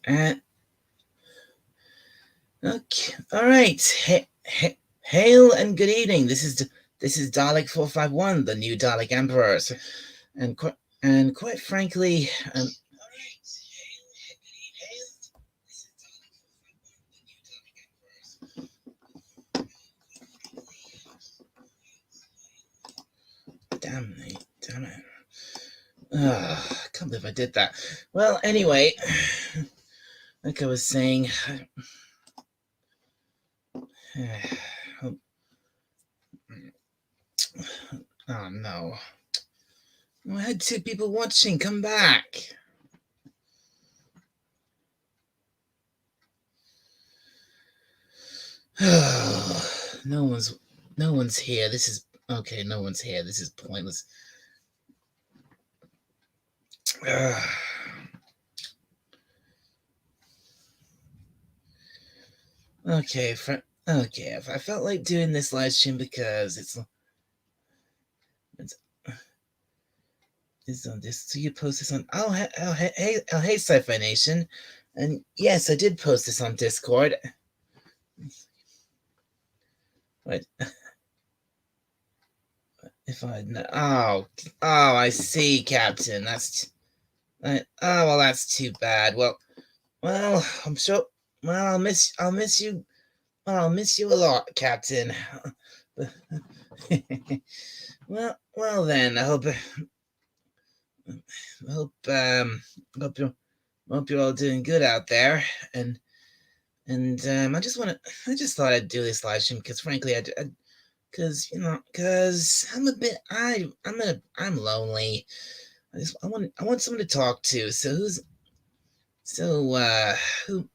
Okay, all right. Hail and good evening. This is Dalek 451, the new Dalek Emperor, and quite frankly, damn it. I can't believe I did that. Well, anyway, like I was saying, oh no. I had two people watching. Come back. No one's here. This is okay. No one's here. This is pointless. Okay, if I felt like doing this live stream because it's on this. So you post this on hey Sci-Fi Nation, and yes, I did post this on Discord. Right. If I I see, Captain. Well, that's too bad. Well, I'm sure. Well, I'll miss you. Well, I'll miss you a lot, Captain. well then. I hope hope you're all doing good out there, and I just thought I'd do this live stream because frankly because I'm lonely. I want someone to talk to. So who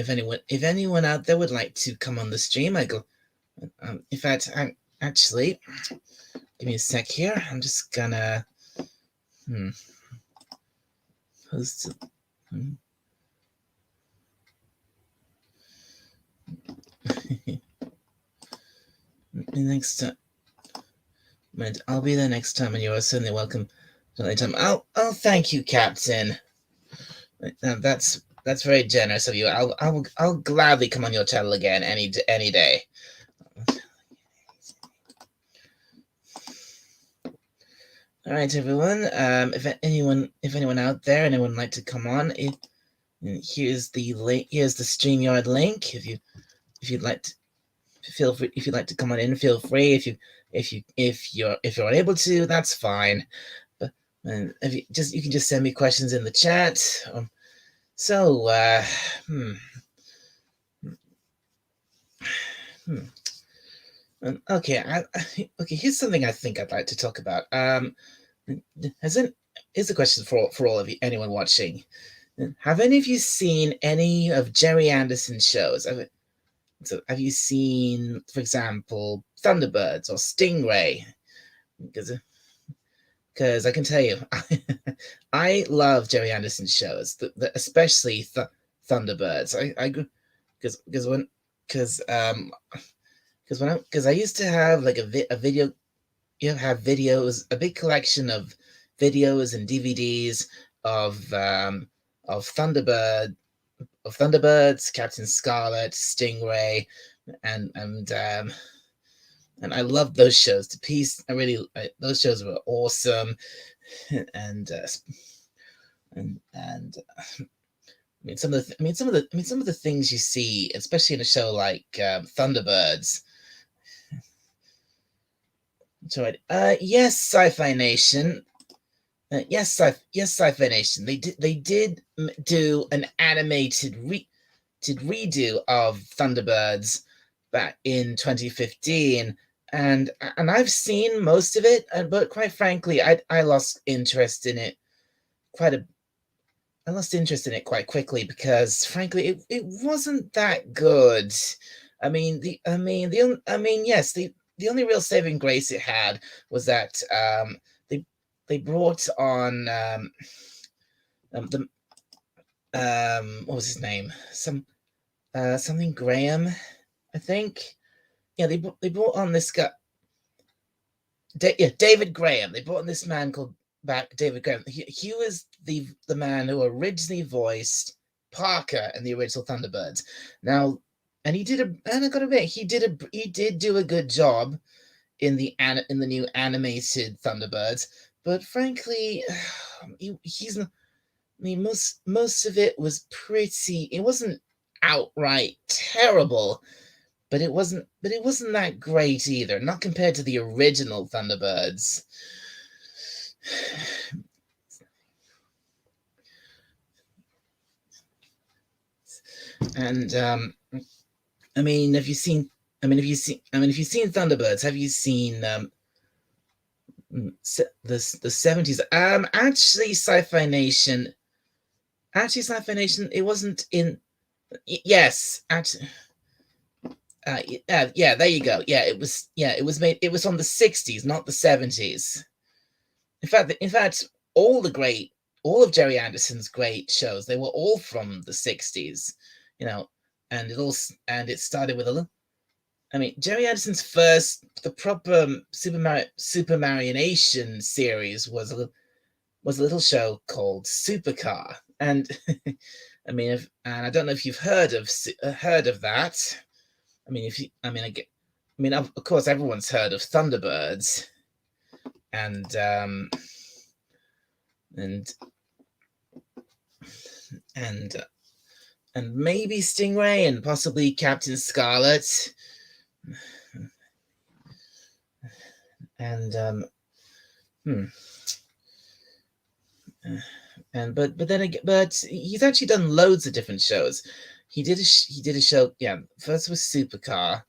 if anyone out there would like to come on the stream, in fact, actually, give me a sec here. I'm just gonna post. Next time, I'll be there next time, and you are certainly welcome. Anytime. Oh, thank you, Captain. That's very generous of you. I'll gladly come on your channel again any day. All right, everyone. If anyone out there, anyone would like to come on, here's the link. Here's the StreamYard link. If you'd like to if you'd like to come on in, feel free. If you're unable to, that's fine. But if you can just send me questions in the chat. Okay, here's something I think I'd like to talk about. Here's a question for all of you, anyone watching. Have any of you seen any of Jerry Anderson's shows? Have you seen, for example, Thunderbirds or Stingray? Because I can tell you, I love Jerry Anderson's shows, especially Thunderbirds. Because I used to have like a video, have videos, a big collection of videos and DVDs of Thunderbirds, Captain Scarlet, Stingray, and I loved those shows to piece. Those shows were awesome, and some of the things you see, especially in a show like Thunderbirds. So, yes, Sci-Fi Nation. Yes, Sci-Fi Nation. They did do an animated redo of Thunderbirds back in 2015, and I've seen most of it, but quite frankly, I lost interest in it quite quickly because frankly it wasn't that good. Yes, the only real saving grace it had was that they brought on what was his name? Something Graham, I think. Yeah, they brought on this guy. David Graham. They brought in this man called David Graham. He was the man who originally voiced Parker in the original Thunderbirds. Now, and I gotta admit, he did do a good job in the new animated Thunderbirds. But frankly, he's. I mean, most of it was pretty. It wasn't outright terrible, but it wasn't that great either. Not compared to the original Thunderbirds. And I mean, have you seen Thunderbirds? Have you seen the 70s? Actually, Sci-Fi Nation. It wasn't in. Yes, actually. Yeah, there you go. Yeah, it was. Yeah, it was made. It was from the 60s, not the 70s. In fact, all of Jerry Anderson's great shows, they were all from the 60s. You know, and it started with Jerry Anderson's the proper Super Marionation series was a little show called Supercar, and and I don't know if you've heard of that. Of course, everyone's heard of Thunderbirds, and maybe Stingray and possibly Captain Scarlet, and but he's actually done loads of different shows. He did a show. Yeah, first was Supercar,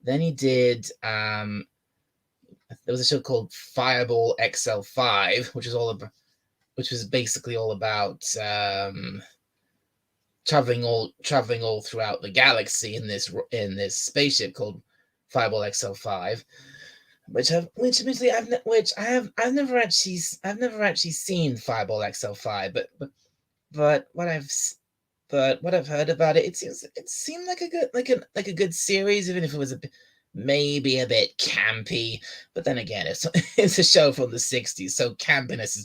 then he did there was a show called Fireball XL5, which was basically all about traveling all throughout the galaxy in this spaceship called Fireball XL5. I've never actually seen Fireball XL5, but what I've heard about it, it seemed like a good series, even if it was maybe a bit campy. But then again, it's a show from the 60s, so campiness is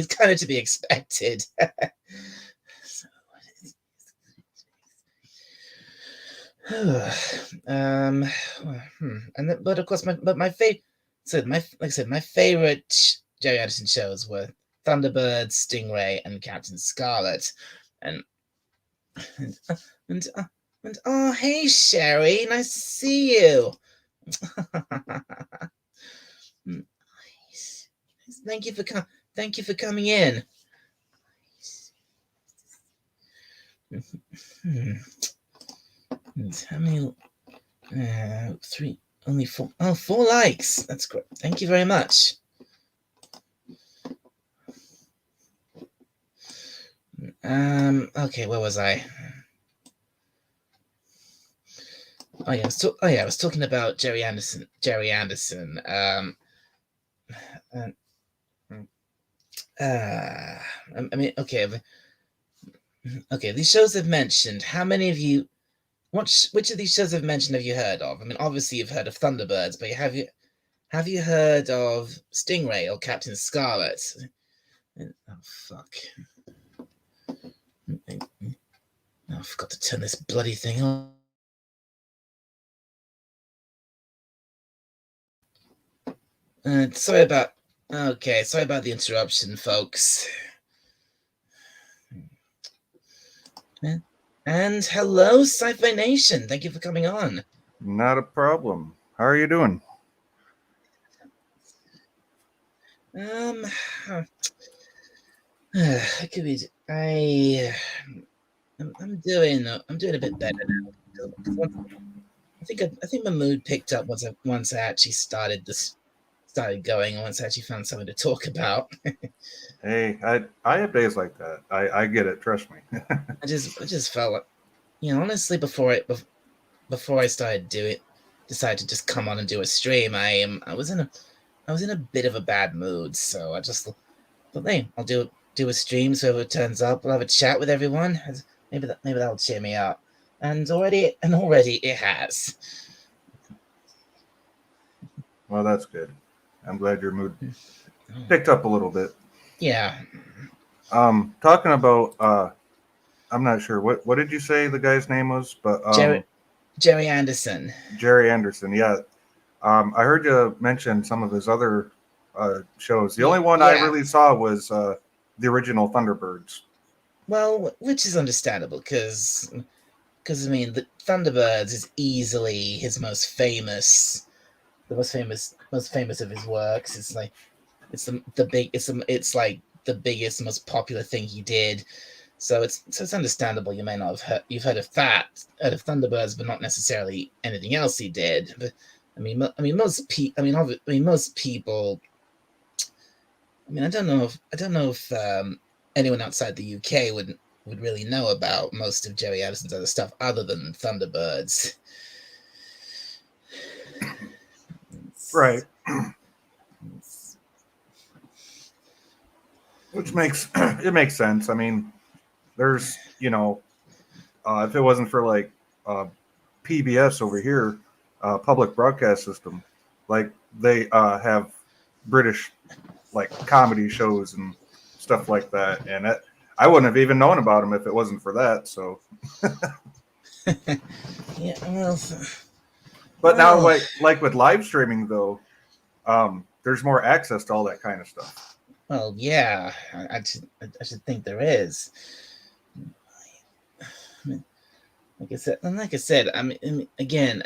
kind of to be expected. But of course, my favorite Jerry Anderson shows were Thunderbird, Stingray, and Captain Scarlet, and oh, hey Sherry, nice to see you. Thank you for coming in. How many? Three. Only four. Oh, 4 likes. That's great. Thank you very much. Okay, where was I? Oh yeah, I was talking about Jerry Anderson. Okay. These shows I've mentioned. How many of you? Which of these shows I've mentioned have you heard of? I mean, obviously you've heard of Thunderbirds, but have you heard of Stingray or Captain Scarlet? Oh fuck! Oh, I forgot to turn this bloody thing on. Sorry about the interruption, folks. And hello, Sci-Fi Nation. Thank you for coming on. Not a problem. How are you doing? I'm doing a bit better now. I think my mood picked up once I actually started going, once I actually found something to talk about. Hey, I have days like that. I get it. Trust me. I just felt like, honestly, before I decided to just come on and do a stream, I was in a bit of a bad mood, so I just thought, hey, I'll do a stream, so if it turns up, we'll have a chat with everyone. Maybe that'll cheer me up. And already it has. Well, that's good. I'm glad your mood picked up a little bit. Yeah, Talking about I'm not sure what did you say the guy's name was, but Jerry Anderson. Jerry Anderson. Yeah. I heard you mention some of his other shows. The only one I Yeah. really saw was the original Thunderbirds. Well, which is understandable because I mean, the Thunderbirds is easily his most famous of his works. It's like it's like the biggest, most popular thing he did. So it's understandable you may not have you've heard of Thunderbirds, but not necessarily anything else he did. But most people. I don't know if anyone outside the UK would really know about most of Jerry Anderson's other stuff other than Thunderbirds. Right. Which makes it makes sense. I mean, there's if it wasn't for like PBS over here, public broadcast system, like they have British like comedy shows and stuff like that, and I wouldn't have even known about them if it wasn't for that. So, Yeah, well, but now like with live streaming though, there's more access to all that kind of stuff. well, yeah, I should think there is. Like I said, again,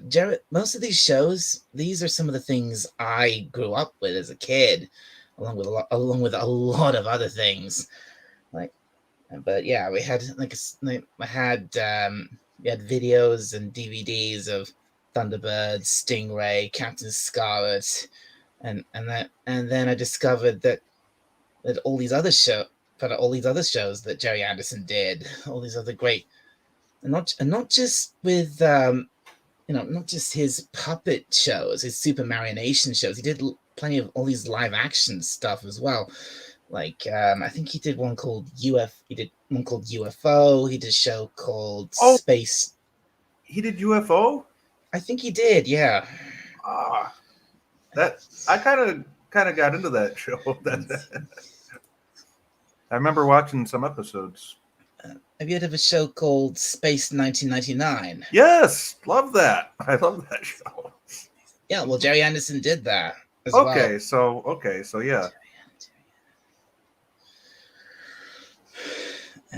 Jared. Most of these shows, these are some of the things I grew up with as a kid, along with a lot of other things. Like, but yeah, we had we had videos and DVDs of Thunderbird, Stingray, Captain Scarlet, and then I discovered that all these other shows that Jerry Anderson did, all these other great, and not just with not just his puppet shows, his super marionation shows. He did plenty of all these live action stuff as well. Like I think he did one called He did one called UFO. He did a show called Space. He did UFO. I think he did. Yeah. That I kind of got into that show. I remember watching some episodes. Have you heard of a show called Space 1999? Yes, love that. I love that show. Yeah, well, Jerry Anderson did that as well. So yeah.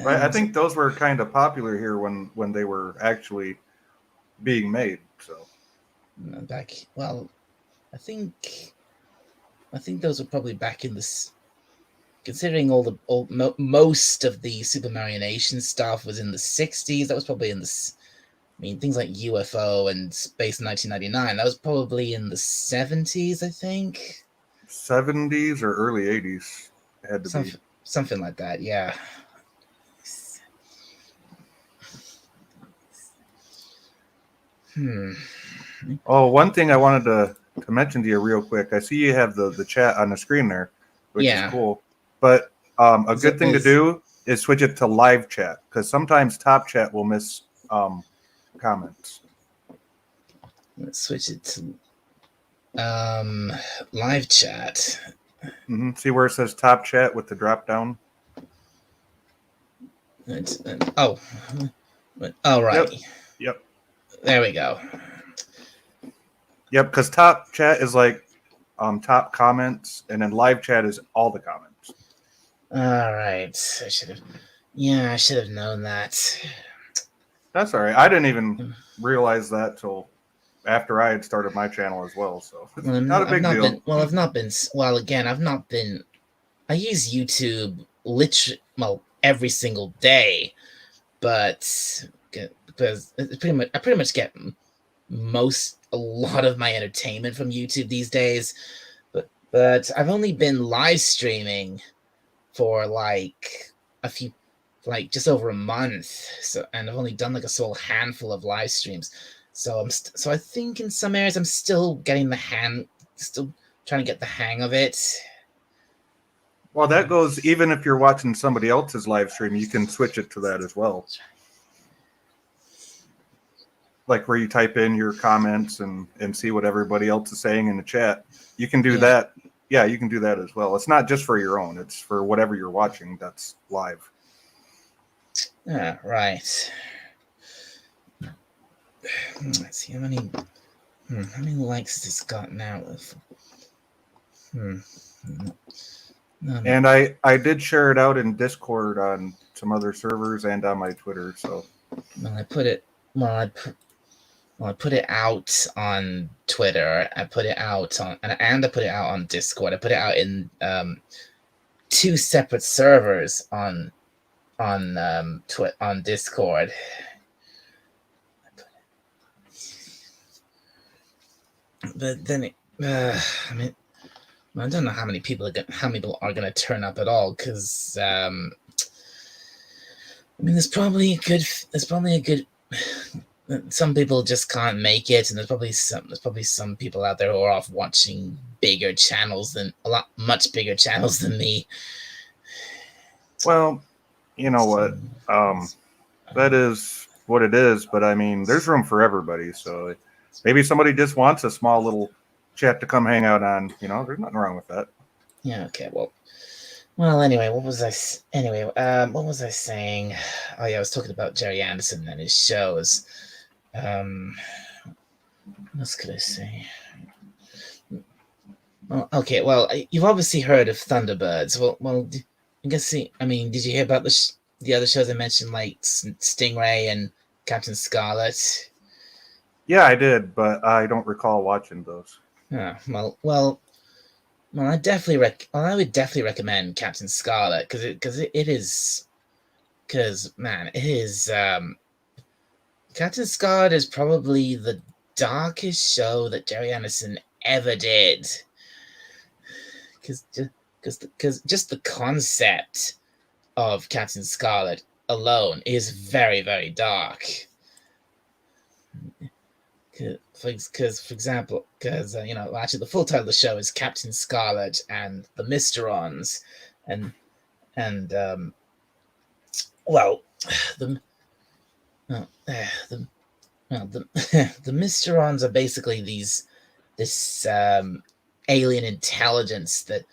Right, I think those were kind of popular here when they were actually being made. So I think those were probably back in this. Considering most of the Super Marionation stuff was in the 60s, that was probably in the. Things like UFO and Space 1999, that was probably in the 70s, I think. 70s or early 80s, it had to be. Something like that, yeah. Oh, one thing I wanted to mention to you real quick. I see you have the chat on the screen there, which is cool. But a good thing to do is switch it to live chat, because sometimes top chat will miss comments. Let's switch it to live chat. Mm-hmm. See where it says top chat with the drop down? Right. Yep. There we go. Yep, because top chat is like top comments, and then live chat is all the comments. All right. I should have known that. That's all right. I didn't even realize that till after I had started my channel as well. So it's not a big deal. I use YouTube every single day, but because I pretty much get a lot of my entertainment from YouTube these days. But I've only been live streaming for just over a month, and I've only done like a small handful of live streams. So I think in some areas I'm still trying to get the hang of it. Well, that goes even if you're watching somebody else's live stream, you can switch it to that as well. like where you type in your comments and see what everybody else is saying in the chat. You can do Yeah. that. Yeah, you can do that as well. It's not just for your own. It's for whatever you're watching that's live. Ah, right. Let's see how many likes has this gotten out of. No. And I did share it out in Discord on some other servers and on my Twitter. So Well, I put it. Well, I put it out on Twitter. I put it out on, and I put it out on Discord. I put it out in 2 separate servers on Discord. But then I mean, I don't know how many people are going to turn up at all, because I mean, there's probably a good. Some people just can't make it, and there's probably some people out there who are off watching bigger channels much bigger channels than me. well, you know what? That is what it is. But I mean, there's room for everybody. So maybe somebody just wants a small little chat to come hang out on. You know, there's nothing wrong with that. Yeah. Okay. Well. Anyway, what was I saying? Oh yeah, I was talking about Jerry Anderson and his shows. What else could I say? Well, okay. Well, you've obviously heard of Thunderbirds. Well. I guess. I mean, did you hear about the other shows I mentioned, like Stingray and Captain Scarlet? Yeah, I did, but I don't recall watching those. Well, I would definitely recommend Captain Scarlet, because it is, man, it is. Captain Scarlet is probably the darkest show that Jerry Anderson ever did. Because just the concept of Captain Scarlet alone is very, very dark. Because for example, actually the full title of the show is Captain Scarlet and the Mysterons, and the Mysterons are basically this alien intelligence that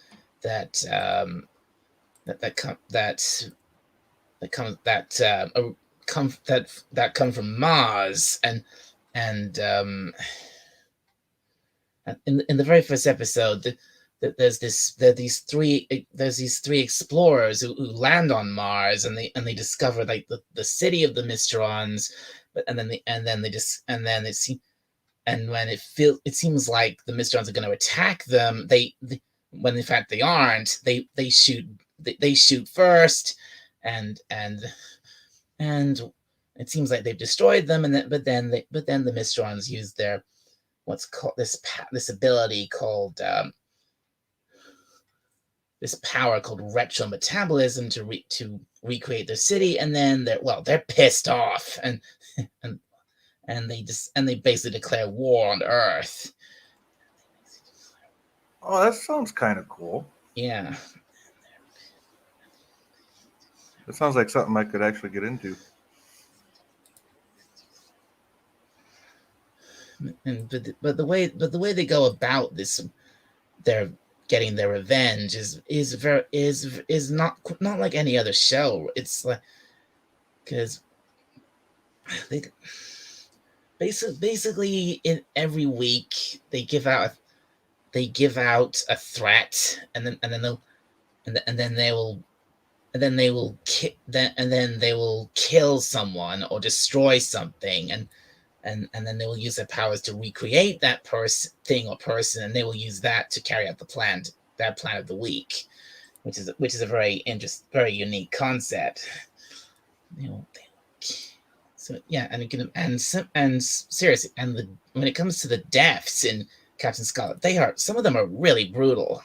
come from Mars, and in the very first episode, there's these three explorers who land on Mars, and they discover like the city of the Mysterons, when it seems like the Mysterons are going to attack them, when in fact they aren't. They shoot first, and it seems like they've destroyed them, but then the Mysterons use their what's called this ability called this power called retrometabolism to recreate their city, and then they're pissed off, and they basically declare war on Earth. Oh, that sounds kind of cool. Yeah. It sounds like something I could actually get into. But the way they go about this, they're getting their revenge is not like any other show. It's like, because they basically in every week they give out a threat, and then they will kill someone or destroy something, and then they will use their powers to recreate that thing or person, and they will use that to carry out that plan of the week, which is a very unique concept. So yeah, and seriously, when it comes to the deaths in Captain Scarlet, some of them are really brutal.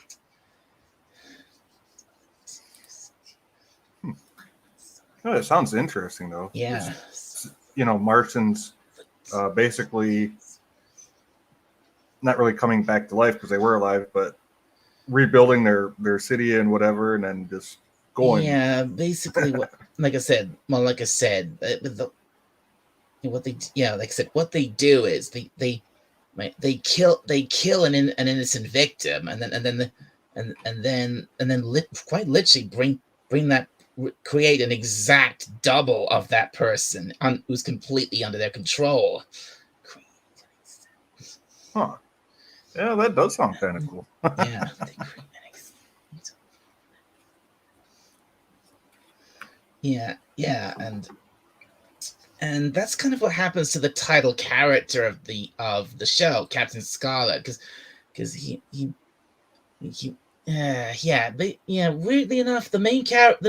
Oh, it sounds interesting though. Yeah. Martians basically not really coming back to life because they were alive, but rebuilding their city and whatever, and then just going. Yeah, basically, like I said, like I said, what they do is they kill an innocent victim, and then quite literally create an exact double of that person who's completely under their control. Huh. Yeah, that does sound kind of cool. Yeah. Yeah, and that's kind of what happens to the title character of the show, Captain Scarlet, because he weirdly enough, the main character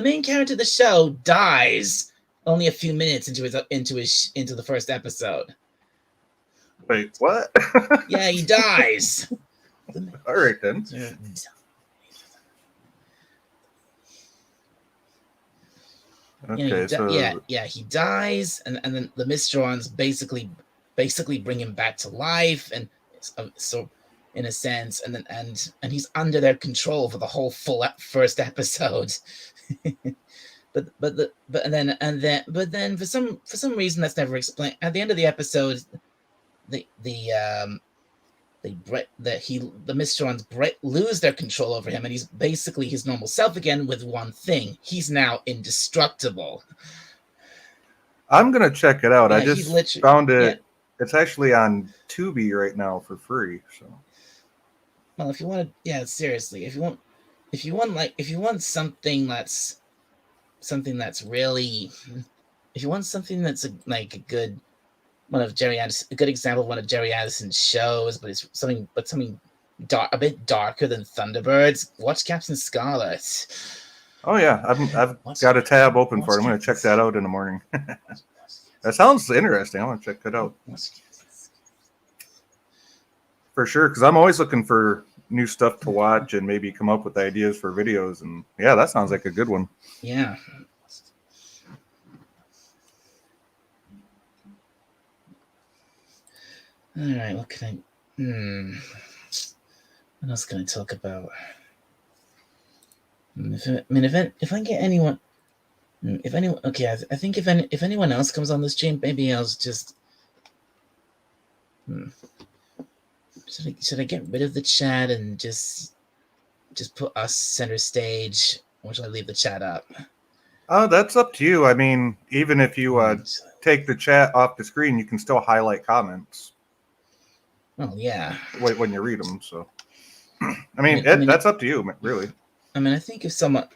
of the show dies only a few minutes into the first episode. Wait, what? Yeah, he dies. All right then. Okay, he dies, and then the Mysterons basically bring him back to life, and so in a sense, and he's under their control for the whole first episode. but then for some reason that's never explained. At the end of the episode, the Mysterons lose their control over him, and he's basically his normal self again, with one thing: he's now indestructible. I'm gonna check it out. I just found it. Yeah. It's actually on Tubi right now for free. So, well, if you want to, seriously, if you want something that's really, if you want something that's a good a good example of one of Jerry Addison's shows, but it's something a bit darker than Thunderbirds, watch Captain Scarlet. Oh yeah, I've got a tab open for it. I'm going to check that out in the morning. That sounds interesting. I want to check that out for sure, because I'm always looking for new stuff to watch and maybe come up with ideas for videos. And yeah, that sounds like a good one. Yeah. All right, what can what else can I talk about? If I get anyone, okay, I think if anyone else comes on the stream, maybe I'll just. Should I get rid of the chat and just put us center stage, or should I leave the chat up? Oh, that's up to you. I mean, even if you take the chat off the screen, you can still highlight comments. Oh yeah. When you read them, so. I mean, that's up to you, really. I mean, I think if someone,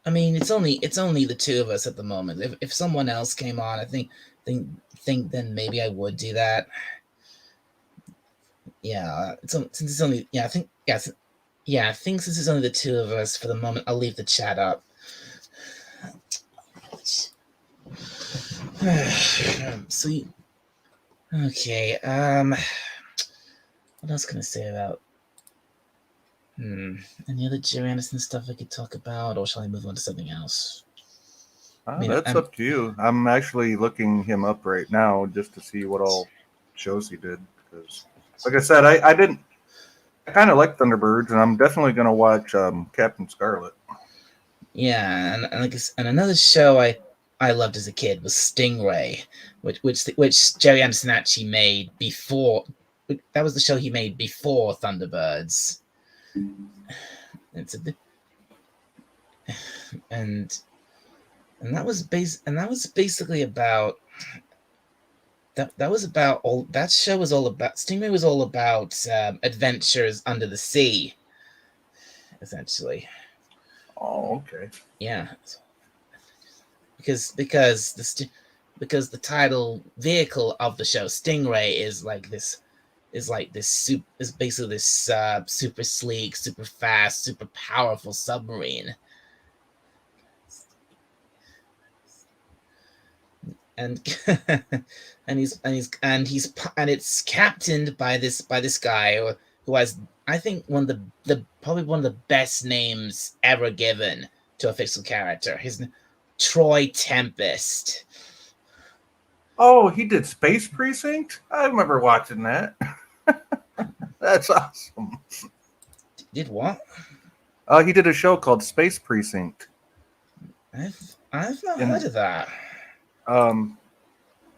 it's only the two of us at the moment. If someone else came on, I think then maybe I would do that. Yeah, since it's only I think since it's only the two of us for the moment, I'll leave the chat up. Sweet. Okay. What else can I say about? Any other Jerry Anderson stuff I could talk about, or shall I move on to something else? That's up to you. I'm actually looking him up right now just to see what all shows he did. Because, like I said, I kind of like Thunderbirds, and I'm definitely going to watch Captain Scarlet. Yeah, and another show I loved as a kid was Stingray, which Jerry Anderson actually made before. That was the show he made before Thunderbirds. And that was basically about that show was all about Stingray was all about adventures under the sea, essentially. Oh, okay. Yeah, because the title vehicle of the show, Stingray, is basically this super sleek, super fast, super powerful submarine. And it's captained by this guy who has, I think, probably one of the best names ever given to a fictional character. His Troy Tempest. Oh, he did Space Precinct? I remember watching that. That's awesome. Did what? He did a show called Space Precinct. I've not heard of that.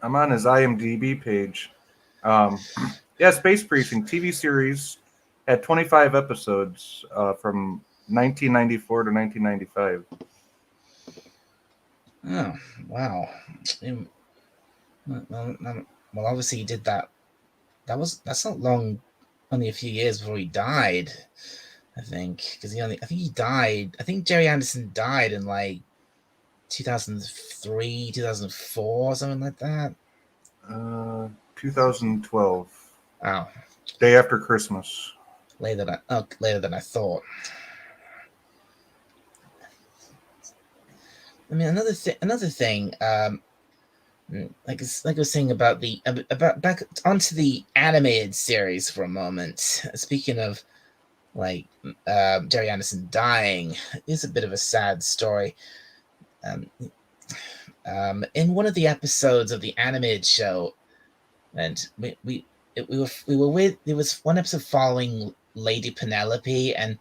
I'm on his IMDb page. Yeah, Space Precinct TV series had 25 episodes from 1994 to 1995. Oh, wow. Well, obviously he did that. That's not long. Only a few years before he died. I think because I think he died. I think Jerry Anderson died in like 2003, 2004, something like that. 2012, Oh, day after Christmas. later than I thought. I mean, another thing. Like I was saying about back onto the animated series for a moment. Speaking of like Jerry Anderson dying, is a bit of a sad story. Um, in one of the episodes of the animated show, and we were with there was one episode following Lady Penelope, and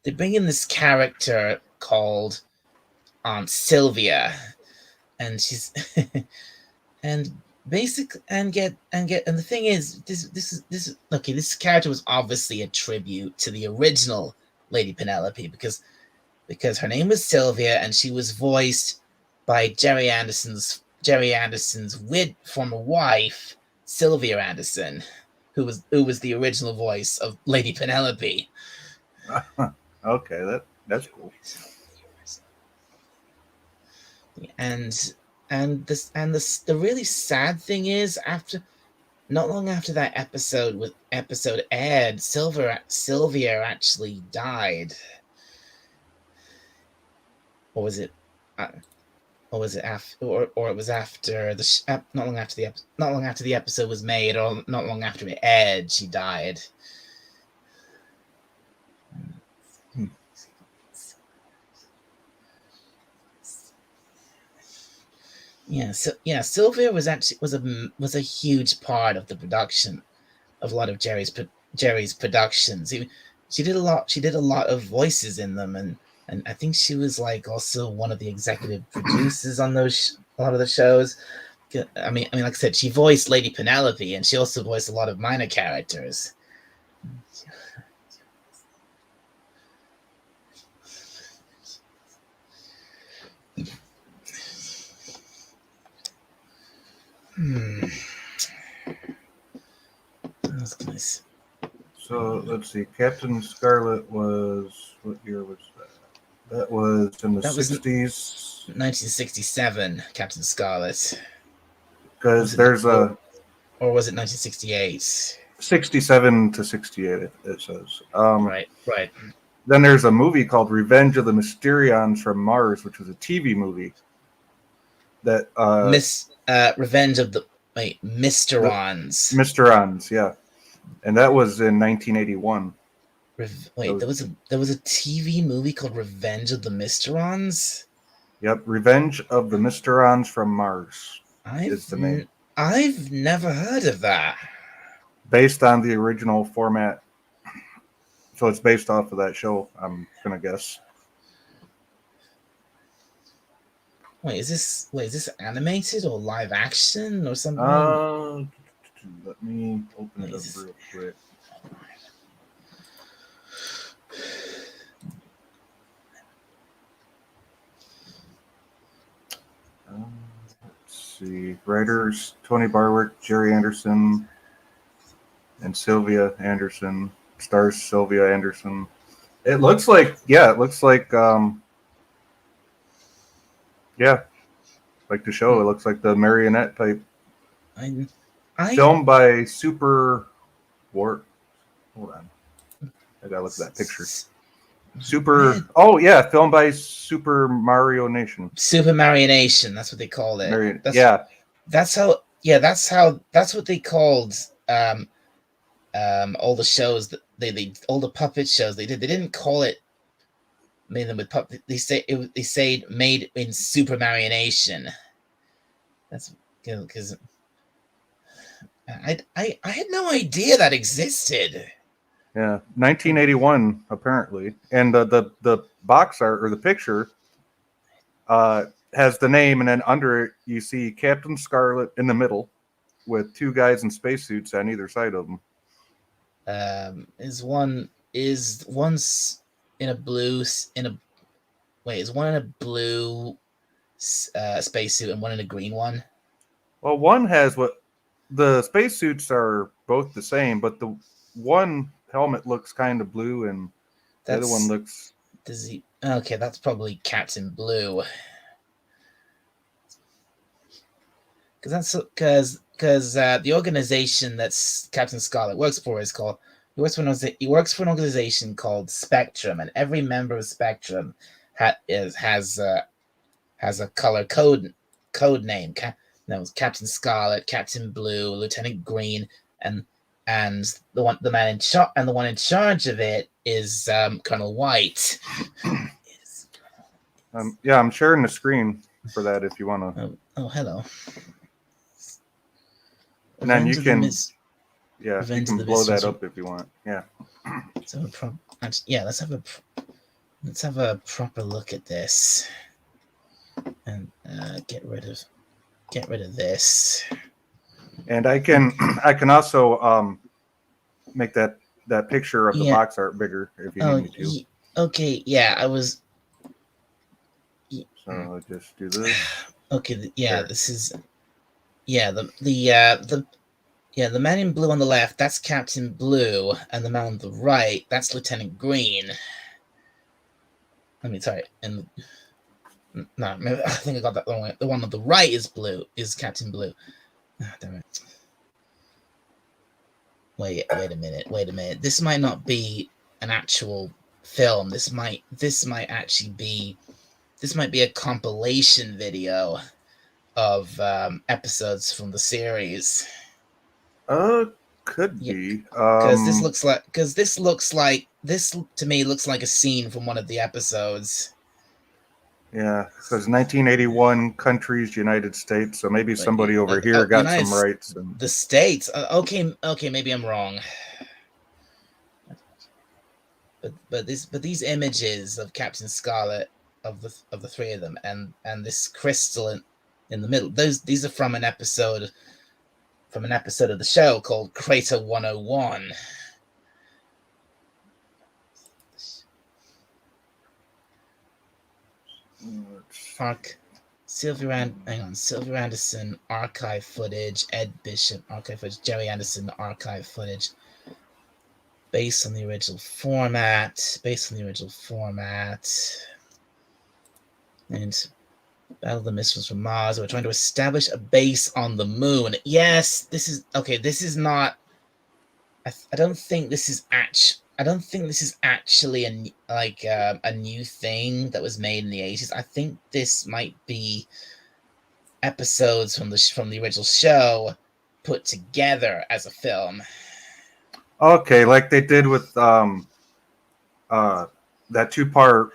they bring in this character called Aunt Sylvia, and she's and and the thing is this okay, this character was obviously a tribute to the original Lady Penelope because her name was Sylvia and she was voiced by Jerry Anderson's former wife, Sylvia Anderson, who was the original voice of Lady Penelope. Okay, that's cool. The really sad thing is, after not long after that episode aired, Sylvia actually died. Or was it? Or was it after? Or it was after not long after the episode was made, or not long after it aired, she died. Sylvia was a huge part of the production of a lot of Jerry's productions. She did a lot of voices in them, and I think she was like also one of the executive producers on a lot of the shows. I mean, like I said, she voiced Lady Penelope, and she also voiced a lot of minor characters. So let's see. Captain Scarlet was, what year was that? That was in the 60s. 1967, Captain Scarlet. Because there's a. Or was it 1968? 67 to 68, it says. Right. Then there's a movie called Revenge of the Mysterions from Mars, which was a TV movie. That Revenge of the Mysterons. Mysterons, yeah, and that was in 1981. There was a TV movie called Revenge of the Mysterons. Yep, Revenge of the Mysterons from Mars is the name. I've never heard of that. Based on the original format, so it's based off of that show. I'm gonna guess. Wait, is this animated or live action or something? Let me open it up real quick. Let's see. Writers Tony Barwick, Jerry Anderson, and Sylvia Anderson. Stars Sylvia Anderson. It looks like like the show. It looks like the marionette type. Filmed by Super War. Hold on, I gotta look at that picture. Filmed by Super Mario Nation. Super Mario Nation. That's what they called it. That's what they called all the shows that they all the puppet shows they did. They didn't call it made them with puppet. They say made in Super Mario Nation. That's because I had no idea that existed. Yeah, 1981 apparently, and the box art or the picture, has the name, and then under it you see Captain Scarlet in the middle, with two guys in spacesuits on either side of them. Is one's in a blue in a wait? Is one in a blue spacesuit and one in a green one? Well, one has what the spacesuits are both the same, but the one helmet looks kind of blue, and the other one looks. Does he? Okay, that's probably Captain Blue. Because the organization that's Captain Scarlet works for is called. He works for an organization called Spectrum, and every member of Spectrum has a color code name. Captain Scarlet, Captain Blue, Lieutenant Green, and the one in charge of it is Colonel White. Yeah, I'm sharing the screen for that if you want to. Oh, hello. And then you can, you can blow that up if you want. Yeah. Let's have a proper look at this, and get rid of this. And I can also make that picture of the box art bigger if you need me to. Okay, yeah, I was. So I'll just do this. Okay, yeah, there. This is. Yeah, the man in blue on the left, that's Captain Blue, and the man on the right, that's Lieutenant Green. Sorry, and no, I think I got that wrong. The one on the right is Captain Blue. Oh, damn it. Wait a minute. This might not be an actual film. This might be a compilation video of episodes from the series. Could be. Because this to me looks like a scene from one of the episodes. Yeah, because 1981 countries, United States. So maybe somebody over here got some rights. The States. Okay, maybe I'm wrong. But these images of Captain Scarlet, of the three of them, and this crystal in the middle. These are from an episode of the show called Crater 101. Sylvia Anderson archive footage, Ed Bishop archive footage, Jerry Anderson archive footage, based on the original format, and Battle of the Missiles from Mars. We're trying to establish a base on the moon. Yes, this is okay. This is not. I don't think this is actually a new thing that was made in the 80s. I think this might be episodes from the original show put together as a film. Okay, like they did with that 2-part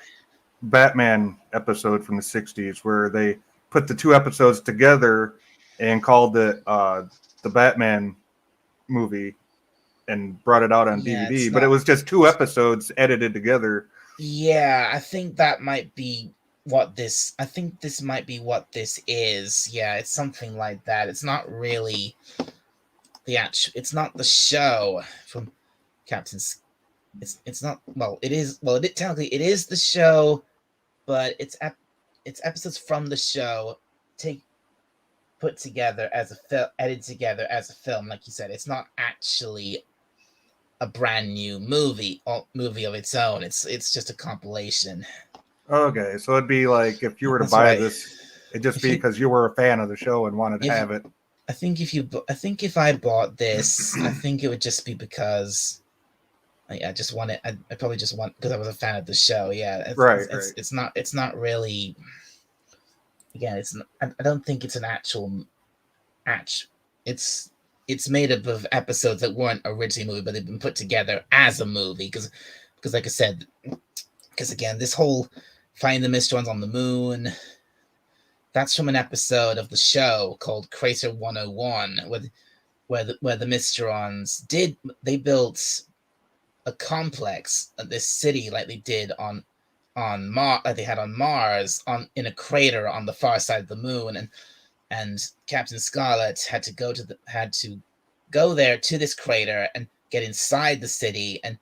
Batman episode from the 60s, where they put the 2 episodes together and called it the Batman movie and brought it out on DVD, but it was just 2 episodes edited together. Yeah, I think that might be what this. I think this might be what this is. Yeah, it's something like that. It's not really the actual. It's not the show from Captain's. It's not. Well, it is. Well, technically it is the show, but it's episodes from the show put together as a film, edited together as a film. Like you said, it's not actually a brand new movie of its own. It's just a compilation. Okay, so it'd be like if you were to buy this, it'd just be because you were a fan of the show and wanted to have it. I think if I bought this, I think it would just be because I just want it. I probably just want because I was a fan of the show. Yeah, right. It's not really. Again, I don't think it's an actual. It's made up of episodes that weren't originally a movie, but they've been put together as a movie. Because like I said, again, this whole finding the Mysterons on the moon, that's from an episode of the show called Crater 101, where the Mysterons built a complex at this city like they did on on Mars in a crater on the far side of the moon, and Captain Scarlet had to go there to this crater and get inside the city and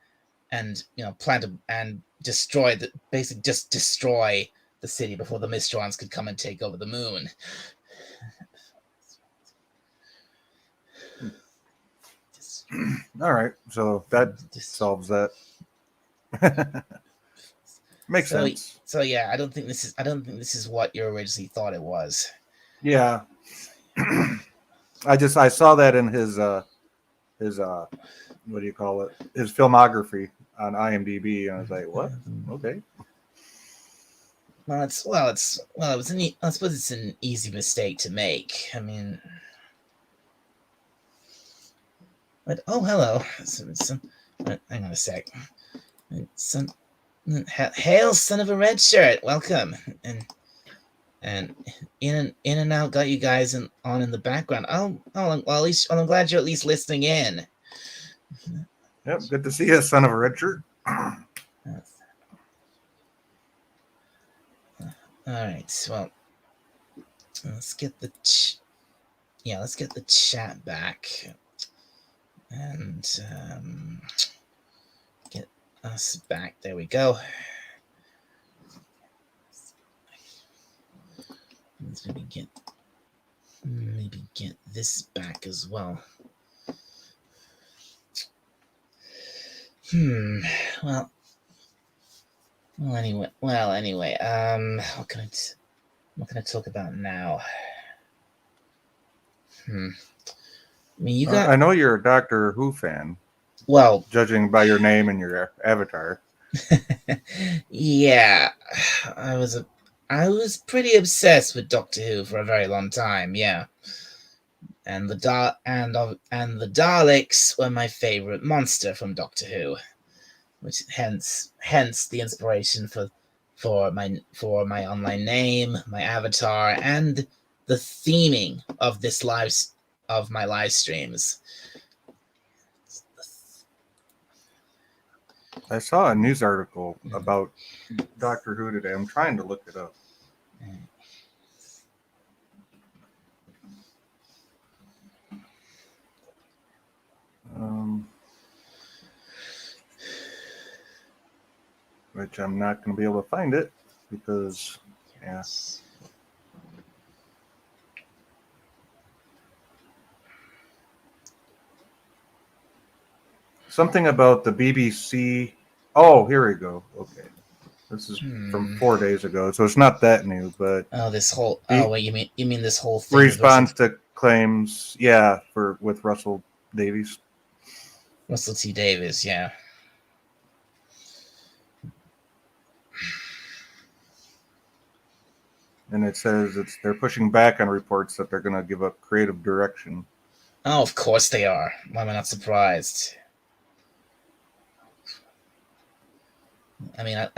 basically just destroy the city before the Mistrons could come and take over the moon. All right, so that solves that. Makes sense. So yeah, I don't think this is what you originally thought it was. Yeah. I saw that in his what do you call it? His filmography on IMDb, and I was like, what? Okay. Well, I suppose it's an easy mistake to make. I mean, but hello. Hang on a sec. Hail, son of a red shirt! Welcome. And in and out got you guys in the background. Well, at least I'm glad you're at least listening in. Yep, good to see you, son of a red shirt. All right, well, let's get the chat back and get us back. There we go. Let's maybe get this back as well. Well, anyway. What can I talk about now? I mean, I know you're a Doctor Who fan. Well, judging by your name and your avatar. Yeah, I was pretty obsessed with Doctor Who for a very long time. Yeah, and the Daleks were my favorite monster from Doctor Who, which hence the inspiration for my online name, my avatar, and the theming of my live streams. I saw a news article about Doctor Who today. I'm trying to look it up. Which I'm not going to be able to find it because, yeah. Something about the BBC. Oh, here we go. Okay. This is from 4 days ago, so it's not that new, but this whole wait, you mean this whole thing responds to claims, yeah, with Russell Davies. Russell T. Davies, yeah. And it says they're pushing back on reports that they're going to give up creative direction. Oh, of course they are. Why am I not surprised? I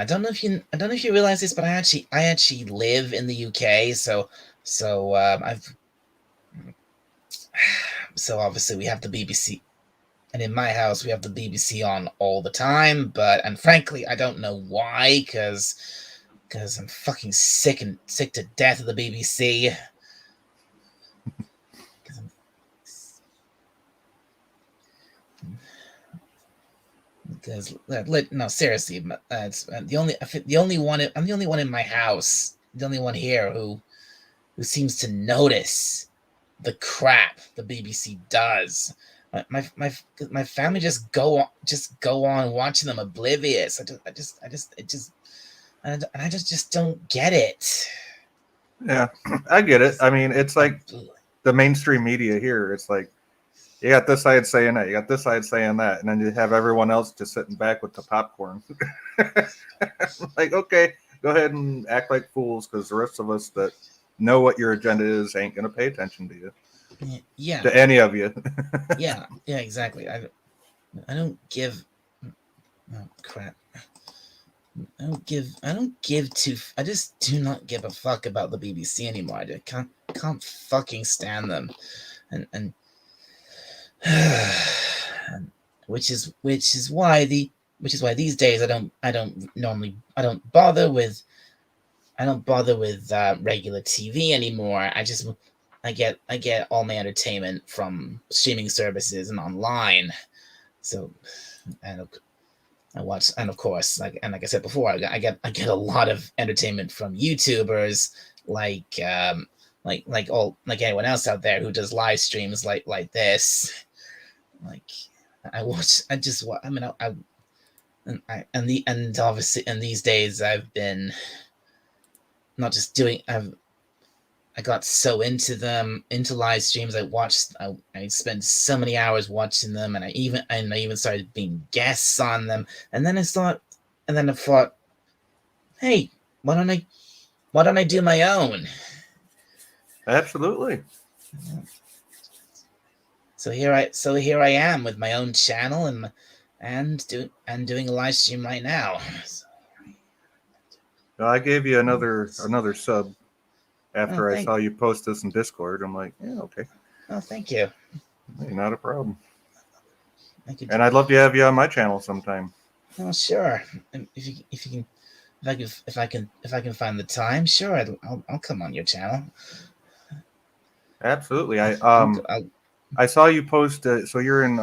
don't know if you realize this, but I actually live in the UK, so obviously we have the BBC, and in my house we have the BBC on all the time. And frankly, I don't know why, because I'm fucking sick to death of the BBC. Because no, seriously, it's the only one. I'm the only one in my house, the only one here who seems to notice the crap the BBC does. My family just go on watching them oblivious. I just don't get it. Yeah, I get it. I mean, it's like the mainstream media here. It's like you got this side saying that, you got this side saying that, and then you have everyone else just sitting back with the popcorn. Like, okay, go ahead and act like fools, because the rest of us that know what your agenda is ain't going to pay attention to you. Yeah. To any of you. Yeah, exactly. I don't give. Oh crap. I just do not give a fuck about the BBC anymore. I can't fucking stand them, and which is why the which is why these days I don't bother with regular TV anymore. I get all my entertainment from streaming services and online. So, and I watch, and of course, like I said before, I get a lot of entertainment from YouTubers like anyone else out there who does live streams like this. Like I just I mean I and obviously in these days I've been not just doing I got so into them, into live streams. I spent so many hours watching them, and I even started being guests on them. And then I thought, hey, why don't I do my own? Absolutely. So here I am with my own channel and doing a live stream right now. I gave you another sub after I thank saw you post this in Discord. I'm like, yeah, okay. Oh, thank you. Hey, not a problem. Thank you. And I'd love to have you on my channel sometime. Oh, sure. If I can find the time, sure, I'll come on your channel. Absolutely. I saw you post. So you're in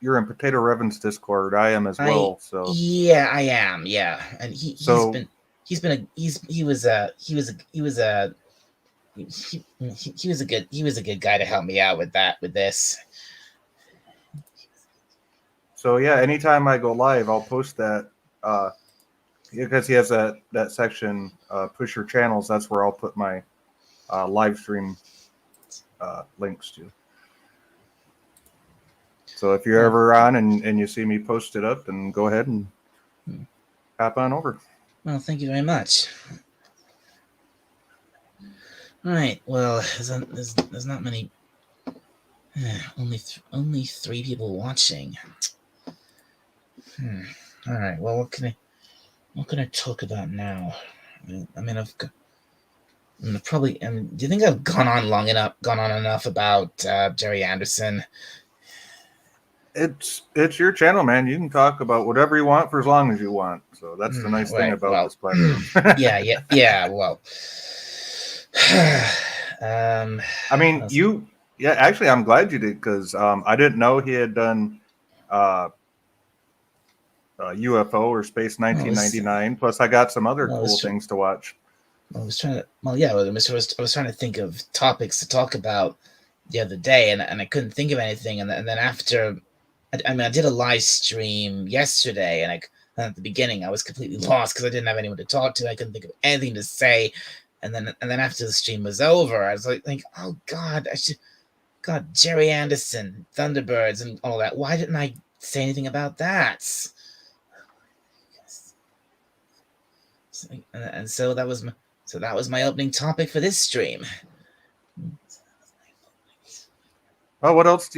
Potato Revan's Discord. I am as well. So yeah, I am. Yeah, and he was a good guy to help me out with this. So yeah, anytime I go live, I'll post that because he has that section, push your channels. That's where I'll put my live stream links to. So if you're ever on and you see me post it up, then go ahead and hop on over. Well, thank you very much. All right. Well, there's not many. Only 3 people watching. All right. Well, what can I talk about now? I mean, do you think I've gone on enough about Jerry Anderson? It's your channel, man. You can talk about whatever you want for as long as you want. So that's the nice thing about this platform. yeah. Well, I mean, actually, I'm glad you did because I didn't know he had done UFO or Space 1999. Plus, I got some other cool things to watch. I was trying to think of topics to talk about the other day, and I couldn't think of anything. And then after, I did a live stream yesterday, and at the beginning I was completely lost because I didn't have anyone to talk to. I couldn't think of anything to say. And then after the stream was over, I was like, oh God, Jerry Anderson, Thunderbirds, and all that. Why didn't I say anything about that? And so that was my opening topic for this stream. Well, what else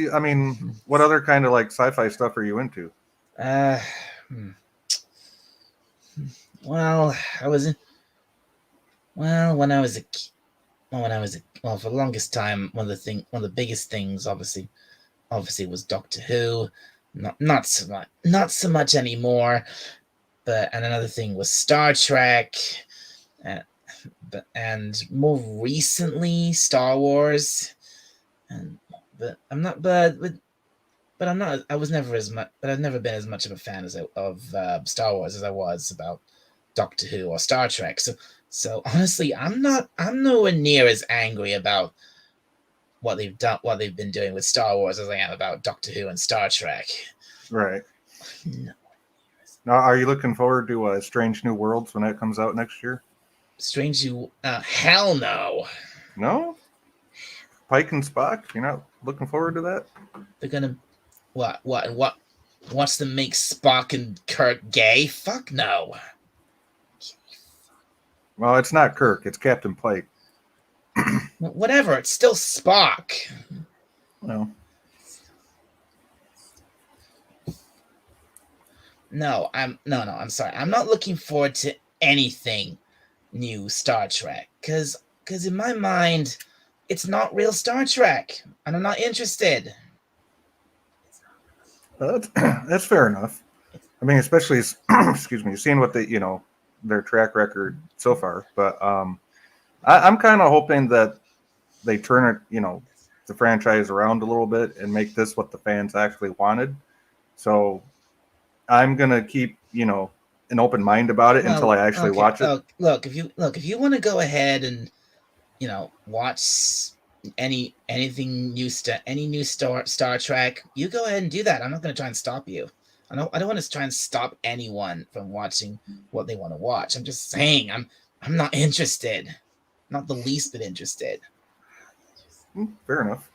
what other kind of like sci-fi stuff are you into? Well, for the longest time, one of the biggest things, obviously was Doctor Who. Not so much anymore. And another thing was Star Trek, and more recently Star Wars. I've never been as much of a fan of Star Wars as I was about Doctor Who or Star Trek. So honestly, I'm nowhere near as angry about what they've been doing with Star Wars as I am about Doctor Who and Star Trek. Right. No. Now, are you looking forward to Strange New Worlds when that comes out next year? Strange New hell no. No? Pike and Spock? You're not looking forward to that? They're gonna what's to make Spock and Kirk gay? Fuck no. Well, it's not Kirk, it's Captain Pike. Whatever, it's still Spock. No. No, I'm sorry. I'm not looking forward to anything new Star Trek because in my mind, it's not real Star Trek, and I'm not interested. That's fair enough. I mean, especially excuse me, seeing what their track record so far. But I'm kind of hoping that they turn it, the franchise around a little bit and make this what the fans actually wanted. So I'm gonna keep, an open mind about it until I Well, actually okay. watch it. If you want to go ahead and watch anything new, any new Star Trek, you go ahead and do that. I'm not going to try and stop you. I don't want to try and stop anyone from watching what they want to watch. I'm just saying I'm not interested. Not the least bit interested. Fair enough.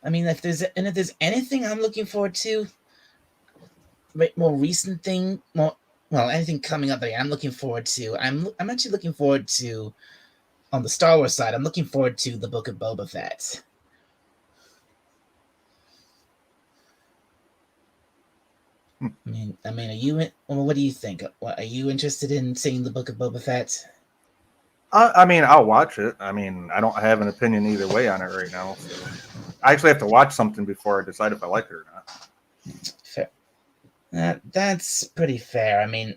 I mean, if there's anything I'm looking forward to, more recent thing, anything coming up that I'm looking forward to, I'm actually looking forward to, on the Star Wars side, I'm looking forward to the Book of Boba Fett. I mean, are you? What do you think? Are you interested in seeing the Book of Boba Fett? I mean, I'll watch it. I mean, I don't have an opinion either way on it right now. So I actually have to watch something before I decide if I like it or not. Fair. That's pretty fair. I mean,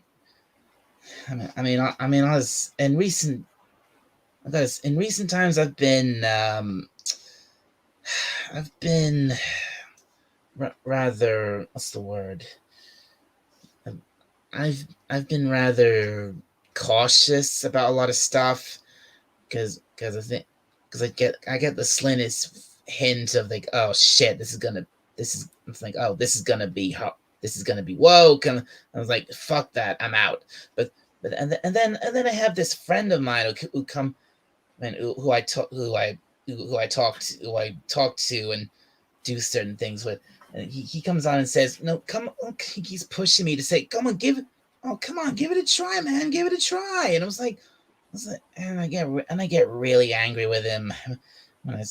I was in recent. In recent times, I've been rather, what's the word? I've been rather cautious about a lot of stuff because I think because I get the slightest hint of like, oh shit, this is it's like, oh, this is gonna be woke, and I was like, fuck that, I'm out. And then I have this friend of mine who come and who I talk who I talk to and do certain things with. And he comes on and says, "No, come on." He's pushing me to say, "Come on, give it a try, man, give it a try." And I was like, and I get really angry with him when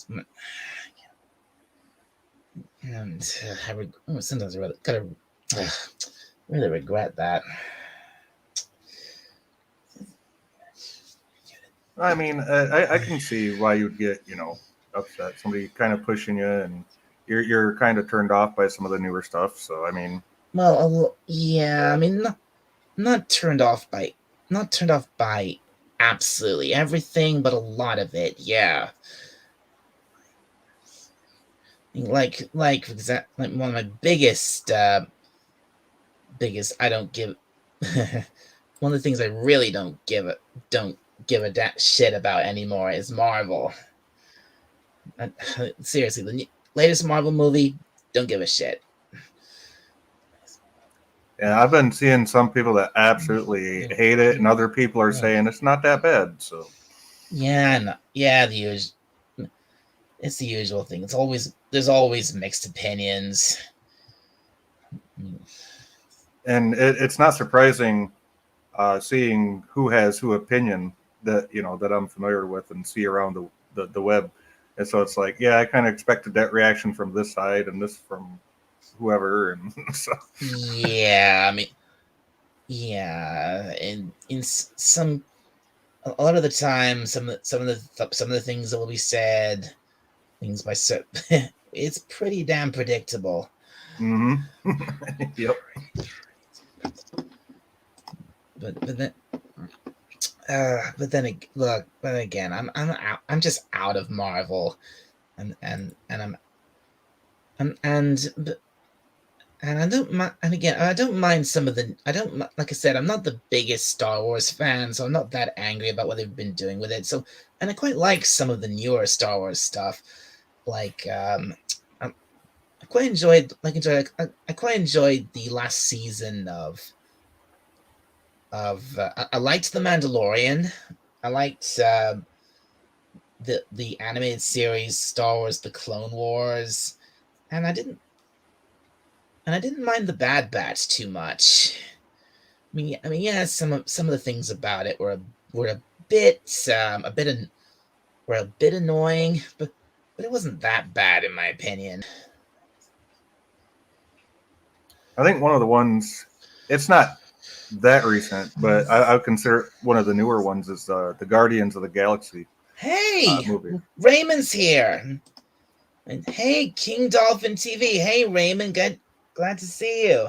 and sometimes I really regret that. I mean, I can see why you'd get, upset. Somebody kind of pushing you, and you're kind of turned off by some of the newer stuff. So I mean, Well, yeah, I mean, not turned off by absolutely everything, but a lot of it, yeah. Like for example, like one of my biggest I don't give one of the things I really don't give a shit about anymore is Marvel. Seriously, the latest Marvel movie, don't give a shit. yeah, I've been seeing some people that absolutely hate it, and other people are saying it's not that bad. So yeah, no, yeah, it's the usual thing. There's always mixed opinions. and it's not surprising seeing who has who opinion that I'm familiar with and see around the web. And so it's like, yeah, I kind of expected that reaction from this side and this from whoever, and so Yeah, I mean, yeah, in some a lot of the time, some of the things that will be said, things by it's pretty damn predictable. mm-hmm. Yep. But then but again, I'm just out of Marvel, and I don't mind. And again, I don't mind some of the. I don't like I said. I'm not the biggest Star Wars fan, so I'm not that angry about what they've been doing with it. So, and I quite like some of the newer Star Wars stuff. Like, I quite enjoyed. I quite enjoyed the last season of. I liked the Mandalorian. I liked the animated series Star Wars: The Clone Wars, and I didn't mind the Bad Batch too much. I mean, yeah, some of the things about it were a bit were a bit annoying, but it wasn't that bad in my opinion. I think one of the ones, it's not that recent, but I would consider one of the newer ones is the Guardians of the Galaxy Hey, movie. Raymond's here. And hey, King Dolphin TV. Hey, Raymond. Good. Glad to see you.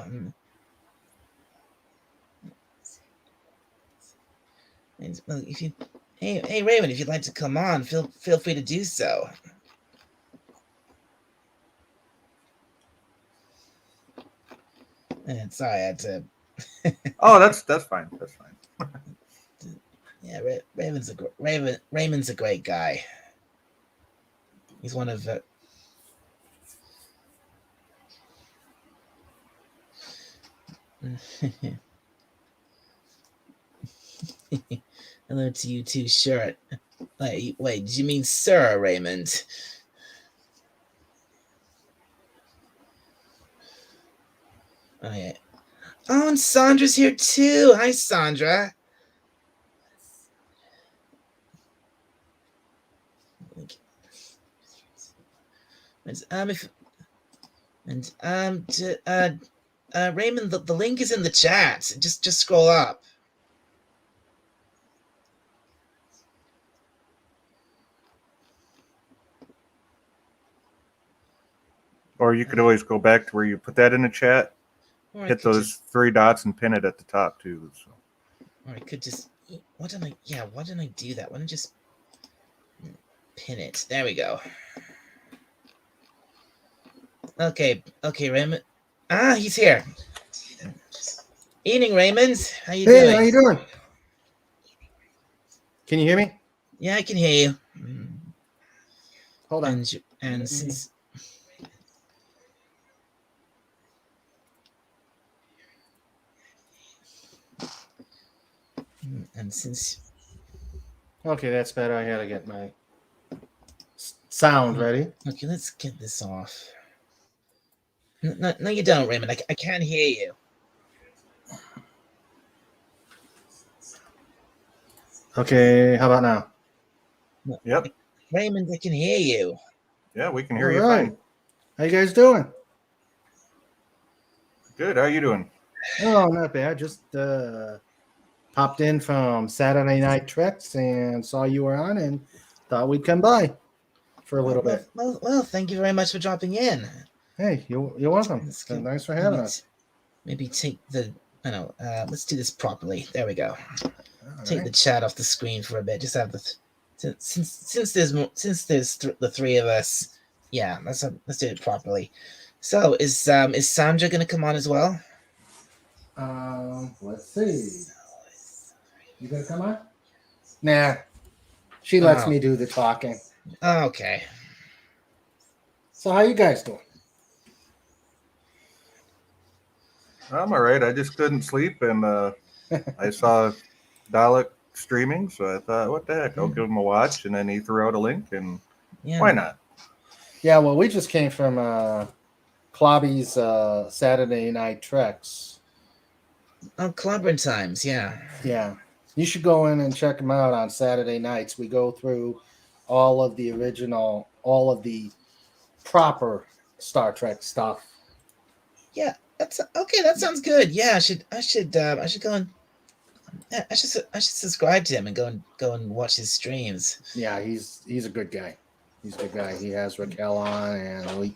And, well, if you, hey Raymond, if you'd like to come on, feel free to do so. And sorry, I had to. Oh, that's fine. That's fine. Yeah, Raymond's a great guy. He's one of Hello to you too, sure. Wait, did you mean Sir Raymond? Oh yeah. Oh, and Sandra's here too. Hi, Sandra. Raymond, the link is in the chat. Just scroll up. Or you could always go back to where you put that in the chat, hit those three dots, and pin it at the top too. So. Or I could just. Why didn't I do that? Why don't I just pin it? There we go. Okay, Raymond. Ah, he's here. Evening, Raymond. How you doing? Hey, how you doing? Can you hear me? Yeah, I can hear you. Hold on. And since. And since. Okay, that's better. I had to get my sound ready. Okay, let's get this off. No, you don't, Raymond. I can't hear you. Okay, how about now? Yep. Raymond, I can hear you. Yeah, we can hear All you right. fine. How you guys doing? Good. How are you doing? Oh, not bad. Just popped in from Saturday Night Treks and saw you were on and thought we'd come by for a little bit. Well, thank you very much for dropping in. Hey, you're welcome. Thanks for having us. Maybe take the. I know. Let's do this properly. There we go. All Take right. the chat off the screen for a bit. Just have the. Since there's the three of us. Yeah, let's do it properly. So is Sandra gonna come on as well? Let's see. You gonna come on? Nah. She lets me do the talking. Okay. So how you guys doing? I'm all right. I just couldn't sleep, and I saw Dalek streaming, so I thought, what the heck? I'll give him a watch, and then he threw out a link, and why not? Yeah, well, we just came from Clobby's Saturday Night Treks. Oh, Clobbering Times, yeah. Yeah. You should go in and check them out on Saturday nights. We go through all of the proper Star Trek stuff. Yeah, that's okay. That sounds good. Yeah, I should go and I should subscribe to him and go and watch his streams. Yeah, he's a good guy. He's a good guy. He has Raquel on, and we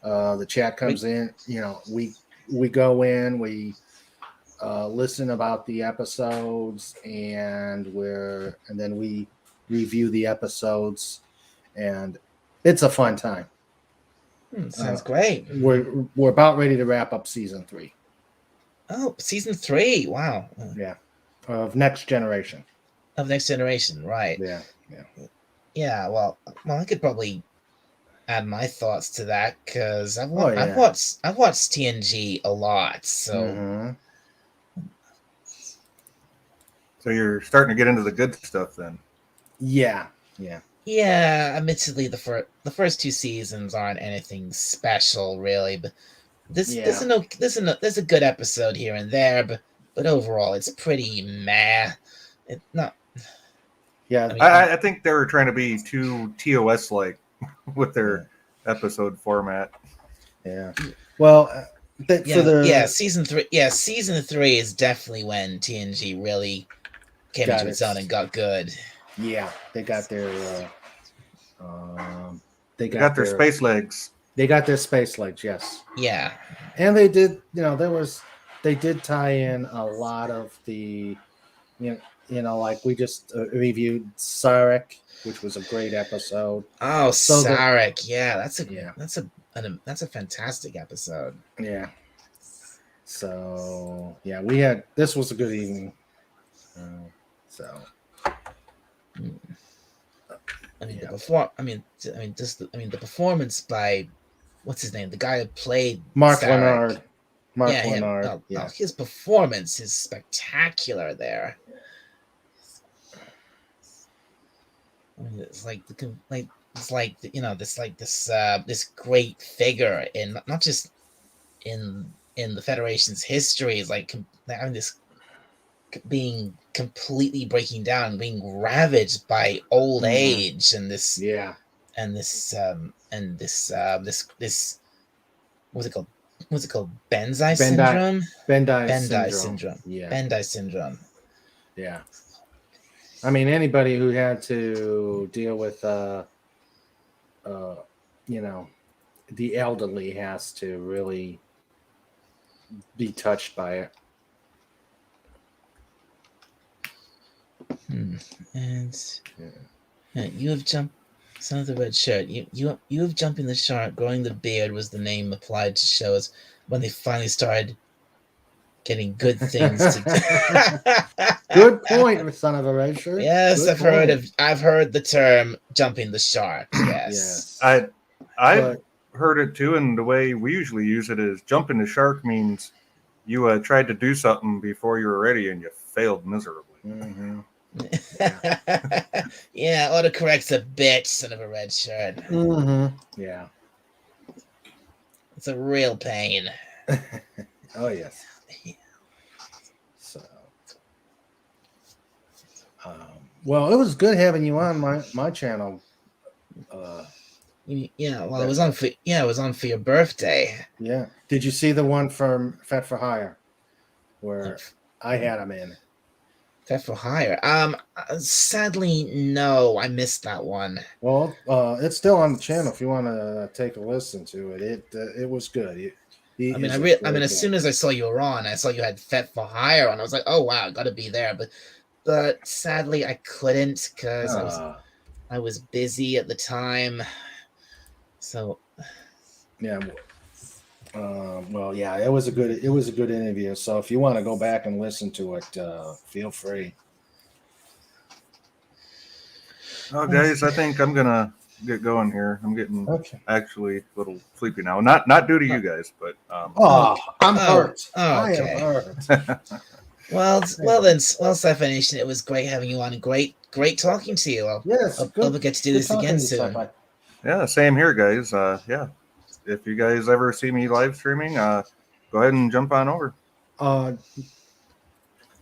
the chat comes in. You know, we go in, we listen about the episodes, and then we review the episodes, and it's a fun time. Sounds great. We're about ready to wrap up season 3. Oh, season 3! Wow. Yeah, of Next Generation. Of Next Generation, right? Yeah. Yeah. Well, I could probably add my thoughts to that because I've watched TNG a lot, so. Mm-hmm. So you're starting to get into the good stuff then. Yeah. Yeah, admittedly, the first 2 seasons aren't anything special, really. But there's a good episode here and there, but overall, it's pretty meh. It's not. Yeah, I think they were trying to be too TOS like with their episode format. Yeah. Well, season 3. Yeah, season 3 is definitely when TNG really came into its own and got good. Yeah, they got their they got their space legs. They got their space legs, yes. Yeah. And they did, they did tie in a lot of the, like we just reviewed Sarek, which was a great episode. Oh, So Sarek. Yeah, Yeah. that's a fantastic episode. Yeah. So yeah, this was a good evening. So I mean, Yeah. the performance by what's his name, the guy who played Mark Sarek. Leonard. Leonard. His performance is spectacular there. I mean, it's like this great figure in not just in the Federation's history. Is like having this being completely breaking down, being ravaged by old age, and this Yeah. this what's it called? What's it called? Benzai syndrome. Bendai syndrome. Yeah. Bendai syndrome. Yeah. I mean, anybody who had to deal with, the elderly has to really be touched by it. And you have jumped. Son of the red shirt. You have jumping the shark. Growing the beard was the name applied to shows when they finally started getting good things to do. Good point, son of a red shirt. Yes, Good I've heard the term jumping the shark. Yes. I've heard it too, and the way we usually use it is jumping the shark means you tried to do something before you were ready and you failed miserably. Mm-hmm. Yeah, autocorrect's a bitch, son of a red shirt. Mm-hmm. Yeah. It's a real pain. Oh, yes. So, well, it was good having you on my channel. Yeah, well, it was on for your birthday. Yeah. Did you see the one from Fet for Hire, where I had him in? Fet for Hire. Sadly, no, I missed that one. Well, it's still on the channel if you want to take a listen to it. It was good. As soon as I saw you were on, I saw you had Fet for Hire, and I was like, oh wow, gotta be there. But sadly, I couldn't because I was busy at the time. So yeah. Well, yeah, it was a good interview. So if you want to go back and listen to it, feel free. Oh, guys, I think I'm gonna get going here. I'm getting actually a little sleepy now. Not due to you guys, but I'm hurt. Okay. I am hurt. Well, Sci-Fi Nation, it was great having you on. Great talking to you. Yes, hope we get to do this again soon. Yeah, same here, guys. Yeah, if you guys ever see me live streaming, go ahead and jump on over.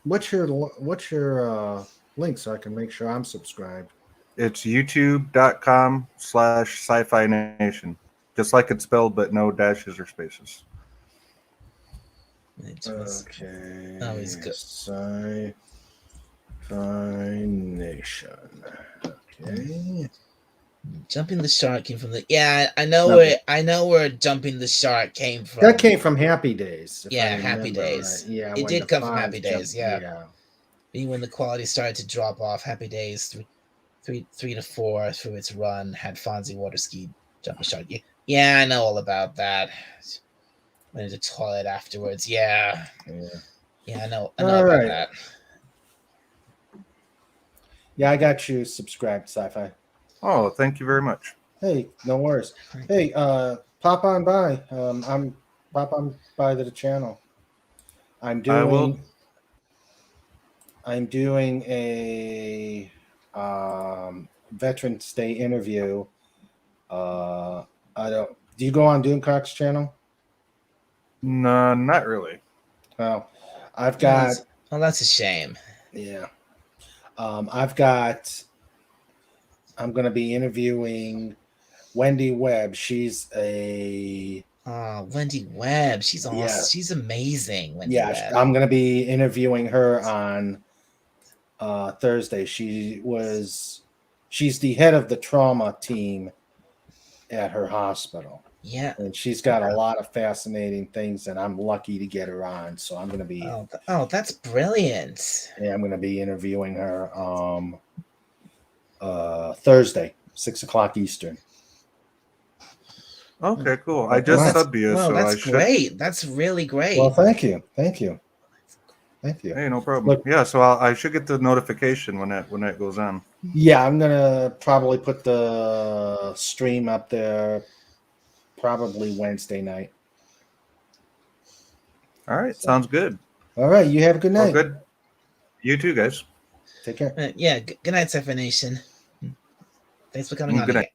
What's your link so I can make sure I'm subscribed? It's youtube.com/sci-fi nation, just like it's spelled, but no dashes or spaces. Okay. Oh, he's good. Sci-fi Nation. Okay. Jumping the shark came from the I know where jumping the shark came from. That came from Happy Days. Happy Days. Right. Yeah, it did come from Happy Days. Yeah. Being when the quality started to drop off, Happy Days 3 to 4 through its run had Fonzie Waterski jumping shark. Yeah, I know all about that. Went into the toilet afterwards. Yeah, I know about that. Yeah, I got you subscribed, Sci-Fi. Oh, thank you very much. Hey, no worries. Hey, pop on by. Pop on by to the channel. I'm doing a Veterans Day interview. Do you go on Doomcock's channel? No, not really. Well, I've got. Well, that's a shame. Yeah. I'm going to be interviewing Wendy Webb. She's a. Wendy Webb. She's awesome. Yeah. She's amazing. Wendy Webb. I'm going to be interviewing her on Thursday. She's the head of the trauma team at her hospital. Yeah. and she's got a lot of fascinating things, and I'm lucky to get her on. So I'm going to be, that's brilliant. yeah, I'm going to be interviewing her Thursday, 6:00 Eastern. Okay, cool. I just subbed you, Well, so that's I should. great. That's really great. Well, thank you. Hey, no problem. Look, Yeah, so I should get the notification when that goes on. yeah, I'm gonna probably put the stream up there probably Wednesday night. All right, So, sounds good. all right, you have a good Well, night. good. You too, guys. Take care. Yeah. Good night, Zephyr Nation. Thanks for coming on Good again. night.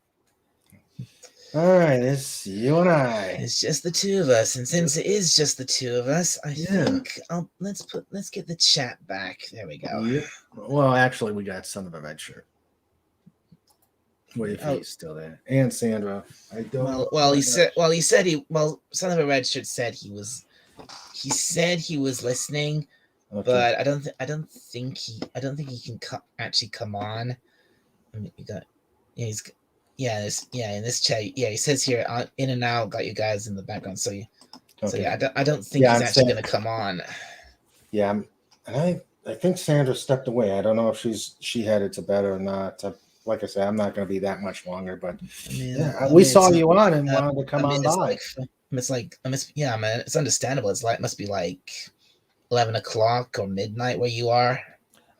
All right, it's you and I. It's just the two of us, and since it is just the two of us, I think let's get the chat back. There we go. Yep. Well, actually, we got Son of a Red Shirt. Wait, if he's still there, and Sandra. I don't. He said Son of a Red Shirt said he was listening, Okay. but I don't think he can actually come on. I mean, in this chat, he says here in and out, got you guys in the background, so I don't think he's actually going to come on. Yeah, and I think Sandra stepped away. I don't know if she headed to bed or not. Like I said, I'm not going to be that much longer, but we saw you on and wanted to come on by. It's understandable. It must be like 11 o'clock or midnight where you are.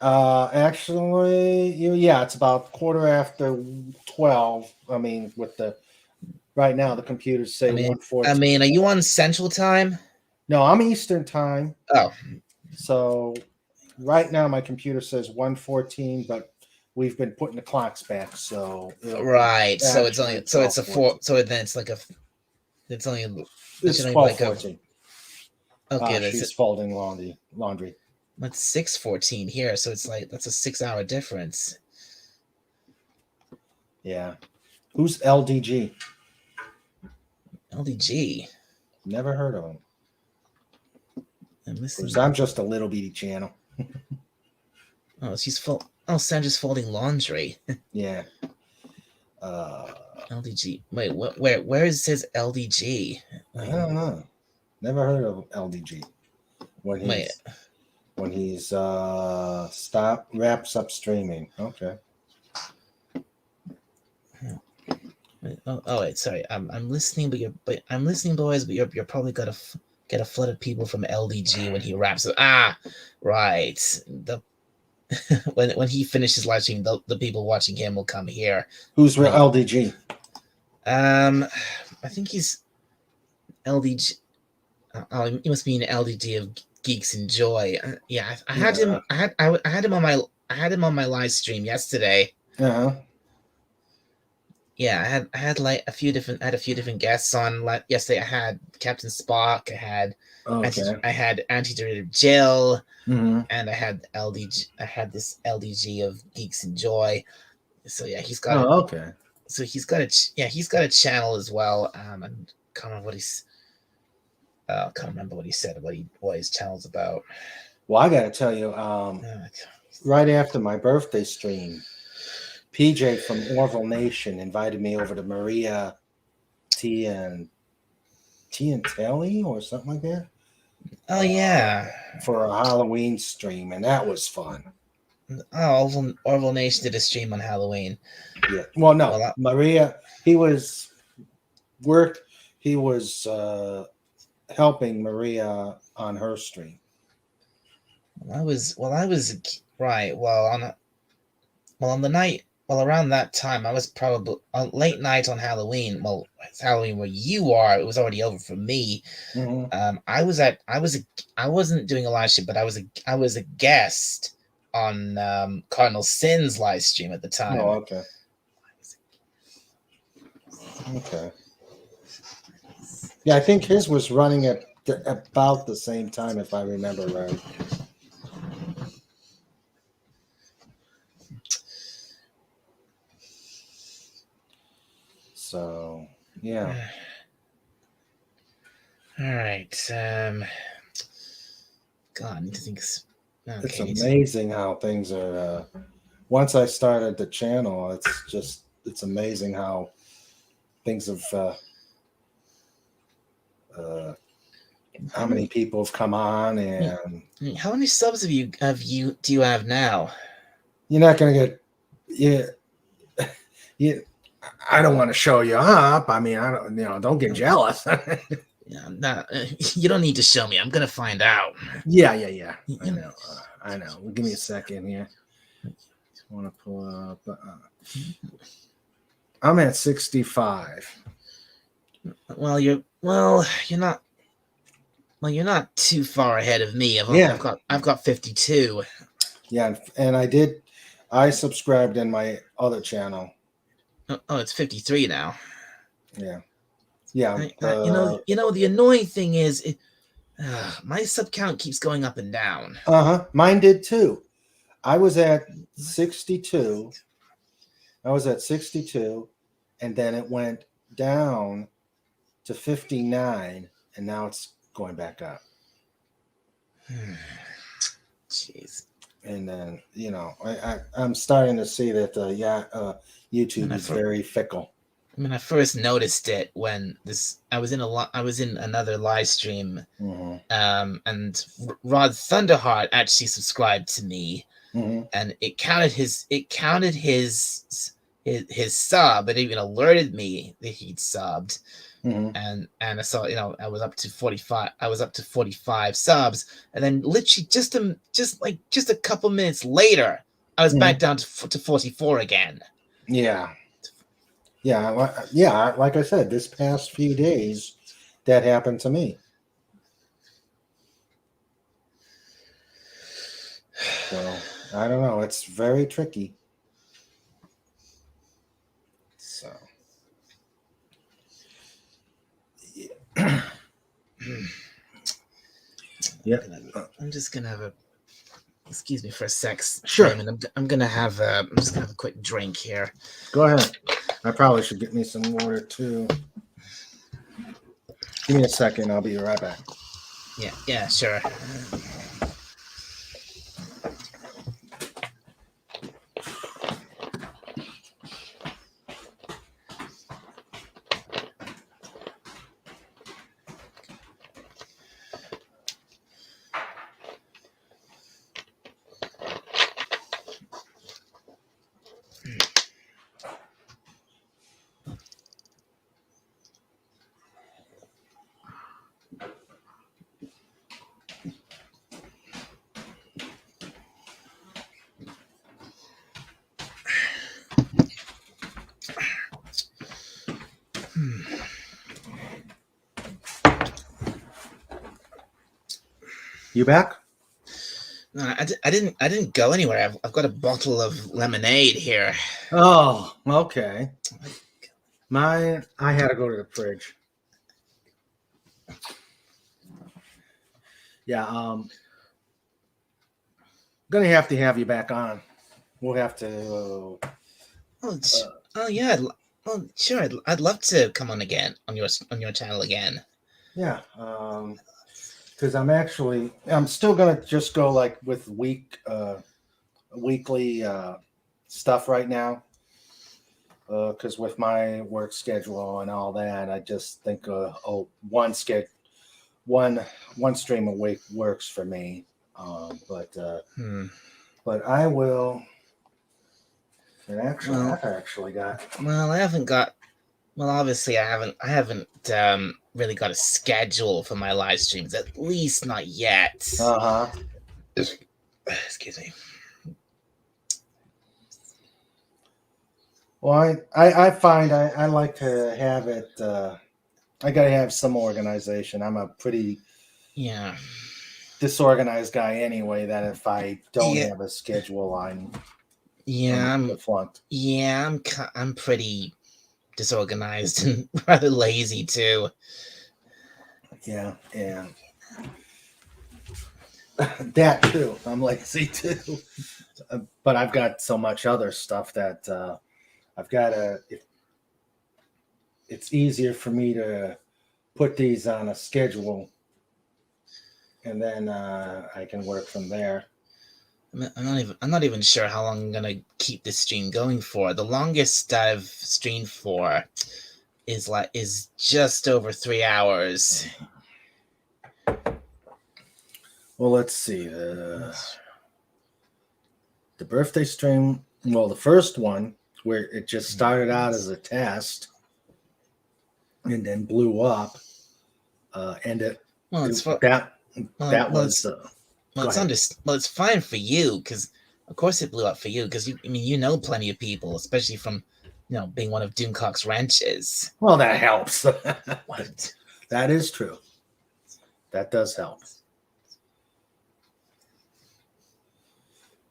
Actually, it's about 12:15. I mean, right now the computers say 1:14. I mean, are you on Central Time? No, I'm Eastern Time. Oh, so right now my computer says 1:14, but we've been putting the clocks back. So right, so it's only it's a 4. So then it's it's only 12:14. Okay, she's folding laundry. It's 6:14 here, so it's that's a 6-hour difference. Yeah. Who's LDG? LDG. Never heard of him. I'm just a little bitty channel. Sandra's folding laundry. Yeah. LDG. Wait, where it says LDG? I don't know. Never heard of LDG. When he's wraps up streaming. Okay. Wait, sorry. I'm listening, but I'm listening, boys. But you're probably gonna get a flood of people from LDG when he wraps up. Right. When he finishes live stream, the people watching him will come here. Who's LDG? I think he's LDG. Oh, he must be an LDG of Geeks Enjoy. I had him. I had him on my live stream yesterday. Uh-huh. Yeah, I had like a few different guests on yesterday. I had Captain Spock. I had Anti-Derivative Jill, and I had LDG. I had this LDG of Geeks Enjoy. So yeah, he's got. Okay. So he's got a channel as well. I can't remember what he said about what his channel's about. Well, I got to tell you, right after my birthday stream, PJ from Orville Nation invited me over to Maria T and Telly or something like that. Oh yeah, for a Halloween stream, and that was fun. Oh, Orville Nation did a stream on Halloween. Yeah. Well, no, Maria. He was helping Maria on her stream. I was right. On the night. Well, around that time, I was probably on late night on Halloween. Well, it's Halloween where you are. It was already over for me. Mm-hmm. I wasn't doing a live stream, but I was a guest on Cardinal Sin's live stream at the time. Oh, okay. Okay. Yeah, I think his was running at about the same time, if I remember right. So, yeah. All right. God, I need to think. Okay. It's amazing how things are. Once I started the channel, it's amazing how things have how many people have come on, and How many subs do you have now? you're not gonna get you. I don't want to show you up. I mean, I don't, don't get jealous. Yeah, nah, you don't need to show me. I'm gonna find out. Yeah. I know. Well, give me a second here. Want to pull up? I'm at 65. Well, you're not. Well, you're not too far ahead of me. I've got 52. Yeah, and I subscribed in my other channel. Oh, it's 53 now. Yeah. The annoying thing is, my sub count keeps going up and down. Mine did too. I was at 62. And then it went down to 59, and now it's going back up. Jeez. And then I'm starting to see that YouTube is very fickle. I mean, I first noticed it when I was in another live stream, and Rod Thunderheart actually subscribed to me, and it counted his sub, and even alerted me that he'd subbed. And I saw, I was up to 45. I was up to 45 subs, and then literally just a couple minutes later, I was back down to 44 again. Yeah. Like I said, this past few days, that happened to me. So I don't know. It's very tricky. So. Yeah. I'm just gonna have excuse me for a sec. Sure. I'm just gonna have a quick drink here. Go ahead. I probably should get me some water too. Give me a second. I'll be right back. Yeah, sure. You back? No, I didn't go anywhere. I've got a bottle of lemonade here. Oh, okay. Mine, I had to go to the fridge. Yeah, gonna have to have you back on. We'll have to. Yeah. Sure. I'd love to come on again on your channel again. Yeah, because I'm still gonna just go like with weekly stuff right now. Because with my work schedule and all that, I just think one stream a week works for me. But I will. And actually, I've actually got. Well, I haven't got. Well, obviously, I haven't really got a schedule for my live streams. At least not yet. Excuse me. Well, I find I like to have it. I got to have some organization. I'm a pretty disorganized guy anyway. That if I don't have a schedule, I'm flunked. Yeah, I'm pretty disorganized and rather lazy too. Yeah, that too. I'm lazy too, but I've got so much other stuff that I've got to. It's easier for me to put these on a schedule, and then I can work from there. I'm not even sure how long I'm gonna keep this stream going for. The longest I've streamed for is just over 3 hours. Well, let's see. The birthday stream, well, the first one where it just started out as a test and then blew up, and it Well, it's that was it's fine for you because of course it blew up for you because you know plenty of people, especially from being one of Doomcock's wrenches. Well, that helps. What? That is true. That does help.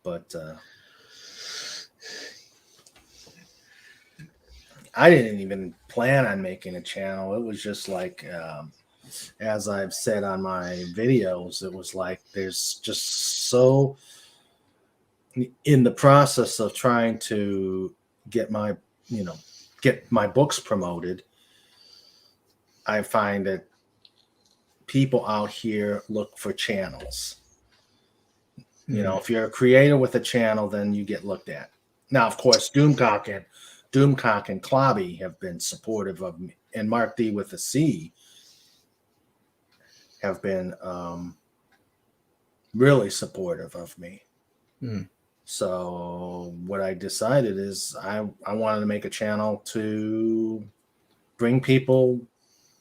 But I didn't even plan on making a channel. It was just like, as I've said on my videos, it was like there's just so in the process of trying to get my books promoted. I find that people out here look for channels. If you're a creator with a channel, then you get looked at. Now, of course, Doomcock and Clobby have been supportive of me, and Mark D with a C have been really supportive of me. So what I decided is I wanted to make a channel to bring people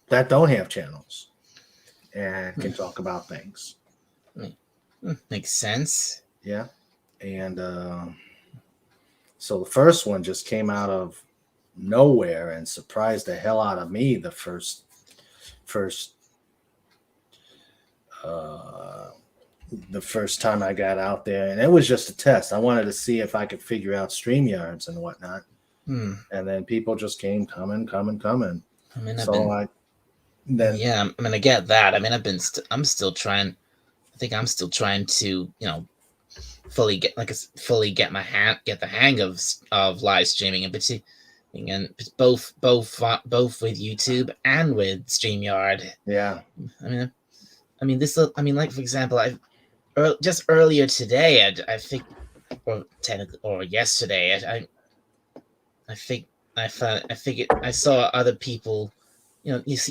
that don't have channels and can talk about things. Makes sense. Yeah. And so the first one just came out of nowhere and surprised the hell out of me the first time I got out there. And it was just a test. I wanted to see if I could figure out StreamYards and whatnot. And then people just came coming. I get that. I'm still trying. I think I'm still trying to, fully get the hang of live streaming, and both with YouTube and with StreamYard. Yeah. Like for example, just earlier today, I think, or yesterday, I figured I saw other people, this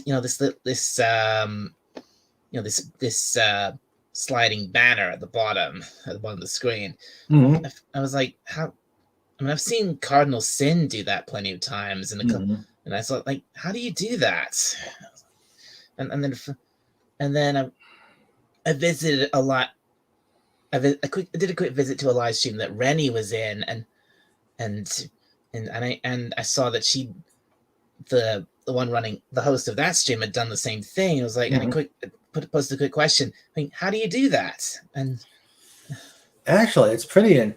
sliding banner at the bottom of the screen. I was like, how? I've seen Cardinal Sin do that plenty of times, and I thought, like, how do you do that? And then I visited a lot. I did a quick visit to a live stream that Rennie was in, and I saw that the one running, the host of that stream, had done the same thing. It was like, and I posted a quick question. How do you do that? And actually, it's pretty.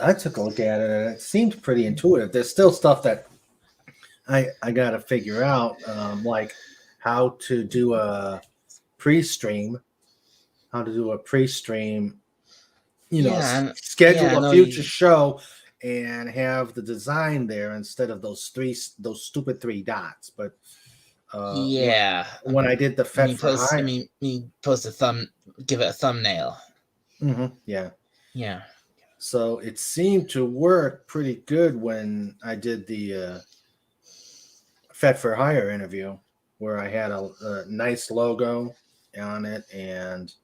I took a look at it, and it seemed pretty intuitive. There's still stuff that I got to figure out, like how to do a pre-stream. Schedule a future show and have the design there instead of those stupid 3 dots. But when I did the give it a thumbnail. Yeah. So it seemed to work pretty good when I did the Fet for Hire interview, where I had a nice logo on it and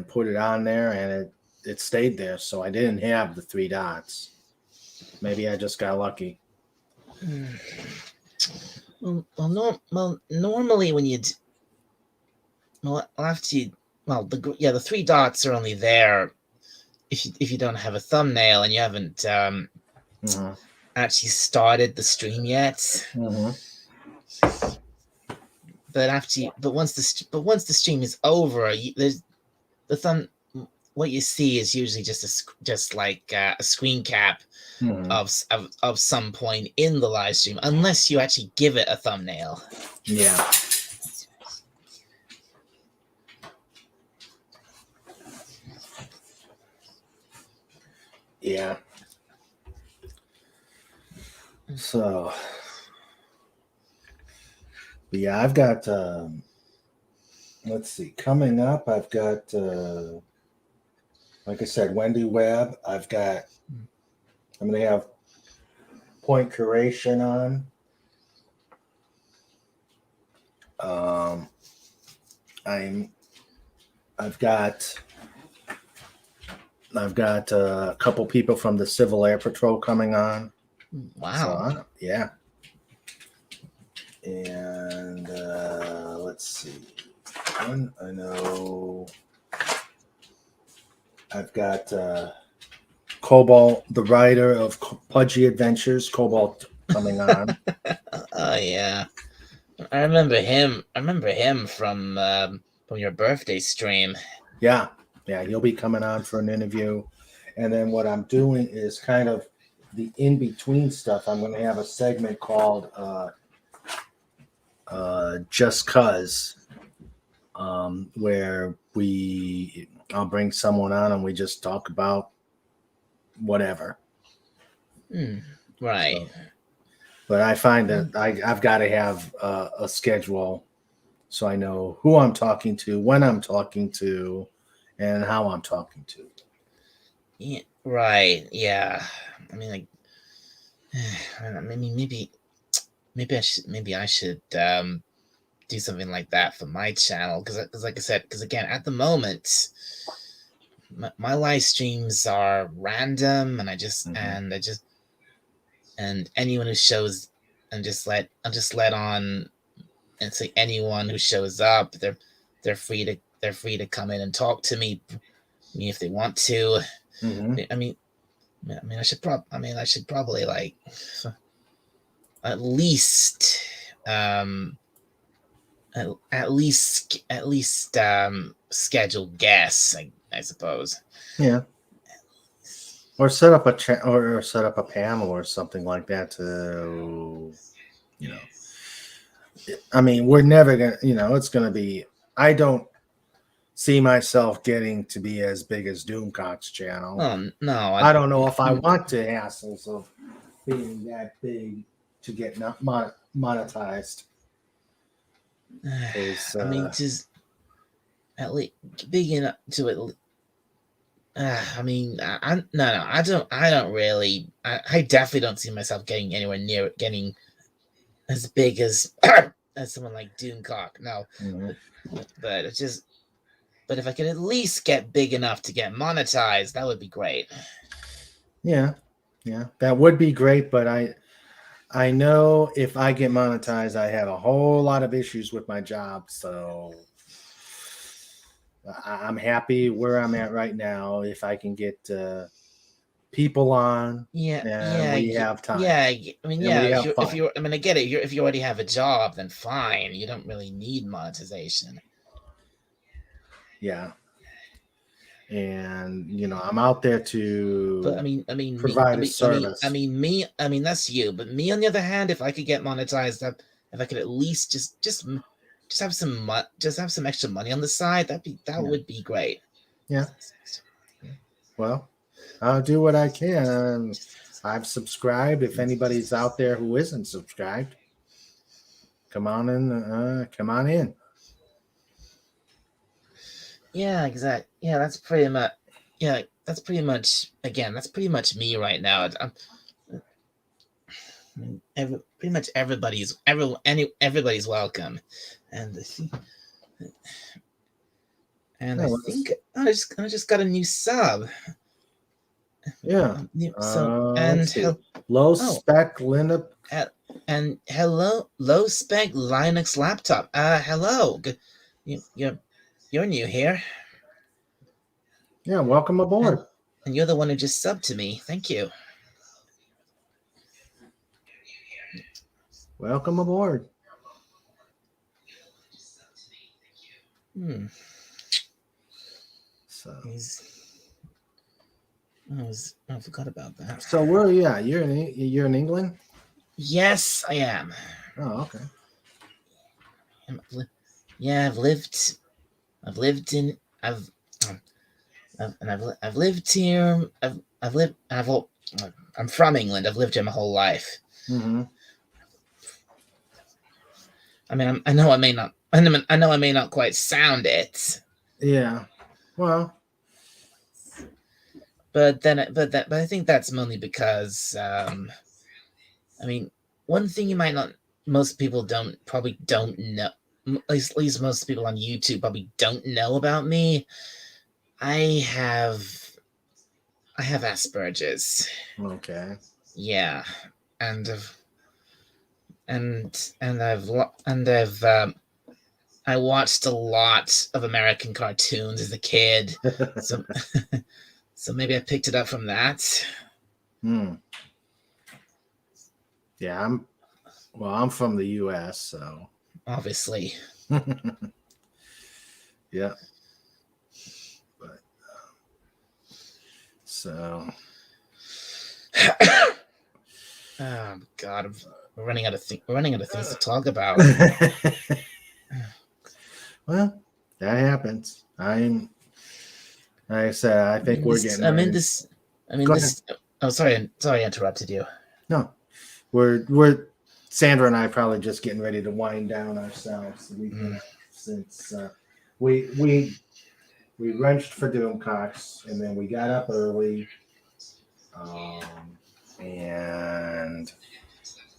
put it on there, and it stayed there. So I didn't have the 3 dots. Maybe I just got lucky. Normally when the 3 dots are only there if you don't have a thumbnail and you haven't actually started the stream yet. But once the stream is over, there's the thumb. What you see is usually just like a screen cap of some point in the live stream, unless you actually give it a thumbnail. Yeah. Yeah. So, yeah, I've got, let's see, coming up, I've got, like I said, Wendy Webb. I'm going to have point curation on. I've got a couple people from the Civil Air Patrol coming on. Wow. So, yeah. And let's see. One, I know I've got Cobalt, the writer of Pudgy Adventures, Cobalt, coming on. Oh yeah, I remember him. I remember him from your birthday stream. Yeah, he'll be coming on for an interview. And then what I'm doing is kind of the in-between stuff. I'm going to have a segment called Just Cuz, where I'll bring someone on and we just talk about whatever. Right. So, but I find that I've got to have a schedule so I know who I'm talking to, when I'm talking to, and how I'm talking to. Yeah. Right. Yeah. I mean, like, maybe I should do something like that for my channel because like I said, because again, at the moment, my live streams are random, and I just and anyone who shows, and I'll just let on and say anyone who shows up, they're free to come in and talk to me if they want to. I mean, I should probably like at least schedule guests, I suppose. Yeah. Or set up or set up a panel or something like that to, I mean, we're never going to, it's going to be, I don't see myself getting to be as big as Doomcock's channel. No. I don't know if I want to hassles of being that big to get monetized. I mean, just at least big enough to it. I mean, I don't really. I definitely don't see myself getting anywhere near getting as big as as someone like Doomcock. No, but it's just. But if I could at least get big enough to get monetized, that would be great. Yeah, that would be great. But I know if I get monetized, I have a whole lot of issues with my job. So I'm happy where I'm at right now. If I can get people on, we have time. Yeah, I mean, if you're, I mean, I get it. If you already have a job, then fine. You don't really need monetization. Yeah. And I'm out there to. But I mean, provide a service. I mean, that's you. But me, on the other hand, if I could get monetized, if I could at least just have some extra money on the side, that would be great. Yeah. Well, I'll do what I can. I've subscribed. If anybody's out there who isn't subscribed, come on in. Yeah, exactly. Yeah, that's pretty much. Yeah, that's pretty much. Again, that's pretty much me right now. Pretty much everybody's welcome, and I think I just got a new sub. Yeah. Low spec Linux and low spec Linux laptop. Hello. You're new here. Yeah, welcome aboard. And you're the one who just subbed to me. Thank you. Welcome aboard. So I forgot about that. So where are you at? You're in England? Yes, I am. Oh, okay. Yeah, I've lived here. I'm from England. I've lived here my whole life. Mm-hmm. I mean, I know I may not quite sound it. Yeah. Well. But I think that's mainly because I mean, one thing you might not, most people probably don't know. At least most people on YouTube probably don't know about me. I have Asperger's. Okay. Yeah, and I've I watched a lot of American cartoons as a kid, so so maybe I picked it up from that. Hmm. Yeah, I'm from the U.S., so Obviously. yeah. But so Oh God, we're running out of things to talk about. well, that happens. Like I said, I think we're getting I mean ready. this. I mean Go ahead. this. Oh, sorry, I interrupted you. No, we're Sandra and I probably just getting ready to wind down ourselves. Since we wrenched for Doomcocks and then we got up early, and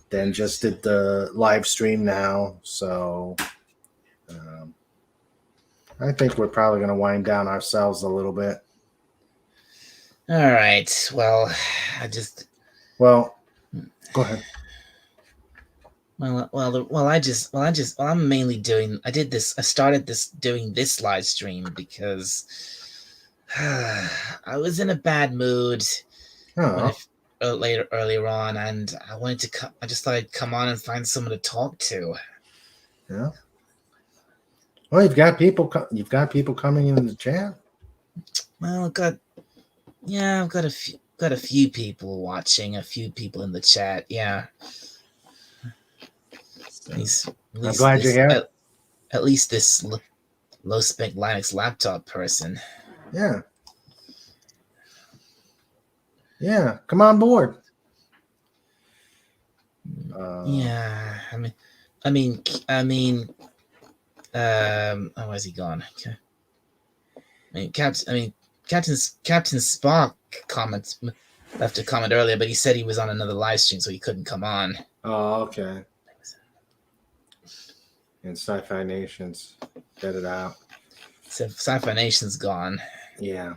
then just did the live stream now. So I think we're probably going to wind down ourselves a little bit. All right. Well, Well, go ahead. I'm mainly doing. I started doing this live stream because I was in a bad mood when Oh, earlier on, and I wanted to. I just thought I'd come on and find someone to talk to. yeah. Well, you've got people. You've got people coming in the chat. Well, I've got a few people watching, a few people in the chat. Yeah. So, At least I'm glad you're here. At least this low spec Linux laptop person. Yeah. Yeah. Come on board. Yeah. Oh, where's he gone? Okay. Captain Spock left a comment earlier, but he said he was on another live stream, so he couldn't come on. Oh, okay. And Sci-Fi Nations, get it out. So Sci-Fi Nation's gone. Yeah.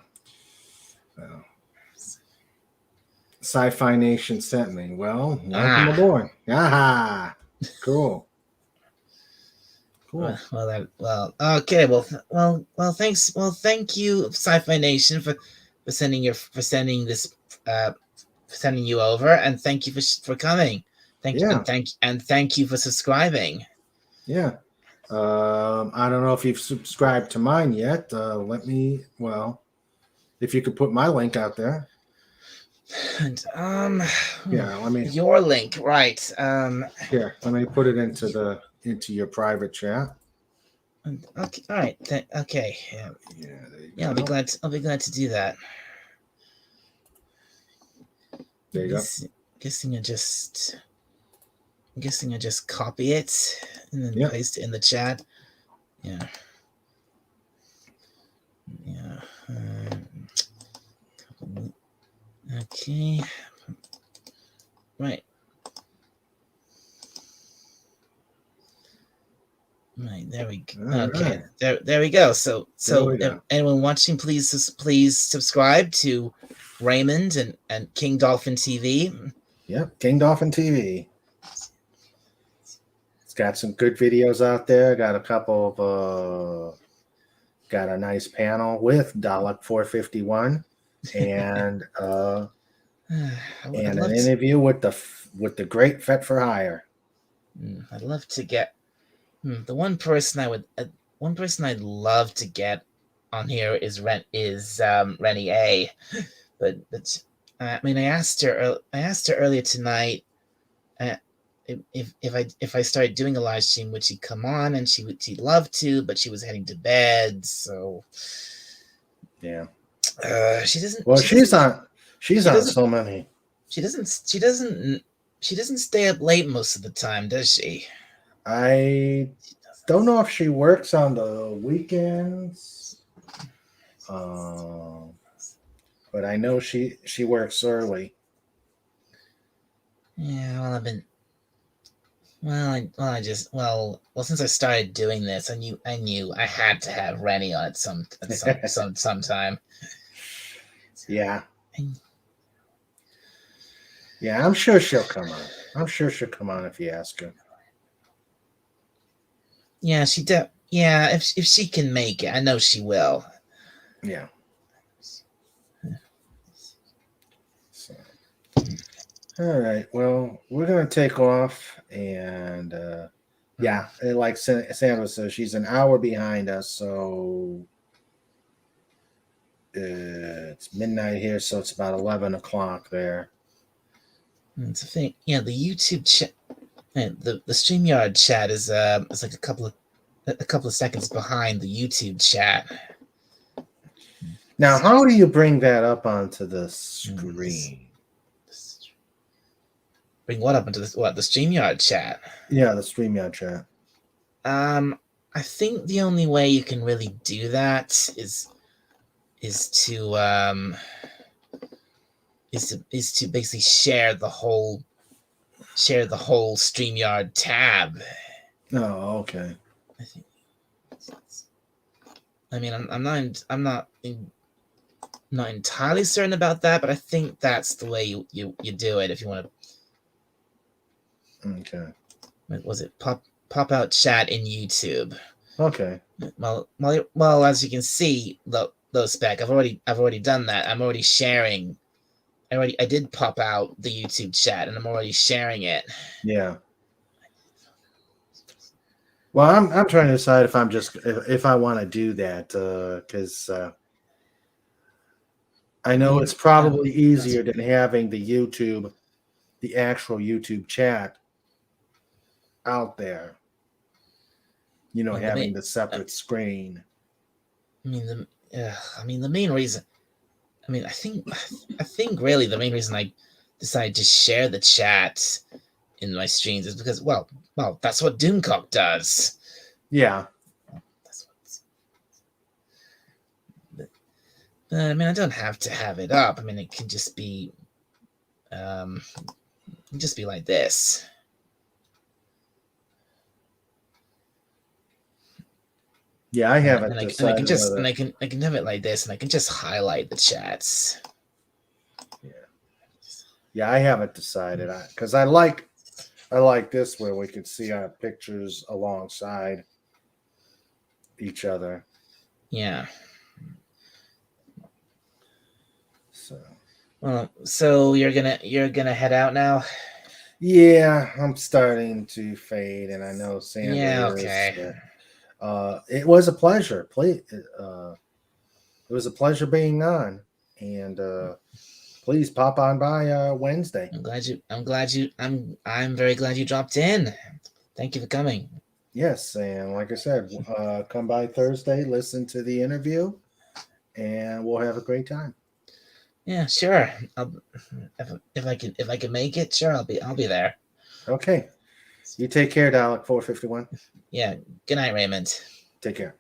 Sci-Fi Nation sent me. Well, welcome aboard. Aha. Cool. Cool. Okay. Well. Thanks. Well, thank you, Sci-Fi Nation, for sending you over, and thank you for coming. Thank you for subscribing. Yeah. I don't know if you've subscribed to mine yet. If you could put my link out there. And your link, right? Here, let me put it into your private chat. Okay, all right. Okay. Yeah. I'll be glad to do that. There you go. Guessing I just copy it and then paste it in the chat. Yeah. Yeah. Okay. Right. Right, there we go. Okay, right. There we go. So anyone watching, please subscribe to Raymond and King Dolphin TV. Yep, King Dolphin TV. It's got some good videos out there. Got a couple of got a nice panel with Dalek 451 and an interview with the great Fet for Hire. I'd love to get the one person I'd love to get on here is Rennie A. But I mean, I asked her earlier tonight if I started doing a live stream, would she come on? And she'd love to, but she was heading to bed, so yeah. She doesn't. Well, she's on so many. She doesn't stay up late most of the time, does she? I don't know if she works on the weekends, but I know she works early. Yeah, well, I've been. Since I started doing this, I knew I had to have Rennie on it sometime. Yeah. And, Yeah, I'm sure she'll come on. I'm sure she'll come on if you ask her. yeah, yeah, if she can make it, I know she will. Yeah. So, all right. Well, we're gonna take off, and yeah, and like Sandra says, she's an hour behind us, so it's midnight here, so it's about 11 o'clock there. It's a thing. Yeah, the YouTube chat, the StreamYard chat is like a couple of seconds behind the YouTube chat. Now, how do you bring that up onto the screen? Bring what up into the StreamYard chat? Yeah, the StreamYard chat. I think the only way you can really do that is to basically share the whole StreamYard tab. Oh, okay. I think. I mean, I'm not entirely certain about that, but I think that's the way you do it if you want to. Okay. Was it pop out chat in YouTube? Okay. Well, as you can see, those spec, I've already done that. I'm already sharing. I did pop out the YouTube chat, and I'm already sharing it. Yeah. Well, I'm trying to decide if I'm just if I want to do that because I know it's probably easier than having the actual YouTube chat out there. You know, having the separate screen. I mean the main reason. I mean, I think really the main reason I decided to share the chat in my streams is because well that's what Doomcock does. Yeah. I mean, I don't have to have it up. I mean, it can just be like this. Yeah, I haven't and I can have it like this, and I can just highlight the chats. Yeah, I haven't decided because I like this where we can see our pictures alongside each other. Yeah. So you're gonna head out now? Yeah, I'm starting to fade, and I know Sandra. Yeah. Okay. It was a pleasure. It was a pleasure being on, and please pop on by Wednesday. I'm very glad you dropped in. Thank you for coming. Yes, and like I said, come by Thursday, listen to the interview, and we'll have a great time. Yeah, sure. If I can make it, sure, I'll be there. Okay. You take care, Dalek 451. Yeah. Good night, Raymond. Take care.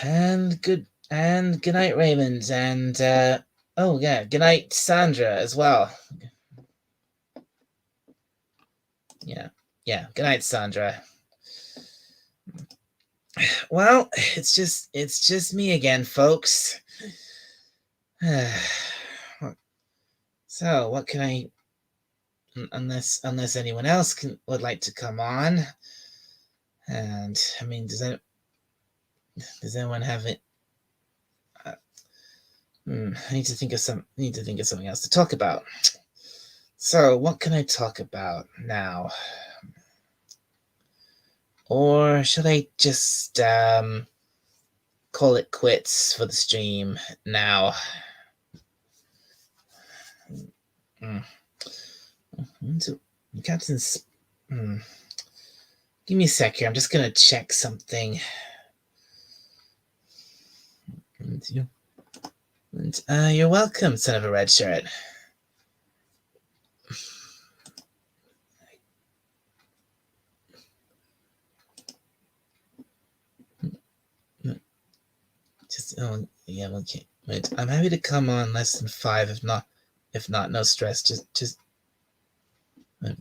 and good night, Raymond, and oh yeah, good night, Sandra, as well. Yeah, good night, Sandra. Well, it's just me again, folks. So what can I, unless anyone else would like to come on, and I mean, does anyone have it? I need to think of something else to talk about. So what can I talk about now? Or should I just call it quits for the stream now? Captain's. Give me a sec here. I'm just gonna check something. You're welcome, son of a red shirt. Oh, yeah, okay. Wait, I'm happy to come on less than 5. If not, no stress. Just.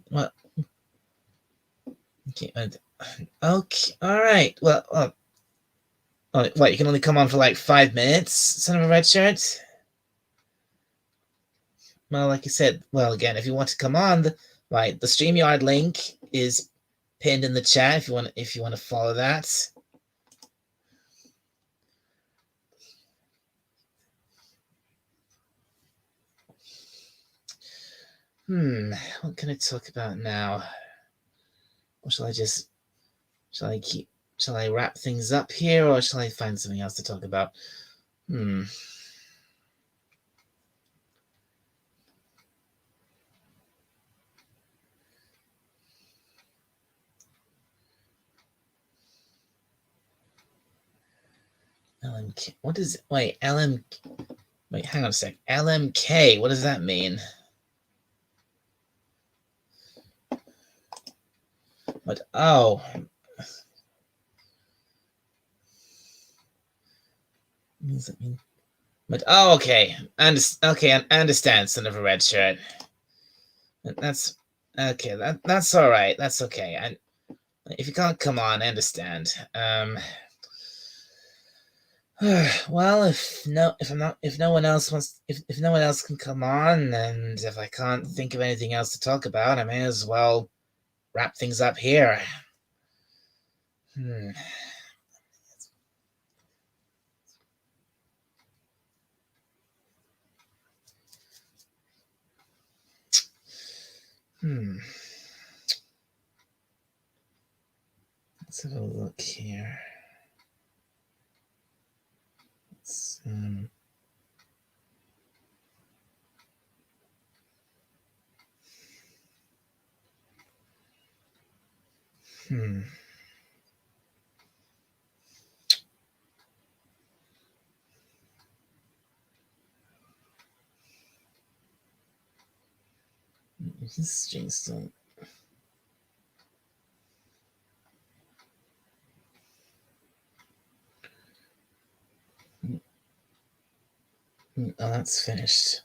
What? Okay. Okay. All right. Well. What? You can only come on for like 5 minutes, son of a red shirt. Well, like you said. Well, again, if you want to come on, the StreamYard link is pinned in the chat. If you want to follow that. What can I talk about now? Or shall I wrap things up here, or shall I find something else to talk about? LMK. What is wait, LM wait, hang on a sec. LMK, what does that mean? What what does that mean? But okay. I understand, son of a red shirt. That's okay, that's all right. That's okay. If you can't come on, I understand. Well, if no one else can come on, and if I can't think of anything else to talk about, I may as well wrap things up here. Let's have a look here. This string still. Oh, that's finished.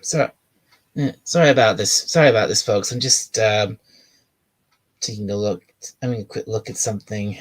So, sorry about this. Sorry about this, folks. I'm just taking a look. Having a quick look at something.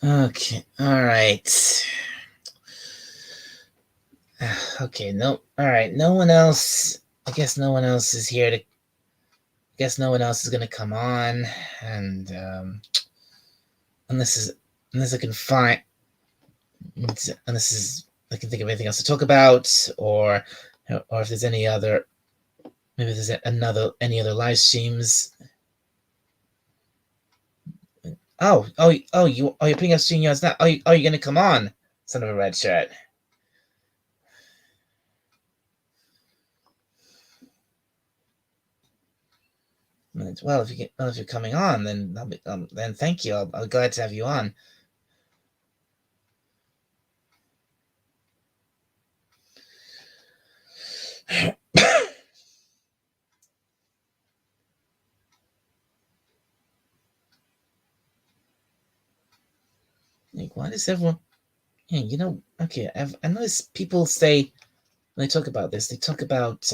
Okay. All right. Okay. No. All right. No one else. I guess no one else is here to. I guess no one else is going to come on, and unless I can find, unless I can think of anything else to talk about, or if there's any other, maybe there's any other live streams. You're putting up StreamYards now. You're going to come on, son of a red shirt. Well, if you're coming on, then then thank you. I'll be glad to have you on. Like, why does everyone? Yeah, okay. I noticed people say when they talk about this, they talk about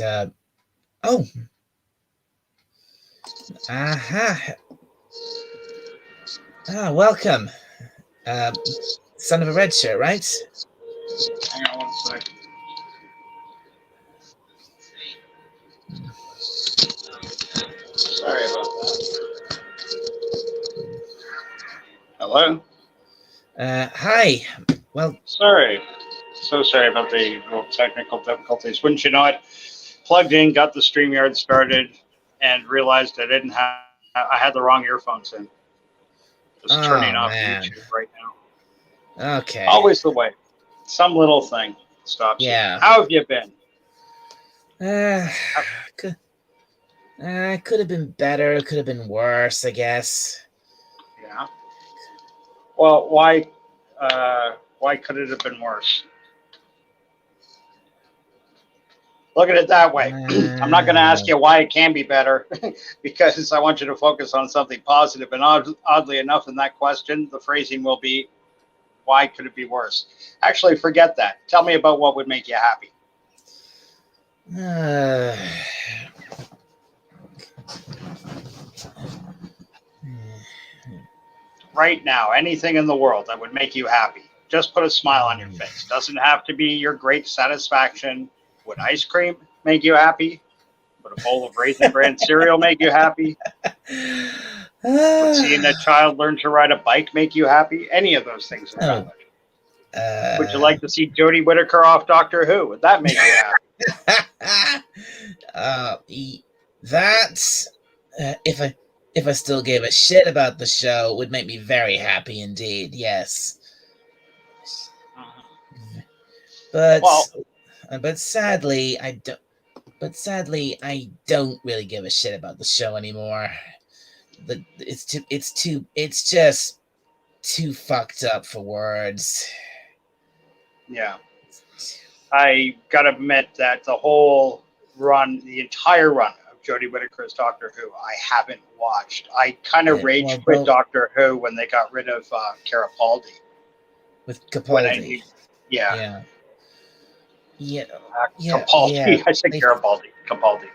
welcome, son of a red shirt, right? Hang on 1 second. Sorry about that. Hello? Hi. Well, Sorry. So sorry about the little technical difficulties. Wouldn't you know it? Plugged in, got the StreamYard started, and realized I had the wrong earphones in. Just turning oh off man. YouTube right now. Okay. Always the way. Some little thing stops you. Yeah. How have you been? Uh, could, could have been better. Could have been worse, I guess. Yeah. Well, why? Why could it have been worse? Look at it that way. I'm not going to ask you why it can be better because I want you to focus on something positive. And oddly enough, in that question, the phrasing will be, why could it be worse? Actually, forget that. Tell me about what would make you happy. Uh, Right now, anything in the world that would make you happy. Just put a smile on your face. Doesn't have to be your great satisfaction. Would ice cream make you happy? Would a bowl of Raisin Bran cereal make you happy? Would seeing a child learn to ride a bike make you happy? Any of those things are valid. Would you like to see Jodie Whittaker off Doctor Who? Would that make you happy? That if I still gave a shit about the show would make me very happy indeed. Yes, but Well, but sadly I don't. But sadly, I don't really give a shit about the show anymore. It's just too fucked up for words. yeah. I gotta admit that the entire run of Jodie Whittaker's Doctor Who, I haven't watched. I kind of rage quit Doctor Who when they got rid of Capaldi. With Capaldi. Yeah. Capaldi. Yeah. I said Capaldi.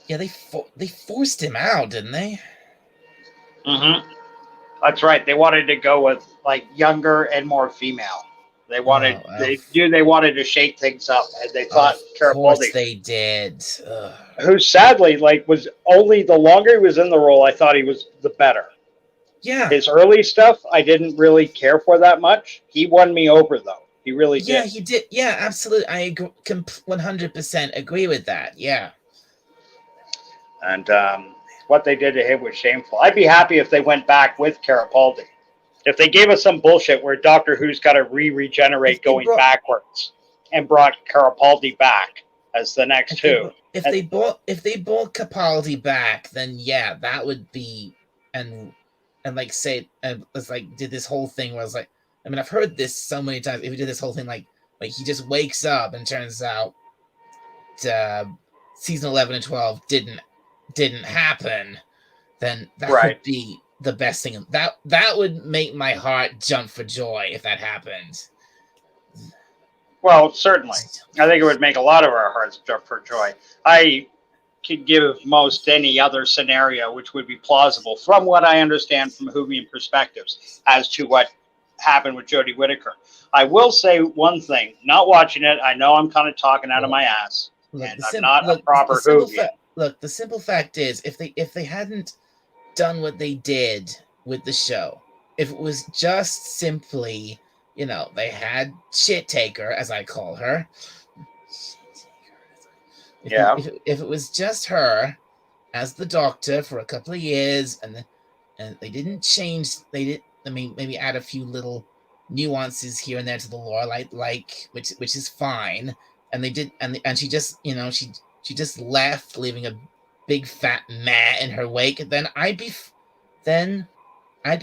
Yeah, they forced him out, didn't they? Mm-hmm. That's right. They wanted to go with like younger and more female. They wanted to shake things up, and they thought Capaldi. Of course they did. Ugh. Who sadly was only the longer he was in the role, I thought he was the better. Yeah. His early stuff, I didn't really care for that much. He won me over though. He really did. Yeah, he did. Yeah, absolutely. I agree, 100% agree with that. Yeah. And what they did to him was shameful. I'd be happy if they went back with Capaldi. If they gave us some bullshit where Doctor Who's got to regenerate going backwards and brought Capaldi back as the next Who. If they brought Capaldi back, then yeah, that would be and like say it's like did this whole thing where it's like I mean I've heard this so many times. If we did this whole thing like he just wakes up and turns out season 11 and 12 didn't happen, then that would be the best thing. That would make my heart jump for joy if that happened. Well, certainly. I think it would make a lot of our hearts jump for joy. I could give most any other scenario which would be plausible from what I understand from Whovian perspectives as to what happened with Jodie Whittaker. I will say one thing. Not watching it, I know I'm kind of talking out of my ass. And I'm not a proper Whovian. Look, the simple fact is, if they hadn't done what they did with the show, if it was just simply, they had Shit Taker, as I call her. If it was just her as the Doctor for a couple of years, and they didn't change, maybe add a few little nuances here and there to the lore, which is fine, and they did, and she just, she just left, leaving a big fat meh in her wake. Then I'd be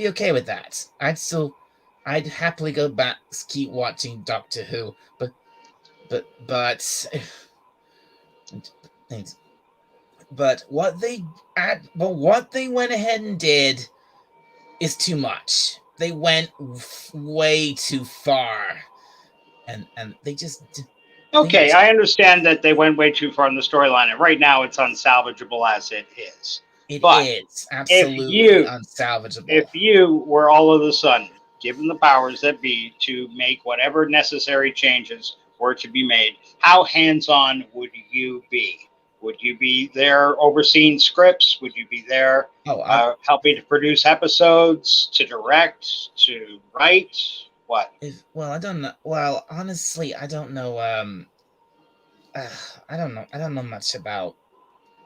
okay with that. I'd happily go back, keep watching Doctor Who, but what they went ahead and did is too much. They went way too far, and they just. Okay, I understand that they went way too far in the storyline, and right now it's unsalvageable as it is. It is absolutely unsalvageable. If you were all of a sudden given the powers that be to make whatever necessary changes were to be made, how hands-on would you be? Would you be there overseeing scripts? Would you be there helping to produce episodes, to direct, to write? What? Well, I don't know. Well, honestly, I don't know. I don't know. I don't know much about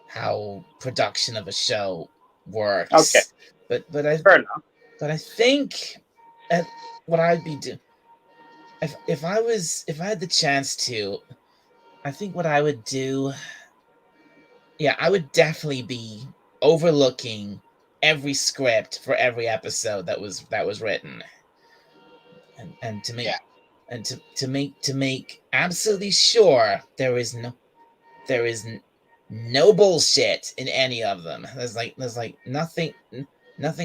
how production of a show works. Okay. But Fair enough. I think what I'd be doing if I had the chance to, I think what I would do, yeah, I would definitely be overlooking every script for every episode that was written, and to make Yeah. and to make absolutely sure there is no bullshit in any of them. There's like nothing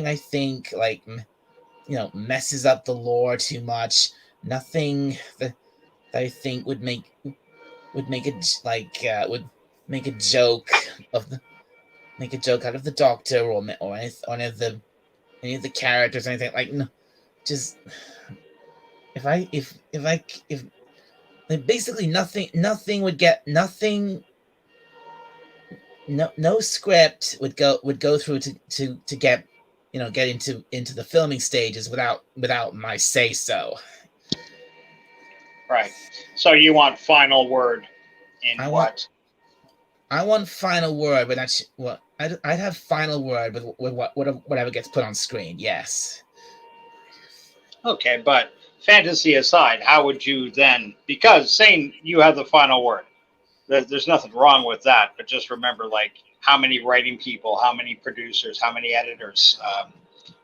I think like messes up the lore too much. Nothing that I think would make would make would make a joke of the make a joke out of the Doctor or any of the characters or anything like. No, just if like, basically nothing would get nothing. No script would go through to get get into the filming stages without my say so. Right. So you want final word in I want final word, but that's what I'd have final word with whatever gets put on screen. Yes. Okay, but fantasy aside, how would you then? Because saying you have the final word, there's nothing wrong with that. But just remember, like, how many writing people, how many producers, how many editors,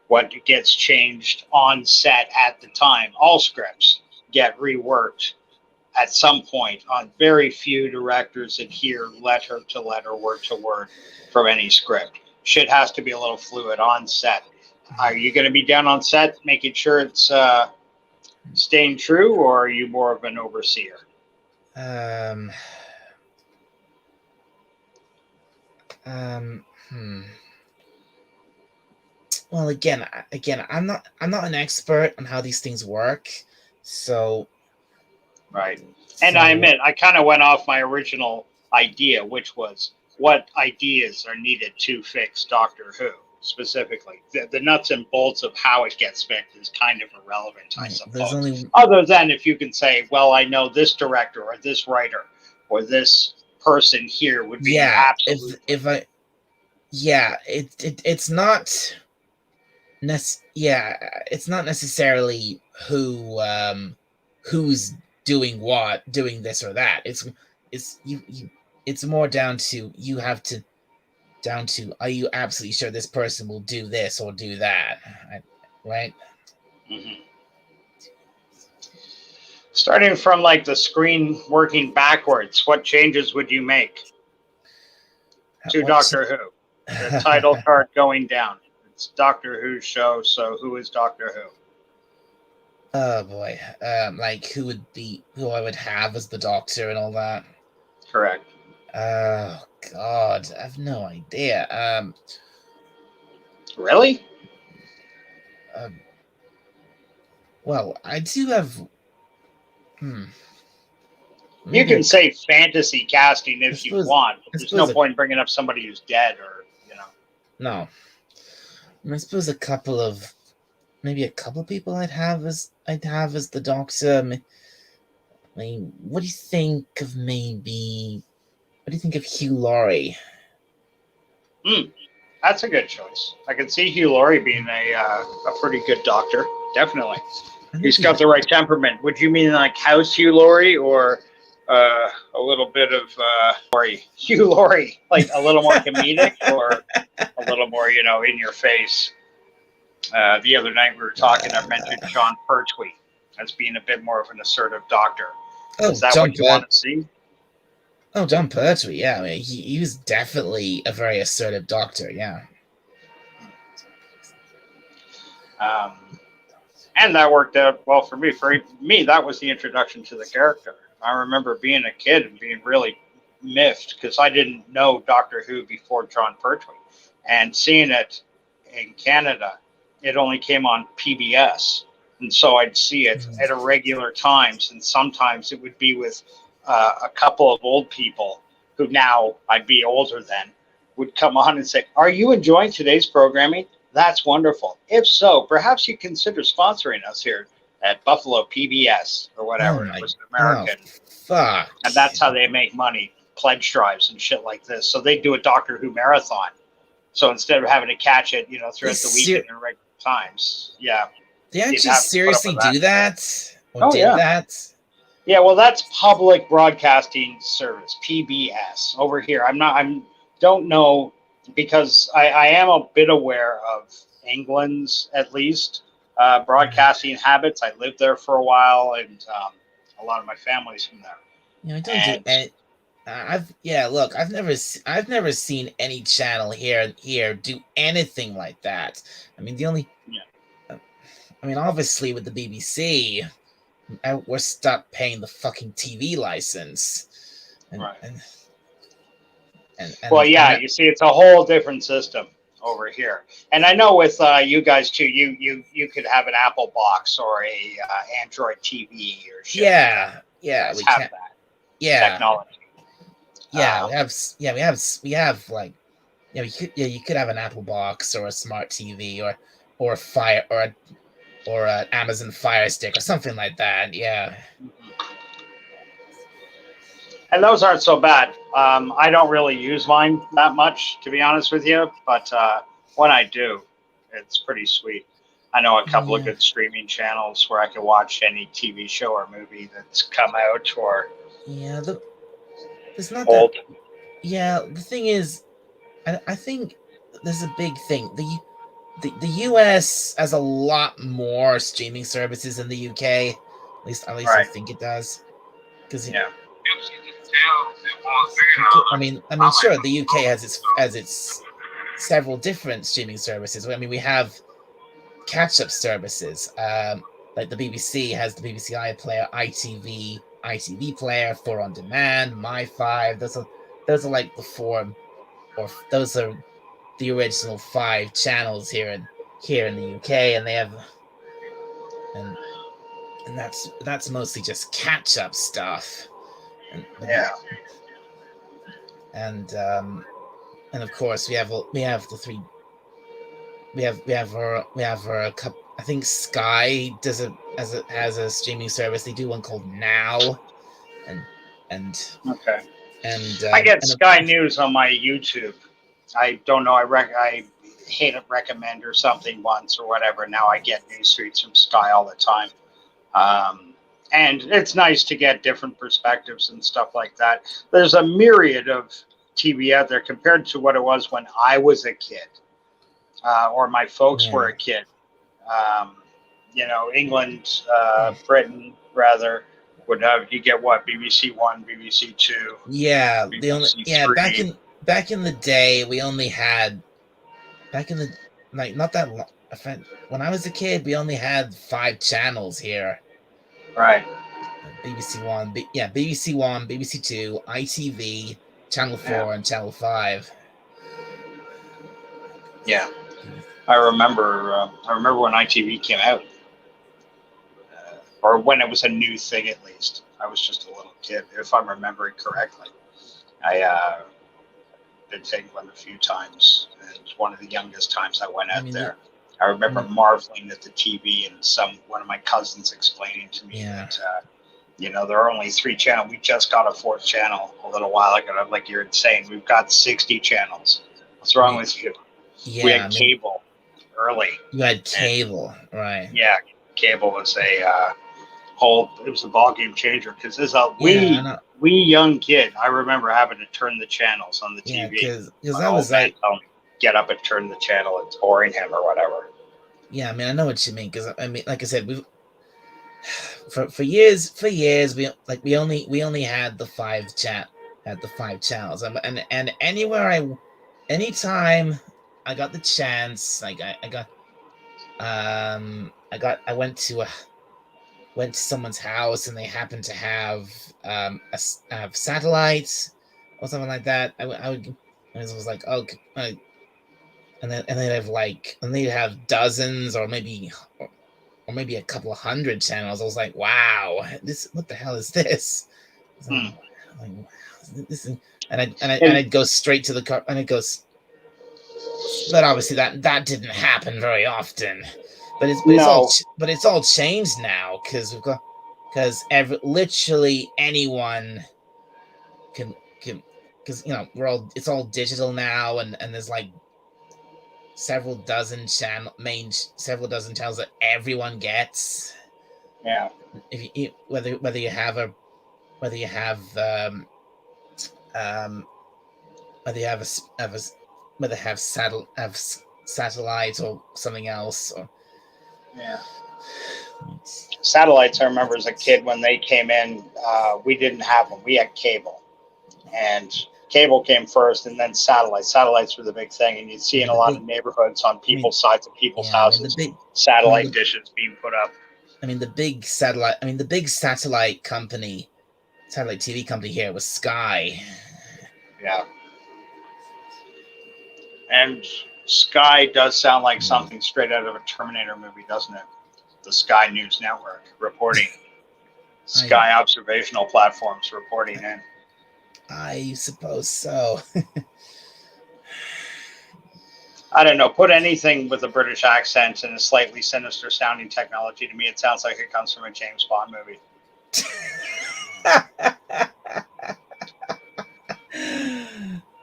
what gets changed on set at the time. All scripts get reworked at some point. On very few directors adhere letter to letter, word to word from any script. Shit has to be a little fluid on set. Are you going to be down on set making sure it's staying true, or are you more of an overseer? Well, again, I'm not an expert on how these things work, so right. And I admit, I kind of went off my original idea, which was what ideas are needed to fix Doctor Who specifically. The nuts and bolts of how it gets fixed is kind of irrelevant, I suppose. Other than if you can say, well, I know this director or this writer or this person here would be absolutely. It's not. It's not necessarily who's doing this or that. It's more down to are you absolutely sure this person will do this or do that, right? Mm-hmm. Starting from like the screen working backwards, what changes would you make to Doctor Who? The title card going down. It's Doctor Who's show, so who is Doctor Who? Oh boy, like who I would have as the Doctor and all that. Correct. Oh God, I have no idea. Really? Well, I do have. You can say fantasy casting if you want. But there's no point in bringing up somebody who's dead or No. I suppose maybe a couple of people I'd have as the Doctor. I mean, what do you think of Hugh Laurie? That's a good choice. I can see Hugh Laurie being a pretty good Doctor. Definitely. He's got the right temperament. Would you mean like House Hugh Laurie or a little bit of Hugh Laurie, like a little more comedic or a little more, in your face? The other night we were talking, I mentioned John Pertwee as being a bit more of an assertive Doctor. Is that what you want to see? Oh, John Pertwee, yeah. I mean, he was definitely a very assertive Doctor, yeah. And that worked out well for me. For me, that was the introduction to the character. I remember being a kid and being really miffed because I didn't know Doctor Who before John Pertwee. And seeing it in Canada, it only came on PBS. And so I'd see it at irregular times. And sometimes it would be with a couple of old people who now I'd be older than would come on and say, "Are you enjoying today's programming? That's wonderful. If so, perhaps you consider sponsoring us here at Buffalo PBS or whatever. Oh It was an oh, American, fuck. and that's how they make money. Pledge drives and shit like this. So they do a Doctor Who marathon. So instead of having to catch it, throughout the weekend and regular times, They you'd actually have to put up seriously with do that? Or Oh, did yeah. that? Yeah, well, that's Public Broadcasting Service, PBS. Over here, don't know, because I am a bit aware of England's, at least, broadcasting habits. I lived there for a while, and a lot of my family's from there. I don't do any. Look, I've never seen any channel here do anything like that. I mean, obviously with the BBC, we're stuck paying the fucking TV license, Right. And well, you see, it's a whole different system over here. And I know with you guys too, you could have an Apple box or a Android TV or shit. Yeah, we have that. Yeah, technology. we have like, you could have an Apple box or a smart TV or a Fire or an Amazon Fire Stick or something like that. Yeah. And those aren't so bad. I don't really use mine that much, to be honest with you. But when I do, it's pretty sweet. I know a couple of good streaming channels where I can watch any TV show or movie that's come out or it's not old. The thing is, I think there's a big thing. The US has a lot more streaming services than the UK. At least right. I think it does. Because I mean, sure, the UK has its several different streaming services. I mean, we have catch-up services. Like the BBC has the BBC iPlayer, ITV Player, 4 on Demand, My5. Those are like the four, or those are the original 5 channels here in the UK, and they have, and that's mostly just catch-up stuff. And of course we have the 3. We have our couple. I think Sky has a streaming service. They do one called Now, and okay. And I get Sky News on my YouTube. I don't know. I hit a recommend or something once or whatever. Now I get news feeds from Sky all the time. And it's nice to get different perspectives and stuff like that. There's a myriad of TV out there compared to what it was when I was a kid, or my folks were a kid. England, Britain, rather, would have, you get what, BBC One, BBC Two. Yeah, BBC 3. back in the day, we only had not that long. When I was a kid, we only had 5 channels here. Right. BBC One, BBC One, BBC Two, ITV, Channel 4, and Channel 5. Yeah, I remember when ITV came out, or when it was a new thing. At least I was just a little kid, if I'm remembering correctly. I been to England a few times, and one of the youngest times I went out there. I remember marveling at the TV and one of my cousins explaining to me that, there are only 3 channels. We just got a 4th channel a little while ago. I'm like, you're insane. We've got 60 channels. What's wrong with you? Yeah, we had cable early. You had cable, right? Yeah, cable was it was a ball game changer, because as a wee young kid, I remember having to turn the channels on the TV. Because I was like, get up and turn the channel, it's boring him or whatever. Yeah, I know what you mean, because like I said, we for years we only had the 5 channels, and anytime I got the chance, like I went to someone's house and they happened to have have satellites or something like that. I was like, okay. And they'd have dozens or maybe a couple of 100 channels. I was like, wow, what the hell is this? And I'd go straight to the car, and it goes. But obviously that didn't happen very often. but it's all changed now because literally anyone can because it's all digital now, and there's like several dozen channels that everyone gets. Yeah. If you whether you have satellites or something else. Or yeah, satellites. I remember as a kid when they came in, we didn't have them. We had cable, and cable came first, and then satellites. Satellites were the big thing, and you'd see in a lot of neighborhoods on people's sides of people's houses, satellite dishes being put up. The big satellite TV company here was Sky. Yeah. And Sky does sound like something straight out of a Terminator movie, doesn't it? The Sky News Network reporting. Sky observational platforms reporting in. I suppose so. I don't know. Put anything with a British accent and a slightly sinister sounding technology. To me, it sounds like it comes from a James Bond movie.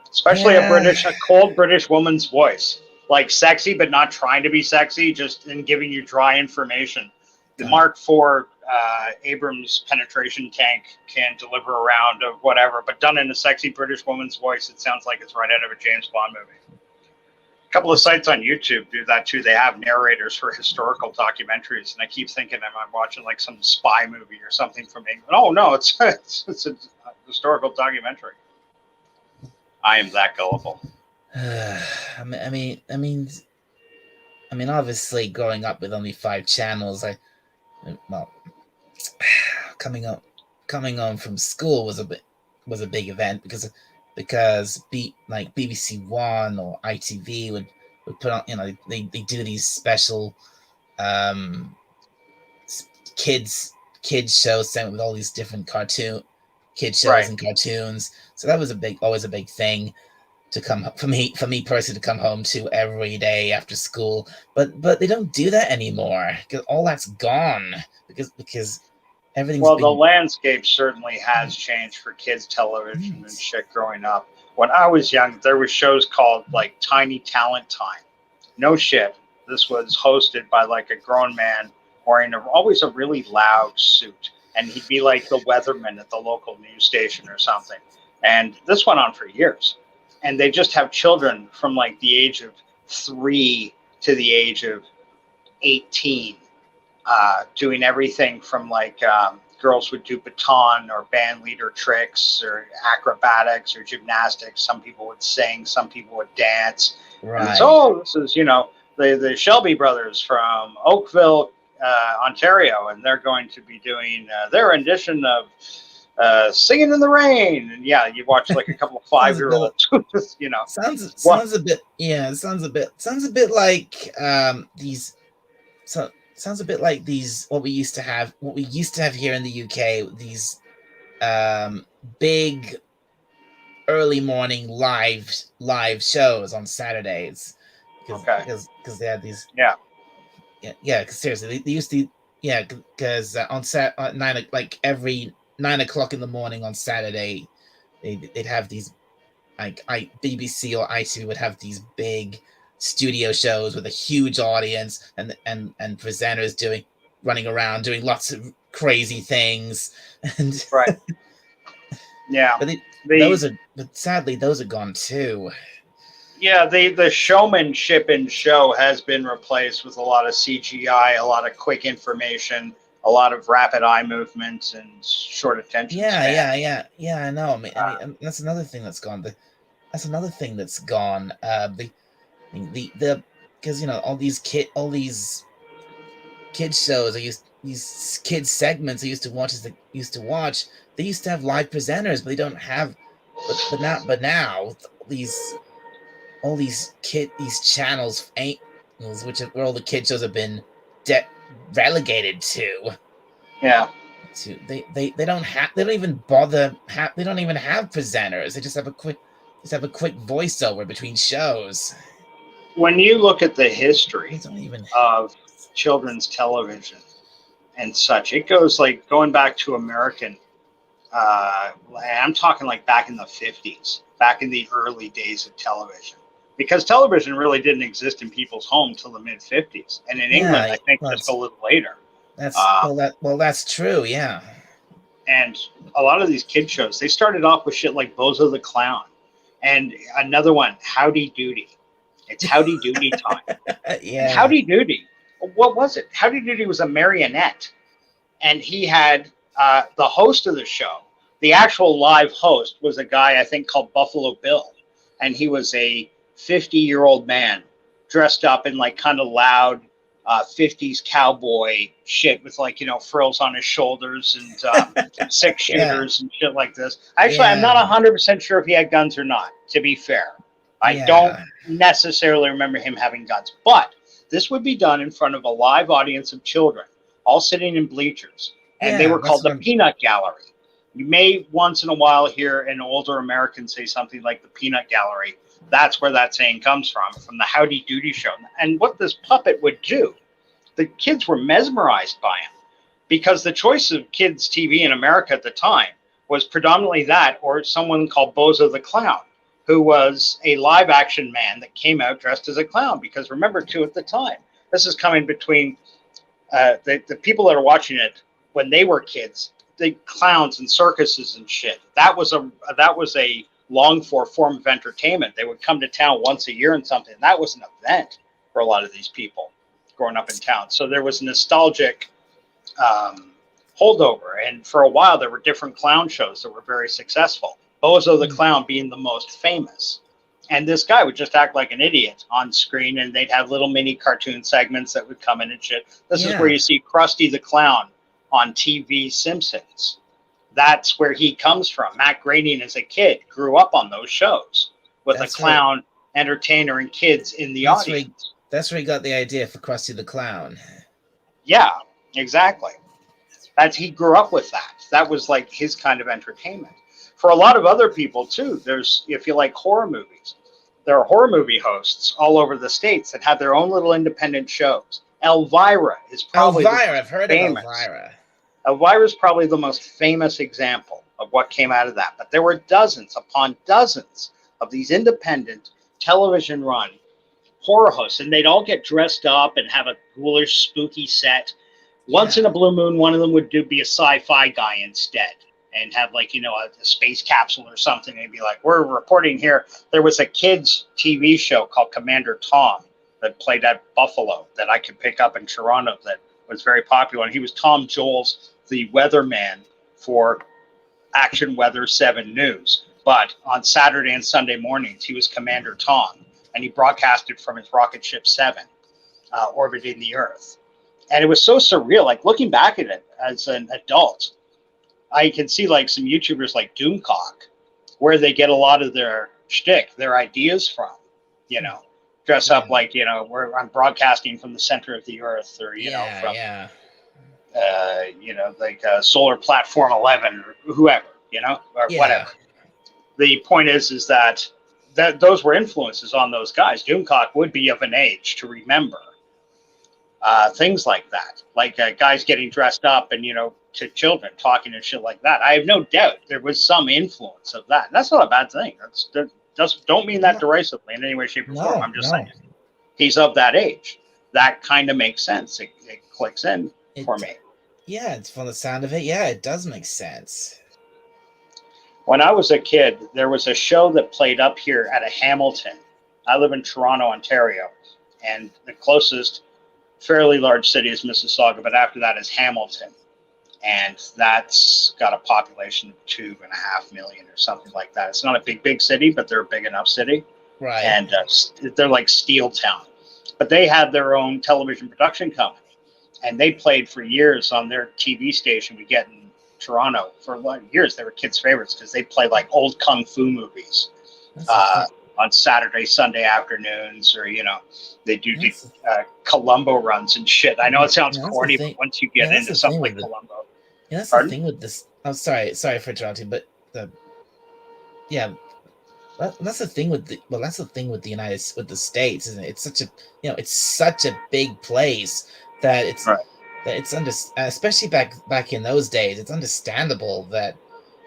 Especially a cold British woman's voice. Like sexy, but not trying to be sexy, just in giving you dry information. The Mark IV Abrams penetration tank can deliver a round of whatever, but done in a sexy British woman's voice, it sounds like it's right out of a James Bond movie. A couple of sites on YouTube do that too. They have narrators for historical documentaries, and I keep thinking I'm watching like some spy movie or something from England. Oh no, it's a historical documentary. I am that gullible. Obviously, growing up with only 5 channels, coming home from school was a big event because BBC One or ITV would put on, they do these special kids shows with all these different kids shows and cartoons. So that was always a big thing to come for me personally to come home to every day after school. But they don't do that anymore because all that's gone because everything's the landscape certainly has changed for kids television and shit growing up. When I was young, there were shows called like Tiny Talent Time. No shit. This was hosted by like a grown man wearing always a really loud suit. And he'd be like the weatherman at the local news station or something. And this went on for years. And they just have children from like the age of 3 to the age of 18 doing everything from like girls would do baton or band leader tricks or acrobatics or gymnastics. Some people would sing, some people would dance. Right. And so this is, the Shelby brothers from Oakville, Ontario, and they're going to be doing their rendition of Singing in the Rain. And yeah, you watch like a couple of 5-year-olds. Sounds a bit like these. So sounds a bit like these what we used to have here in the UK. These big early morning live shows on Saturdays. Because they had these. Yeah. Because seriously, they used to. Yeah, because on every 9 o'clock in the morning on Saturday, they'd have these, like BBC or ITV would have these big studio shows with a huge audience and presenters running around doing lots of crazy things. And right. Yeah. But sadly those are gone too. Yeah, the showmanship in show has been replaced with a lot of CGI, a lot of quick information, a lot of rapid eye movements and short attention span. Yeah. I know. I mean, that's another thing that's gone. Because all these kid shows these kid segments I used to watch. They used to have live presenters, but they don't have. But now all these channels where all the kid shows have been relegated to. Yeah. They don't even have presenters. They just have a quick voiceover between shows. When you look at the history of children's television and such. It goes like going back to American. I'm talking like back in the 50s, back in the early days of television, because television really didn't exist in people's homes till the mid 50s, and in England, I think just a little later. That's true, yeah. And a lot of these kid shows, they started off with shit like Bozo the Clown, and another one, Howdy Doody. It's Howdy Doody time. Yeah. Howdy Doody. What was it? Howdy Doody was a marionette, and he had the host of the show. The actual live host was a guy I think called Buffalo Bill, and he was a 50-year-old man dressed up in like kind of loud 50s cowboy shit with like, you know, frills on his shoulders and 6-shooters and shit like this. Actually, I'm not 100% sure if he had guns or not, to be fair. I don't necessarily remember him having guns, but this would be done in front of a live audience of children, all sitting in bleachers, and they were called the Peanut Gallery. You may once in a while hear an older American say something like the Peanut Gallery. That's where that saying comes from the Howdy Doody show. And what this puppet would do, the kids were mesmerized by him, because the choice of kids' TV in America at the time was predominantly that or someone called Bozo the Clown, who was a live-action man that came out dressed as a clown. Because remember, too, at the time, this is coming between the people that are watching it when they were kids, the clowns and circuses and shit. That was a longed for form of entertainment. They would come to town once a year and something. That was an event for a lot of these people growing up in town. So there was nostalgic holdover. And for a while, there were different clown shows that were very successful. Bozo the Clown being the most famous. And this guy would just act like an idiot on screen, and they'd have little mini cartoon segments that would come in and shit. This is where you see Krusty the Clown on TV Simpsons. That's where he comes from. Matt Groening, as a kid, grew up on those shows with a clown entertainer and kids in the audience. That's where he got the idea for Krusty the Clown. Yeah, exactly. He grew up with that. That was like his kind of entertainment. For a lot of other people, too, if you like horror movies, there are horror movie hosts all over the States that have their own little independent shows. Elvira is probably I've heard of Elvira. Elvira is probably the most famous example of what came out of that. But there were dozens upon dozens of these independent television-run horror hosts, and they'd all get dressed up and have a ghoulish, spooky set. Once in a blue moon, one of them would be a sci-fi guy instead and have like, you know, a space capsule or something. And be like, we're reporting here. There was a kids' TV show called Commander Tom that played at Buffalo that I could pick up in Toronto that was very popular. And he was Tom Joles, the weatherman for Action Weather 7 News. But on Saturday and Sunday mornings, he was Commander Tom, and he broadcasted from his rocket ship 7, orbiting the Earth. And it was so surreal. Like, looking back at it as an adult, I can see like some YouTubers like Doomcock, where they get a lot of their shtick, their ideas from, you know, dress up like, you know, where I'm broadcasting from the center of the Earth, or, you know, from, you know, like Solar Platform 11 or whoever, you know, or whatever. The point is that those were influences on those guys. Doomcock would be of an age to remember things like that, like guys getting dressed up and, you know, to children talking and shit like that. I have no doubt there was some influence of that. And that's not a bad thing. Don't mean that derisively in any way, shape, or form. I'm just saying he's of that age. That kind of makes sense. It clicks in for me. Yeah, it's from the sound of it. Yeah, it does make sense. When I was a kid, there was a show that played up here at a Hamilton. I live in Toronto, Ontario, and the closest fairly large city is Mississauga, but after that is Hamilton. And that's got a population of 2.5 million or something like that. It's not a big city, but they're a big enough city. Right. And they're like Steel Town. But they had their own television production company. And they played for years on their TV station we get in Toronto. For a lot of years, they were kids' favorites because they play like old kung fu movies on Saturday, Sunday afternoons, or, you know, they do Columbo runs and shit. I know it sounds corny, but once you get into something like Columbo. Yeah, that's the thing with this. I'm sorry for interrupting, but that's the thing with the States, isn't it? It's such a, it's such a big place that it's Right. that it's especially back in those days, it's understandable that,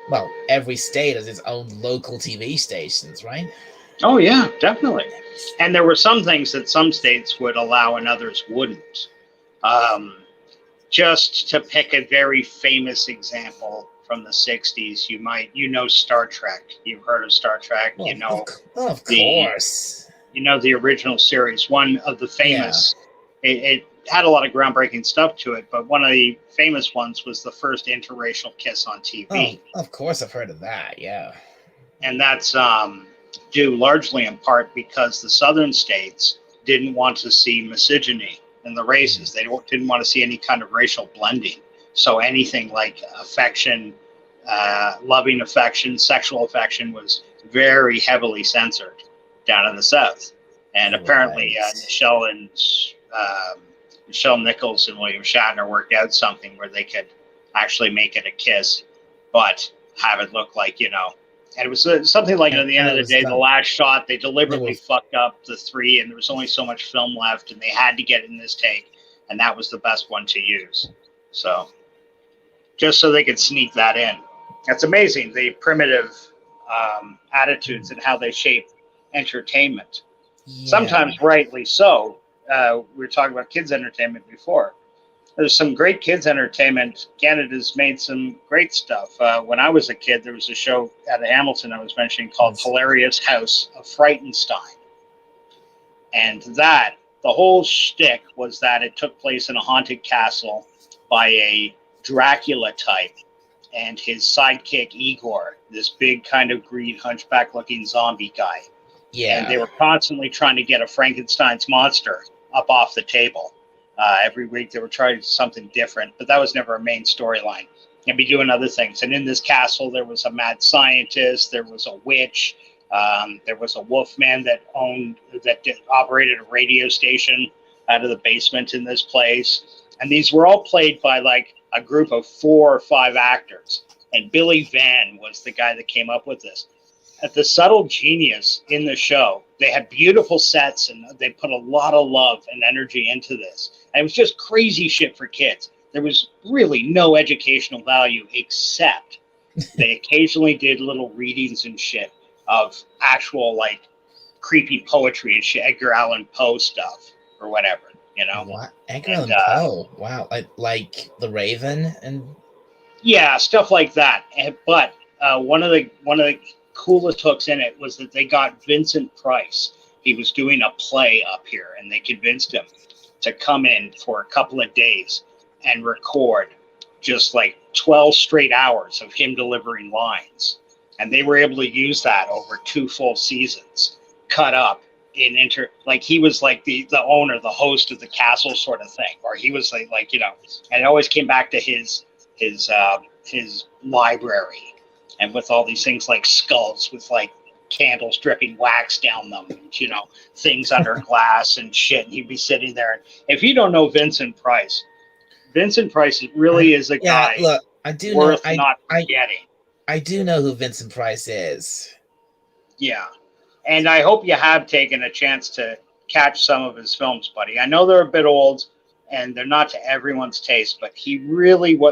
well, every state has its own local TV stations, right? Oh yeah, definitely. And there were some things that some states would allow and others wouldn't. Um, just to pick a very famous example from the 60s, you know Star Trek. You've heard of Star Trek. Well, You know of the course. the original series. One of the famous, it had a lot of groundbreaking stuff to it, but one of the famous ones was the first interracial kiss on TV. Oh, of course I've heard of that, yeah. And that's due largely in part because the southern states didn't want to see misogyny in the races. They didn't want to see any kind of racial blending. So anything like affection, loving affection, sexual affection was very heavily censored down in the South. And apparently Nichelle Nichols and William Shatner worked out something where they could actually make it a kiss, but have it look like, and it was something like, at the end of the day, the last shot, they deliberately fucked up the 3, and there was only so much film left, and they had to get in this take, and that was the best one to use. So, just so they could sneak that in. It's amazing, the primitive attitudes and how they shape entertainment. Yeah. Sometimes rightly so. We were talking about kids' entertainment before. There's some great kids' entertainment. Canada's made some great stuff. When I was a kid, there was a show out of Hamilton I was mentioning called Hilarious House of Frightenstein. And the whole shtick was that it took place in a haunted castle by a Dracula type and his sidekick Igor, this big kind of green hunchback-looking zombie guy. Yeah. And they were constantly trying to get a Frankenstein's monster up off the table. Every week they were trying something different, but that was never a main storyline. And be doing other things. And in this castle, there was a mad scientist, there was a witch, there was a wolfman that operated a radio station out of the basement in this place. And these were all played by like a group of 4 or 5 actors. And Billy Van was the guy that came up with this. At the subtle genius in the show, they had beautiful sets and they put a lot of love and energy into this. And it was just crazy shit for kids. There was really no educational value except they occasionally did little readings and shit of actual like creepy poetry and shit, Edgar Allan Poe stuff or whatever, What? Edgar Allan Poe? Wow, like The Raven and yeah, stuff like that. But one of the coolest hooks in it was that they got Vincent Price. He was doing a play up here, and they convinced him to come in for a couple of days and record just like 12 straight hours of him delivering lines. And they were able to use that over 2 full seasons, cut up in like he was like the owner, the host of the castle sort of thing, or he was like and it always came back to his library. And with all these things like skulls with like candles dripping wax down them, and, things under glass and shit. And he'd be sitting there. And if you don't know Vincent Price really is a guy. Look, I do worth know. Not forgetting. I do know who Vincent Price is. Yeah, and I hope you have taken a chance to catch some of his films, buddy. I know they're a bit old and they're not to everyone's taste, but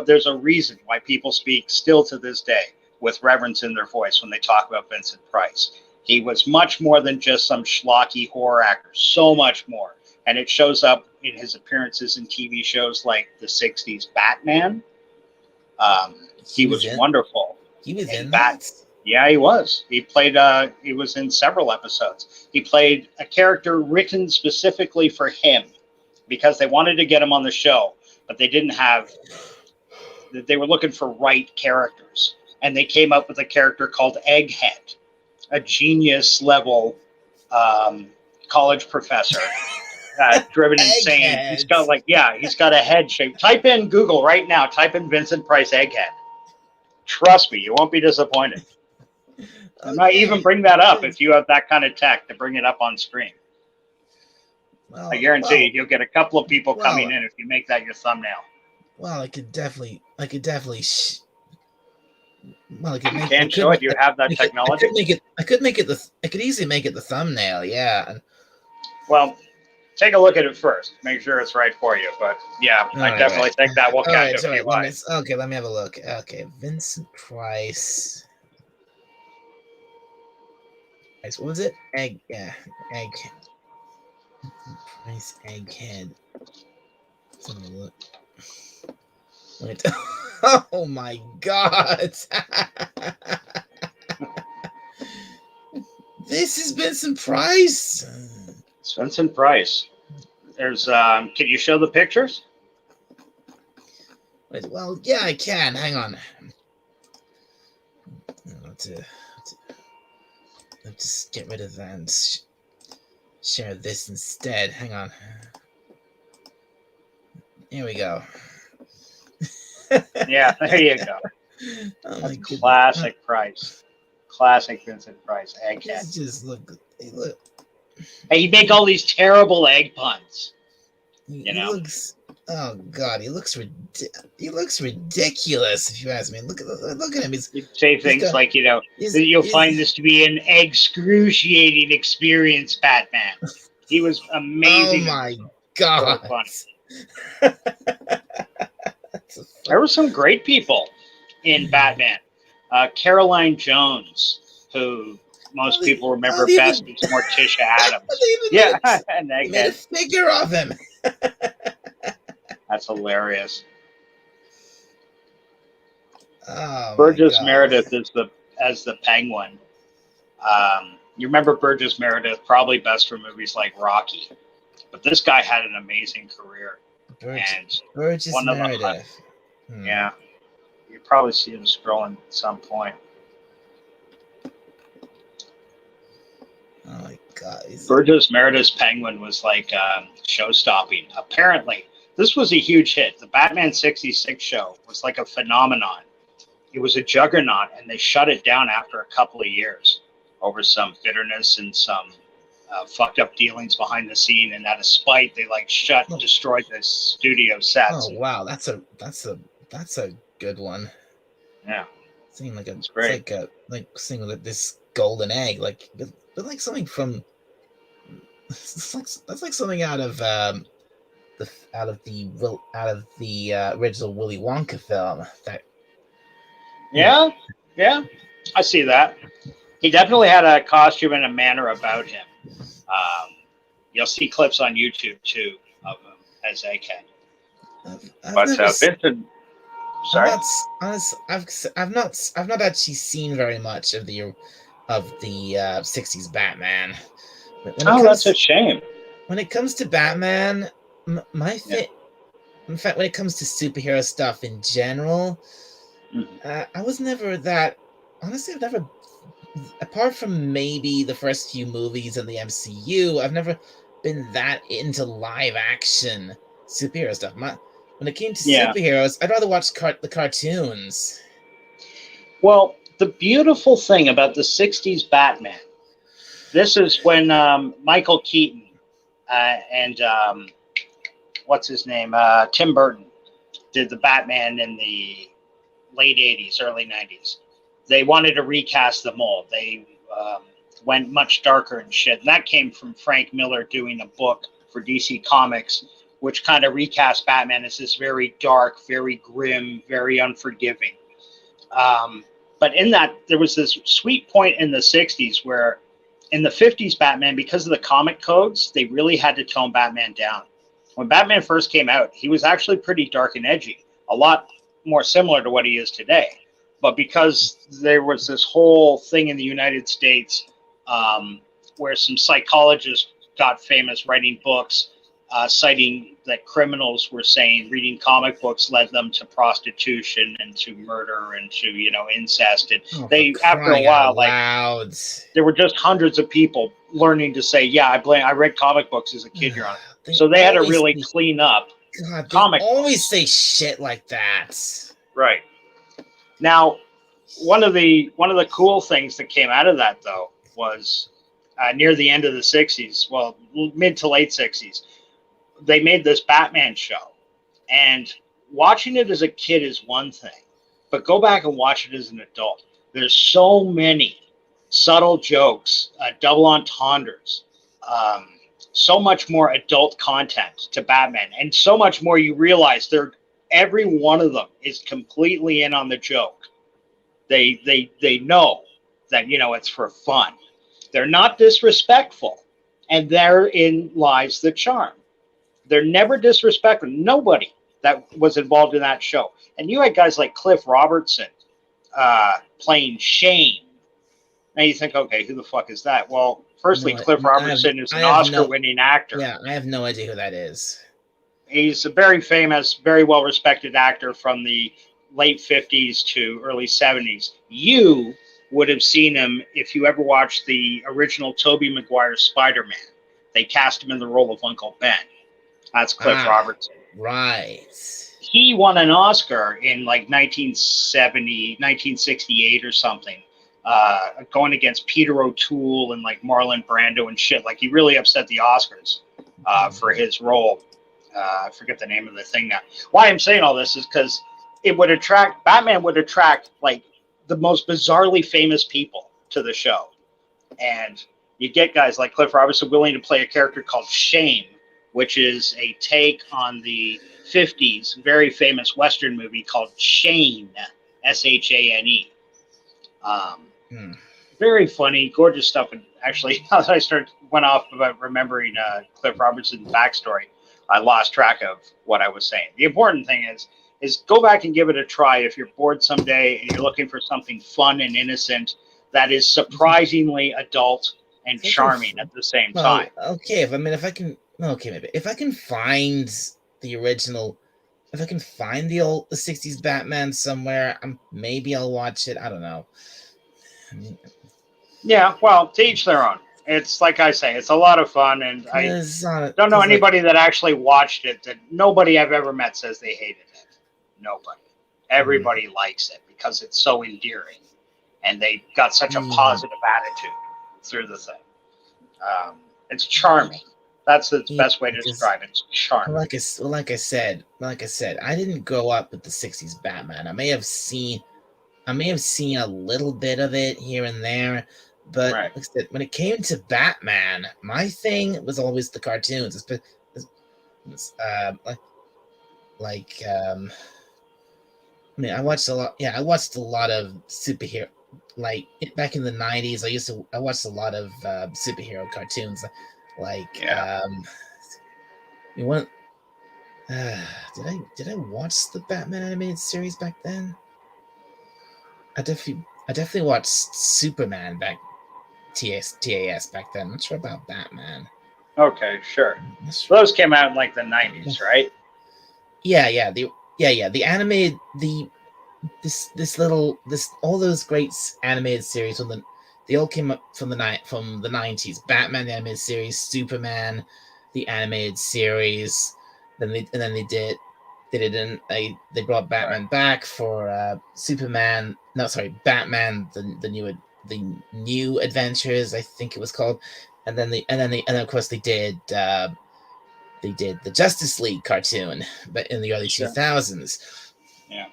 there's a reason why people speak still to this day with reverence in their voice when they talk about Vincent Price. He was much more than just some schlocky horror actor, so much more. And it shows up in his appearances in TV shows like the 60s Batman. He was wonderful. He was in that? Yeah, he was. He was in several episodes. He played a character written specifically for him because they wanted to get him on the show, but they were looking for right characters. And they came up with a character called Egghead, a genius-level college professor, driven insane. He's got a head shape. Type in Google right now. Type in Vincent Price Egghead. Trust me, you won't be disappointed. I might even bring that up if you have that kind of tech to bring it up on screen. Well, I guarantee you'll get a couple of people coming in if you make that your thumbnail. Well, I could definitely. You can show it. You have that technology. I could easily make it the thumbnail. Yeah. Well, take a look at it first. Make sure it's right for you. But yeah, I definitely think that will catch a few eyes. Okay, let me have a look. Okay, Vincent Price. What was it? Egg. Yeah, egg. Price Egghead. Let's have a look. Wait. Oh my God! This is Vincent Price. It's Vincent Price. There's. Can you show the pictures? Wait, well, yeah, I can. Hang on. Let's just get rid of that and share this instead. Hang on. Here we go. Yeah, there you go. Oh That's classic Price. Classic Vincent Price. Egghead. Just look. Hey, you make all these terrible egg puns. He looks. Oh God, he looks ridiculous. If you ask me, look at him. You say things like, you'll find this to be an excruciating experience, Batman. He was amazing. Oh my God. So there were some great people in Batman. Caroline Jones, who most people remember best as Morticia Adams. Yeah, and they made a figure of him. That's hilarious. Oh, Burgess Meredith is as the Penguin. You remember Burgess Meredith probably best for movies like Rocky, but this guy had an amazing career. Burgess Meredith. Yeah, you probably see him scrolling at some point. Oh my God! Burgess Meredith's Penguin was like show-stopping. Apparently, this was a huge hit. The Batman '66 show was like a phenomenon. It was a juggernaut, and they shut it down after a couple of years over some bitterness and some fucked up dealings behind the scene. And out of spite, they destroyed the studio sets. Oh wow, that's a good one. Yeah, seeing like it's great. Like seeing this golden egg, like like something from. That's like something out of the original Willy Wonka film. Yeah, I see that. He definitely had a costume and a manner about him. You'll see clips on YouTube too of him as Egghead. Vincent, sorry, I've not actually seen very much of the '60s Batman. That's a shame. When it comes to Batman, in fact, when it comes to superhero stuff in general, I was never that. Honestly, I've never, apart from maybe the first few movies in the MCU, I've never been that into live action superhero stuff. When it came to superheroes, I'd rather watch the cartoons. Well, the beautiful thing about the '60s Batman, this is when Michael Keaton and what's his name, Tim Burton, did the Batman in the late '80s, early '90s. They wanted to recast the mold. They went much darker and shit. And that came from Frank Miller doing a book for DC Comics, which kind of recast Batman as this very dark, very grim, very unforgiving. But in that, there was this sweet point in the '60s where in the '50s Batman, because of the comic codes, they really had to tone Batman down. When Batman first came out, he was actually pretty dark and edgy, a lot more similar to what he is today. But because there was this whole thing in the United States where some psychologists got famous writing books, citing that criminals were saying reading comic books led them to prostitution and to murder and to, incest. And after a while, there were just hundreds of people learning to say, yeah, I read comic books as a kid, Your Honor. So they had to really clean up. God, they always say shit like that. Right. Now, one of the cool things that came out of that, though, was near the end of the '60s, well, mid to late '60s, they made this Batman show. And watching it as a kid is one thing, but go back and watch it as an adult. There's so many subtle jokes, double entendres, so much more adult content to Batman, and so much more you realize every one of them is completely in on the joke. They know that, you know, it's for fun. They're not disrespectful, and therein lies the charm. They're never disrespectful. Nobody that was involved in that show. And you had guys like Cliff Robertson playing Shane. Now you think, okay, who the fuck is that? Well, firstly, No, Cliff Robertson is an Oscar-winning actor. Yeah, I have no idea who that is. He's a very famous, very well-respected actor from the late 50s to early 70s. You would have seen him if you ever watched the original Tobey Maguire Spider-Man. They cast him in the role of Uncle Ben. That's Cliff Robertson. Right. He won an Oscar in like 1970, 1968 or something, going against Peter O'Toole and like Marlon Brando and shit. Like, he really upset the Oscars for his role. I forget the name of the thing now. Why I'm saying all this is because Batman would attract like the most bizarrely famous people to the show. And you get guys like Cliff Robertson willing to play a character called Shame, which is a take on the 50s very famous Western movie called Shane, Shane. Very funny, gorgeous stuff. And actually, as I went off about remembering Cliff Robertson's backstory, I lost track of what I was saying. The important thing is go back and give it a try if you're bored someday and you're looking for something fun and innocent that is surprisingly adult and charming at the same time. Okay, if I can find the original, if I can find the 60s Batman somewhere, maybe I'll watch it. I don't know. Yeah, well, to each their own. It's like I say, it's a lot of fun, and I don't know anybody that actually watched it. That nobody I've ever met says they hated it. Nobody. Everybody likes it because it's so endearing, and they got such a positive attitude through the thing. It's charming. That's the best way to describe it. It's charming. Like I said, I didn't grow up with the 60s Batman. I may have seen a little bit of it here and there, but like I said, when it came to Batman, my thing was always the cartoons. I watched a lot. Yeah, I watched a lot of superhero. Like back in the 90s, I watched a lot of superhero cartoons. Did I watch the Batman animated series back then? I definitely watched Superman back TAS back then. I'm not sure about Batman. Okay, sure. So those came out in like the 90s, right? Yeah. The animated all those great animated series they all came up from the 90s. Batman the animated series, Superman the animated series, they brought Batman back for Superman. No, sorry, Batman the new adventures, I think it was called, and then of course they did the Justice League cartoon, but in the early 2000s. Yeah.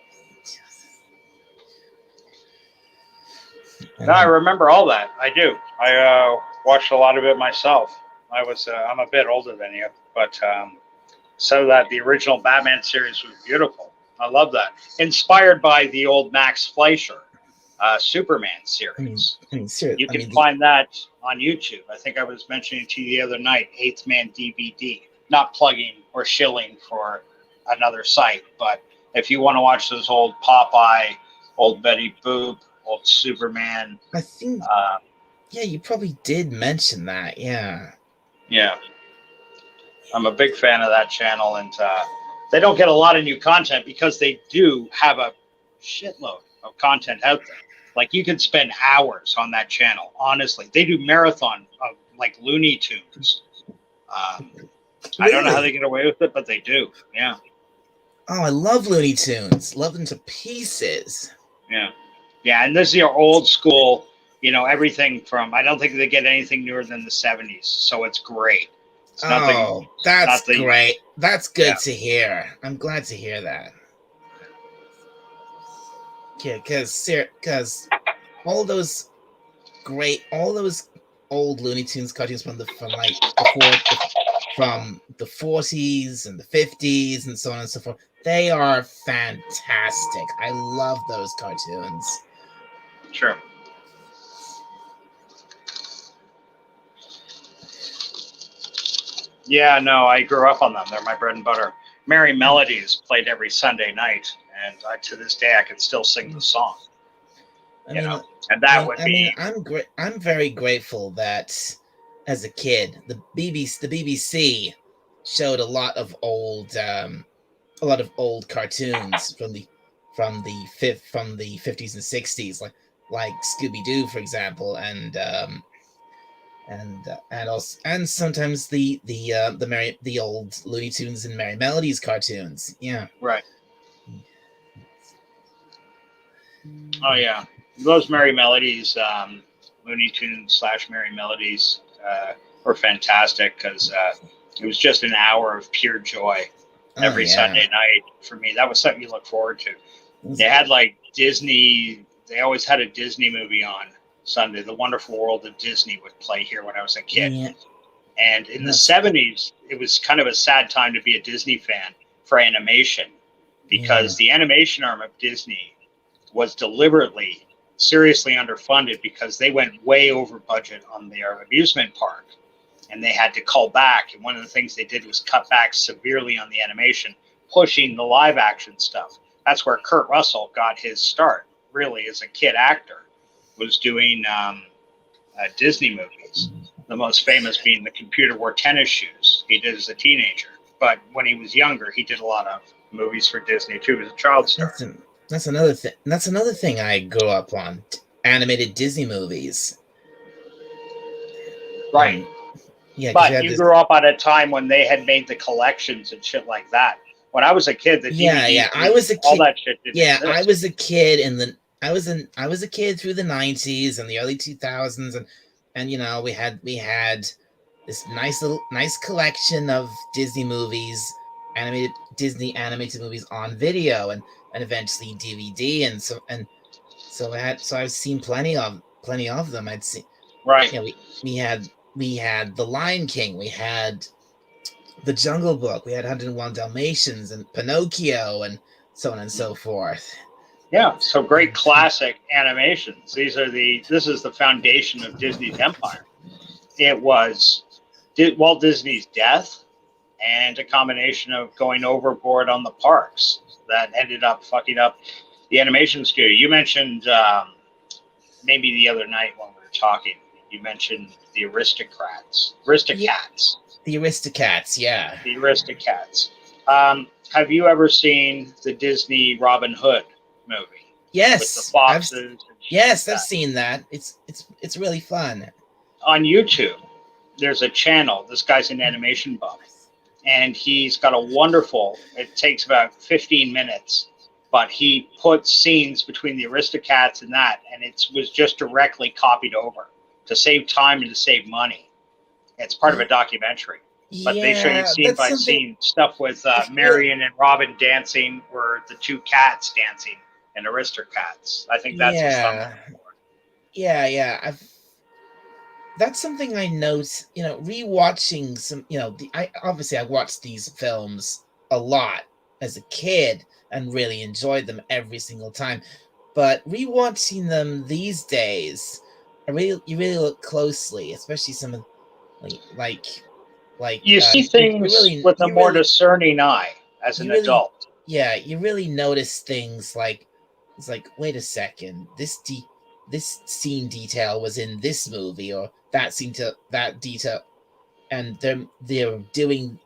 No, I remember all that. I do. I watched a lot of it myself. I'm a bit older than you, but so that the original Batman series was beautiful. I love that. Inspired by the old Max Fleischer Superman series. You can find that on YouTube. I think I was mentioning to you the other night, 8th Man DVD. Not plugging or shilling for another site, but if you want to watch those old Popeye, old Betty Boop, old Superman. I think, yeah, you probably did mention that, yeah. Yeah. I'm a big fan of that channel, and they don't get a lot of new content because they do have a shitload of content out there. Like, you could spend hours on that channel, honestly. They do marathon of, like, Looney Tunes. I don't know how they get away with it, but they do, yeah. Oh, I love Looney Tunes. Love them to pieces. Yeah. Yeah, and this is your old school, everything from, I don't think they get anything newer than the 70s, so it's great. It's that's great. That's good to hear. I'm glad to hear that. Yeah, because all those old Looney Tunes cartoons from the 40s and the 50s and so on and so forth. They are fantastic. I love those cartoons. Sure. Yeah, no, I grew up on them. They're my bread and butter. Merry Melodies played every Sunday night, and to this day I can still sing the song. And that I'm very grateful that as a kid, the BBC showed a lot of old cartoons from the 50s and 60s, like Scooby Doo, for example, and sometimes the old Looney Tunes and Merry Melodies cartoons. Yeah. Right. Oh yeah, those Merry Melodies, Looney Tunes / Merry Melodies were fantastic because it was just an hour of pure joy every Sunday night for me. That was something you look forward to. They had like Disney. They always had a Disney movie on Sunday. The Wonderful World of Disney would play here when I was a kid. Yeah. And in the 70s, it was kind of a sad time to be a Disney fan for animation because the animation arm of Disney was deliberately seriously underfunded because they went way over budget on their amusement park and they had to cull back. And one of the things they did was cut back severely on the animation, pushing the live action stuff. That's where Kurt Russell got his start, really, as a kid actor, was doing Disney movies. The most famous being The Computer Wore Tennis Shoes. He did as a teenager. But when he was younger, he did a lot of movies for Disney, too, as a child star. That's another thing. That's another thing I grew up on: animated Disney movies. Right. Yeah, but you grew up at a time when they had made the collections and shit like that. When I was a kid, the DVD, I was a kid. All that shit didn't exist. I was a kid I was a kid through the 90s and the early 2000s, and we had this nice collection of Disney movies, Disney animated movies on video and eventually DVD, and so I've seen plenty of them. I'd seen we had The Lion King, we had The Jungle Book, we had 101 Dalmatians and Pinocchio and so on and so forth. Yeah, so great classic animations. This is the foundation of Disney's empire. It was Walt Disney's death and a combination of going overboard on the parks that ended up fucking up the animation studio. You mentioned maybe the other night when we were talking, you mentioned the Aristocats. The Aristocats, yeah. The Aristocats. Have you ever seen the Disney Robin Hood movie? Yes. With the foxes. I've seen that. It's really fun. On YouTube, there's a channel. This guy's an animation buff. And he's got a wonderful, it takes about 15 minutes, but he puts scenes between the Aristocats and that, and it was just directly copied over to save time and to save money. It's part of a documentary. But they show you scene by scene stuff with Marion and Robin dancing, or the two cats dancing in Aristocats. I think that's what's fun. Yeah. That's something I note, rewatching some, I watched these films a lot as a kid and really enjoyed them every single time. But rewatching them these days, you really look closely, especially some of you see things with a more discerning eye as an adult. Yeah, you really notice things it's like, wait a second, this scene detail was in this movie, or that detail, and they're doing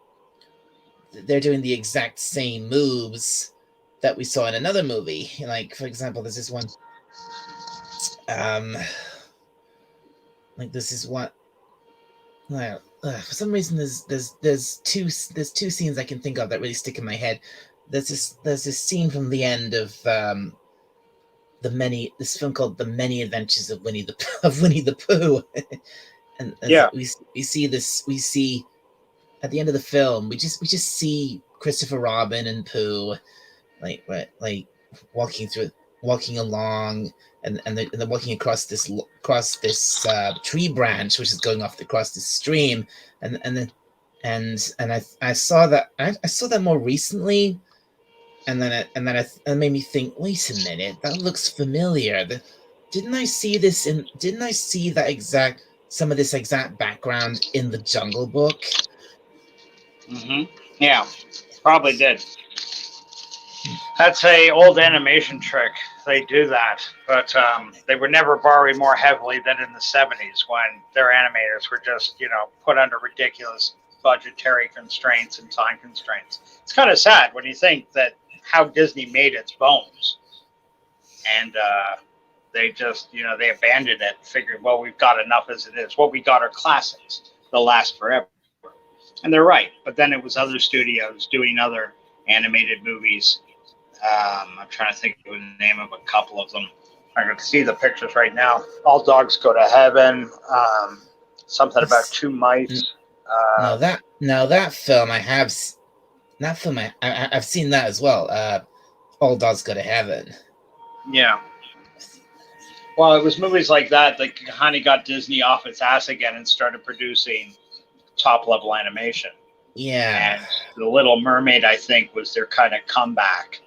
the exact same moves that we saw in another movie. Like, for example, there's this one. For some reason, there's two scenes I can think of that really stick in my head. There's this scene from the end of this film called The Many Adventures of Winnie the Pooh, and we see at the end of the film we just see Christopher Robin and Pooh like walking through walking along, and they're walking across this tree branch, which is going off across the stream, and then I saw that I saw that more recently, and then it made me think. Wait a minute, that looks familiar. Didn't I see this in? Didn't I see that exact some of this exact background in the Jungle Book? Yeah, probably did. That's a old animation trick. They do that, but they would never borrow more heavily than in the 70s when their animators were just, put under ridiculous budgetary constraints and time constraints. It's kind of sad when you think that how Disney made its bones, and they just, they abandoned it, figured, well, we've got enough as it is. What we got are classics. They'll last forever. And they're right. But then it was other studios doing other animated movies. I'm trying to think of the name of a couple of them. I can see the pictures right now. All Dogs Go to Heaven. Something about two mice. That film I have. That film I've seen that as well. All Dogs Go to Heaven. Yeah. Well, it was movies like that kind of got Disney off its ass again and started producing top-level animation. Yeah. And The Little Mermaid, I think, was their kind of comeback,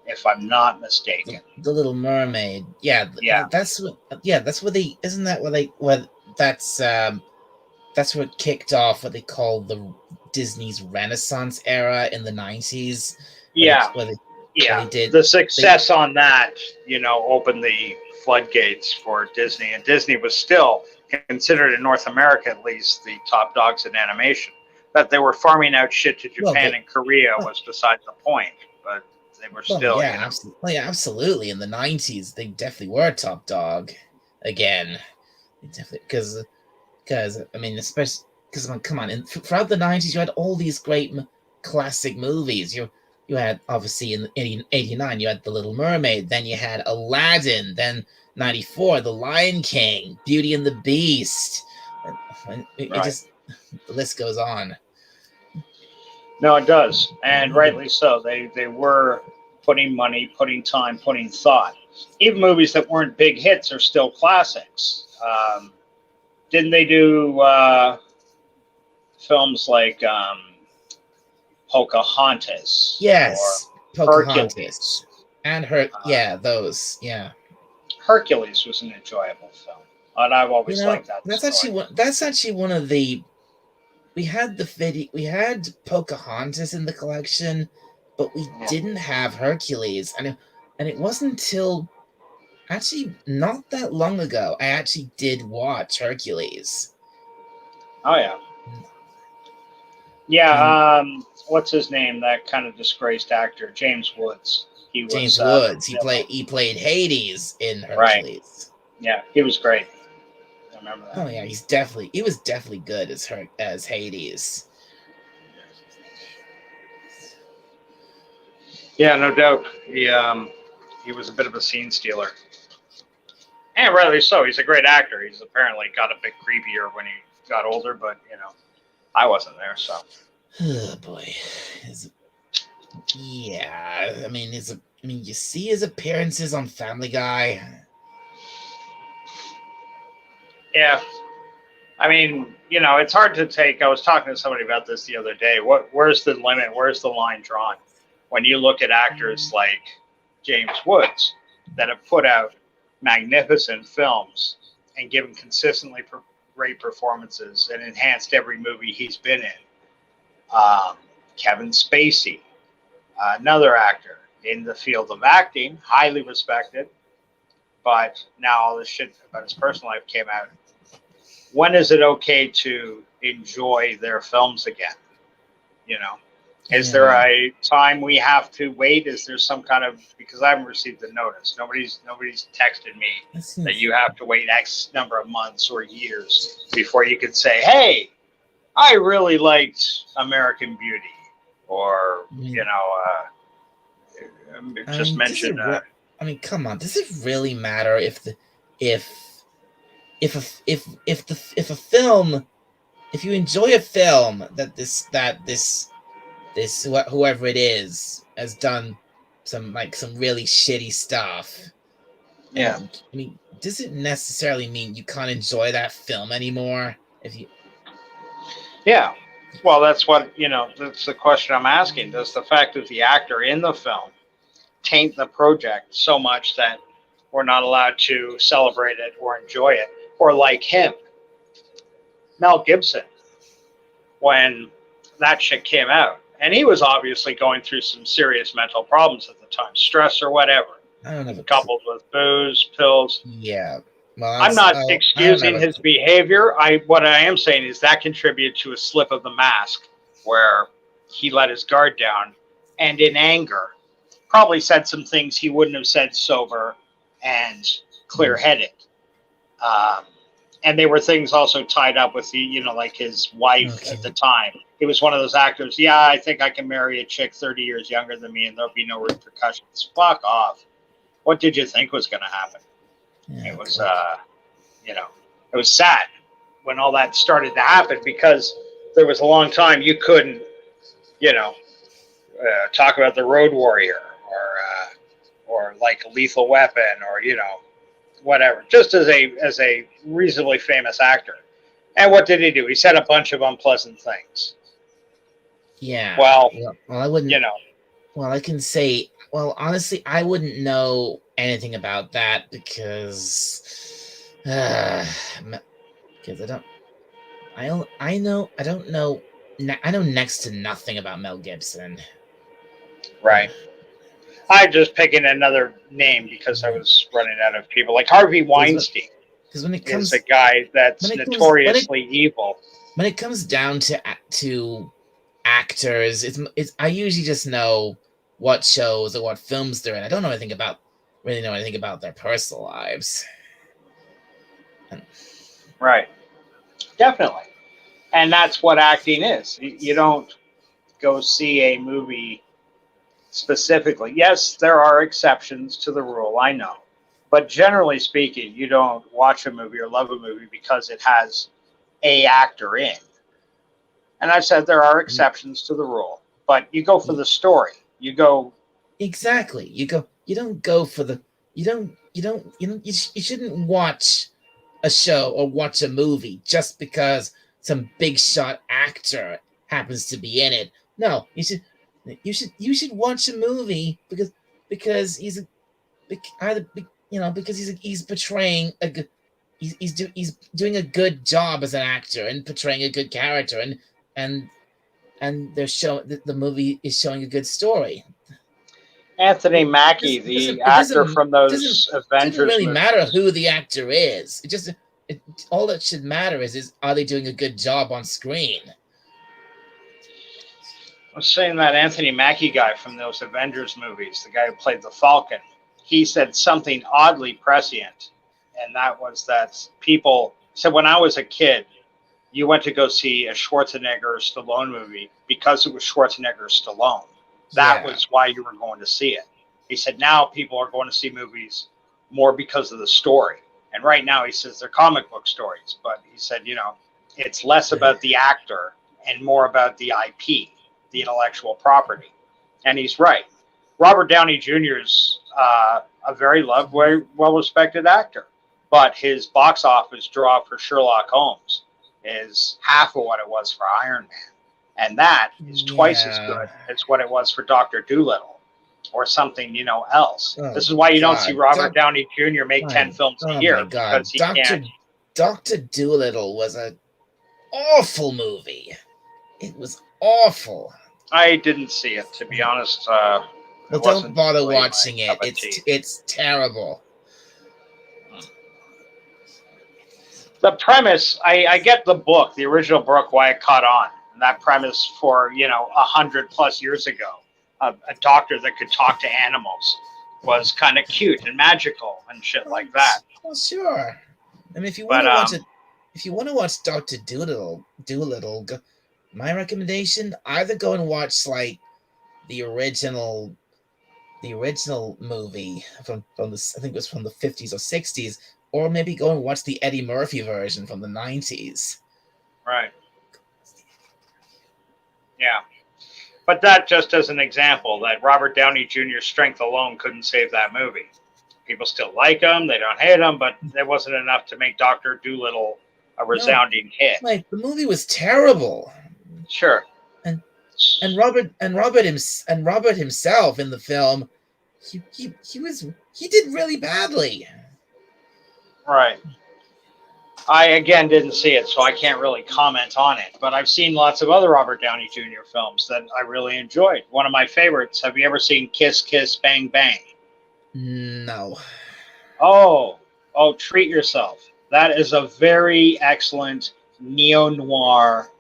if I'm not mistaken. The Little Mermaid. Yeah. That's what they. Isn't that what they? What that's what kicked off what they call the Disney's Renaissance era in the 90s. They did. The success on that, opened the floodgates for Disney, and Disney was still considered in North America, at least, the top dogs in animation. That they were farming out shit to Japan and Korea was beside the point, but they were still. Absolutely. In the 90s, they definitely were top dog again. Because I mean, especially because come on, throughout the 90s, you had all these great classic movies. You had, obviously, in 89, you had The Little Mermaid, then you had Aladdin, then 94, The Lion King, Beauty and the Beast. The list goes on. No, it does, and rightly so. They were putting money, putting time, putting thought. Even movies that weren't big hits are still classics. Didn't they do films like Pocahontas? Yes, Pocahontas. Hercules. And those. Hercules was an enjoyable film, and I've always liked that. That's actually one of the. We had Pocahontas in the collection, but we didn't have Hercules, and it wasn't until actually not that long ago I actually did watch Hercules. Oh yeah. Yeah, what's his name? That kind of disgraced actor, James Woods. He played Hades in Hercules. Right. Yeah, he was great. I remember that. Oh yeah, he was definitely good as Hades. Yeah, no doubt. He was a bit of a scene stealer. And rightly so. He's a great actor. He's apparently got a bit creepier when he got older, but I wasn't there, so. Oh boy. I mean, you see his appearances on Family Guy. Yeah. I mean, it's hard to take. I was talking to somebody about this the other day. Where's the limit? Where's the line drawn? When you look at actors like James Woods that have put out magnificent films and given consistently great performances and enhanced every movie he's been in. Kevin Spacey, another actor in the field of acting, highly respected, but now all this shit about his personal life came out. When is it okay to enjoy their films again? Is there a time we have to wait? Is there some kind of, because I haven't received the notice. Nobody's texted me that you have to wait X number of months or years before you can say, hey, I really liked American Beauty, or mention. Come on. Does it really matter if a film, if you enjoy a film that this whoever it is has done some really shitty stuff, Yeah. I mean, does it necessarily mean you can't enjoy that film anymore? If you, Yeah. Well, that's what, that's the question I'm asking. Does the fact of the actor in the film taint the project so much that we're not allowed to celebrate it or enjoy it? Or like him, Mel Gibson, when that shit came out. And he was obviously going through some serious mental problems at the time, stress or whatever, I don't have a clue. coupled with booze, pills. Yeah. Well, I'm not I don't have excusing a his clue. behavior. What I am saying is that contributed to a slip of the mask where he let his guard down and in anger probably said some things he wouldn't have said sober and clear-headed. And they were things also tied up with like his wife Okay. at the time. He was one of those actors. Yeah, I think I can marry a chick 30 years younger than me and there'll be no repercussions. Fuck off. What did you think was going to happen? Yeah, It was, it was sad when all that started to happen because there was a long time you couldn't, talk about the Road Warrior or like Lethal Weapon or whatever. Just as a reasonably famous actor. And what did he do? He said a bunch of unpleasant things. yeah. Well, I wouldn't. you know, Well, I can say. Well, honestly, I wouldn't know anything about that because I don't. I know. I don't know. I know next to nothing about Mel Gibson. right. I'm just picking another name because I was running out of people. Like Harvey Weinstein Because when it is comes a guy that's notoriously evil. when it comes down to actors, it's I usually just know what shows or what films they're in. I don't know anything about their personal lives. Right. Definitely. And that's what acting is. You don't go see a movie specifically. Yes, there are exceptions to the rule, I know. But generally speaking, you don't watch a movie or love a movie because it has a actor in. And I've said there are exceptions to the rule, but you go for the story. You go Exactly. You don't go for the you shouldn't watch a show or watch a movie just because some big shot actor happens to be in it. No, you should watch a movie because because he's portraying a good he's doing a good job as an actor and portraying a good character and the movie is showing a good story. Anthony Mackie, the It actor from those doesn't Avengers really movies. matter who the actor is. All that should matter is are they doing a good job on screen? I was saying that Anthony Mackie guy from those Avengers movies, the guy who played the Falcon, he said something oddly prescient, and that was that people said when I was a kid, you went to go see a Schwarzenegger or Stallone movie because it was Schwarzenegger or Stallone. That was why you were going to see it. He said now people are going to see movies more because of the story. And right now he says they're comic book stories, but he said, it's less about the actor and more about the IP, the intellectual property. And he's right. Robert Downey Jr. is a very loved, very well-respected actor, but his box office draw for Sherlock Holmes is half of what it was for Iron Man. And that is twice as good as what it was for Dr. Dolittle or something, else. Oh, this is why you don't see Robert God. Downey Jr. make 10 films a year because he can't. Dr. Dolittle was an awful movie. It was awful. I didn't see it, to be honest. Well, don't bother watching it. It's terrible. The premise, I get the book, the original book, why it caught on. And that premise for, 100+ years ago, a doctor that could talk to animals was kind of cute and magical and shit like that. Well, sure. I mean, if you want to watch it, if you want to watch Dr. Dolittle, my recommendation, either go and watch like the original movie from the I think it was from the 50s or 60s, or maybe go and watch the Eddie Murphy version from the 90s. Right. Yeah. But that just as an example that Robert Downey Jr.'s strength alone couldn't save that movie. People still like him. They don't hate him, but there wasn't enough to make Dr. Dolittle a resounding hit. Like the movie was terrible. Sure. And Robert himself in the film, he did really badly. Right. I again didn't see it, so I can't really comment on it. But I've seen lots of other Robert Downey Jr. films that I really enjoyed. One of my favorites. Have you ever seen Kiss Kiss Bang Bang? No. Oh, treat yourself. That is a very excellent neo-noir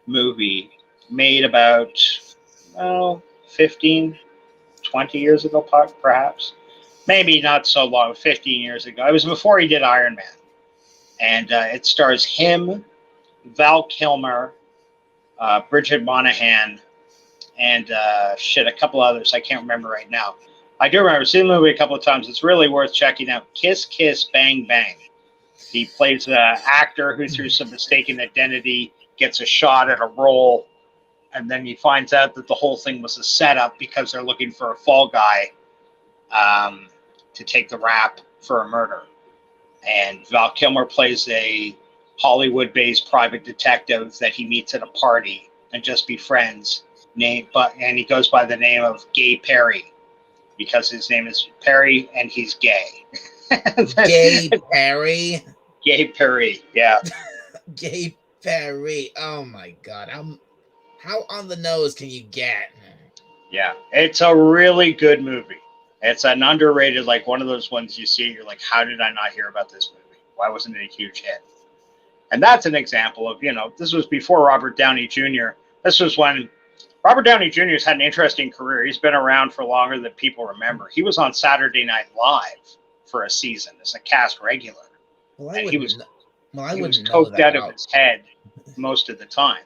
movie made about 15, 20 years ago, perhaps. Maybe not so long, 15 years ago. It was before he did Iron Man. And it stars him, Val Kilmer, Bridget Monahan, and a couple others. I can't remember right now. I do remember seeing the movie a couple of times. It's really worth checking out. Kiss Kiss Bang Bang. He plays an actor who, through some mistaken identity, gets a shot at a role, and then he finds out that the whole thing was a setup because they're looking for a fall guy to take the rap for a murder. And Val Kilmer plays a Hollywood-based private detective that he meets at a party and just befriends. And he goes by the name of Gay Perry because his name is Perry and he's gay. Gay Perry. Gay Perry, yeah. Gay Perry. Oh my God! How on the nose can you get? Yeah, it's a really good movie. It's an underrated, like one of those ones you see, you're like, how did I not hear about this movie? Why wasn't it a huge hit? And that's an example of, this was before Robert Downey Jr. This was when Robert Downey Jr. has had an interesting career. He's been around for longer than people remember. He was on Saturday Night Live for a season as a cast regular. Well, and he was coked out of his head most of the time.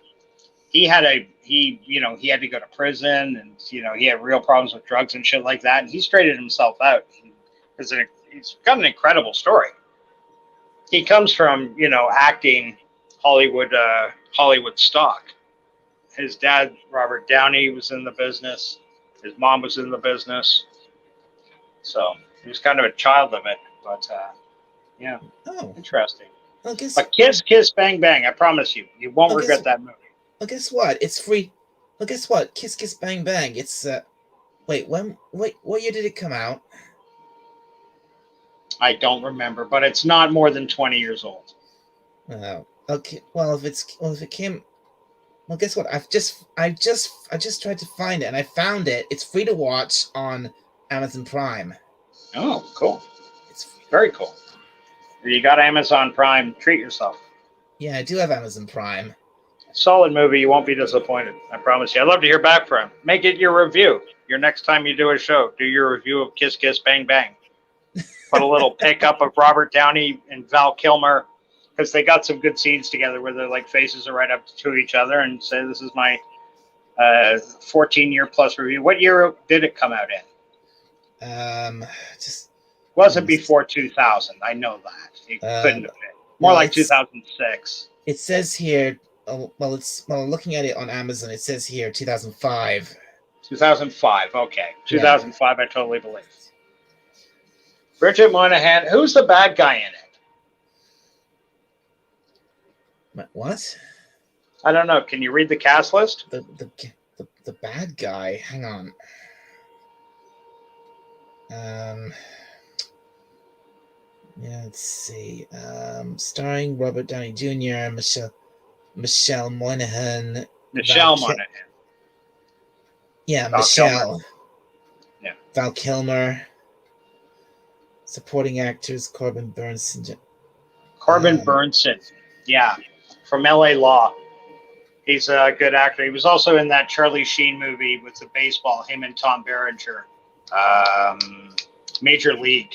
He had he had to go to prison, and he had real problems with drugs and shit like that, and he straightened himself out. He's got an incredible story. He comes from acting Hollywood stock. His dad, Robert Downey, was in the business. His mom was in the business, so he was kind of a child of it. But interesting. Well, but Kiss Kiss Bang Bang, I promise you won't regret that movie. Well, guess what? It's free. Well, guess what? Kiss Kiss Bang Bang. It's Wait, what year did it come out? I don't remember, but it's not more than 20 years old. Oh, okay. Well, guess what? I just tried to find it, and I found it. It's free to watch on Amazon Prime. Oh, cool! It's free. Very cool. You got Amazon Prime. Treat yourself. Yeah, I do have Amazon Prime. Solid movie. You won't be disappointed. I promise you. I'd love to hear back from him. Make it your review. Your next time you do a show, do your review of Kiss Kiss Bang Bang. Put a little pick up of Robert Downey and Val Kilmer, because they got some good scenes together where their faces are right up to each other, and say, this is my 14-year plus review. What year did it come out in? Wasn't before 2000. I know that. It couldn't have been. More like 2006. It says here, looking at it on Amazon, it says here 2005. 2005, okay. 2005, I totally believe. Bridget Monahan, who's the bad guy in it? What? I don't know. Can you read the cast list? The bad guy. Hang on. Yeah, let's see. Starring Robert Downey Jr., Michelle Monaghan. Michelle Monaghan. Yeah, Val Michelle. Kilmer. Yeah. Val Kilmer. Supporting actors: Corbin Burnson. Burnson. Yeah, from LA Law. He's a good actor. He was also in that Charlie Sheen movie with the baseball, him and Tom Berenger. Major League.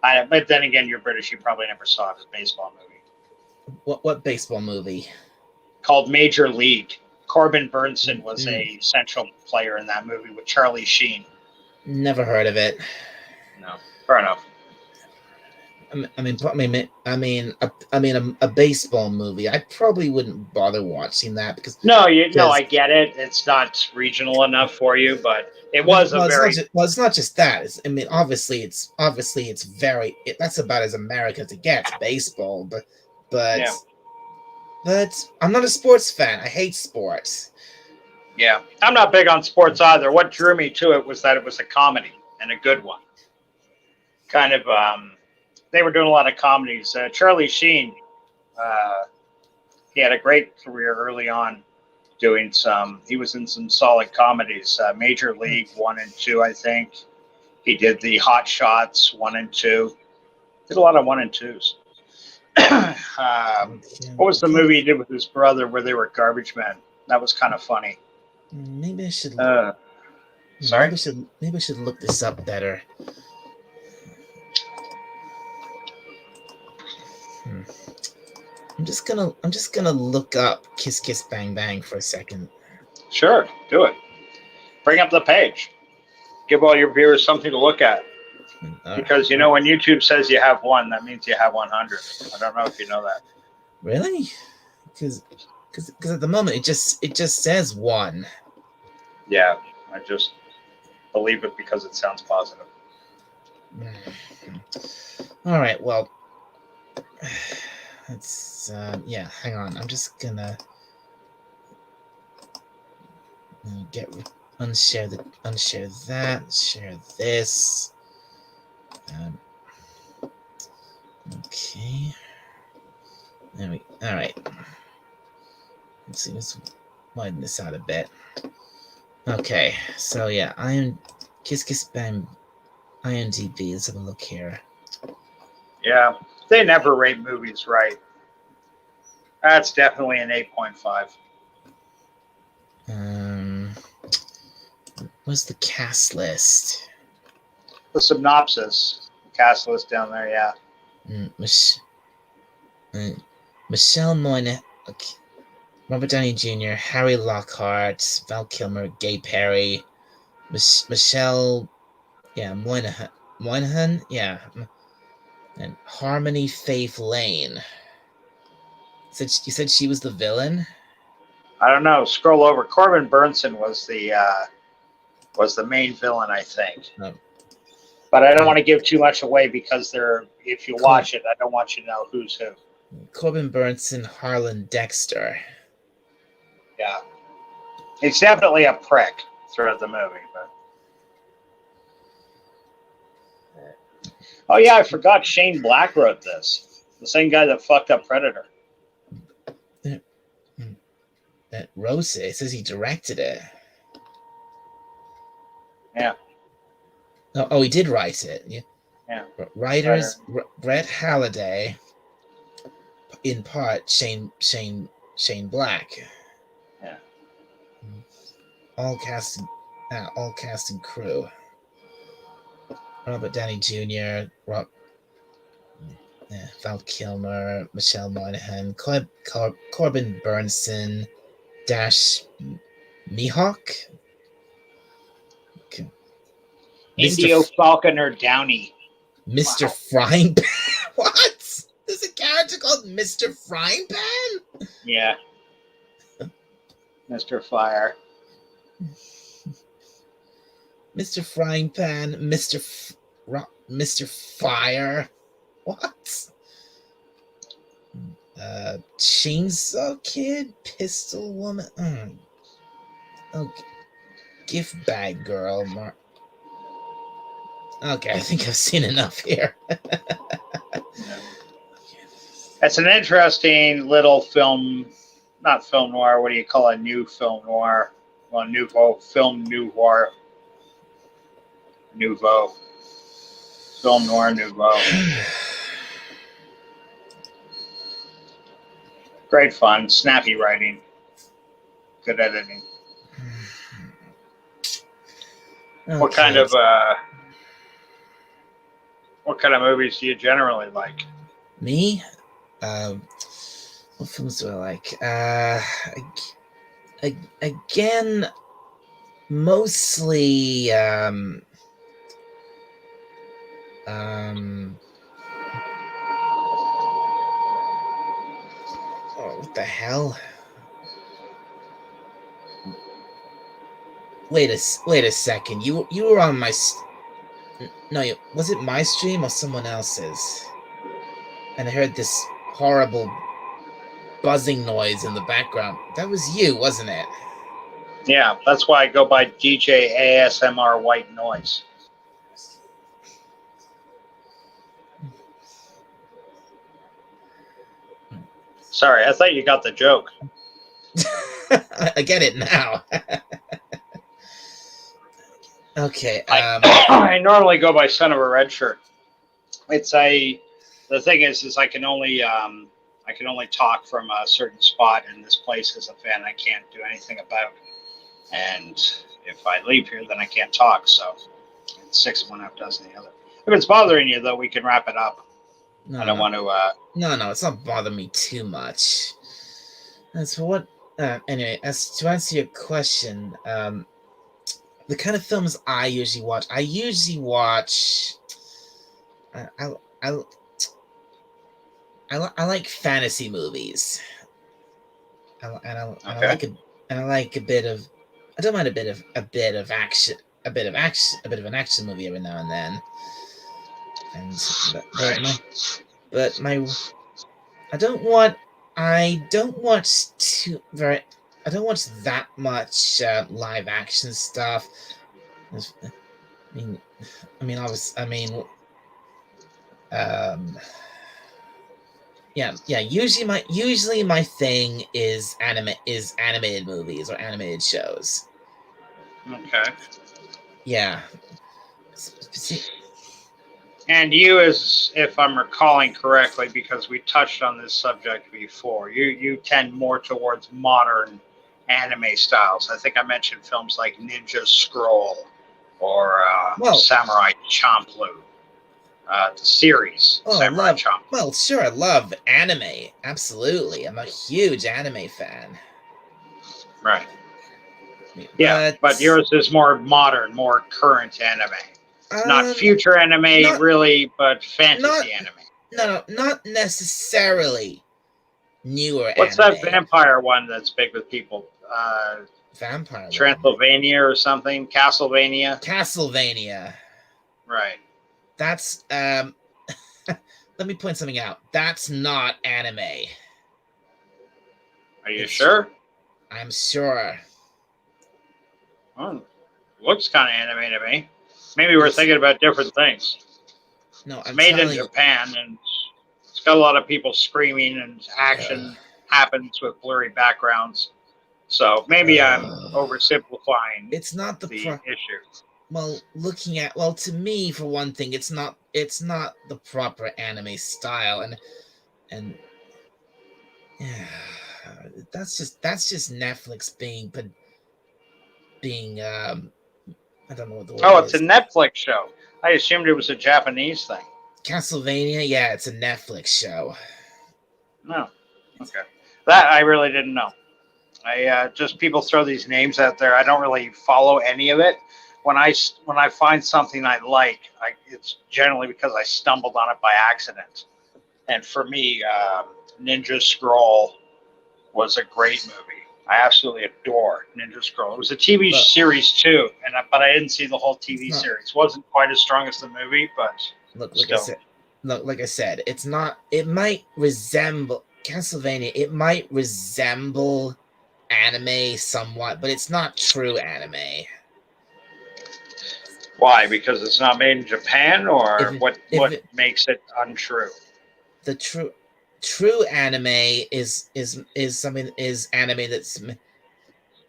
But then again, you're British. You probably never saw the baseball movie. What baseball movie? Called Major League. Corbin Burnson was a central player in that movie with Charlie Sheen. Never heard of it. No, fair enough. A baseball movie. I probably wouldn't bother watching that because I get it. It's not regional enough for you, but It was a well, very it's not just that. I mean, obviously, it's that's about as America as it gets, baseball. But Yeah. but I'm not a sports fan. I hate sports. yeah. I'm not big on sports either. What drew me to it was that it was a comedy and a good one. Kind of, they were doing a lot of comedies. Charlie Sheen, uh, he had a great career early on doing some. He was in some solid comedies. Major League 1 and 2, I think. He did the Hot Shots 1 and 2. Did a lot of 1 and 2s. What was the movie he did with his brother where they were garbage men? That was kind of funny. Maybe I should. Sorry. Maybe I should look this up better. I'm just gonna look up Kiss Kiss Bang Bang for a second. Sure, do it. Bring up the page. Give all your viewers something to look at. Because you know when YouTube says you have one, that means you have 100. I don't know if you know that. Really? Because at the moment it just says 1. Yeah, I just believe it because it sounds positive. All right. Well, let's yeah. Hang on. I'm just gonna unshare that. Share this. Okay. All right. Let's see. Let's widen this out a bit. Okay. So yeah, Kiss Kiss Bang IMDb. Let's have a look here. Yeah, they never rate movies right. That's definitely an 8.5. What's the cast list? The synopsis, the cast list down there, yeah. Michelle Moynihan, okay. Robert Downey Jr., Harry Lockhart, Val Kilmer, Gay Perry, Michelle, yeah, Moynihan, yeah, and Harmony Faith Lane. You said she was the villain? I don't know. Scroll over. Corbin Burnson was the main villain, I think. No. But I don't want to give too much away because if you watch it, I don't want you to know who's who. Corbin Burnson, Harlan Dexter. Yeah. He's definitely a prick throughout the movie. But oh, yeah, I forgot Shane Black wrote this. The same guy that fucked up Predator. That Rose, it says he directed it. Yeah. Oh, he did write it. Yeah. Writers Brett Halliday. In part, Shane Black. Yeah. All cast and crew. Robert Downey Jr., Val Kilmer, Michelle Monaghan, Corbin Burnson, Dash Mihawk, Indio Falconer Downey, Mr. Frying Pan. What? There's a character called Mr. Frying Pan? Yeah. Mr. Fire. Mr. Frying Pan, Mr. Fire. What? Chainsaw Kid, Pistol Woman. Okay. Gift Bag Girl. Okay, I think I've seen enough here. It's an interesting little film, not film noir. What do you call a new film noir? Well, film noir. Nouveau. Film noir nouveau. Great fun, snappy writing, good editing. Okay. What kind of movies do you generally like? Me? What films do I like? Again, mostly oh, what the hell? wait a second. You were on my no, was it my stream or someone else's? And I heard this horrible buzzing noise in the background. That was you, wasn't it? Yeah, that's why I go by DJ ASMR White Noise. Sorry, I thought you got the joke. I get it now. Okay. I normally go by Son of a Red Shirt. The thing is I can only talk from a certain spot, and this place is a fan I can't do anything about. And if I leave here, then I can't talk. So it's 6 of one, half dozen the other. If it's bothering you, though, we can wrap it up. No, I don't want to. No, it's not bothering me too much. As for what, anyway, as to answer your question, the kind of films I usually watch, I like fantasy movies. I like a bit of. I don't mind a bit of action, a bit of an action movie every now and then. And but my I don't watch that much live action stuff. I mean, yeah. Usually my thing is animated movies or animated shows. Okay. Yeah. And you, as if I'm recalling correctly, because we touched on this subject before, you tend more towards modern anime styles. I think I mentioned films like Ninja Scroll or Samurai Champloo. The series Samurai Champloo. Well, sure, I love anime. Absolutely. I'm a huge anime fan. Right. Yeah, but yours is more modern, more current anime. Not future anime, really, but fantasy anime. No, not necessarily newer What's anime. that vampire one that's big with people? Vampire Transylvania or something? Castlevania. Right. That's let me point something out. That's not anime. Are you sure? I'm sure. Oh, looks kind of anime to me. Maybe we're thinking about different things. No, it's made in Japan, and it's got a lot of people screaming, and action happens with blurry backgrounds. So maybe I'm oversimplifying. It's not the issue. Well, to me, for one thing, it's not the proper anime style, and yeah, that's just Netflix being I don't know what the word is. Oh, it's a Netflix show. I assumed it was a Japanese thing. Castlevania, yeah, it's a Netflix show. No, okay, that I really didn't know. I just people throw these names out there. I don't really follow any of it. When I find something I like, it's generally because I stumbled on it by accident. And for me, Ninja Scroll was a great movie. I absolutely adore Ninja Scroll. It was a TV series too, but I didn't see the whole TV series. It wasn't quite as strong as the movie, but like I said, it's not. It might resemble Castlevania. It might resemble anime somewhat, but it's not true anime. Why? Because it's not made in Japan, or what makes it untrue? The true anime is anime that's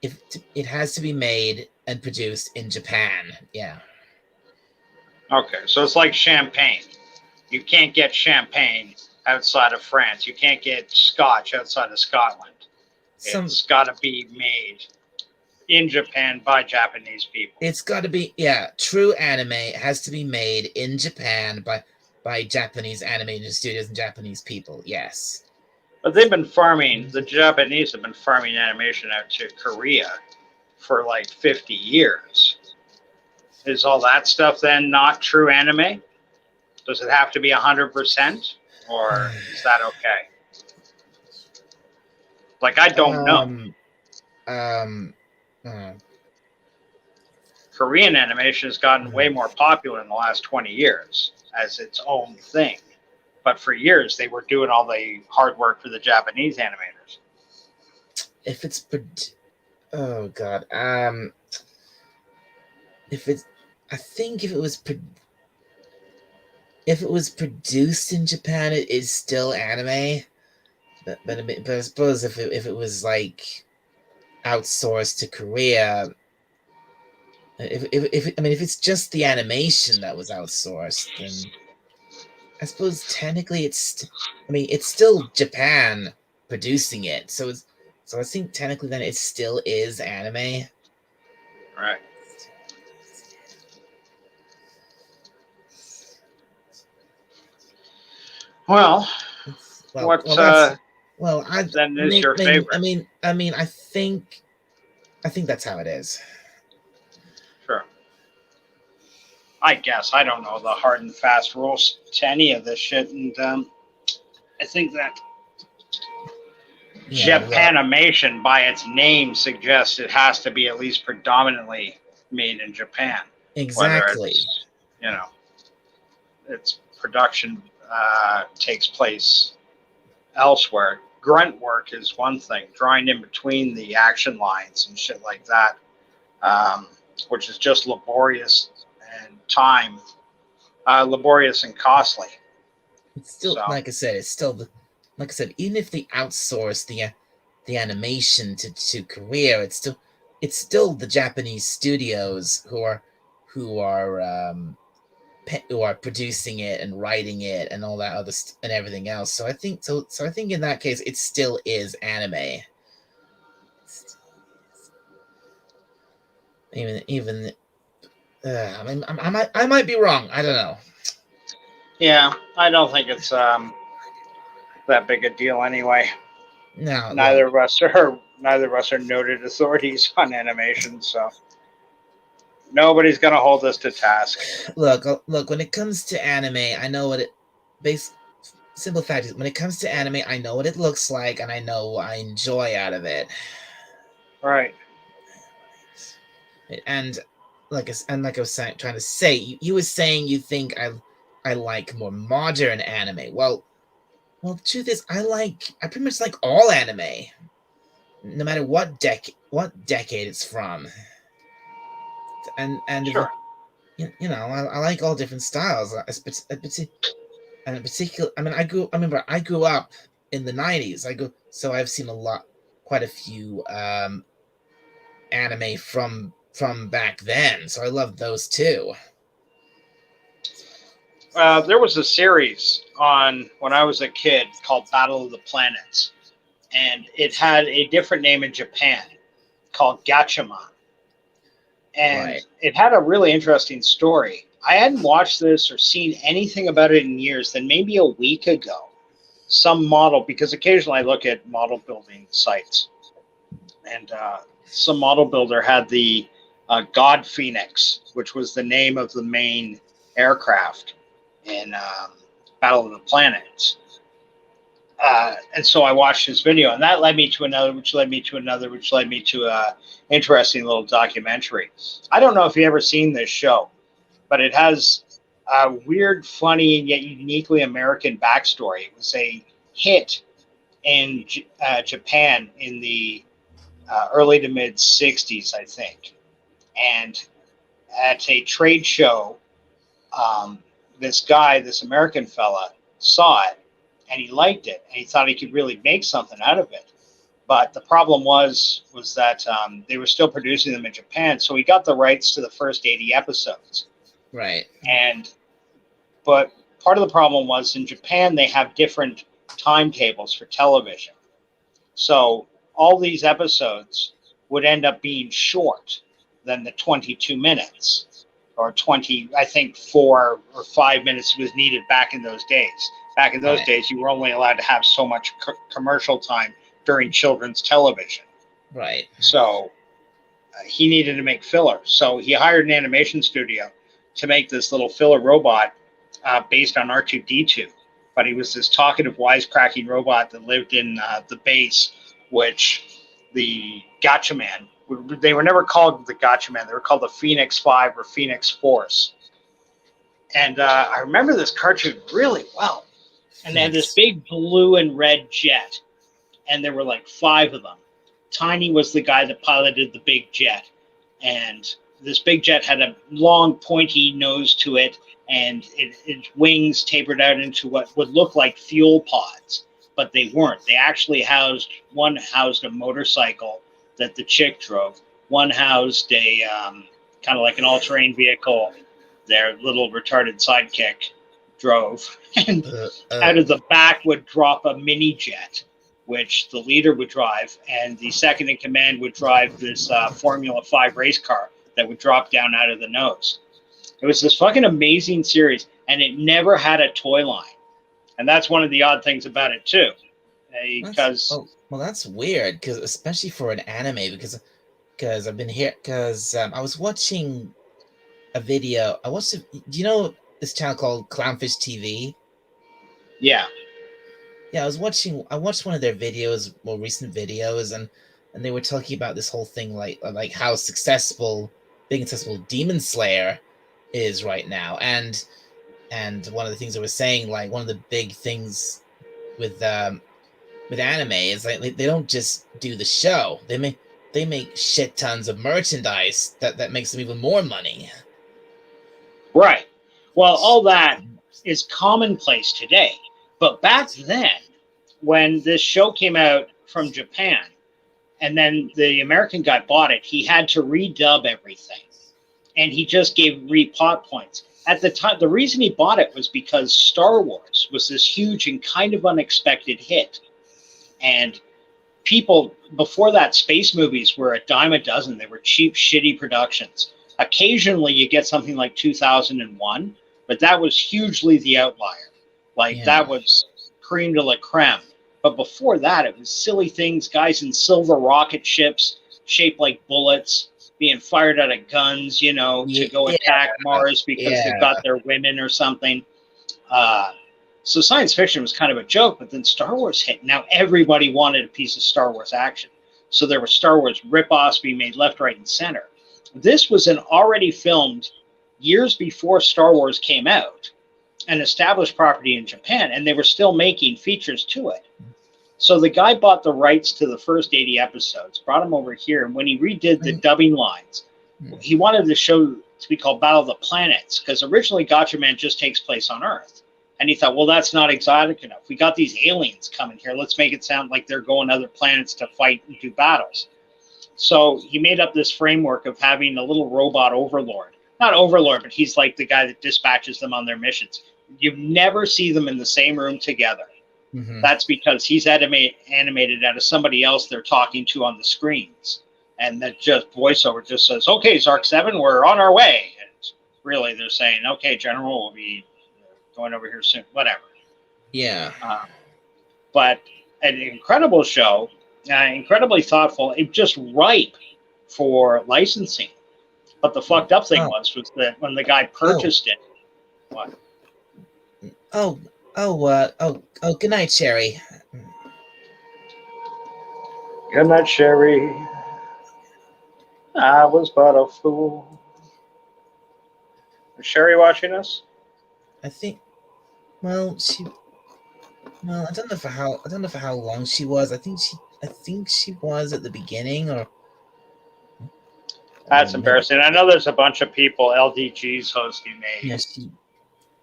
it has to be made and produced in Japan. Yeah. Okay, so it's like champagne. You can't get champagne outside of France. You can't get scotch outside of Scotland. It's got to be made in Japan by Japanese people. It's got to be, true anime has to be made in Japan by Japanese animated studios and Japanese people, yes. But the Japanese have been farming animation out to Korea for like 50 years. Is all that stuff then not true anime? Does it have to be 100%? Or is that okay? Like, I don't know. Korean animation has gotten way more popular in the last 20 years as its own thing. But for years, they were doing all the hard work for the Japanese animators. If it's oh god, if it's, I think if it was produced in Japan, it is still anime. But I suppose if it was like outsourced to Korea, if it's just the animation that was outsourced, then I suppose technically it's still Japan producing it, so I think technically then it still is anime. Right. Well, what then is your favorite? I think that's how it is. Sure. I guess I don't know the hard and fast rules to any of this shit, and I think that Japanimation, by its name, suggests it has to be at least predominantly made in Japan. Exactly. Whether its production takes place elsewhere. Grunt work is one thing, drawing in between the action lines and shit like that, which is just laborious and laborious and costly. It's still, like I said, even if they outsource the animation to Korea, it's still the Japanese studios who are producing it and writing it and all that other and everything else. So I think in that case it still is anime. Even I might be wrong. I don't know. Yeah, I don't think it's that big a deal anyway. No, neither of us are noted authorities on animation, so nobody's gonna hold us to task. Look. When it comes to anime, I know what it. Simple fact is, when it comes to anime, I know what it looks like, and I know what I enjoy out of it. Right. And like I was trying to say, you were saying you think I like more modern anime. Well, the truth is, I pretty much like all anime, no matter what decade it's from. And sure. I like all different styles. And in particular, I grew up in the 90s. So I've seen quite a few anime from back then. So I love those too. There was a series on when I was a kid called Battle of the Planets, and it had a different name in Japan called Gatchaman. And It had a really interesting story. I hadn't watched this or seen anything about it in years. Then maybe a week ago, some model, because occasionally I look at model building sites, and some model builder had the God Phoenix, which was the name of the main aircraft in Battle of the Planets. And so I watched his video, and that led me to another, which led me to another, which led me to a interesting little documentary. I don't know if you've ever seen this show, but it has a weird, funny, and yet uniquely American backstory. It was a hit in Japan in the early to mid 60s, I think. And at a trade show, this American fella saw it, and he liked it, and he thought he could really make something out of it. But the problem was that they were still producing them in Japan, so he got the rights to the first 80 episodes. Right. But part of the problem was in Japan they have different timetables for television. So all these episodes would end up being short than the 22 minutes or 20, I think 4 or 5 minutes was needed back in those days. Back in those days, you were only allowed to have so much commercial time during children's television. Right. So he needed to make filler. So he hired an animation studio to make this little filler robot based on R2-D2. But he was this talkative, wisecracking robot that lived in the base, which the Gatchaman They were never called the Gotcha Men. They were called the Phoenix 5 or Phoenix Force. And I remember this cartoon really well. And they had this big blue and red jet. And there were like 5 of them. Tiny was the guy that piloted the big jet. And this big jet had a long, pointy nose to it. And its wings tapered out into what would look like fuel pods. But they weren't. They actually housed a motorcycle that the chick drove. One housed a kind of like an all-terrain vehicle their little retarded sidekick drove. And out of the back would drop a mini jet, which the leader would drive, and the second in command would drive this Formula 5 race car that would drop down out of the nose. It was this fucking amazing series, and it never had a toy line. And that's one of the odd things about it, too. Because well, that's weird, because especially for an anime, because I've been here, because I was watching a video. Do you know this channel called Clownfish TV? Yeah. Yeah, I watched one of their videos, more recent videos, and they were talking about this whole thing, like how big and successful Demon Slayer is right now, and one of the things they were saying, like one of the big things with anime is like they don't just do the show; they make shit tons of merchandise that makes them even more money. Right. Well, all that is commonplace today. But back then, when this show came out from Japan, and then the American guy bought it, he had to redub everything. And he just gave repot points. At the time, the reason he bought it was because Star Wars was this huge and kind of unexpected hit. And people, before that, space movies were a dime a dozen. They were cheap, shitty productions. Occasionally, you get something like 2001, but that was hugely the outlier. That was cream de la creme. But before that, it was silly things, guys in silver rocket ships shaped like bullets being fired out of guns, to go attack Mars because they got their women or something. So science fiction was kind of a joke, but then Star Wars hit. Now everybody wanted a piece of Star Wars action. So there were Star Wars rip-offs being made left, right, and center. This was an already filmed years before Star Wars came out, an established property in Japan, and they were still making features to it. So the guy bought the rights to the first 80 episodes, brought them over here, and when he redid the dubbing lines, he wanted the show to be called Battle of the Planets, because originally Gotcha Man just takes place on Earth. And he thought, well, that's not exotic enough. We got these aliens coming here. Let's make it sound like they're going to other planets to fight and do battles. So he made up this framework of having a little robot overlord. Not overlord, but he's like the guy that dispatches them on their missions. You never see them in the same room together. Mm-hmm. That's because he's animated out of somebody else they're talking to on the screens. And that just voiceover just says, okay, Zark 7, we're on our way. And really they're saying, okay, General, we'll be going over here soon, whatever. Yeah. But an incredible show, incredibly thoughtful, it just ripe for licensing. But the fucked up thing was that when the guy purchased it, what? Good night, Sherry. Good night, Sherry. I was but a fool. Is Sherry watching us? I think. Well, I don't know for how long she was. I think she was at the beginning, or. That's embarrassing. I know there's a bunch of people. LDG's hosting me. Yeah,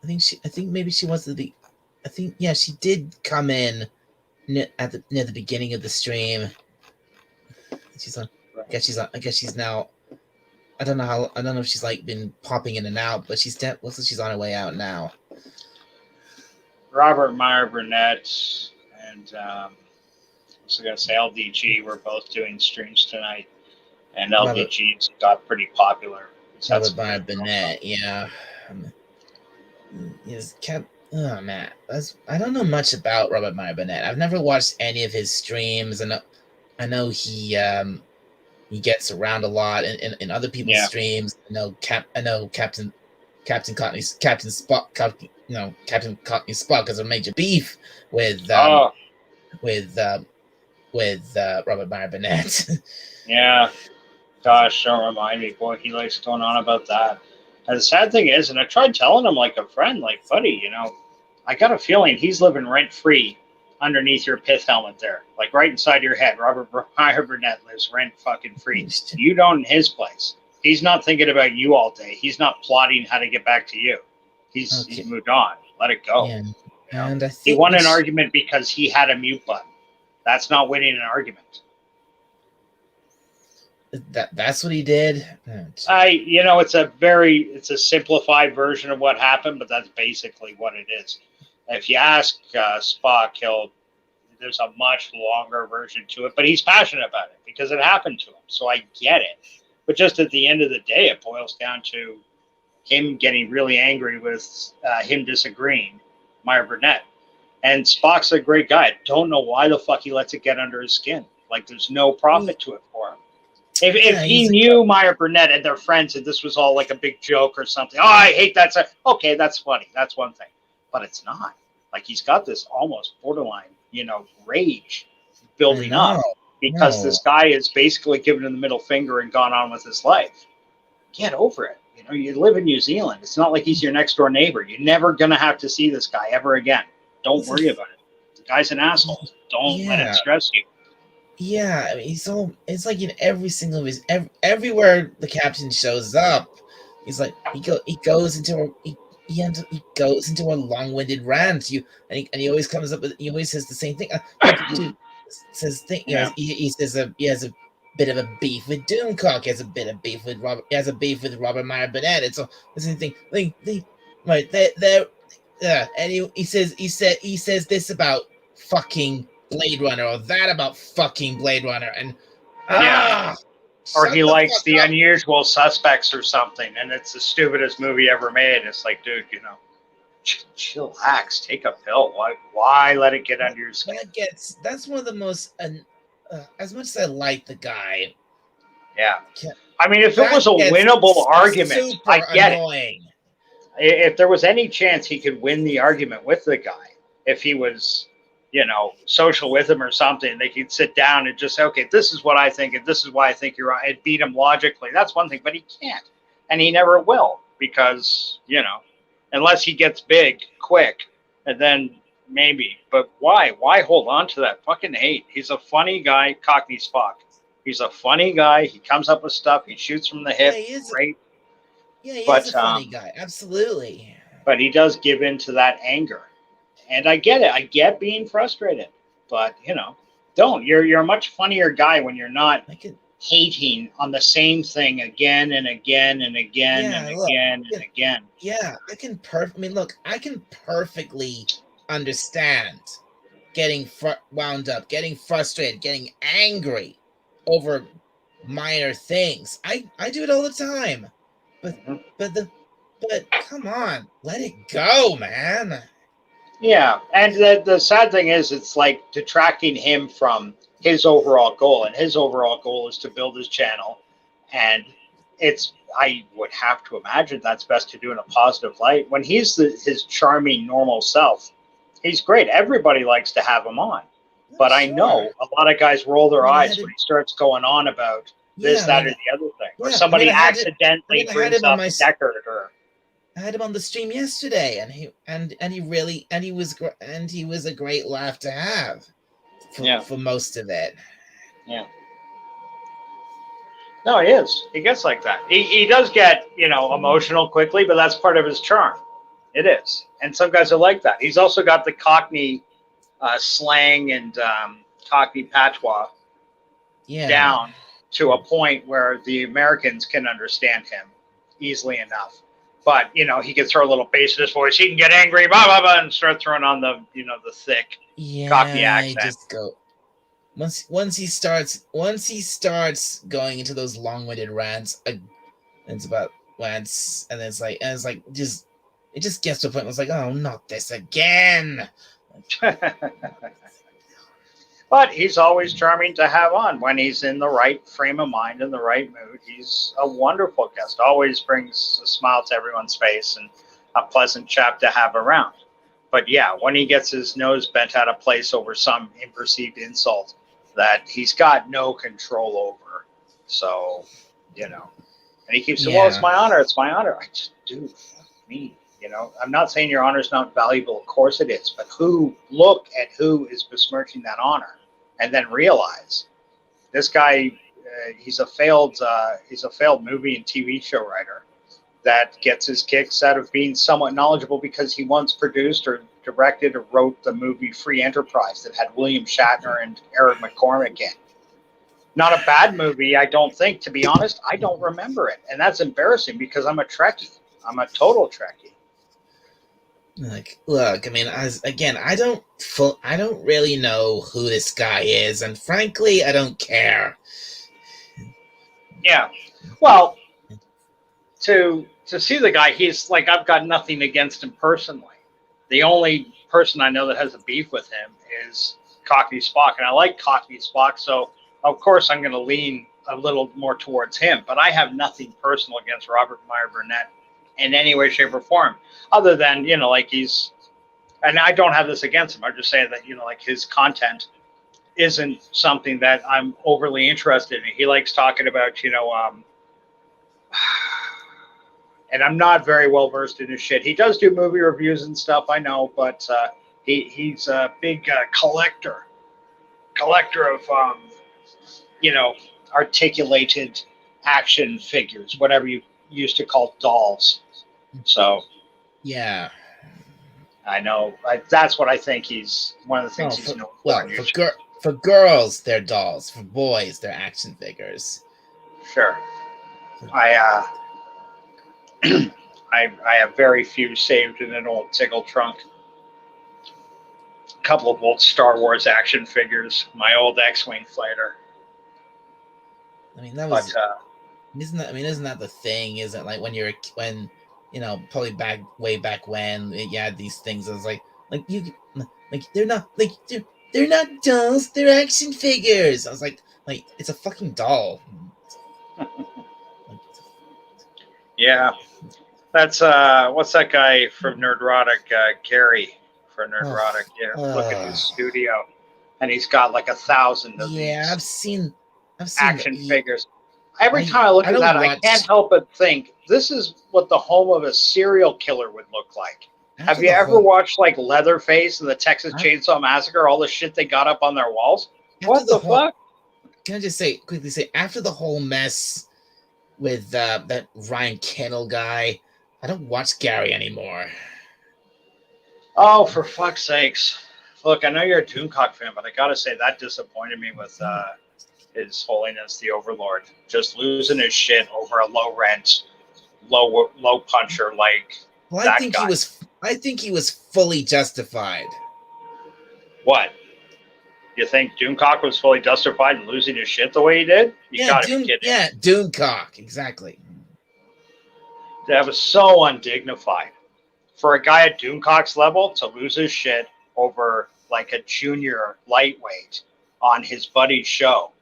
I think maybe she was she did come in near the beginning of the stream. She's on. I guess she's now. I don't know if she's been popping in and out, but looks like she's on her way out now. Robert Meyer Burnett and I was going to say LDG. We're both doing streams tonight, and LDG's got pretty popular. Robert Meyer Burnett, yeah. Oh man, I don't know much about Robert Meyer Burnett. I've never watched any of his streams, and I know he gets around a lot in other people's streams. I know Captain Cockney Spock. Captain Cockney Spock has a major beef with Robert Meyer Burnett. Yeah. Gosh, don't remind me, boy. He likes going on about that. And the sad thing is, and I tried telling him like a friend, like, buddy, I got a feeling he's living rent free underneath your pith helmet there, like right inside your head. Robert Meyer Burnett lives rent fucking free. You don't in his place. He's not thinking about you all day. He's not plotting how to get back to you. He's moved on. Let it go. Yeah. You know? And I think he won an argument because he had a mute button. That's not winning an argument. That's what he did. It's a simplified version of what happened, but that's basically what it is. If you ask Spock, there's a much longer version to it, but he's passionate about it because it happened to him. So I get it. But just at the end of the day, it boils down to him getting really angry with him disagreeing, Meyer Burnett. And Spock's a great guy. I don't know why the fuck he lets it get under his skin. Like, there's no profit to it for him. If he knew Meyer Burnett and their friends and this was all like a big joke or something, oh, I hate that. Okay, that's funny. That's one thing. But it's not. Like, he's got this almost borderline, rage building up because this guy is basically given him the middle finger and gone on with his life. Get over it. You live in New Zealand. It's not like he's your next door neighbor. You're never going to have to see this guy ever again. Don't worry about it. The guy's an asshole. Don't let it stress you. Yeah, I mean, it's like in every single everywhere the captain shows up, he's like he goes into a long-winded rant. He always comes up with, he always says the same thing. He has a bit of a beef with Doomcock. He has a bit of beef with Robert. He has a beef with Robert Meyer Burnett. It's all the same thing. And he says this about fucking Blade Runner, or that about fucking Blade Runner, and or he likes the Unusual Suspects or something, and it's the stupidest movie ever made. It's like, dude, chillax, take a pill. Why let it get under your skin? That's one of the most. As much as I like the guy, I mean, if it was a winnable argument, I get it. If there was any chance he could win the argument with the guy, if he was, social with him or something, they could sit down and just say, okay, this is what I think, and this is why I think you're right. It beat him logically. That's one thing, but he can't. And he never will because, unless he gets big quick, and then maybe. But why? Why hold on to that fucking hate? He's a funny guy, Cockney Spock. He's a funny guy. He comes up with stuff. He shoots from the hip. Great. He is a funny guy. Absolutely. But he does give in to that anger. And I get it. I get being frustrated. But, don't. You're a much funnier guy when you're not hating on the same thing again and again and again again and again. Yeah, I can perfectly understand getting wound up, getting frustrated, getting angry over minor things. I do it all the time. But come on, let it go, man. Yeah, and the sad thing is, it's like detracting him from his overall goal, and his overall goal is to build his channel, and I would have to imagine that's best to do in a positive light. When he's his charming, normal self, he's great. Everybody likes to have him on, but I know a lot of guys roll their eyes when he starts going on about this, that, or the other thing, or somebody accidentally brings up Deckard or. I had him on the stream yesterday, and he was a great laugh to have for most of it. Yeah. No, he is. He gets like that. He does get, emotional quickly, but that's part of his charm. It is. And some guys are like that. He's also got the Cockney slang and Cockney patois down to a point where the Americans can understand him easily enough. But, he can throw a little bass in his voice. He can get angry, blah, blah, blah, and start throwing on the, the thick Cockney accent. Just go. Once he starts going into those long-winded rants, it's about rants, and it's like it just gets to a point where it's like, oh, not this again. But he's always charming to have on when he's in the right frame of mind, in the right mood. He's a wonderful guest. Always brings a smile to everyone's face and a pleasant chap to have around. But yeah, when he gets his nose bent out of place over some imperceived insult that he's got no control over. So you know. And he keeps saying, well, it's Yeah. my honor. It's my honor. I just, dude, fuck me. You know, I'm not saying your honor is not valuable. Of course it is. But look at who is besmirching that honor and then realize this guy, he's a failed movie and TV show writer that gets his kicks out of being somewhat knowledgeable because he once produced or directed or wrote the movie Free Enterprise that had William Shatner and Eric McCormick in. Not a bad movie, I don't think. To be honest, I don't remember it, and that's embarrassing because I'm a Trekkie. I'm a total Trekkie. Like, look, I mean, I don't really know who this guy is, and frankly, I don't care. Yeah, well, to see the guy, he's like, I've got nothing against him personally. The only person I know that has a beef with him is Cockney Spock, and I like Cockney Spock, so of course I'm going to lean a little more towards him. But I have nothing personal against Robert Meyer Burnett in any way, shape, or form, other than, you know, like he's, and I don't have this against him. I'm just saying that, you know, like his content isn't something that I'm overly interested in. He likes talking about, you know, and I'm not very well versed in his shit. He does do movie reviews and stuff, I know, but he's a big collector of, you know, articulated action figures, whatever you used to call dolls. So Yeah. I know that's what I think he's one of the things he's known for. Well, for girls, they're dolls. For boys, they're action figures. Sure. I have very few saved in an old tickle trunk. A couple of old Star Wars action figures. My old X-wing fighter. I mean, that was. Isn't that the thing? Isn't like when you know, probably way back when you had these things. I was like they're not dolls. They're action figures. I was like it's a fucking doll. Yeah, that's what's that guy from Nerdrotic? Gary from Nerdrotic. Yeah, look at his studio, and he's got like 1,000 of these. Yeah, I've seen action figures. Every time I look at that, I can't help but think this is what the home of a serial killer would look like. Have you ever watched like Leatherface and the Texas Chainsaw Massacre? All the shit they got up on their walls. What the fuck? Can I just quickly say after the whole mess with that Ryan Kennel guy, I don't watch Gary anymore. Oh, for fuck's sakes! Look, I know you're a Doomcock fan, but I gotta say that disappointed me with His Holiness the Overlord just losing his shit over a low rent, low puncher like. Well, I think he was fully justified. What? You think Doomcock was fully justified in losing his shit the way he did? You gotta be kidding. Yeah, Doomcock, exactly. That was so undignified. For a guy at Doomcock's level to lose his shit over like a junior lightweight on his buddy's show.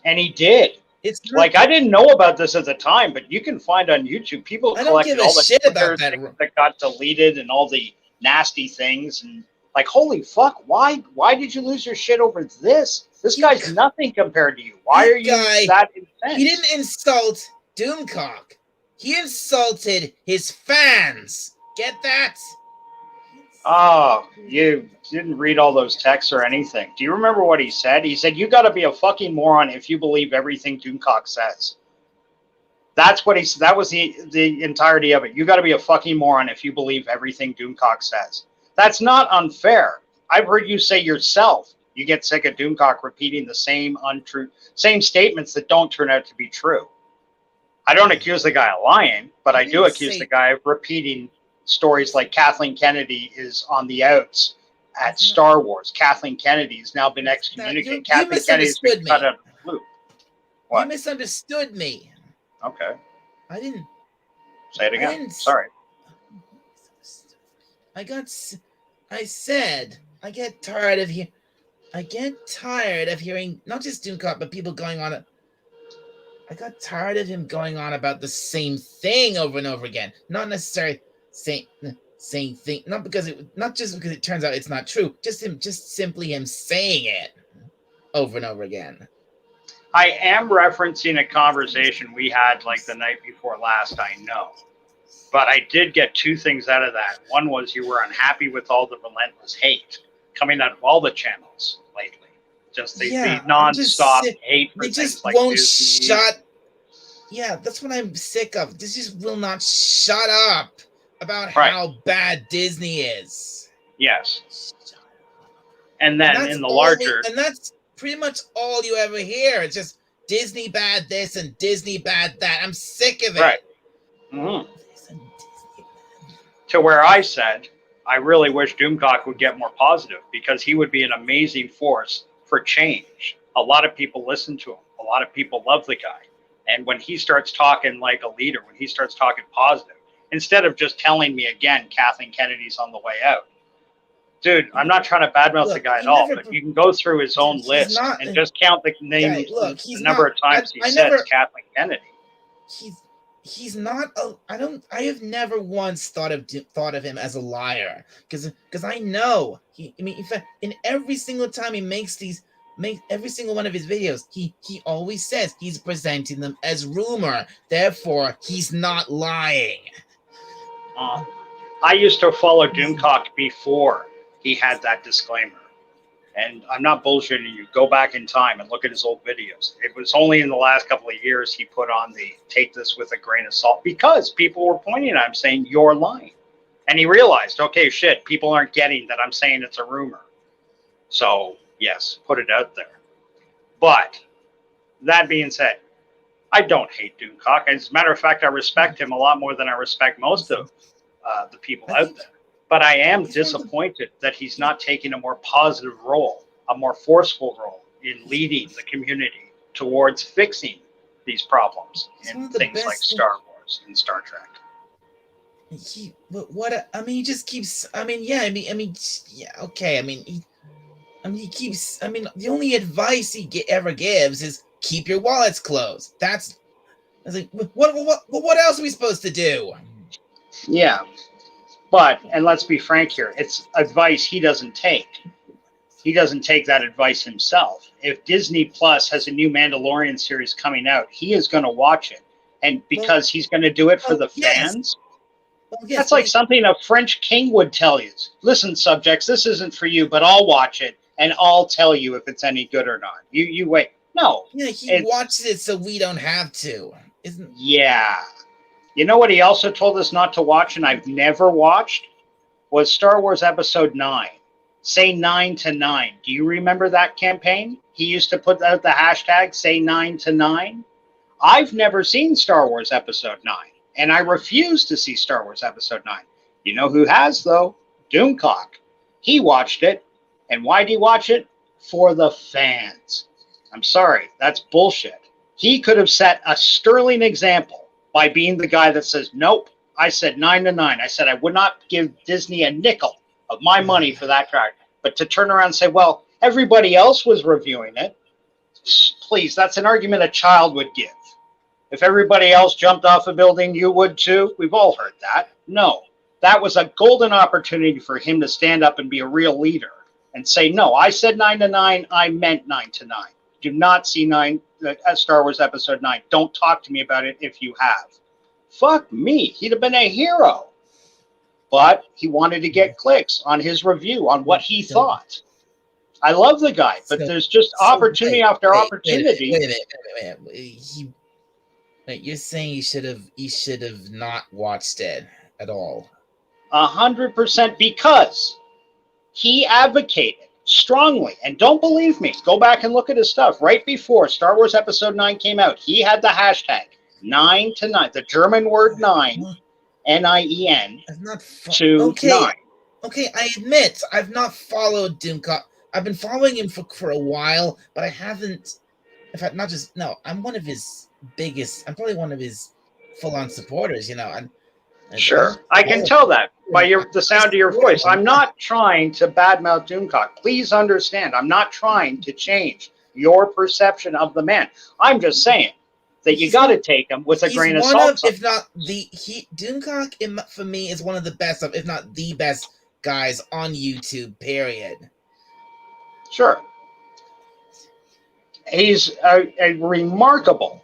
And he did. It's like I didn't know about this at the time, but you can find on YouTube people collected all the shit about that got deleted and all the nasty things and like, holy fuck, why did you lose your shit over this? This guy's nothing compared to you. Why are you that intense? He didn't insult Doomcock. He insulted his fans. Get that? Oh, you didn't read all those texts or anything. Do you remember what he said? He said, you got to be a fucking moron if you believe everything Doomcock says. That's what that was the entirety of it. You got to be a fucking moron if you believe everything Doomcock says. That's not unfair. I've heard you say yourself, you get sick of Doomcock repeating the same statements that don't turn out to be true. I don't accuse the guy of lying, but I do accuse the guy of repeating stories like Kathleen Kennedy is on the outs at Star Wars. Kathleen Kennedy has now been excommunicated. Kathleen Kennedy has been cut out of the loop. What? You misunderstood me. Okay. I didn't. Say it again. Sorry. I said I get tired of hearing not just Doomcock, but people going on. I got tired of him going on about the same thing over and over again. Not necessarily same thing. Not just because it turns out it's not true. Just simply him saying it over and over again. I am referencing a conversation we had like the night before last, I know. But I did get two things out of that. One was you were unhappy with all the relentless hate coming out of all the channels lately. Just the non-stop hate for they just things like won't Disney. shut. Yeah, that's what I'm sick of. This just will not shut up about how bad Disney is. Yes. And then in the larger... and that's pretty much all you ever hear. It's just Disney bad this and Disney bad that. I'm sick of it. Right. Mm-hmm. To where I said, I really wish Doomcock would get more positive because he would be an amazing force for change. A lot of people listen to him. A lot of people love the guy. And when he starts talking like a leader, when he starts talking positive, instead of just telling me again, Kathleen Kennedy's on the way out. Dude, I'm not trying to badmouth the guy at all, but you can go through his own list and just count the names, the number of times he says Kathleen Kennedy. He's not I have never once thought of him as a liar because I know in fact, in every single time he makes every single one of his videos, he always says he's presenting them as rumor, therefore he's not lying. I used to follow Doomcock before he had that disclaimer. And I'm not bullshitting you. Go back in time and look at his old videos. It was only in the last couple of years he put on the take this with a grain of salt because people were pointing at him saying, you're lying. And he realized, okay, shit, people aren't getting that I'm saying it's a rumor. So, yes, put it out there. But that being said, I don't hate Doomcock. As a matter of fact, I respect him a lot more than I respect most of the people out there. But I am disappointed that he's not taking a more positive role, a more forceful role in leading the community towards fixing these problems in things like Star Wars and Star Trek. He just keeps. He keeps. The only advice he ever gives is keep your wallets closed. I was like, what else are we supposed to do? Yeah. But, and let's be frank here, it's advice he doesn't take. He doesn't take that advice himself. If Disney Plus has a new Mandalorian series coming out, he is going to watch it. And because he's going to do it for the fans, that's like something a French king would tell you. Listen, subjects, this isn't for you, but I'll watch it, and I'll tell you if it's any good or not. You wait. No. Yeah, he watches it so we don't have to. Yeah. You know what he also told us not to watch, and I've never watched, was Star Wars Episode 9. Say 9 to 9. Do you remember that campaign? He used to put out the hashtag, say 9 to 9. I've never seen Star Wars Episode 9, and I refuse to see Star Wars Episode 9. You know who has, though? Doomcock. He watched it, and why did he watch it? For the fans. I'm sorry, that's bullshit. He could have set a sterling example by being the guy that says, nope, I said 9 to 9. I said I would not give Disney a nickel of my money for that track. But to turn around and say, well, everybody else was reviewing it. Please, that's an argument a child would give. If everybody else jumped off a building, you would too. We've all heard that. No, that was a golden opportunity for him to stand up and be a real leader and say, no, I said 9 to 9. I meant 9 to 9. Do not see Star Wars Episode 9. Don't talk to me about it if you have. Fuck me. He'd have been a hero. But he wanted to get clicks on his review, on what he thought. I love the guy, but there's just opportunity after opportunity. Wait a minute. You're saying he should have not watched it at all. 100% because he advocated strongly, and don't believe me, go back and look at his stuff. Right before Star Wars Episode 9 came out, he had the hashtag 9 to 9, the German word 9, N-I-E-N, to 9. Okay, I admit, I've not followed Doomcock. I've been following him for a while, but I haven't, in fact, I'm one of his biggest, I'm probably one of his full-on supporters, Sure, I can tell that by the sound of your voice. I'm not trying to badmouth Doomcock. Please understand, I'm not trying to change your perception of the man. I'm just saying that you got to take him with a grain of salt. If not Doomcock, for me, is one of the best, if not the best guys on YouTube, period. Sure. He's a remarkable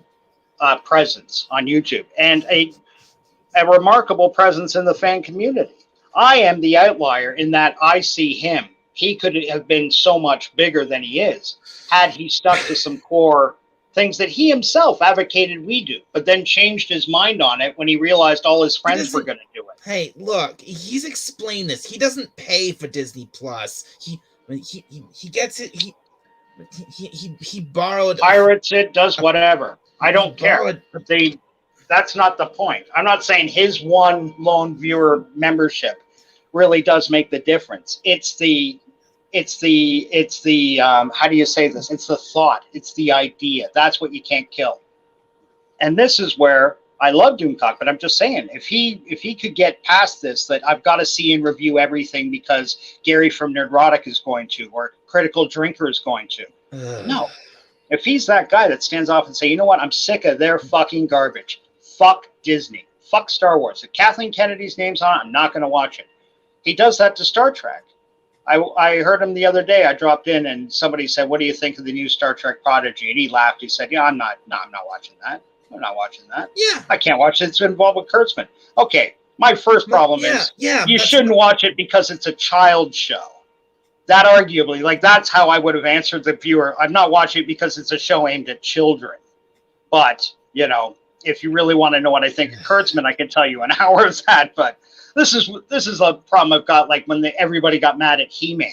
presence on YouTube and a remarkable presence in the fan community. I am the outlier in that I see him. He could have been so much bigger than he is had he stuck to some core things that he himself advocated we do, but then changed his mind on it when he realized all his friends were going to do it. Hey, look, he's explained this. He doesn't pay for Disney Plus. He gets it. He borrowed, pirates it, does whatever. I don't care. borrowed- That's not the point. I'm not saying his one lone viewer membership really does make the difference. It's the how do you say this? It's the thought. It's the idea. That's what you can't kill. And this is where I love Doomcock, but I'm just saying, if he could get past this, that I've got to see and review everything because Gary from Nerdrotic is going to, or Critical Drinker is going to. No. If he's that guy that stands off and say, you know what, I'm sick of their fucking garbage. Fuck Disney. Fuck Star Wars. If Kathleen Kennedy's name's on it, I'm not going to watch it. He does that to Star Trek. I heard him the other day. I dropped in and somebody said, what do you think of the new Star Trek Prodigy? And he laughed. He said, yeah, I'm not watching that. I'm not watching that. Yeah. I can't watch it. It's involved with Kurtzman. Okay. My first problem is you shouldn't watch it because it's a child show. That arguably, like, that's how I would have answered the viewer. I'm not watching it because it's a show aimed at children. But, you know, if you really want to know what I think of Kurtzman, I can tell you an hour of that. But this is a problem I've got, like when everybody got mad at He-Man.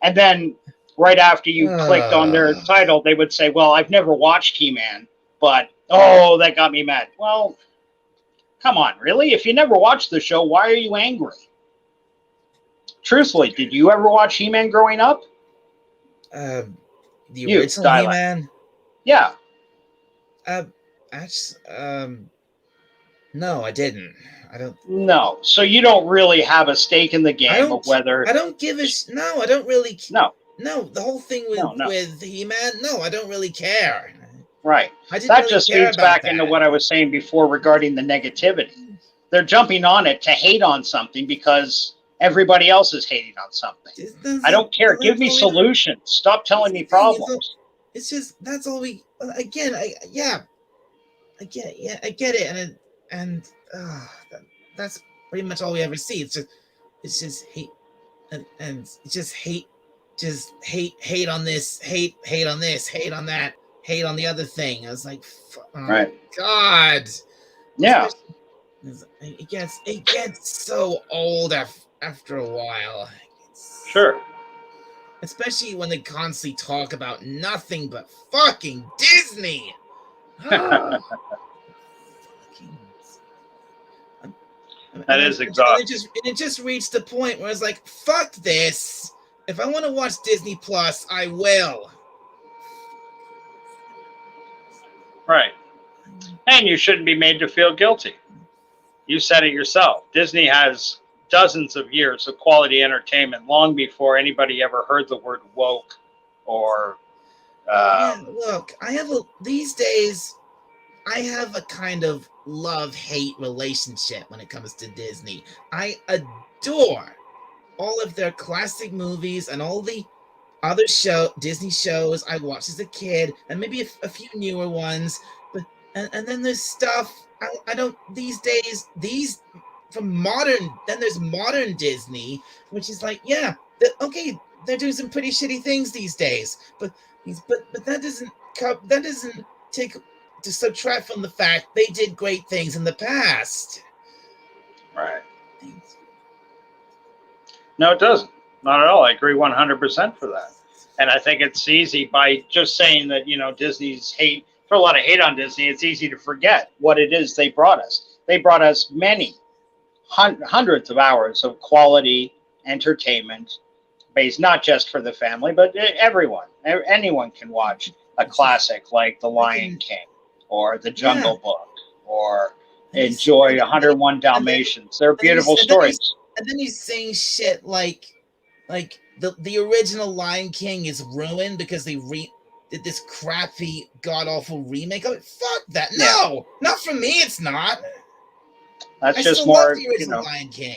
And then right after you clicked on their title, they would say, well, I've never watched He-Man, but, oh, that got me mad. Well, come on, really? If you never watched the show, why are you angry? Truthfully, did you ever watch He-Man growing up? The original He-Man? Yeah. No, I didn't. I don't. No, so you don't really have a stake in the game of whether. I don't give a no. I don't really. No. No, the whole thing with He-Man. No, I don't really care. Right. That just feeds back into what I was saying before regarding the negativity. They're jumping on it to hate on something because everybody else is hating on something. I don't care. Give me solutions. Stop telling me problems. It's just that's all we. Again, I get it, and that's pretty much all we ever see. It's just hate, and it's just hate on this, hate on this, hate on that, hate on the other thing. I was like, oh right, God, yeah. It gets so old after a while. Sure. Especially when they constantly talk about nothing but fucking Disney. That is exhausting. It just reached the point where it's like, fuck this. If I want to watch Disney Plus, I will. Right. And you shouldn't be made to feel guilty. You said it yourself. Disney has dozens of years of quality entertainment long before anybody ever heard the word woke or look, these days I have a kind of love-hate relationship when it comes to Disney. I adore all of their classic movies and all the other Disney shows I watched as a kid, and maybe a few newer ones, but and then there's stuff I don't these days, from modern, then there's modern Disney, which is like, yeah, they're doing some pretty shitty things these days, but that doesn't take to subtract from the fact they did great things in the past. Right. No, it doesn't. Not at all. I agree 100% for that. And I think it's easy by just saying that, Disney's hate, for a lot of hate on Disney, it's easy to forget what it is they brought us. They brought us many hundreds of hours of quality entertainment based not just for the family, but anyone can watch a classic like The Lion King or The Jungle Book or enjoy 101 Dalmatians. They're beautiful stories. And then he's saying shit like the original Lion King is ruined because they did this crappy, god-awful remake of it. Fuck that. No, not for me, it's not. That's I just still more, love the original Lion King.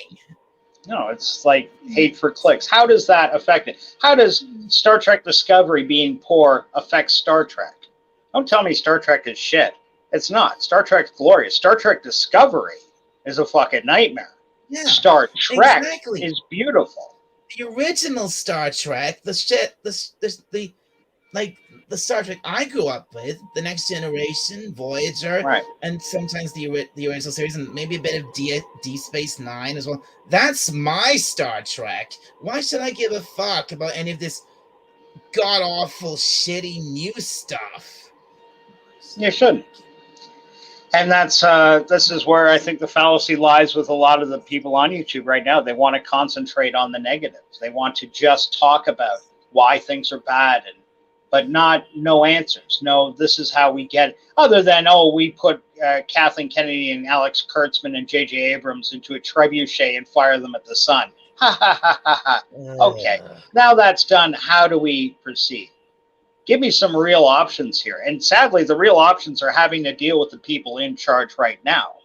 No, it's like hate for clicks. How does that affect it? How does Star Trek Discovery being poor affect Star Trek? Don't tell me Star Trek is shit. It's not. Star Trek's glorious. Star Trek Discovery is a fucking nightmare. Yeah, Star Trek exactly. is beautiful. The original Star Trek, the Star Trek I grew up with, the Next Generation, Voyager, Right. and sometimes the original series, and maybe a bit of D Space Nine as well. That's my Star Trek. Why should I give a fuck about any of this god awful, shitty new stuff? You shouldn't. And this is where I think the fallacy lies with a lot of the people on YouTube right now. They want to concentrate on the negatives. They want to just talk about why things are bad, but no answers. No, this is how we get it. Other than, we put Kathleen Kennedy and Alex Kurtzman and J.J. Abrams into a trebuchet and fire them at the sun. Ha ha ha ha ha. Okay, now that's done. How do we proceed? Give me some real options here. And sadly, the real options are having to deal with the people in charge right now.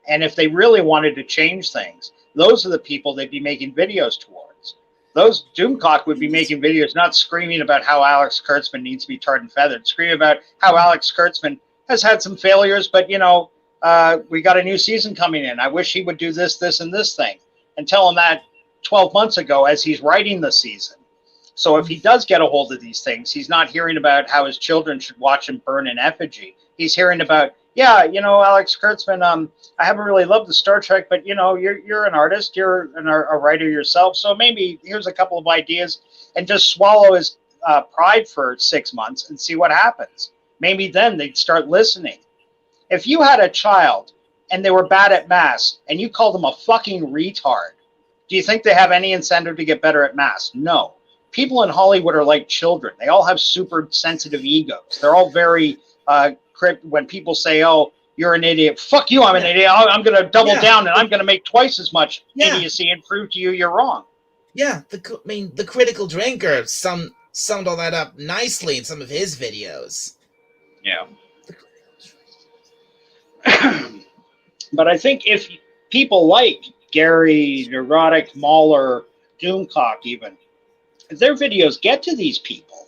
And if they really wanted to change things, those are the people they'd be making videos towards. Those Doomcock would be making videos, not screaming about how Alex Kurtzman needs to be tarred and feathered, screaming about how Alex Kurtzman has had some failures, but, we got a new season coming in. I wish he would do this, this, and this thing. And tell him that 12 months ago as he's writing the season. So if he does get a hold of these things, he's not hearing about how his children should watch him burn in effigy. He's hearing about, Alex Kurtzman, I haven't really loved the Star Trek, but, you're an artist, you're a writer yourself, so maybe here's a couple of ideas, and just swallow his pride for 6 months and see what happens. Maybe then they'd start listening. If you had a child and they were bad at math and you called them a fucking retard, do you think they have any incentive to get better at math? No. People in Hollywood are like children. They all have super sensitive egos. They're all very when people say, "Oh, you're an idiot," fuck you, I'm an idiot. I'm going to double down and I'm going to make twice as much idiocy and prove to you you're wrong. Yeah, the critical drinker summed all that up nicely in some of his videos. Yeah. But I think if people like Gary, Neurotic, Mahler, Doomcock even, if their videos get to these people,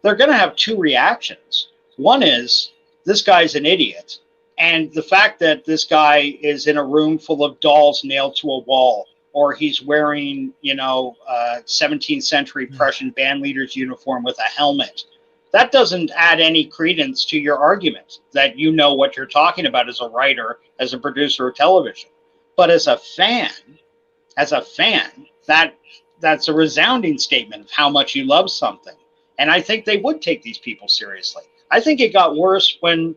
they're going to have two reactions. One is, this guy's an idiot. And the fact that this guy is in a room full of dolls nailed to a wall, or he's wearing, 17th century Prussian band leader's uniform with a helmet, that doesn't add any credence to your argument that you know what you're talking about as a writer, as a producer of television. But as a fan, that's a resounding statement of how much you love something. And I think they would take these people seriously. I think it got worse when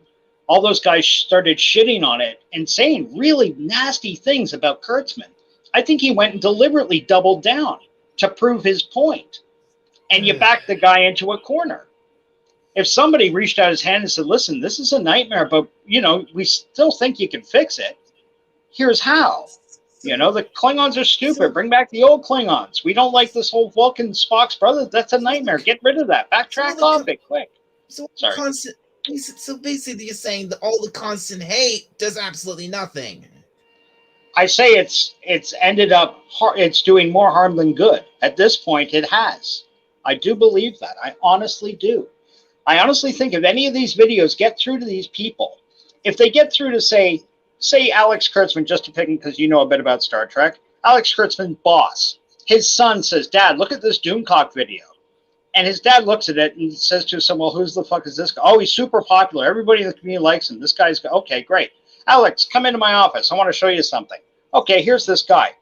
all those guys started shitting on it and saying really nasty things about Kurtzman. I think he went and deliberately doubled down to prove his point. And you backed the guy into a corner. If somebody reached out his hand and said, listen, this is a nightmare, but, we still think you can fix it. Here's how. The Klingons are stupid. Bring back the old Klingons. We don't like this whole Vulcan Spock's brother. That's a nightmare. Get rid of that. Backtrack off it quick. So basically you're saying that all the constant hate does absolutely nothing. I say it's ended up, it's doing more harm than good. At this point, it has. I do believe that. I honestly do. I honestly think if any of these videos get through to these people, if they get through to say Alex Kurtzman, just to pick him because you know a bit about Star Trek, Alex Kurtzman's boss, his son says, Dad, look at this Doomcock video. And his dad looks at it and says to him, well, who's the fuck is this guy? Oh, he's super popular. Everybody in the community likes him. This guy's, okay, great. Alex, come into my office. I want to show you something. Okay, here's this guy.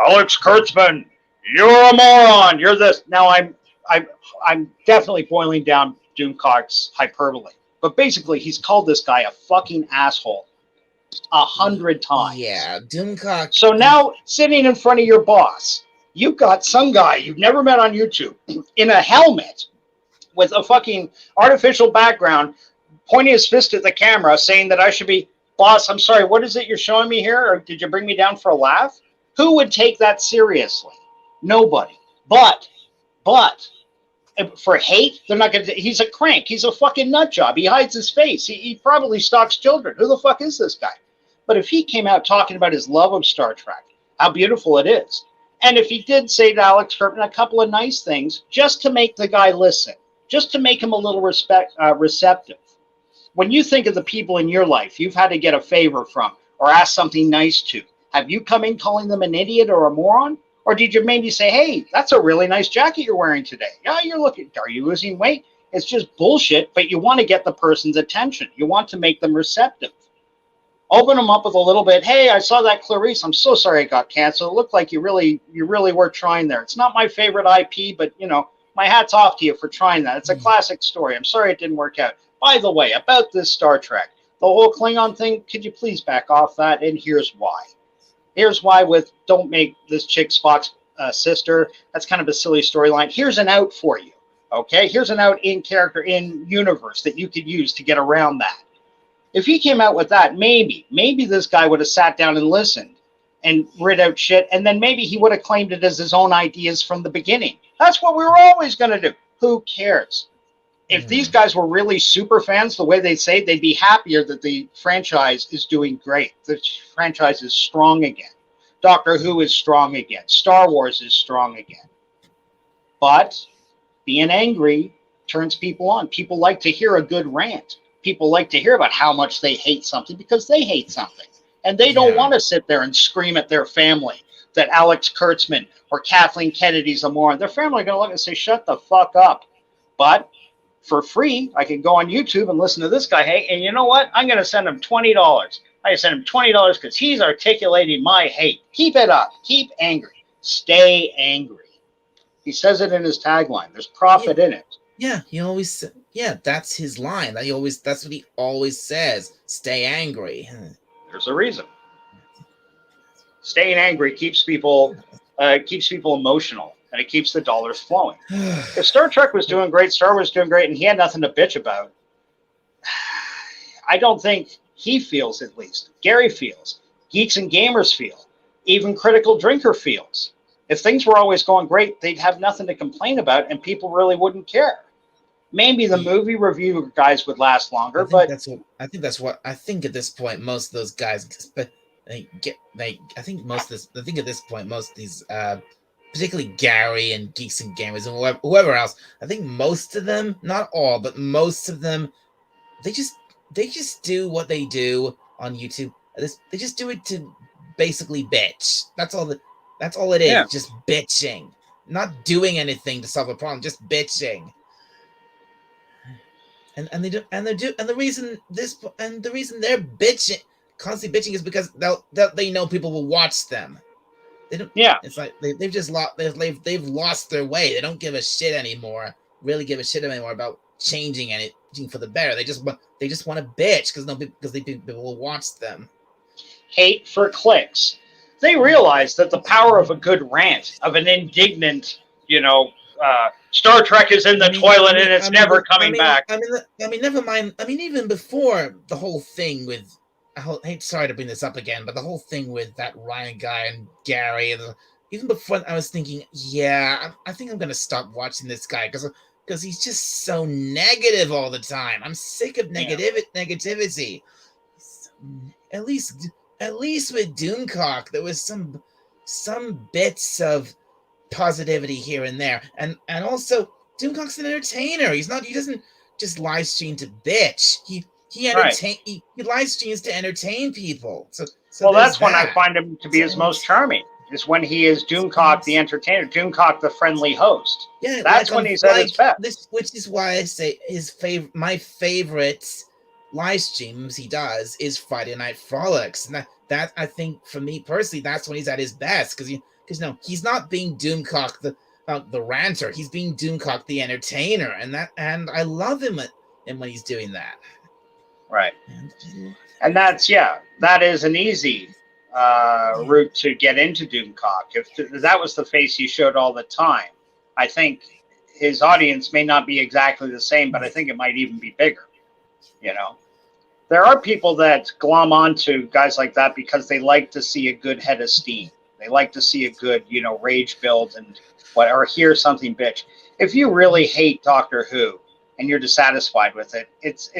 Alex Kurtzman, you're a moron. You're this. Now I'm definitely boiling down Doomcock's hyperbole. But basically, he's called this guy a fucking asshole 100 times. Yeah, Doomcock. So now, sitting in front of your boss, you've got some guy you've never met on YouTube in a helmet with a fucking artificial background, pointing his fist at the camera, saying that I should be, boss, I'm sorry, what is it you're showing me here? Or did you bring me down for a laugh? Who would take that seriously? Nobody. But for hate, they're not going to. He's a crank. He's a fucking nut job. He hides his face. He probably stalks children. Who the fuck is this guy? But if he came out talking about his love of Star Trek, how beautiful it is. And if he did say to Alex Kurtman a couple of nice things, just to make the guy listen, just to make him a little receptive. When you think of the people in your life you've had to get a favor from or ask something nice to, have you come in calling them an idiot or a moron? Or did you maybe say, hey, that's a really nice jacket you're wearing today? Yeah, you're looking, are you losing weight? It's just bullshit, but you want to get the person's attention. You want to make them receptive. Open them up with a little bit. Hey, I saw that Clarice. I'm so sorry it got canceled. It looked like you really were trying there. It's not my favorite IP, but my hat's off to you for trying that. It's a classic story. I'm sorry it didn't work out. By the way, about this Star Trek, the whole Klingon thing, could you please back off that? And here's why. Here's why with don't make this chick Spock's sister. That's kind of a silly storyline. Here's an out for you. Okay? Here's an out in character, in universe that you could use to get around that. If he came out with that, maybe this guy would have sat down and listened and read out shit, and then maybe he would have claimed it as his own ideas from the beginning. That's what we were always going to do. Who cares? If these guys were really super fans, the way they say, they'd be happier that the franchise is doing great. The franchise is strong again. Doctor Who is strong again. Star Wars is strong again. But being angry turns people on. People like to hear a good rant. People like to hear about how much they hate something because they hate something. And they don't want to sit there and scream at their family that Alex Kurtzman or Kathleen Kennedy's a moron. Their family are going to look and say, shut the fuck up. But for free, I can go on YouTube and listen to this guy. Hey, and you know what? I'm going to send him $20. I send him $20 because he's articulating my hate. Keep it up. Keep angry. Stay angry. He says it in his tagline. There's profit in it. Yeah, he always. Yeah, that's his line. That's what he always says. Stay angry. There's a reason. Staying angry keeps people emotional, and it keeps the dollars flowing. If Star Trek was doing great, Star Wars was doing great, and he had nothing to bitch about, I don't think he feels, at least. Gary feels. Geeks and gamers feel. Even Critical Drinker feels. If things were always going great, they'd have nothing to complain about, and people really wouldn't care. Maybe the movie review guys would last longer, but I think at this point most of those guys, I think at this point most of these, particularly Gary and Geeks and Gamers and whoever else, I think most of them, not all, but most of them, they just do what they do on YouTube. They just do it to basically bitch. That's all it is. Yeah. Just bitching, not doing anything to solve a problem, just bitching. And the reason they're bitching, constantly bitching, is because they know people will watch them. They don't. Yeah. It's like they've lost their way. They don't give a shit anymore. Really give a shit anymore about changing anything for the better. They just want to bitch because people will watch them. Hate for clicks. They realize that the power of a good rant, of an indignant, Star Trek is in the toilet and it's never coming back. Never mind. Even before the whole thing with, sorry to bring this up again, but the whole thing with that Ryan guy and Gary, even before, I was thinking, I think I'm going to stop watching this guy because he's just so negative all the time. I'm sick of negativity. At least with Doomcock, there was some bits of positivity here and there, and also Doomcock's an entertainer. He doesn't just live stream to bitch. He live streams to entertain people. So that's when I find him to be his most charming, is when he is Doomcock the entertainer, Doomcock the friendly host. Yeah, that's when he's at his best. Which is why I say my favorite live streams he does is Friday Night Frolics, and that I think, for me personally, that's when he's at his best, because he's not being Doomcock the ranter. He's being Doomcock the entertainer, and I love him when he's doing that. Right. And that is an easy route to get into Doomcock. If that was the face he showed all the time, I think his audience may not be exactly the same, but I think it might even be bigger. There are people that glom onto guys like that because they like to see a good head of steam. They like to see a good, rage build or hear something bitch. If you really hate Doctor Who, and you're dissatisfied with it, it's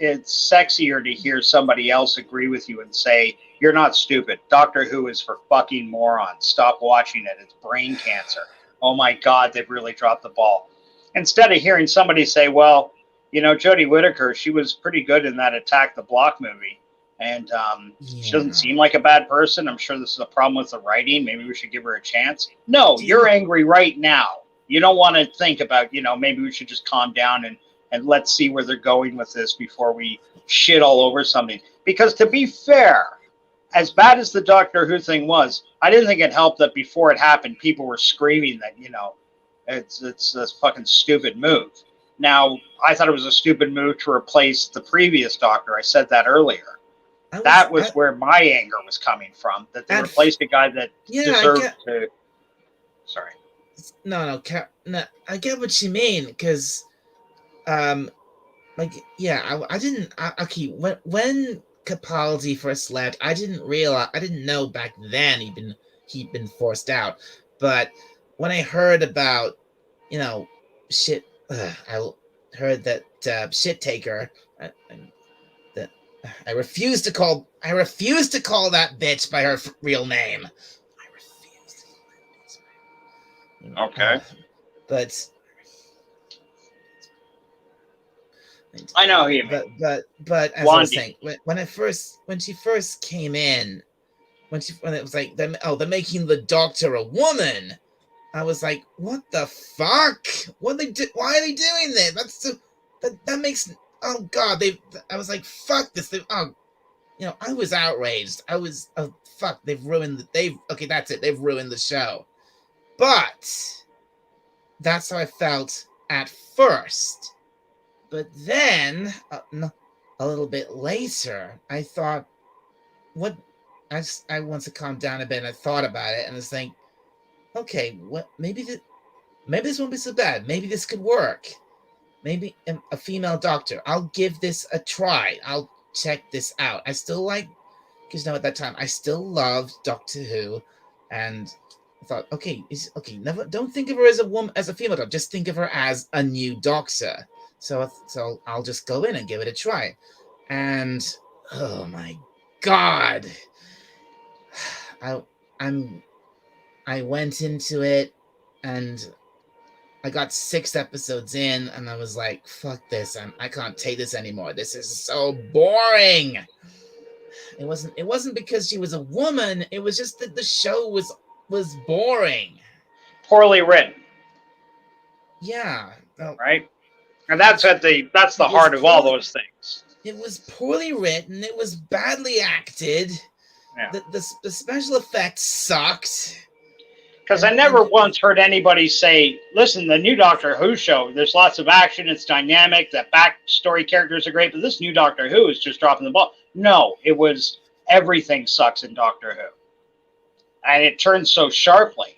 sexier to hear somebody else agree with you and say, you're not stupid. Doctor Who is for fucking morons. Stop watching it. It's brain cancer. Oh my God, they've really dropped the ball. Instead of hearing somebody say, well, Jodie Whittaker, she was pretty good in that Attack the Block movie. And she doesn't seem like a bad person. I'm sure this is a problem with the writing. Maybe we should give her a chance. No, you're angry right now. You don't want to think about, maybe we should just calm down and let's see where they're going with this before we shit all over something. Because to be fair, as bad as the Doctor Who thing was, I didn't think it helped that before it happened, people were screaming that, it's this fucking stupid move. Now, I thought it was a stupid move to replace the previous Doctor. I said that earlier. That was where my anger was coming from, that they replaced a guy that deserved to... Sorry. No, I get what you mean, because, I didn't... Okay, when Capaldi first left, I didn't know back then he'd been forced out, but when I heard about, shit, I heard that Shit Taker, that I refuse to call that bitch by her real name. I refuse to call that bitch by her. Okay. But I know who you mean. But as I was saying, when she first came in, when it was like, they're making the Doctor a woman, I was like, what the fuck? Why are they doing this? That makes, oh God, I was like, fuck this. I was outraged. Fuck, they've ruined that's it. They've ruined the show. But that's how I felt at first. But then, a little bit later, I thought, I once to calm down a bit, and I thought about it, and I was like, okay, maybe this won't be so bad. Maybe this could work. Maybe a female Doctor. I'll give this a try. I'll check this out. I still like, because at that time, I still loved Doctor Who, and I thought, never, don't think of her as a woman, as a female Doctor. Just think of her as a new Doctor. So I'll just go in and give it a try. And oh my God, I went into it, and I got 6 episodes in, and I was like, fuck this. I can't take this anymore. This is so boring. It wasn't because she was a woman. It was just that the show was boring. Poorly written. Yeah. Right? And that's the heart of all those things. It was poorly written. It was badly acted. Yeah. The special effects sucked. Because I never once heard anybody say, listen, the new Doctor Who show, there's lots of action, it's dynamic, the backstory characters are great, but this new Doctor Who is just dropping the ball. No, it was everything sucks in Doctor Who. And it turns so sharply,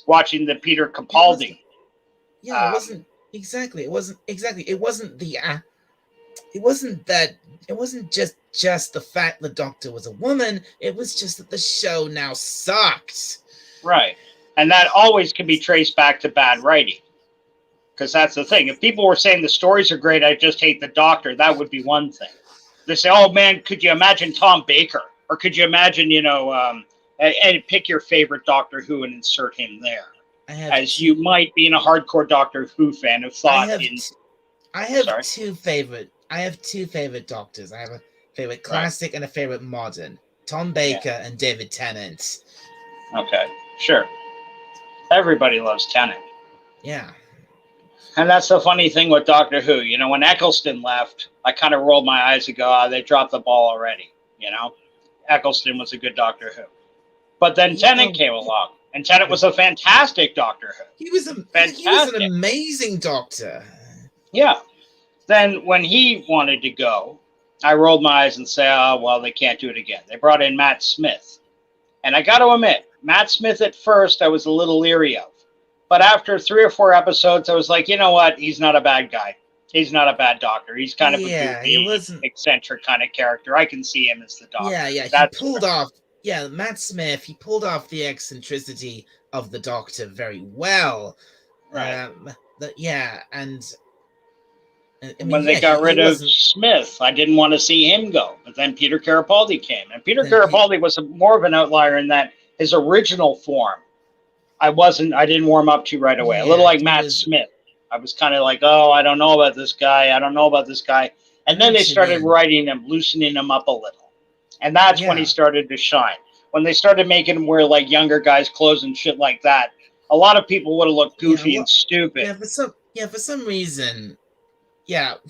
watching the Peter Capaldi. It wasn't exactly. It wasn't exactly. It wasn't the. It wasn't that. It wasn't just the fact the Doctor was a woman. It was just that the show now sucked. Right. And that always can be traced back to bad writing. Because that's the thing. If people were saying the stories are great, I just hate the Doctor, that would be one thing. They say, oh man, could you imagine Tom Baker? Or could you imagine, and pick your favorite Doctor Who and insert him there. As you might, being a hardcore Doctor Who fan, have thought I have two favorite Doctors. I have a favorite classic and a favorite modern. Tom Baker and David Tennant. Okay, sure. Everybody loves Tennant. Yeah. And that's the funny thing with Doctor Who. When Eccleston left, I kind of rolled my eyes and go, they dropped the ball already. Eccleston was a good Doctor Who. But then Tennant came along, and Tennant was a fantastic Doctor Who. He was an amazing Doctor. Yeah. Then when he wanted to go, I rolled my eyes and said, they can't do it again. They brought in Matt Smith. And I got to admit, Matt Smith at first I was a little leery of. But after 3 or 4 episodes, I was like, you know what? He's not a bad guy. He's not a bad Doctor. He's kind of a goofy, eccentric kind of character. I can see him as the Doctor. Yeah. Matt Smith, he pulled off the eccentricity of the Doctor very well. Right. I mean, When they yeah, got he rid of wasn't. Smith, I didn't want to see him go. But then Peter Capaldi came. And Peter Then Pe- Capaldi was more of an outlier in that his original form, I didn't warm up to right away. A little Yeah, like he Matt was. Smith. I was kind of like, oh, I don't know about this guy. I don't know about this guy. I And know then they what you started mean. writing him, loosening him up a little. And that's when he Yeah, started to shine. When they started making him wear like younger guys' clothes and shit like that, a lot of people would have looked yeah. goofy and What? stupid. For some reason, a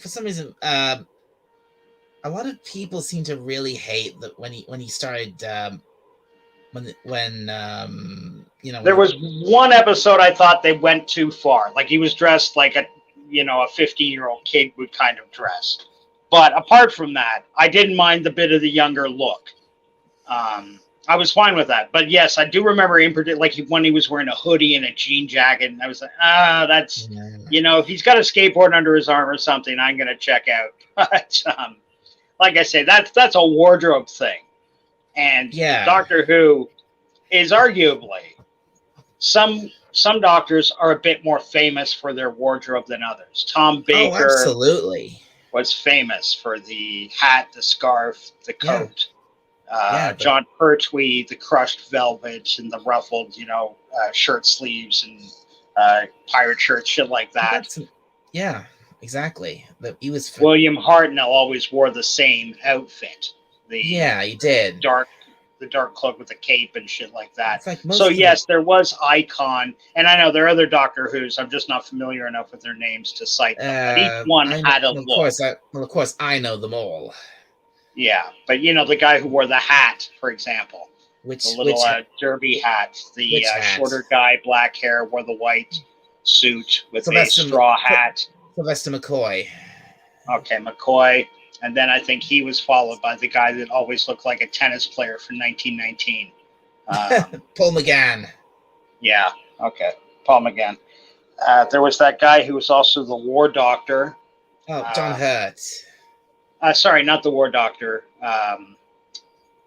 lot of people seem to really hate that when he started There was one episode I thought they went too far. Like he was dressed like a 15-year-old kid would kind of dress. But apart from that, I didn't mind the bit of the younger look. I was fine with that. But yes, I do remember when he was wearing a hoodie and a jean jacket, and I was like, that's if he's got a skateboard under his arm or something, I'm gonna check out. But like I say, that's a wardrobe thing, and Yeah. Doctor Who is arguably some doctors are a bit more famous for their wardrobe than others. Tom Baker absolutely. was famous for the hat, the scarf, the coat. But John Pertwee, the crushed velvet and the ruffled, shirt sleeves and pirate shirts, shit like that. Yeah, exactly. He was. William Hartnell always wore the same outfit. He did. The dark cloak with the cape and shit like that. Like so yes, there was Icon, and I know there are other Doctor Who's. I'm just not familiar enough with their names to cite them. But each one had a look. Of course, I know them all. Yeah, but the guy who wore the hat, for example, the little derby hat. The shorter guy, black hair, wore the white suit with a straw hat. Sylvester McCoy. Okay, McCoy. And then I think he was followed by the guy that always looked like a tennis player from 1919. Paul McGann. Yeah, okay. Paul McGann. There was that guy who was also the War Doctor. Oh, John Hurt. Sorry, not the War Doctor.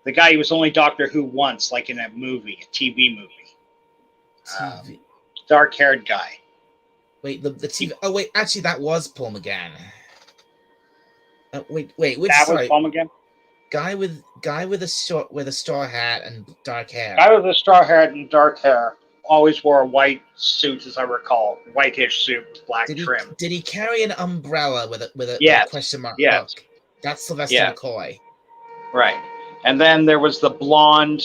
The guy who was only Doctor Who once, like in a movie, a TV movie. Dark-haired guy. Wait, the TV... Oh, wait, actually, that was Paul McGann. Which was Paul McGann? Guy with a straw hat and dark hair. Guy with a straw hat and dark hair always wore a white suit, as I recall, whitish suit with black trim. Did he carry an umbrella with a question mark hook? That's Sylvester McCoy. Right, and then there was the blonde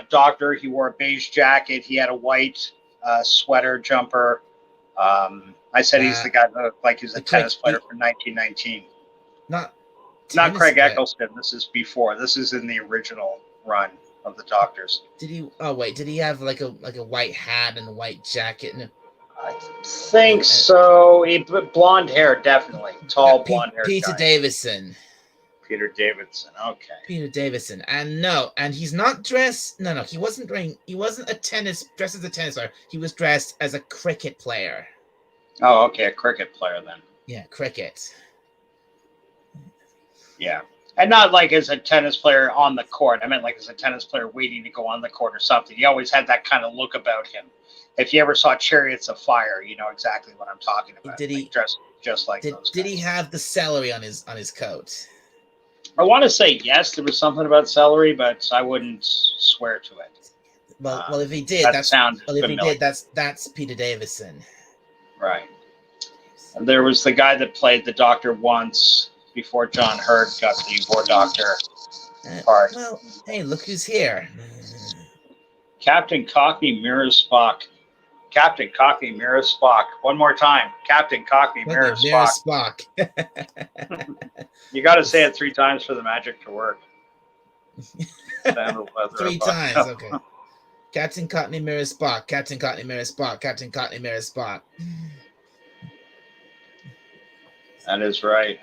doctor. He wore a beige jacket. He had a white sweater jumper. I said he's the guy that looked like he's a tennis player from 1919. Not Craig Eccleston. This is before. This is in the original run of the Doctors. Did he? Oh wait, did he have like a white hat and a white jacket? I think so. Blonde hair, definitely tall blonde hair. Peter Davison. Peter Davidson. Okay. Peter Davison, and he's not dressed. No, he wasn't dressed as a tennis player. He was dressed as a cricket player. Oh, okay, a cricket player then. Yeah, cricket. Yeah, and not like as a tennis player on the court. I meant like as a tennis player waiting to go on the court or something. He always had that kind of look about him. If you ever saw Chariots of Fire, you know exactly what I'm talking about. Did he dress just like those guys? Did he have the celery on his coat? I want to say yes. There was something about celery, but I wouldn't swear to it. Well, if he did, that's Peter Davison. Right. And there was the guy that played the Doctor once before John Hurt got the War Doctor part. Well, hey, look who's here. Captain Cockney mirrors Spock. Captain Cockney mirrors Spock. One more time. Captain Cockney mirrors Spock. You got to say it 3 times for the magic to work. 3 times, okay. Captain Cockney mirrors Spock. Captain Cockney mirrors Spock. Captain Cockney mirrors Spock. That is right.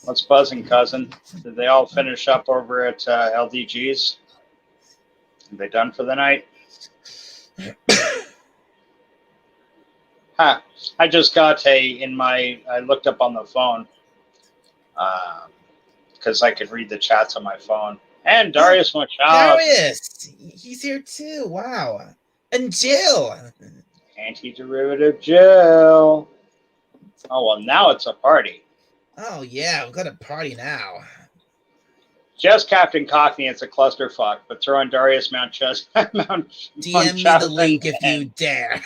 What's buzzing, cousin? Did they all finish up over at LDG's? Are they done for the night? I just got I looked up on the phone because I could read the chats on my phone. And Darius Machado. Darius! He's here too. Wow. And Jill. Anti-derivative Jill. Oh, well, now it's a party. Oh yeah, we've got a party now. Just Captain Cockney, it's a clusterfuck, but throw in Darius DM me the link if you dare.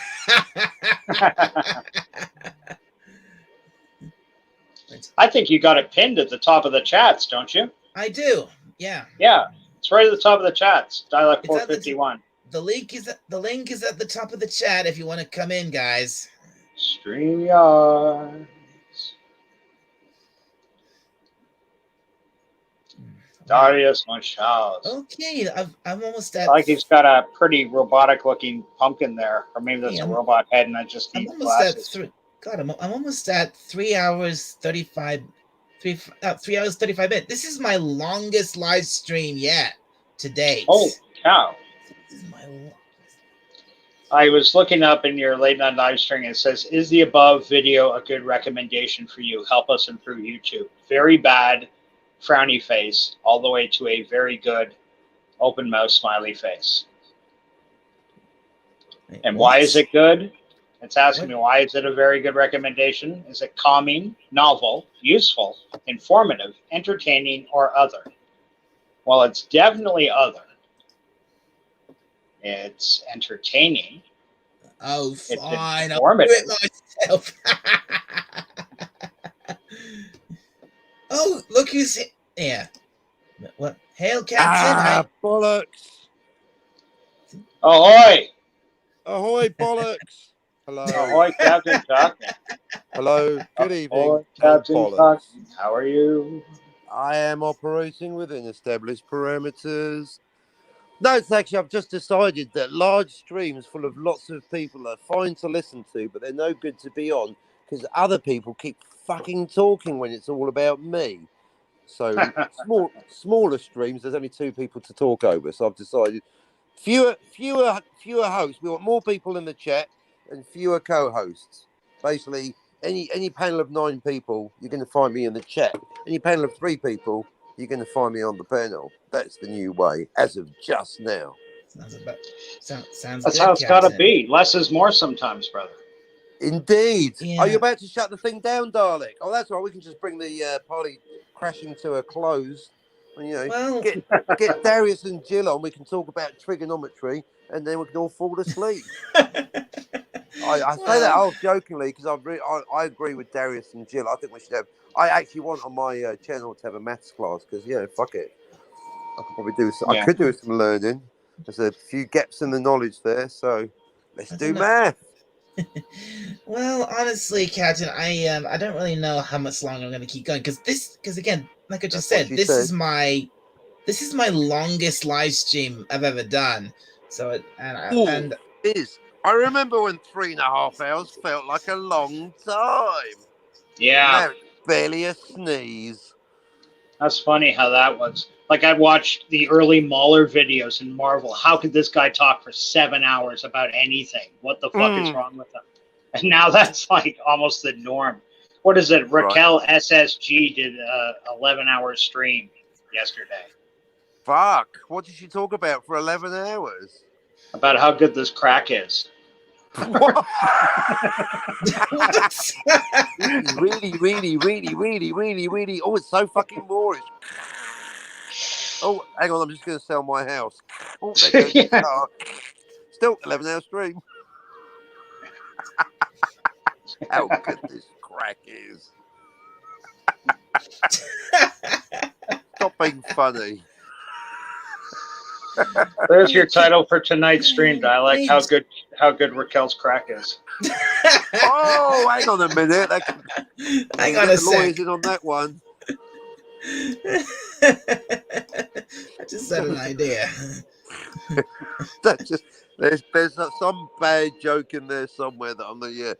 I think you got it pinned at the top of the chats, don't you? I do. Yeah. Yeah, it's right at the top of the chats. Dialect It's at the 451. The link is at the top of the chat if you want to come in, guys. StreamYard. Darius Monchals. Okay, I'm almost at. Like he's got a pretty robotic-looking pumpkin there, or maybe that's a robot head, and I just need I'm almost glasses. at 3. God, I'm almost at 3 hours 35. 3 hours 35 minutes. This is my longest live stream yet to date. Oh cow! This is my longest. I was looking up in your late night live stream. It says, "Is the above video a good recommendation for you? Help us improve YouTube." Very bad, frowny face, all the way to a very good, open mouth smiley face. And why is it good? It's asking me, why is it a very good recommendation? Is it calming, novel, useful, informative, entertaining, or other? Well, it's definitely other. It's entertaining. Oh, fine. I'll do it myself. Oh, look who's here. Yeah. What? Hail, Captain. Bollocks. Ahoy. Ahoy, bollocks. Hello. Ahoy, Captain Cockney. Hello. Good evening. Ahoy, Captain bollocks. Cockney. How are you? I am operating within established parameters. No, it's actually, I've just decided that large streams full of lots of people are fine to listen to, but they're no good to be on because other people keep fucking talking when it's all about me. So smaller streams, there's only 2 people to talk over. So I've decided fewer hosts. We want more people in the chat and fewer co-hosts. Basically, any panel of 9 people, you're going to find me in the chat. Any panel of 3 people, you're going to find me on the panel. That's the new way, as of just now. Sounds That's good, how it's got to Captain. be. Less is more sometimes, brother. Indeed. Yeah. Are you about to shut the thing down, Dalek? Oh, that's right. We can just bring the party crashing to a close. And, you know, Well, get Darius and Jill on. We can talk about trigonometry, and then we can all fall asleep. I say that all jokingly because I agree with Darius and Jill. I think we should have. I actually want on my channel to have a maths class because fuck it. I could probably do. I could do some learning. There's a few gaps in the knowledge there, so let's do math. Well, honestly, Captain, I don't really know how much longer I'm going to keep going because again, like I just said, this is my longest live stream I've ever done. So I remember when 3.5 hours felt like a long time. Yeah, now it's barely a sneeze. That's funny how that was. Like I watched the early Mahler videos in Marvel. How could this guy talk for 7 hours about anything? What the fuck is wrong with him? And now that's like almost the norm. What is it? Raquel SSG did a 11-hour stream yesterday. Fuck. What did she talk about for 11 hours? About how good this crack is. really. Oh, it's so fucking boorish. Oh, hang on. I'm just going to sell my house. Oh, there goes the car. Still 11-hour stream. How good this crack is. Stop being funny. There's your title for tonight's stream, Dialect. How good Raquel's crack is. Oh, hang on a minute. Hang on a sec. Lawyers in on that one. I just had an idea. There's some bad joke in there somewhere that I'm the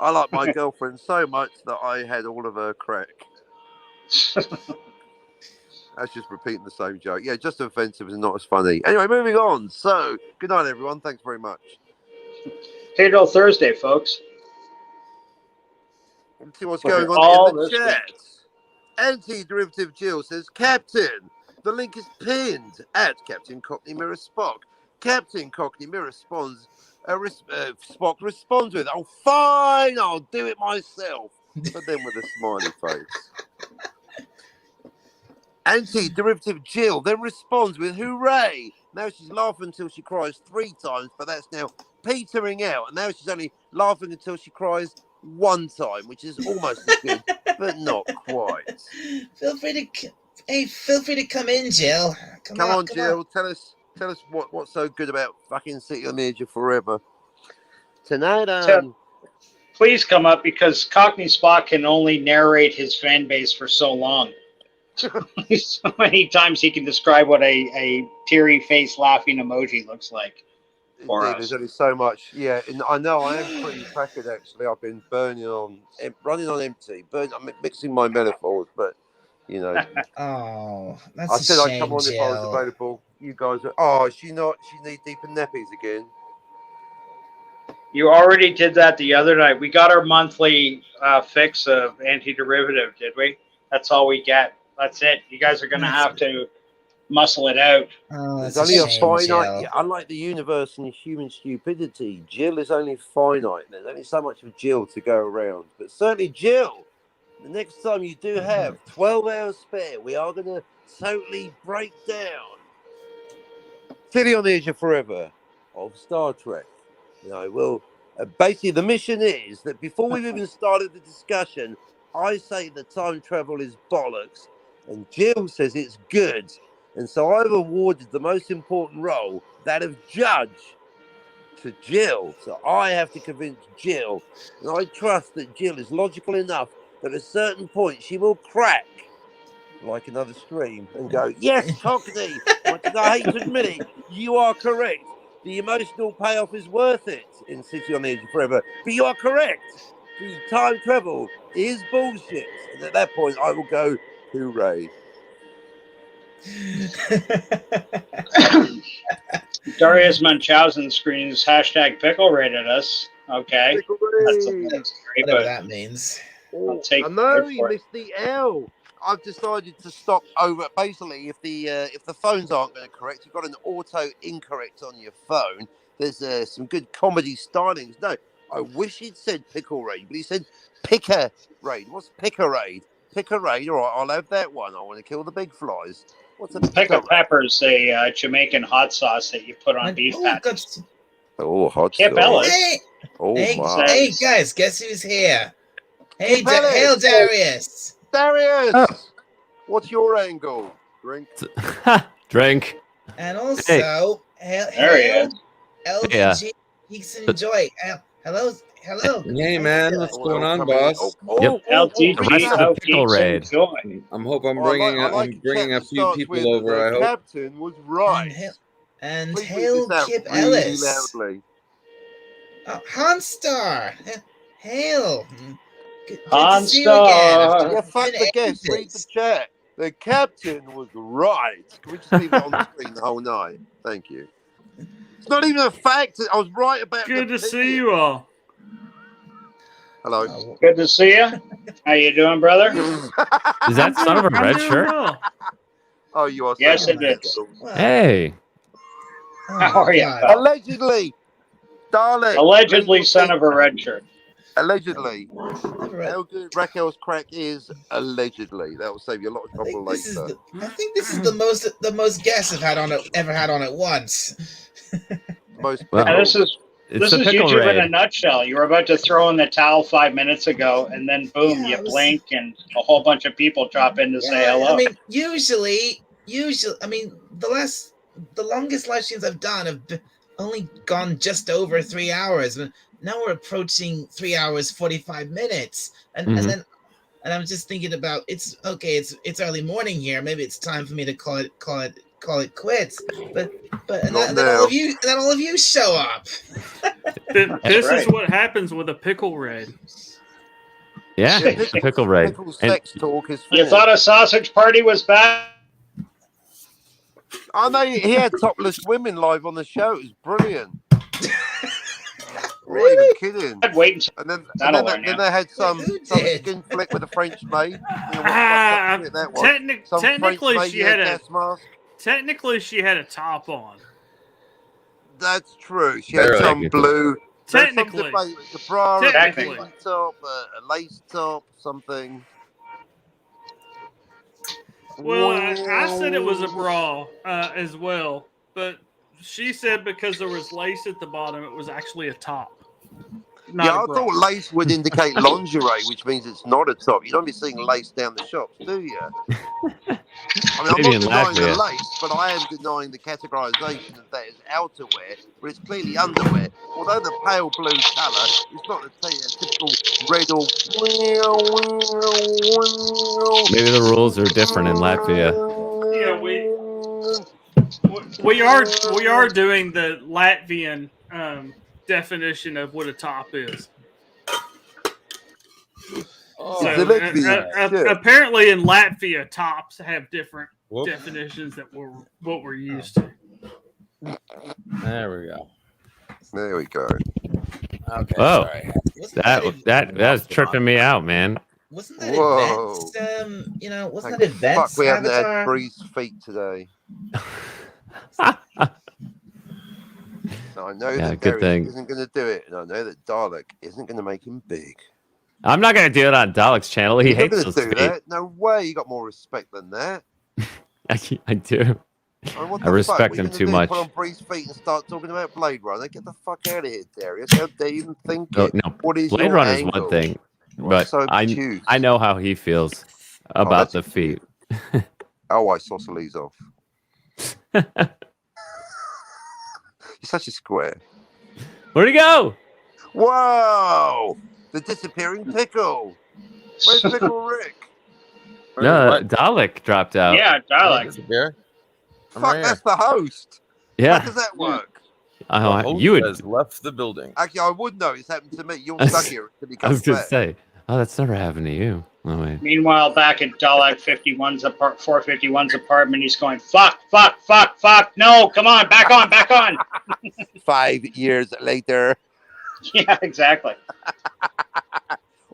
I like my girlfriend so much that I had all of her crack. That's just repeating the same joke. Yeah, just offensive and not as funny. Anyway, moving on. So, good night, everyone. Thanks very much. Hey, till Thursday, folks. Let's see what's going on in the chat. Week. Anti-Derivative Jill says, Captain, the link is pinned at Captain Cockney Mirror Spock. Captain Cockney Mirror responds, Spock responds with, oh, fine, I'll do it myself. but then with a smiley face. Anti-derivative Jill then responds with hooray. Now she's laughing until she cries 3 times, but that's now petering out. And now she's only laughing until she cries 1 time, which is almost as good, but not quite. Feel free to come in, Jill. Come on, Jill. Tell us what's so good about fucking City on the Edge of Forever. Tonight, please come up, because Cockney Spock can only narrate his fan base for so long. So many times he can describe what a teary face laughing emoji looks like. Indeed, there's only so much. Yeah, and I know I am pretty crackered actually. I've been running on empty. I'm mixing my metaphors, but you know. Oh, that's I said a I'd shame, come on Jill. if I was available. You guys are. Oh, she knee deep in nappies again. You already did that the other night. We got our monthly fix of anti-derivative, did we? That's all we get. That's it. You guys are going to have to muscle it out. Oh, that's There's only a shame, finite. Jill. Yeah, unlike the universe and human stupidity, Jill is only finite. There's only so much of Jill to go around. But certainly, Jill, the next time you do have 12 hours spare, we are going to totally break down City on the Edge of Forever of Star Trek. You know, well, basically the mission is that before we've even started the discussion, I say the time travel is bollocks, and Jill says it's good. And so I've awarded the most important role, that of judge, to Jill. So I have to convince Jill, and I trust that Jill is logical enough that at a certain point she will crack like another stream and go, yes, Cockney, much as I hate to admit it, you are correct. The emotional payoff is worth it in City on the Edge of Forever. But you are correct. The time travel is bullshit. And at that point, I will go, hooray. Darius Munchausen screens #pickle rated us. Okay. That's great, Whatever but that means. I'll take I know it you for it. missed the L. I've decided to stop over. Basically, if the phones aren't going to correct, you've got an auto incorrect on your phone. There's some good comedy stylings. No, I wish he'd said pickle raid, but he said picker raid. What's picker raid? Picker raid. All right, I'll have that one. I want to kill the big flies. What's a picker Pickled raid? pepper's a Jamaican hot sauce that you put on beef patties. Oh, hot Kip sauce. Ellis. Hey, Oh hey, my. hey, guys, guess who's here? Hey, Kip Ellis. hail Darius. Darius, Oh. what's your angle? Drink. Drink. And also, There he hail is. LVG Geeks and Enjoy. Hello. Hey man, what's going on, coming in. boss? Yep. LTG The rest of the pickle Geeks and raid. Enjoy. I'm hope I'm Oh, I bringing like I'm bringing a chat that few starts people with, over. I the hope. captain was right. And Please read hail this out Kip really Ellis. loudly. Hanstar. Hail. Good to see you again. Hanstar. Yeah, fuck the guest. Read the chat. The captain was right. Can we just leave it on the screen the whole night? Thank you. It's not even a fact. I was right about. Good to see you all. Hello. Good to see you. How you doing, brother? Is that son of a I'm red doing shirt? well. Oh, you are. Yes, saying it that. is. Hey. How are you? God. Allegedly, darling. Allegedly, son of a red shirt. Allegedly. Never read- How good Raquel's crack is allegedly. That will save you a lot of I trouble think this is later. the most guests I've had on it ever had on it once. Most Well, And this is It's a pickle YouTube in a raid. nutshell. You were about to throw in the towel 5 minutes ago, and then boom, Yeah, you it was- blink, and a whole bunch of people drop in to say hello. I mean, usually, I mean, the longest live streams I've done have only gone just over 3 hours. But now we're approaching 3 hours 45 minutes, and then I'm just thinking about it's early morning here. Maybe it's time for me to call it quits. But and then all of you show up. This right. is what happens with a pickle raid. Yeah, it's a pickle raid. Pickle And sex talk is You finished. thought a sausage party was bad? I know he had topless women live on the show. It was brilliant. Really? Not even kidding. I'd wait until And That'll learn then you. they had some Who did? skin flick with a French maid. You know, what fucked up shit that was. Some Technically, French she maid had in a gas mask. technically she had a top on. That's true. She Barely had some good. blue There's some Technically. debate. It's a bra, a Technically. bikini top, a lace top, something. Well, I said it was a bra as well, but she said because there was lace at the bottom, it was actually a top. Not Yeah, a I bra. thought lace would indicate lingerie, which means it's not a top. You don't be seeing lace down the shops, do you? I mean, I'm Maybe not in denying the Latvia. lace, but I am denying the categorization of that as outerwear, but it's clearly underwear. Although the pale blue colour is not a typical red or. Maybe the rules are different in Latvia. Yeah, we are doing the Latvian definition of what a top is. Oh, So It's a Latvian shit. apparently in Latvia, tops have different whoop. definitions that what we're used to. There we go. There we go. Okay. Oh. Sorry. That was tripping me out, man. Wasn't that Whoa. event? Wasn't Thank that event? Fuck, we haven't had Avatar? Bree's feet today. So I know Yeah, that good Darius thing. isn't going to do it, and I know that Dalek isn't going to make him big. I'm not gonna do it on Dalek's channel. He You're not hates going those to do feet. that. No way. You got more respect than that. I do. I, mean, what I the respect fuck? What him you gonna too do, much. Put on Bree's feet and start talking about Blade Runner. Get the fuck out of here, Darius. How dare you even think No, it? no. What is Blade your Runner's angle? one thing, You are but so I obtuse. know how he feels about that's the feet. Oh, I saucilies off. You're such a square. Where'd he go? Whoa! The disappearing pickle. Where's Pickle Rick? No, What? Dalek dropped out. Yeah, Dalek. Disappear? I'm Fuck, right that's the host. How Yeah. does that work? The host You would. has left the building. Actually, I would know. It's happened to me. You're I was- stuck here until he I was comes gonna back. say. Oh, that's never happened to you. Oh wait. Meanwhile, back at Dalek 451's apartment, he's going, fuck, fuck, fuck, fuck. No, come on, back on, back on. 5 years later. Yeah, exactly.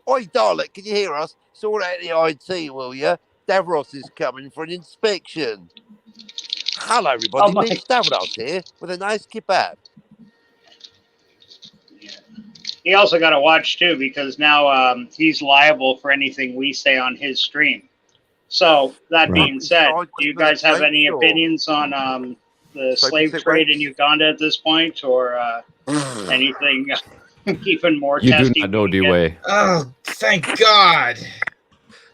Oi, Dalek, can you hear us? Sort out the IT, will you? Davros is coming for an inspection. Hello, everybody. Oh, my- Nick Stavros here with a nice kebab. Yeah. He also got to watch, too, because now he's liable for anything we say on his stream. So, that Right. being said, do you guys have any Sure. opinions on the So slave you say trade Rex? in Uganda at this point, or anything even more You do testy? not know we can get? D-Way. Oh, thank God!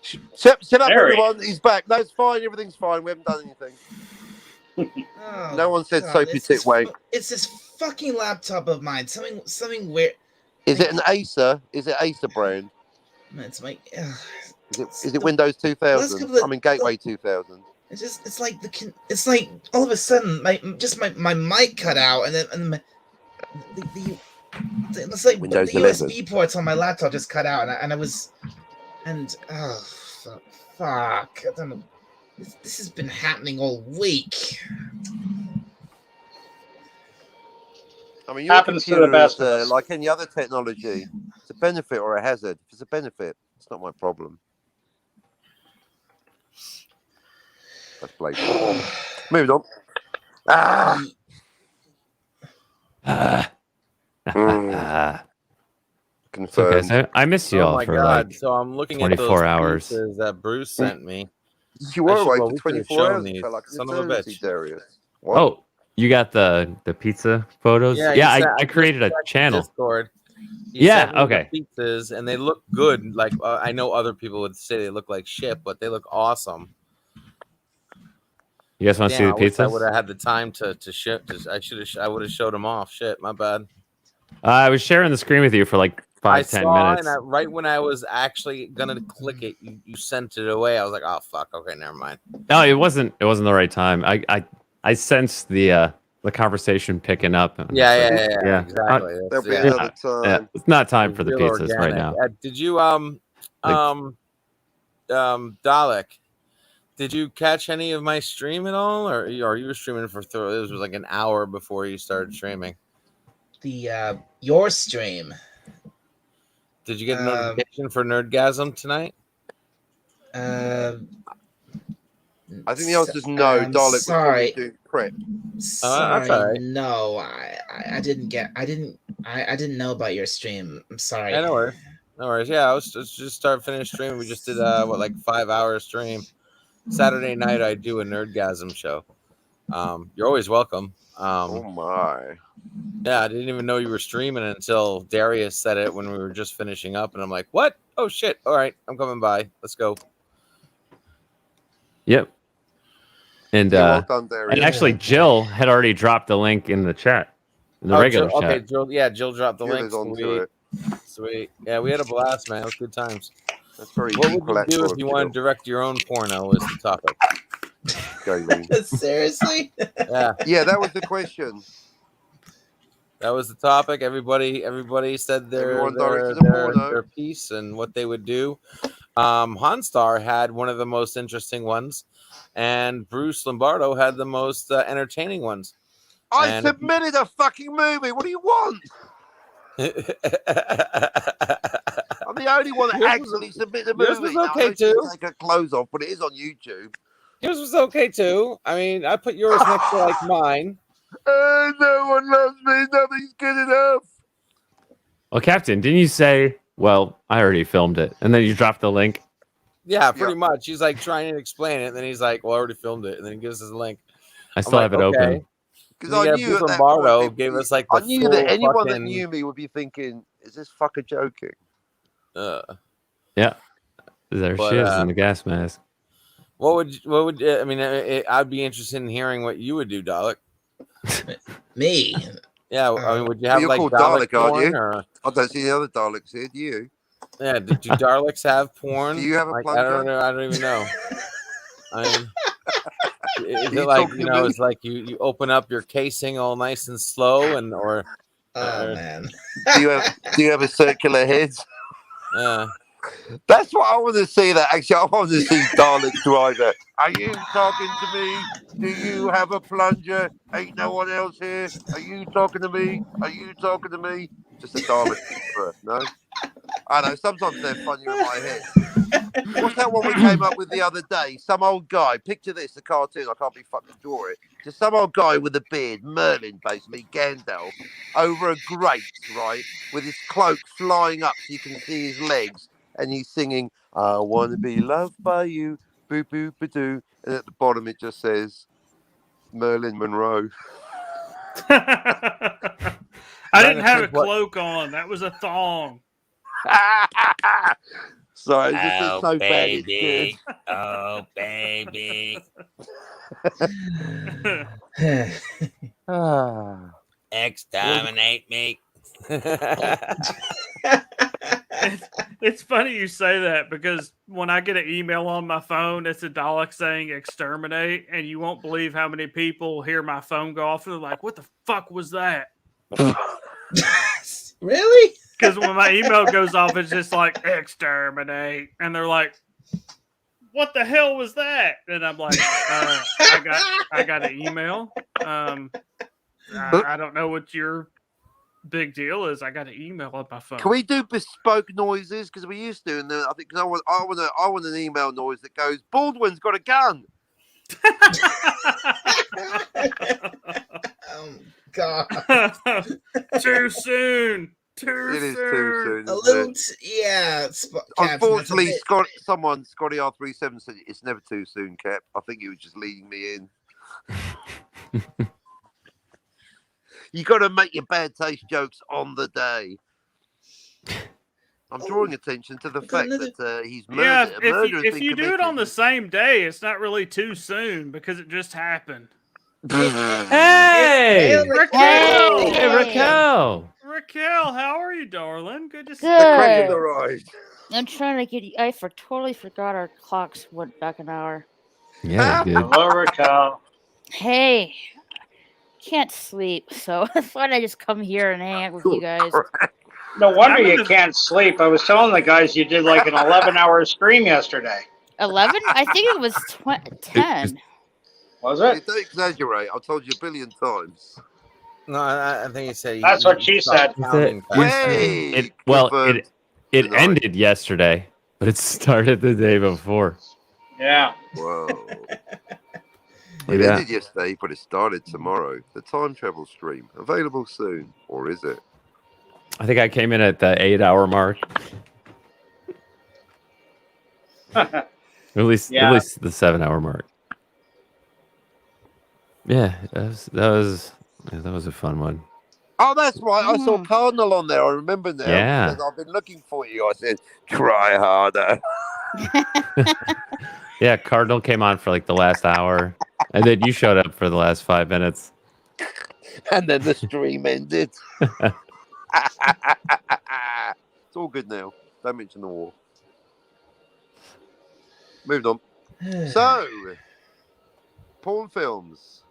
Shut up, There he everyone. He's back. No, it's fine. Everything's fine. We haven't done anything. Oh, No one said God, soapy it's tit this way. It's this fucking laptop of mine. Something weird. Is it an Acer? Is it Acer brand? It's like. Is it Windows last 2000? couple of- I mean Gateway 2000. It's like it's like all of a sudden my mic cut out and then it's like Windows the 11. USB ports on my laptop just cut out and I was fuck I don't know. This has been happening all week. I mean, your Happens to the computer best is of us. like any other technology. It's a benefit or a hazard. If it's a benefit, it's not my problem. That's Blade. Moving on. Ah! It's Confirmed. okay. I miss you Oh all my for god! like. So I'm looking 24 at those hours. pieces that Bruce sent me. You were I should- away well, for we could've 24 shown hours. these. It felt like Son of a eternity, bitch. Darius. What? Oh, you got the pizza photos? Yeah, Yeah, you I sent- created a checked channel. Discord. You Yeah, sent me the okay. pizzas, and they look good. Like I know other people would say they look like shit, but they look awesome. You guys want to see the I wish I would pizzas? have had the time to show. I would have showed them off. Shit, my bad. I was sharing the screen with you for like I 5-10 saw, minutes. and right when I was actually gonna click it, you sent it away. I was like, oh fuck, okay, never mind. No, it wasn't the right time. I sensed the conversation picking up. and Yeah, it's yeah, like, yeah, exactly. There'll That's- be yeah. another time. Yeah, it's not time for the Real pizzas right organic. now. Did you Dalek? Did you catch any of my stream at all, or you were streaming for? It was like an hour before you started streaming. The your stream. Did you get a notification for Nerdgasm tonight? I think the answer is no. I'm Dalek was sorry. probably doing prep. Sorry, that's all right. no, I didn't get. I didn't. I didn't know about your stream. I'm sorry. Yeah, no worries. No worries. Yeah, I was just start finished streaming. We just did like 5 hour stream. Saturday night I do a Nerdgasm show. You're always welcome. Oh my! Yeah, I didn't even know you were streaming until Darius said it when we were just finishing up, and I'm like, "What? Oh shit! All right, I'm coming by. Let's go." Yep. And Yeah, well done, Darius. and actually, Jill had already dropped the link in the chat, in the regular Jill, chat. okay, Jill. Yeah, Jill dropped the Jill link. is onto Sweet, it. sweet. Yeah, we had a blast, man. It was good times. That's very What would you do intellectual if of you Jill. wanted to direct your own porno? Was the topic. Gaming. Seriously? Yeah, Yeah, that was the question. that was the topic. Everybody said Everyone directed a porno. their piece and what they would do. Hanstar had one of the most interesting ones, and Bruce Lombardo had the most entertaining ones. I And- submitted a fucking movie. What do you want? I'm the only one that Yours actually submitted a movie. yours was Now, I okay, know she can too. take her clothes off, but it is on YouTube. Yours was okay too. I mean, I put yours next to like mine. No one loves me. Nothing's good enough. Well, Captain, didn't you say? Well, I already filmed it, and then you dropped the link. Yeah, pretty much. He's like trying to explain it, and then he's like, "Well, I already filmed it," and then he gives us a link. I still have it open. Because I knew Bruce at that Lombardo point, gave us like I the knew that full anyone that fucking- knew me would be thinking, "Is this fucker joking?" Yeah, there But, she is in the gas mask. What would I mean? I'd be interested in hearing what you would do, Dalek. Me? Yeah, I mean, would you have You're like called Dalek Dalek, aren't porn, you? or I don't see the other Daleks here. Do you? yeah? Do Daleks have porn? Do you have a like, plunger? I don't know. I don't even know. I mean, is you it like talking you to know? me? It's like you open up your casing all nice and slow, and or Oh man. Do you have a circular head? That's what I want to see. That actually, I want to see Dalek driver. Are you talking to me? Do you have a plunger? Ain't no one else here. Are you talking to me? Are you talking to me? Just a Dalek. No, I know. Sometimes they're funnier in my head. What's that one we came up with the other day? Some old guy. Picture this: a cartoon. I can't be fucking draw it. Just some old guy with a beard, Merlin, basically Gandalf, over a grate, right, with his cloak flying up so you can see his legs. And he's singing, "I want to be loved by you, boo boo ba doo," and at the bottom it just says Merlin Monroe. I didn't have a cloak on. That was a thong. Sorry, this is so bad. It's good. Oh baby, exterminate me. It's funny you say that because when I get an email on my phone, it's a Dalek saying exterminate, and you won't believe how many people hear my phone go off and they're like, "What the fuck was that?" Really? Because when my email goes off, it's just like exterminate, and they're like, "What the hell was that?" And I'm like, I got an email. I don't know what your big deal is. I got an email on my phone. Can we do bespoke noises? Because we used to, and then I think I want an email noise that goes, "Baldwin's got a gun." Oh God! Too soon. It is too soon. A isn't little, it? yeah. Unfortunately, Scotty R37 said it's never too soon, Cap. I think he was just leading me in. You got to make your bad taste jokes on the day. I'm drawing attention to the fact that he's murdered. Yeah, if you do it on the same day, it's not really too soon because it just happened. Hey, Raquel! Hey, Raquel! Raquel, how are you, darling? Good to see The you. crack of the ride. I'm trying to get you. I totally forgot our clocks went back an hour. Yeah, they did. Hello, Raquel. Hey, can't sleep, so I thought I'd just come here and hang out with you guys. No wonder you can't sleep. I was telling the guys you did like an 11-hour stream yesterday. 11? I think it was 10. Was it? Don't exaggerate. I told you a billion times. No, I think he said. That's what she said. Hey, It ended yesterday, but it started the day before. Yeah. Whoa. Look It at ended yesterday, but it started tomorrow. The time travel stream available soon, or is it? I think I came in at the 8-hour mark. At least the 7-hour mark. Yeah, that was a fun one. Oh, that's right. I saw Cardinal on there. I remember now. Yeah. Because I've been looking for you. I said, try harder. Yeah, Cardinal came on for like the last hour, and then you showed up for the last 5 minutes. And then the stream ended. It's all good now. Don't mention the war. Moved on. So, porn films.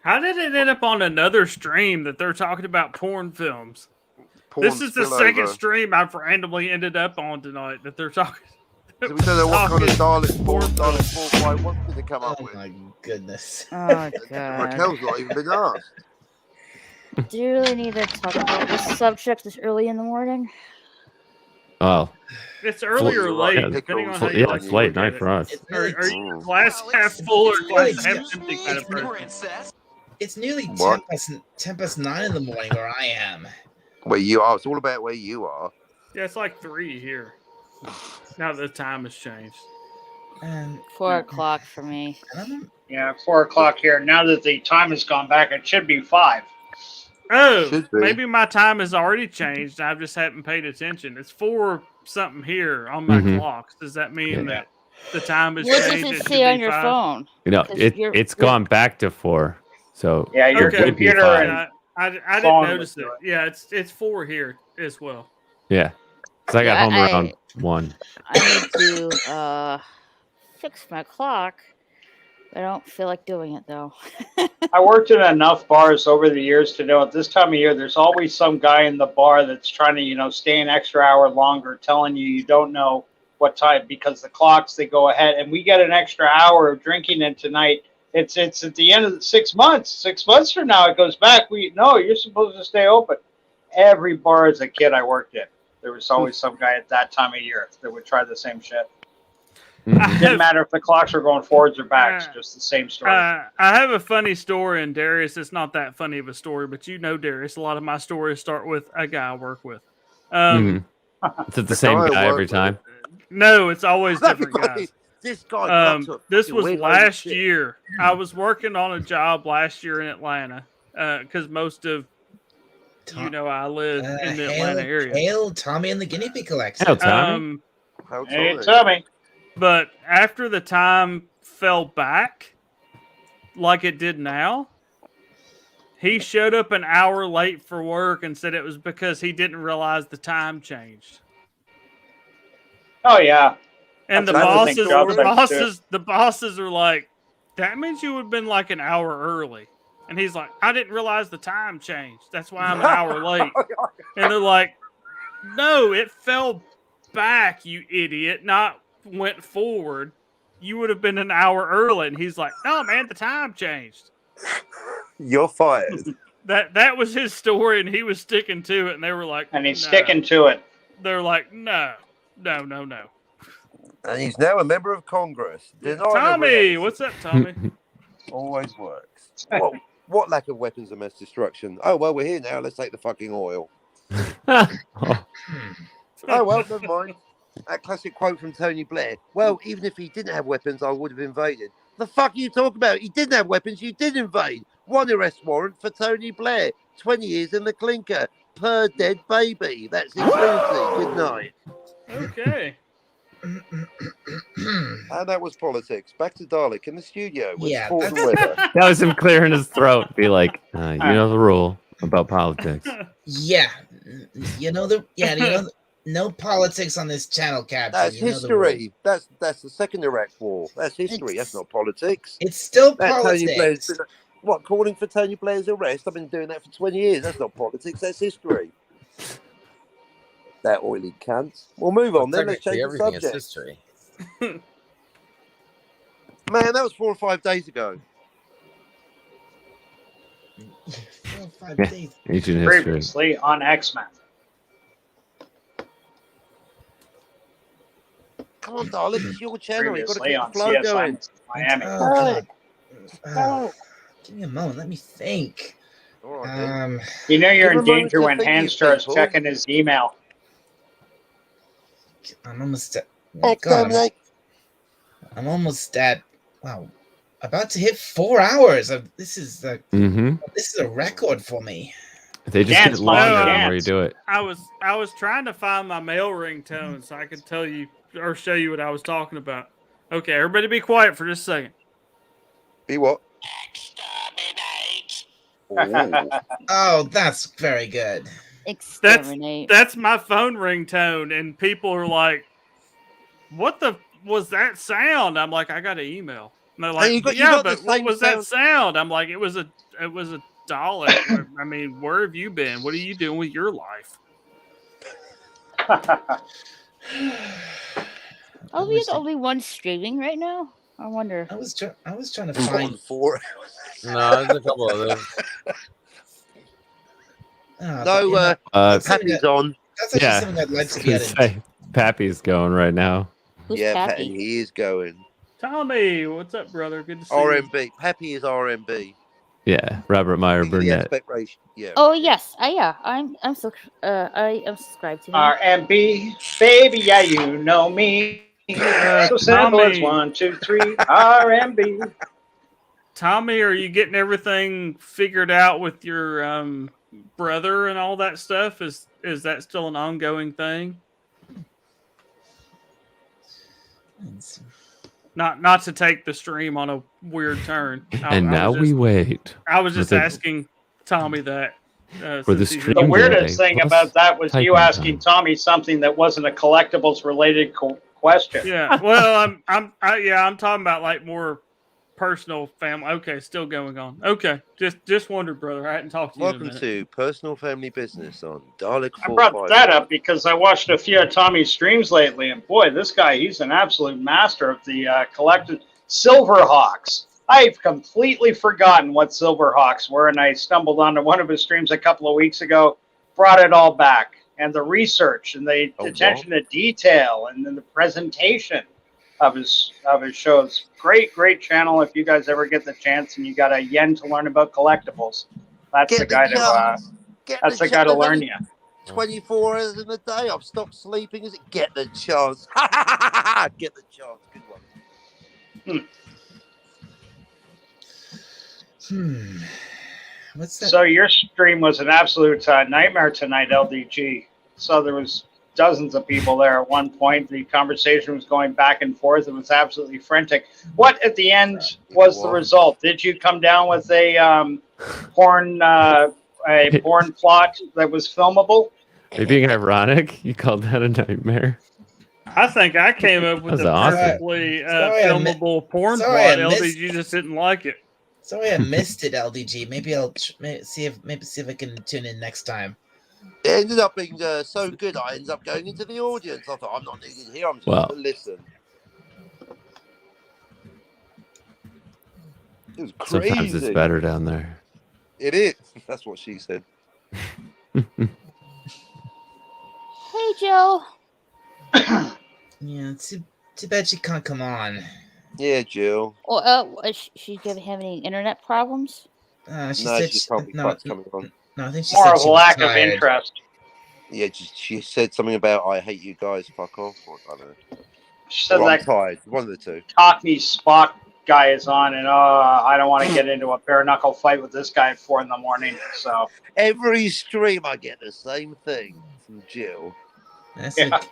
How did it end up on another stream that they're talking about porn films? Porn This is the second spillover. stream I've randomly ended up on tonight that they're talking. So we don't know what kind of Dalek porn porn Dalek 451 going to come up Oh with. my goodness. Oh god. Raquel's not even been asked. Do you really need to talk about this subject this early in the morning? Oh, It's early or Well, late, yeah, depending on pickles. how you yeah, like it's to late look night at for us. It's Are nearly, you glass half full or glass half empty kind of person? Princess. it's nearly What? 10 past 9 in the morning where I am. Where you are. It's all about where you are. Yeah, it's like 3 here. Now the time has changed. 4 o'clock for me. I don't know. Yeah, 4 o'clock here. Now that the time has gone back, it should be 5. Oh, Should be. maybe my time has already changed. I just haven't paid attention. It's 4 something here on my Mhm. clocks. Does that mean Yeah. that the time has What changed? does It it should say on be your 5? phone? You know, 'Cause it's you're- gone back to 4. So Yeah, your Okay. computer fine. and I didn't phone notice would it. do Yeah, it's 4 here as well. yeah, because I got Yeah, home around 1. I need to fix my clock. I don't feel like doing it though. I worked in enough bars over the years to know at this time of year, there's always some guy in the bar that's trying to, stay an extra hour longer, telling you don't know what time because the clocks they go ahead, and we get an extra hour of drinking in tonight. It's at the end of the 6 months. 6 months from now, it goes back. You're supposed to stay open. Every bar as a kid I worked in, there was always some guy at that time of year that would try the same shit. Mhm. Didn't matter if the clocks were going forwards or backs, just the same story. I have a funny story, and Darius, it's not that funny of a story, but Darius, a lot of my stories start with a guy I work with. Mhm. Is it the same guy I guy work every with. time? No, it's always different guys. This guy got to This fucking was weird last shit. year. I was working on a job last year in Atlanta because most of I live in the Atlanta area. Hail Tommy and the Guinea Pig Collection. Hell, Tommy. How Hey, tall is tell me. But after the time fell back, like it did now, he showed up an hour late for work and said it was because he didn't realize the time changed. Oh yeah. And the That's another thing job sites do. the bosses are like, that means you would have been like an hour early. And he's like, I didn't realize the time changed. That's why I'm an hour late. And they're like, no, it fell back, you idiot, not went forward. You would have been an hour early. And he's like, no, man, the time changed. You're fired. That was his story, and he was sticking to it. And they were like, And he's "No." sticking to it. They're like, no. And he's now a member of Congress. Denying Tommy, reality. what's up, Tommy? Always works. What lack of weapons of mass destruction? Oh, well, we're here now. Let's take the fucking oil. Oh, Oh, well, never mind. That classic quote from Tony Blair. Well, even if he didn't have weapons, I would have invaded. The fuck are you talking about? He didn't have weapons. You did invade. 1 arrest warrant for Tony Blair. 20 years in the clinker. Per dead baby. That's his lunacy. Good night. Okay. And that was politics. Back to Dalek in the studio with Yeah, sport and that's- weather. that was him clearing his throat. Be like, you know the rule about politics. Yeah, no politics on this channel, Captain. That's You know the rules. history. That's the second Iraq War. That's history. That's not politics. It's still That Tony Blair's politics. been, calling for Tony Blair's arrest? I've been doing that for 20 years. That's not politics. That's history. That oily cunt. We'll move on then. Let's change the Everything is subject. history. Man, that was 4 or 5 days ago. 4 or 5 Yeah. days. Ancient history. Previously on X-Men. Come on, darling. It's your channel. You've got to Previously keep the on flow going. CSI Miami. Oh, God. Give me a moment. Let me think. All right, then. You know you're Give in a moment danger to when think, you Hans starts people. checking his email. I'm almost at. Oh my God, Exterminate. I'm almost at. Wow, about to hit 4 hours. This is a record for me. They just Dance, get monkey, longer the dance. more you do it. I was trying to find my mail ringtone so I could tell you or show you what I was talking about. Okay, everybody be quiet for just a second. Be what? Oh. Oh, that's very good. Exterminate. That's my phone ringtone, and people are like, "What the was that sound?" I'm like, "I got an email." And they're like, you got "Yeah, the but what same was that sound?" I'm like, "It was a Dalek." I mean, where have you been? What are you doing with your life? Are we the only one streaming right now? I wonder. I was trying to On find. 4 hours. No, there's a couple others. No, that's something Pappy's on. That's actually Yeah. something I'd like to I be was able gonna to. say, Pappy's going right now. Who's Yeah, Pappy? Patton, he is going. Tommy, what's up, brother? Good to see you. RMB. Pappy is RMB. Yeah, Robert Meyer Think of the Burnett. aspect ratio. Yeah. Oh yes, yeah. I am subscribed to him. RMB, baby, yeah, you know me. So simple as Tommy. 1, 2, 3. RMB. Tommy, are you getting everything figured out with your brother and all that stuff? Is that still an ongoing thing? Not to take the stream on a weird turn. And now we wait. I was for just the- asking Tommy that. For the since he's stream The in- weirdest delay thing plus about that was you typing asking time. Tommy something that wasn't a collectibles related question. Yeah, well, I'm talking about like more personal family. Okay, still going on. Okay, just wondered, brother. I hadn't talked to you in a Welcome minute. to Personal Family Business on Dalek I brought 45. that up because I watched a few of Tommy's streams lately, and boy, this guy, he's an absolute master of the collected Silverhawks. I've completely forgotten what Silverhawks were, and I stumbled onto one of his streams a couple of weeks ago, brought it all back, and the research and the attention to detail and then the presentation of his shows. Great channel. If you guys ever get the chance and you got a yen to learn about collectibles, that's the guy to learn you. 24 hours in a day. I've stopped sleeping. Is it get the chance? Get the chance. Good one. What's that? So your stream was an absolute nightmare tonight, LDG. So there was dozens of people there at one point. The conversation was going back and forth. It was absolutely frantic. What at the end was the result? Did you come down with a porn plot that was filmable? Are you being ironic? You called that a nightmare? I think I came up with That's a awesome. perfectly Sorry, I mi- filmable porn sorry, I plot. missed- LDG just didn't like it. Sorry, I missed it, LDG. Maybe I'll see if I can tune in next time. It ended up being so good, I ended up going into the audience. I thought, I'm not needed here. I'm just Well. going to listen. It was crazy. Sometimes it's better down there. It is. That's what she said. Hey, Joe. Yeah, too bad she can't come on. Yeah, Jill. Oh, she's gonna have any internet problems? She No, said she's probably quite coming on. No, I think she More said of she a was lack of tired. interest. Yeah, she said something about I hate you guys, fuck off. Or, I don't know. She said Or I'm that tired. One of the two. Cockney Spock guy is on, and I don't want to get into a bare knuckle fight with this guy at 4 a.m. So Every stream I get the same thing from Jill. That's yeah. it.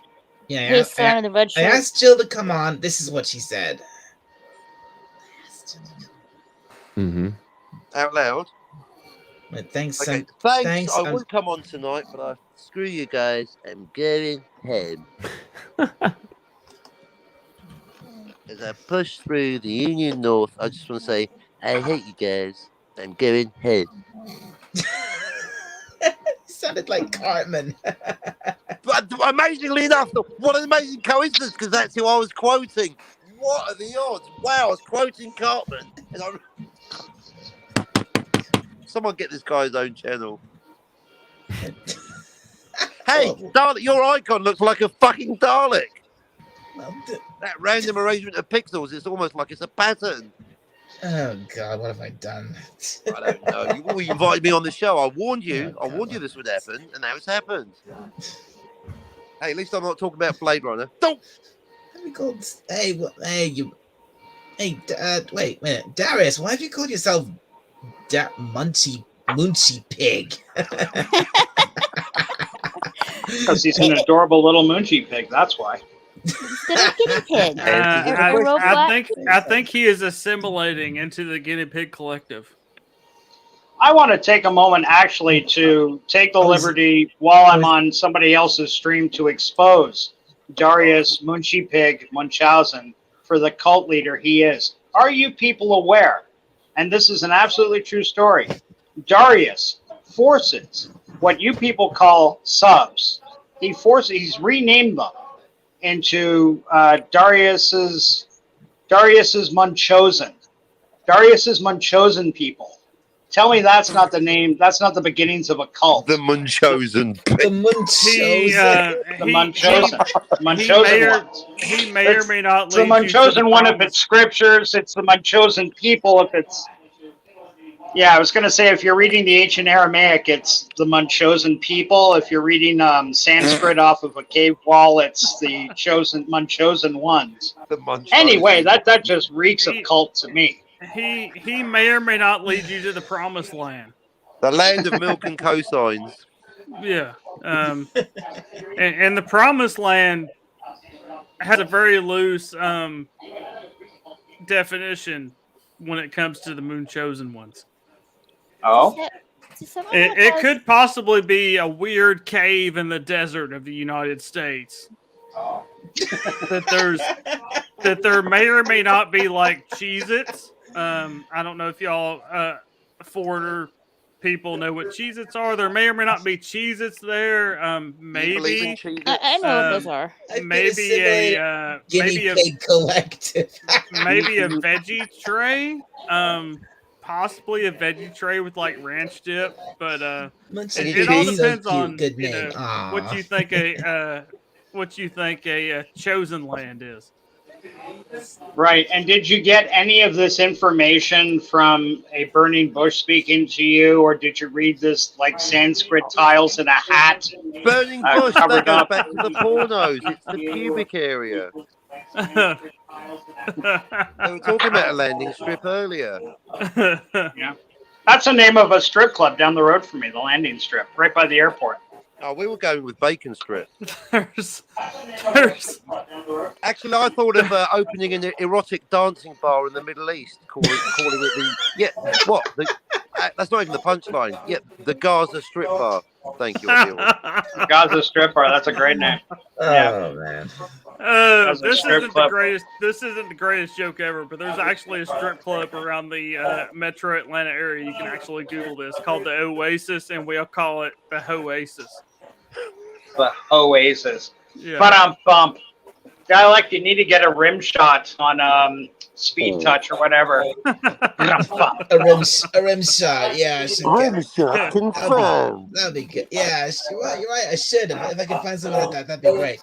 Yeah, Hey, son of the red I shirt. asked Jill to come on. This is what she said. Mm-hmm. Out loud. But thanks, Okay, son. thanks. I would come on tonight, but screw you guys. I'm going home. As I push through the Union North, I just want to say, I hate you guys. I'm going home. You sounded like Cartman. But amazingly enough, what an amazing coincidence, because that's who I was quoting. What are the odds? Wow, I was quoting Cartman. And someone get this guy's own channel. Hey, Dalek, your icon looks like a fucking Dalek. That random arrangement of pixels, it's almost like it's a pattern. Oh God, what have I done? I don't know. You invited me on the show. I warned you. Oh, I warned you God. this would happen, and now it's happened. Hey, at least I'm not talking about Blade Runner. Don't. What have you called? Hey, wait a minute, Darius. Why have you called yourself Munchy Pig? Because he's an adorable little Munchie pig. That's why. Instead of guinea pig. Answer the A question. robot. I think he is assimilating into the guinea pig collective. I want to take a moment actually to take the liberty while I'm on somebody else's stream to expose Darius Munchie Pig Munchausen for the cult leader he is. Are you people aware? And this is an absolutely true story. Darius forces what you people call subs. He's renamed them into Darius's Munchausen. Darius's Munchausen people. Tell me that's not the name. That's not the beginnings of a cult. The Munchausen. The Munchausen. The Munchausen. He may or may not It's the lead you to Munchausen one if promise. it's scriptures. It's the Munchausen people if it's. Yeah, I was going to say if you're reading the ancient Aramaic, it's the Munchausen people. If you're reading Sanskrit off of a cave wall, it's the Munchausen ones. The Munchausen. Anyway, that just reeks of cult to me. He may or may not lead you to the promised land. The land of milk and cosigns. Yeah. And the promised land has a very loose definition when it comes to the Moon-chosen ones. Oh? It could possibly be a weird cave in the desert of the United States. that there may or may not be like Cheez-Its. I don't know if y'all foreigner people know what Cheez-Its are. There may or may not be Cheez-Its there. Maybe I know what those are. maybe a pig collective. maybe a veggie tray. Possibly a veggie tray with like ranch dip, but it all depends on good name. what you think a chosen land is. Right. And did you get any of this information from a burning bush speaking to you, or did you read this like Sanskrit tiles in a hat? Burning bush, that covered goes up? back to the pornos. It's the pubic area. They were talking about a landing strip earlier. Yeah. That's the name of a strip club down the road from me, the Landing Strip, right by the airport. Oh, we were going with bacon strip. there's Actually, I thought of opening an erotic dancing bar in the Middle East, calling it that's not even the punchline. Yeah, the Gaza strip bar. Thank you, Adil. Gaza Strip Bar, that's a great name. Oh man. This isn't the greatest joke ever, but there's actually a strip club around the Metro Atlanta area. You can actually Google this, called the Oasis, and we'll call it the Hoasis. The Oasis. Yeah. But bump. Guy, like you need to get a rim shot on Speed Touch or whatever. A rim shot. Yeah, I should Rim shot confirmed. That'd be good. Yeah, you're right. I should. If I could find something like that, that'd be great.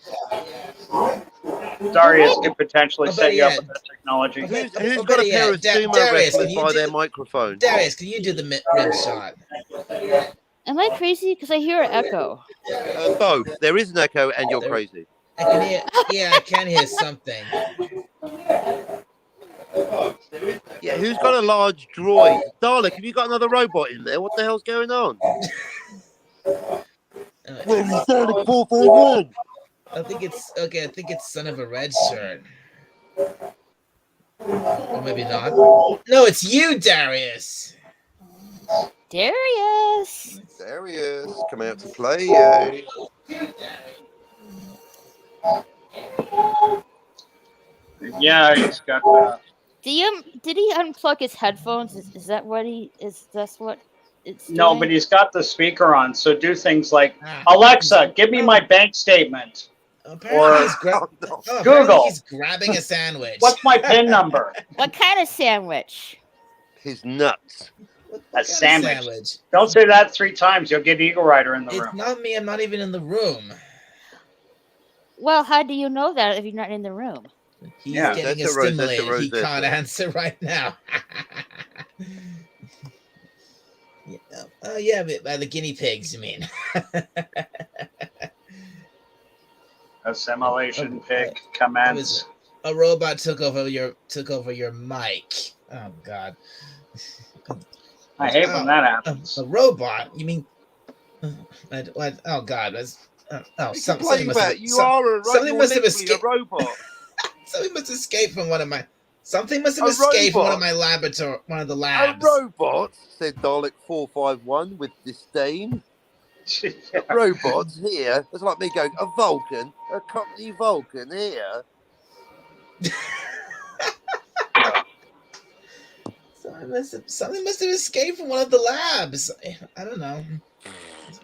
Darius could potentially Oh, set you yeah. up with that technology. Who's got a pair of sumo Darius, wrestlers can you by do- their microphone? Darius, can you do the rim shot? Am I crazy? Because I hear an echo. Both. There is an echo, and you're crazy. I can hear. Yeah, I can hear something. Yeah, who's got a large droid? Dalek, have you got another robot in there? What the hell's going on? Where's Dalek 441? I think it's Son of a Red Shirt. Or maybe not. No, it's you, Darius. Darius. Darius, come out to play, yeah. Yeah, he's got. Did he unplug his headphones? Is that what he is? That's what it's. No, doing? but he's got the speaker on. So do things like Alexa, give me my bank statement. Apparently Google. He's grabbing a sandwich. What's my PIN number? What kind of sandwich? His nuts. A sandwich. Don't say that 3 times. You'll get Eagle Rider in the room. It's not me. I'm not even in the room. Well, how do you know that if you're not in the room? He's Yeah, getting that's a Rosetta stimulated. He can't Rosetta. answer right now. Yeah. Oh yeah, by the guinea pigs, you mean? Assimilation pig It commence. was a robot took over your mic. Oh God. I hate when that happens. A robot? You mean? What? Oh God! Something must have. You are a robot. Something must have a escaped. robot. Something must have escaped from one of my. Something must have A escaped from one of robot? my laboratory. One of the A labs. robot, said Dalek 451 with disdain. Yeah. Robots here. It's like me going, a Vulcan, a Cockney Vulcan here. Something must have escaped from one of the labs. I don't know.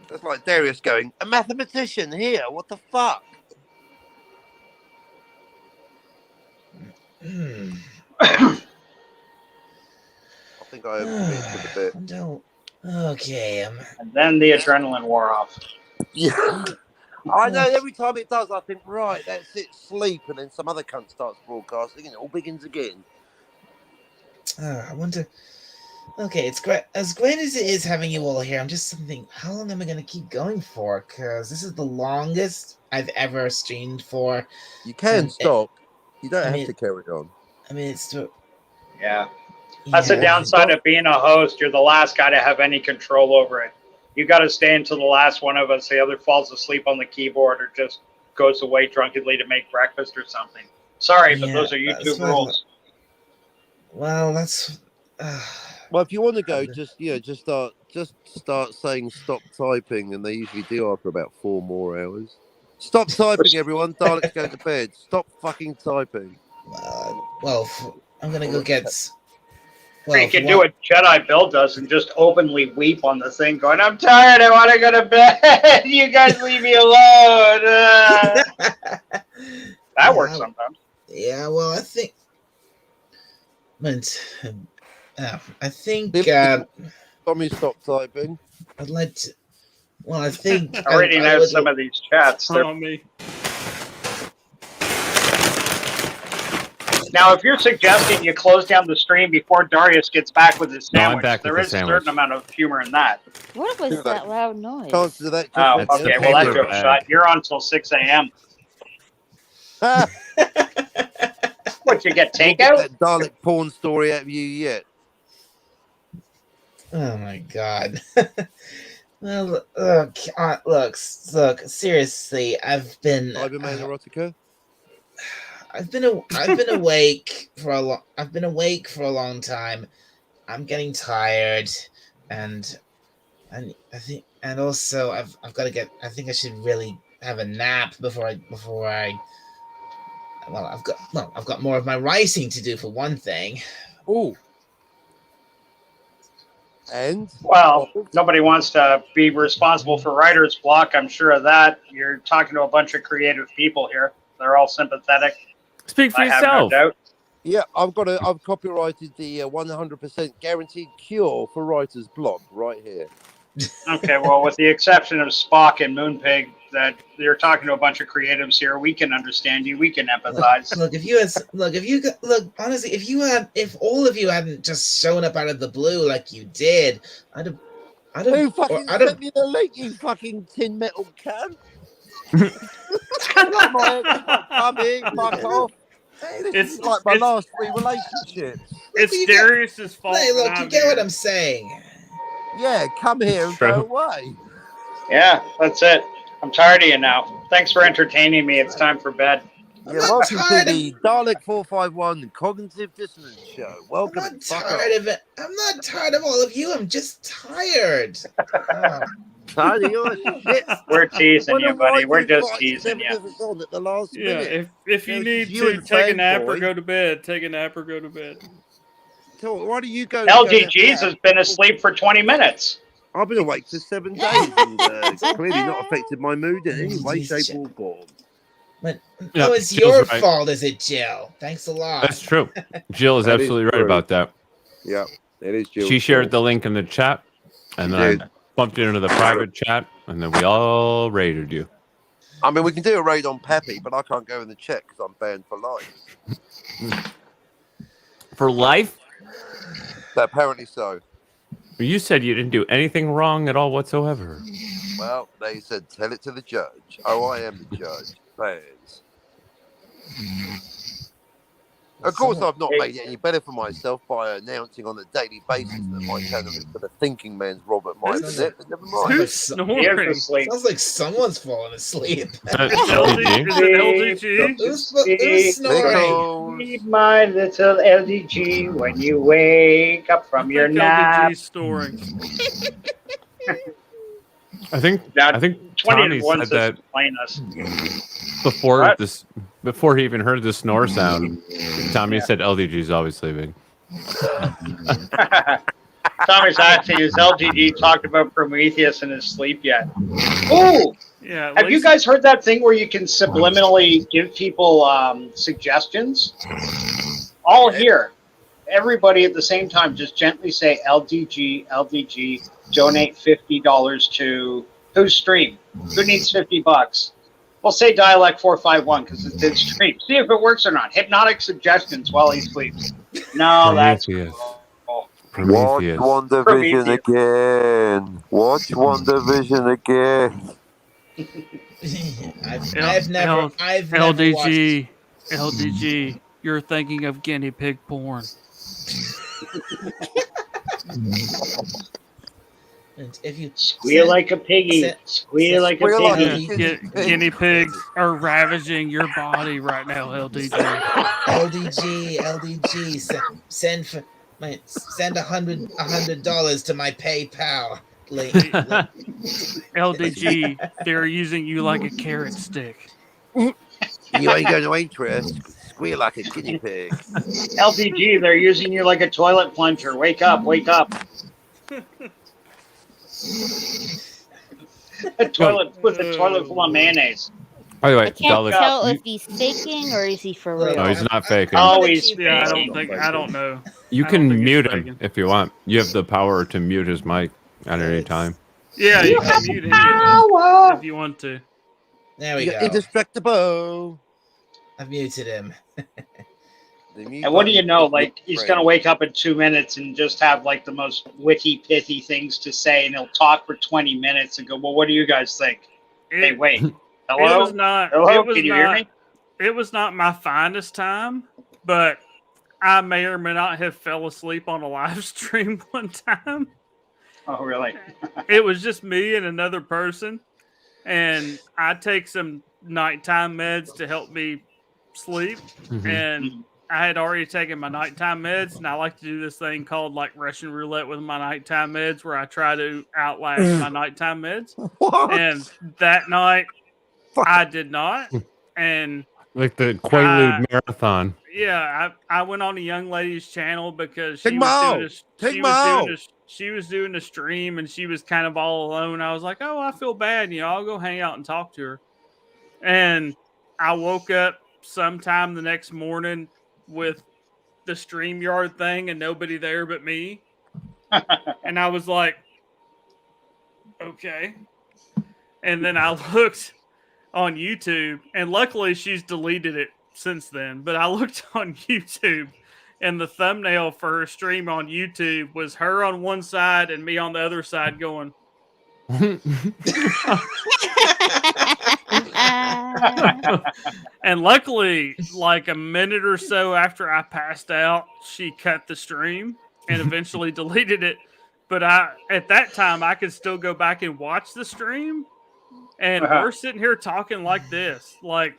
That's like Darius going, a mathematician here. What the fuck? I think I overcommitted a bit. Don't. Okay. And then the adrenaline wore off. Yeah. I know, every time it does, I think, right, that's it, sleep, and then some other cunt starts broadcasting, and it all begins again. I wonder. Okay, it's great. As great as it is having you all here, I'm just thinking, how long am I going to keep going for? Because this is the longest I've ever streamed for. You can stop. You don't have to carry on. I mean, it's... Yeah. That's the downside of being a host. You're the last guy to have any control over it. You got to stay until the last one of us. The other falls asleep on the keyboard or just goes away drunkenly to make breakfast or something. Sorry, but those are YouTube rules. Well, that's... Well, if you want to go, just start saying stop typing, and they usually do after about 4 more hours. Stop typing, everyone. Dalek's going to bed. Stop fucking typing. I'm gonna go get. Well, you can do what Jedi Bill does and just openly weep on the thing, going, "I'm tired. I want to go to bed. You guys leave me alone." That works sometimes. Yeah, well, I think. I think. Tommy, stop typing. I'd like to. Well, I think. I already know some of these chats. Me. Now, if you're suggesting you close down the stream before Darius gets back with his sandwich, there is a certain amount of humor in that. What was that loud noise? Oh, okay. Well, that joke's shot. You're on till 6 a.m. What, you get takeout? That Dalek porn story out of you yet? Oh my God. Well, look. Seriously, I've been. Cyberman erotica. I've been awake for a long time. I'm getting tired, and I think, and also I've got to get. I think I should really have a nap before I. Well, I've got more of my writing to do for one thing. Oh. And well, nobody wants to be responsible for writer's block. I'm sure of that. You're talking to a bunch of creative people here. They're all sympathetic. Speak for yourself. I have no doubt. Yeah, I've copyrighted the 100% guaranteed cure for writer's block right here. Okay, well, with the exception of Spock and Moonpig, that you're talking to a bunch of creatives here, we can understand you. We can empathize. Honestly, if all of you hadn't just shown up out of the blue like you did, Who fucking sent me the link, you fucking tin metal cunt? Come here, fuck off. It's like my last 3 relationships. It's Darius's fault. Hey, look, you get what I'm saying. Yeah, come here and go away. Yeah, that's it. I'm tired of you now. Thanks for entertaining me. It's time for bed. Yeah, welcome to the Dalek 451 Cognitive Dissonance Show. Welcome. I'm not tired of it. I'm not tired of all of you. I'm just tired. Tired of your shit. We're teasing you, buddy. We're just teasing you. At the last minute. If you need to take a nap or go to bed, take a nap or go to bed. So why do you go? LGG's has been asleep for 20 minutes. I've been awake for 7 days and clearly not affected my mood in any way, shape, or form. But no, it's your fault, is it, Jill? Thanks a lot. That's true. Jill is absolutely right about that. Yeah, it is Jill. She shared the link in the chat, and then I bumped it into the private chat, and then we all raided you. I mean, we can do a raid on Peppy, but I can't go in the chat because I'm banned for life. For life? Apparently so. You said you didn't do anything wrong at all whatsoever. Well, they said tell it to the judge. Oh, I am the judge. Bans. Of course, I've not made it any better for myself by announcing on a daily basis that my channel is for the thinking man's Robert Mindset, but never mind. Who's snoring? Sounds like someone's falling asleep. LDG? Is it LDG? Who's snoring? Sleep, my little LDG, when you wake up from your nap. LDG's snoring. I think Now, 20 Tommy and 1 said says that complain us. before before he even heard the snore sound. Tommy said LDG's always sleeping. Tommy's asking, is LGG talked about Prometheus in his sleep yet? Ooh! Yeah. Have you guys heard that thing where you can subliminally give people suggestions? All here. Everybody at the same time, just gently say LDG, LDG, donate $50 to whose stream? Who needs $50? Well, say Dialect 451 because it's his stream. See if it works or not. Hypnotic suggestions while he sleeps. No, that's Prometheus. cool. Prometheus. Watch WandaVision again. Watch WandaVision again. I've never LDG, LDG, you're thinking of guinea pig porn. And if you Squeal like a piggy, squeal like a piggy. Guinea pigs are ravaging your body right now, LDG. LDG, send $100 to my PayPal link. LDG, they're using you like a carrot stick. You ain't going to interest. Squeal like a guinea pig. LDG, they're using you like a toilet plunger. Wake up, wake up. A toilet with a toilet full of mayonnaise. By the way, I can't Dalek, tell if he's faking or is he for real. no, he's not faking. Oh, he's Yeah, faking. I don't know. You I don't can think he's mute faking. him if you want. You have the power to mute his mic at any time. Yeah, you can mute any of them if you want to. There we You're go. indestructible. I've muted him. And what do you know? Like, he's going to wake up in 2 minutes and just have, like, the most witty, pithy things to say, and he'll talk for 20 minutes and go, well, what do you guys think? Hey, wait. Hello? It was not. Hello? It was Can you not, hear me? It was not my finest time, but I may or may not have fell asleep on a live stream one time. Oh, really? It was just me and another person, and I take some nighttime meds to help me sleep, and I had already taken my nighttime meds, and I like to do this thing called like Russian roulette with my nighttime meds, where I try to outlast my nighttime meds. And that night, I did not. And Like the Quaalude marathon. yeah, I went on a young lady's channel because Take she him out. was Take doing him out. she was doing a stream and she was kind of all alone. I was like, oh, I feel bad. You know, I'll go hang out and talk to her. And I woke up sometime the next morning with the StreamYard thing and nobody there but me. And I was like, okay. And then I looked on YouTube, and luckily she's deleted it since then. But I looked on YouTube, and the thumbnail for her stream on YouTube was her on one side and me on the other side going. And luckily, like a minute or so after I passed out, she cut the stream and eventually deleted it. But at that time, I could still go back and watch the stream. And we're sitting here talking like this, like,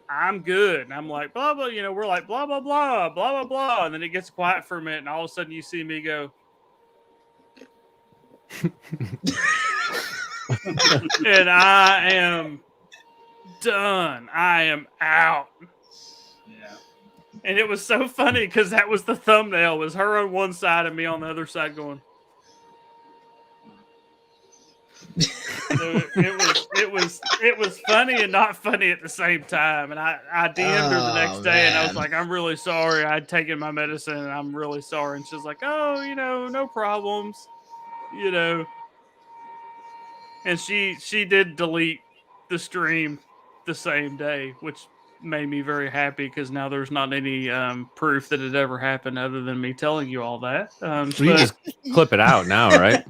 I'm good. And I'm like, blah, blah, you know, we're like, blah, blah, blah, blah, blah, blah. And then it gets quiet for a minute. And all of a sudden you see me go. And I am done. I am out. Yeah. And it was so funny because that was the thumbnail, was her on one side and me on the other side going. So it was funny and not funny at the same time. And I DM'd her the next day and I was like, I'm really sorry. I'd taken my medicine and I'm really sorry. And she's like, oh, you know, no problems. You know. And she did delete the stream the same day, which made me very happy because now there's not any proof that it ever happened other than me telling you all that. Well, you can just clip it out now, right?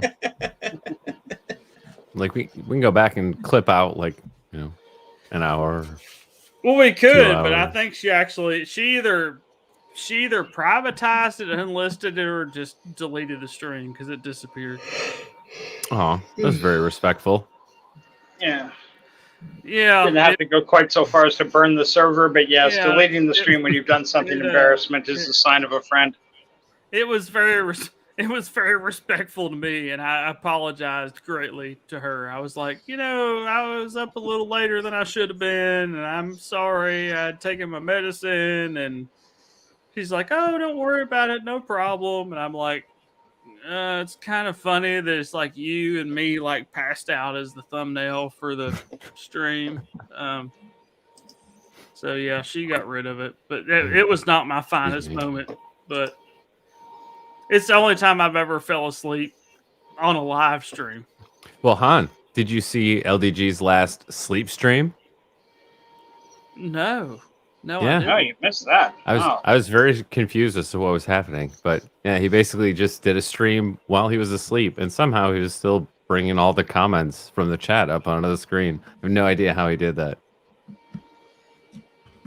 Like we can go back and clip out like an hour. Well, we 2 could, but I hours. think she either privatized it, unlisted it, or just deleted the stream because it disappeared. Oh, that's very respectful. Yeah. Yeah, Didn't have to go quite so far as to burn the server, but yes, Yeah, deleting the stream when you've done something embarrassment is a sign of a friend. it was very respectful to me, and I apologized greatly to her. I was like, I was up a little later than I should have been, and I'm sorry. I'd taken my medicine, and she's like, "Oh, don't worry about it, no problem." And I'm like, it's kind of funny that it's like you and me like passed out as the thumbnail for the stream. So yeah, she got rid of it, but it was not my finest moment. But it's the only time I've ever fell asleep on a live stream. Well, Han, did you see LDG's last sleep stream? No, Yeah. I didn't. No, you missed that. I was very confused as to what was happening, but yeah, he basically just did a stream while he was asleep, and somehow he was still bringing all the comments from the chat up onto the screen. I have no idea how he did that,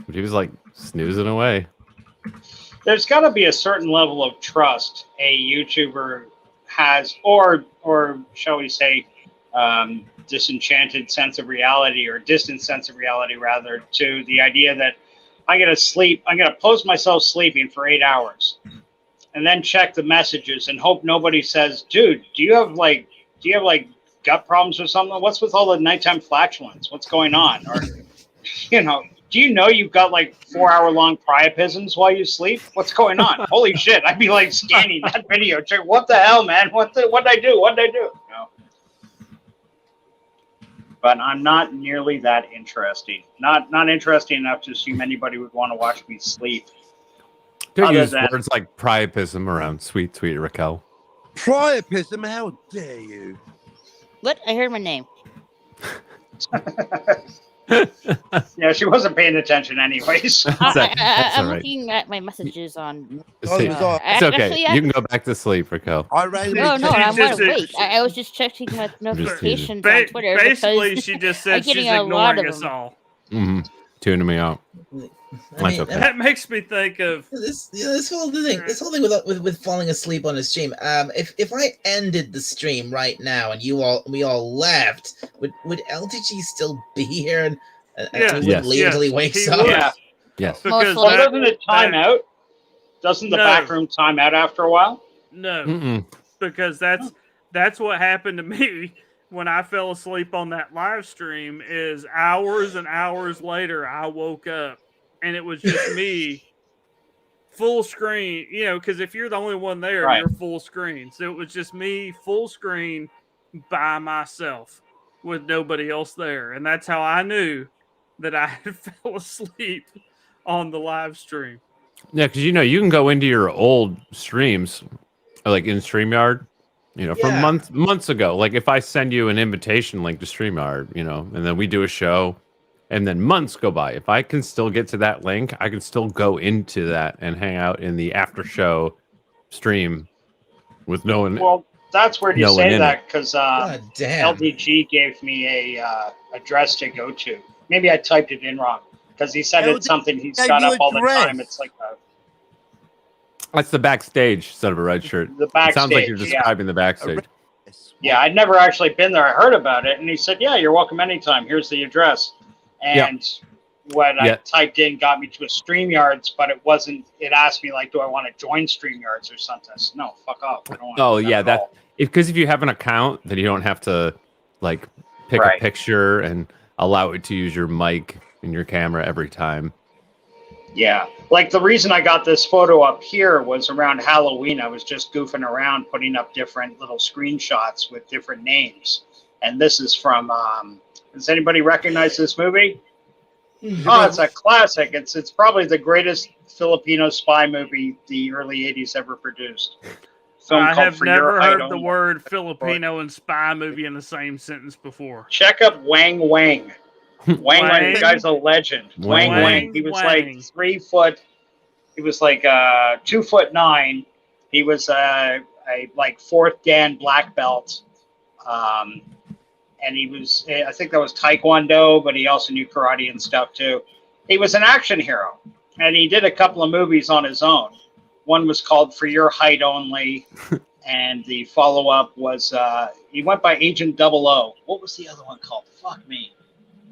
but he was like snoozing away. There's got to be a certain level of trust a YouTuber has, or shall we say, disenchanted sense of reality, or distant sense of reality, rather, to the idea that I'm going to post myself sleeping for 8 hours and then check the messages and hope nobody says, dude, do you have gut problems or something? What's with all the nighttime flatulence? What's going on? Or, do you know you've got like 4-hour-long priapisms while you sleep? What's going on? Holy shit. I'd be like scanning that video. Check, what the hell, man? What'd I do? No. But I'm not nearly that interesting. Not interesting enough to assume anybody would want to watch me sleep. Don't Other use than- words like priapism around sweet Raquel. Priapism? How dare you? What? I heard my name. Yeah, she wasn't paying attention anyways. That's I'm all right. looking at my messages on. It's, Oh, it's sorry. okay. Actually, You can go back to sleep, Raquel. I rang No, the I'm just- wide awake. I was just checking my notifications on Twitter. Basically, because she just I'm said she's getting a lot ignoring of us them. all. Mm-hmm. Tuning me out. I mean, okay. That makes me think of this whole thing with falling asleep on a stream. If I ended the stream right now and we all left, would LTG still be here and Yes, would yes, leave until he wakes he up? would. Yeah. Yes. because Mostly. Well, doesn't it time out? Doesn't the No. back room time out after a while? no, Mm-mm. because that's what happened to me when I fell asleep on that live stream. Is hours and hours later I woke up and it was just me, full screen. Because if you're the only one there, Right. you're full screen. So it was just me, full screen, by myself, with nobody else there, and that's how I knew that I had fell asleep on the live stream. Yeah, because you can go into your old streams, like in StreamYard, from Yeah. months ago. Like if I send you an invitation link to StreamYard, and then we do a show, and then months go by. If I can still get to that link, I can still go into that and hang out in the after show stream with no one. Well, that's weird you No one say in that, because God damn. LDG gave me a address to go to. Maybe I typed it in wrong, because he said it's LDG something he's gave got you up all the address. time. It's like That's the backstage, son of a red shirt. the It sounds like you're backstage, yeah. describing the backstage. Yeah, I'd never actually been there. I heard about it, and he said, "Yeah, you're welcome anytime. Here's the address." And what I typed in got me to a StreamYards, but it wasn't. It asked me like, "Do I want to join StreamYards or something?" I said, "No, fuck off." I don't want Oh to do yeah, at all." because if you have an account, then you don't have to like pick Right. a picture and allow it to use your mic and your camera every time. Yeah, like the reason I got this photo up here was around Halloween. I was just goofing around, putting up different little screenshots with different names. And this is from. Does anybody recognize this movie? Oh, it's a classic. It's probably the greatest Filipino spy movie the early '80s ever produced. Film I called have For never Your heard Height the Only. word Filipino and spy movie in the same sentence before. Check up Wang Wang. Wang, the guy's a legend. Wang. He was like 3 foot. He was like 2'9". He was a like 4th Dan black belt. And he was, I think that was Taekwondo, but he also knew karate and stuff too. He was an action hero, and he did a couple of movies on his own. One was called For Your Height Only, and the follow-up was, he went by Agent 00. What was the other one called? Fuck me.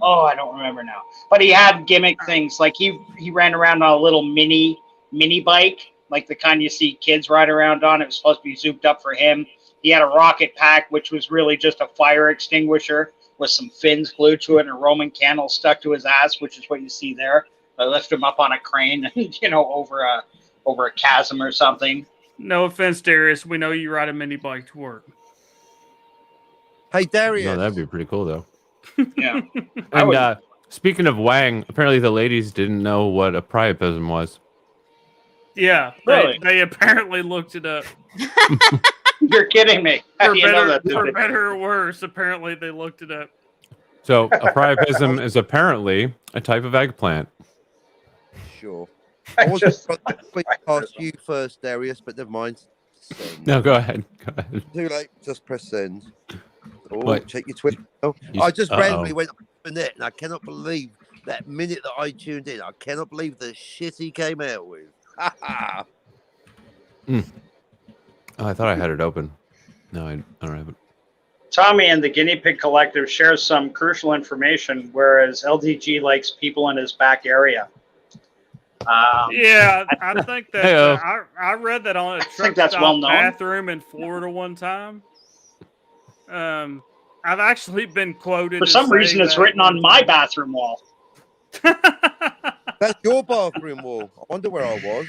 Oh, I don't remember now. But he had gimmick things, like he ran around on a little mini bike, like the kind you see kids ride around on. It was supposed to be zooped up for him. He had a rocket pack, which was really just a fire extinguisher with some fins glued to it and a Roman candle stuck to his ass, which is what you see there. I lift him up on a crane, over a chasm or something. No offense, Darius. We know you ride a mini bike to work. Hey, Darius. No, that'd be pretty cool, though. Yeah. And speaking of Wang, apparently the ladies didn't know what a priapism was. Yeah, Really? They apparently looked it up. You're kidding me. How For do you know that? better or worse, apparently they looked it up. So a priapism is apparently a type of eggplant. Sure. I was just past you first, Darius, but never mind. Send. No, go ahead. Go ahead. Too late. Just press send. Oh, What? check your Twitter. Oh, I just randomly went on the net, and I cannot believe that minute that I tuned in. I cannot believe the shit he came out with. Oh, I thought I had it open. No, I don't have it. Tommy and the Guinea Pig Collective shares some crucial information, whereas LDG likes people in his back area. Yeah, I think that I read that on a truck that's stop well known. bathroom in Florida one time. I've actually been quoted. For some reason, it's written on my bathroom wall. That's your bathroom wall. I wonder where I was.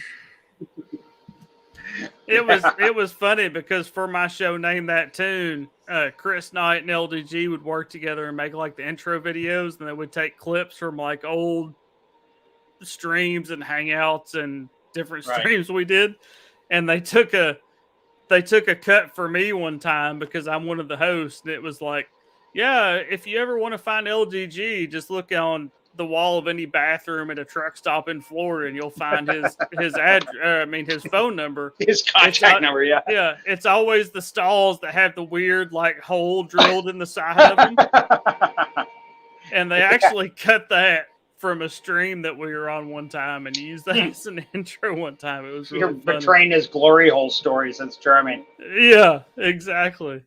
It was funny because for my show Name That Tune, Chris Knight and LDG would work together and make like the intro videos, and they would take clips from like old streams and hangouts and different streams we did, and they took a cut for me one time because I'm one of the hosts, and it was like, yeah, if you ever want to find LDG, just look on the wall of any bathroom at a truck stop in Florida, and you'll find his phone number, his contact number. Yeah, it's always the stalls that have the weird like hole drilled in the side of them, and they actually cut that from a stream that we were on one time and used that as an intro one time. It was really You're funny. betraying his glory hole stories. That's charming. Yeah, exactly.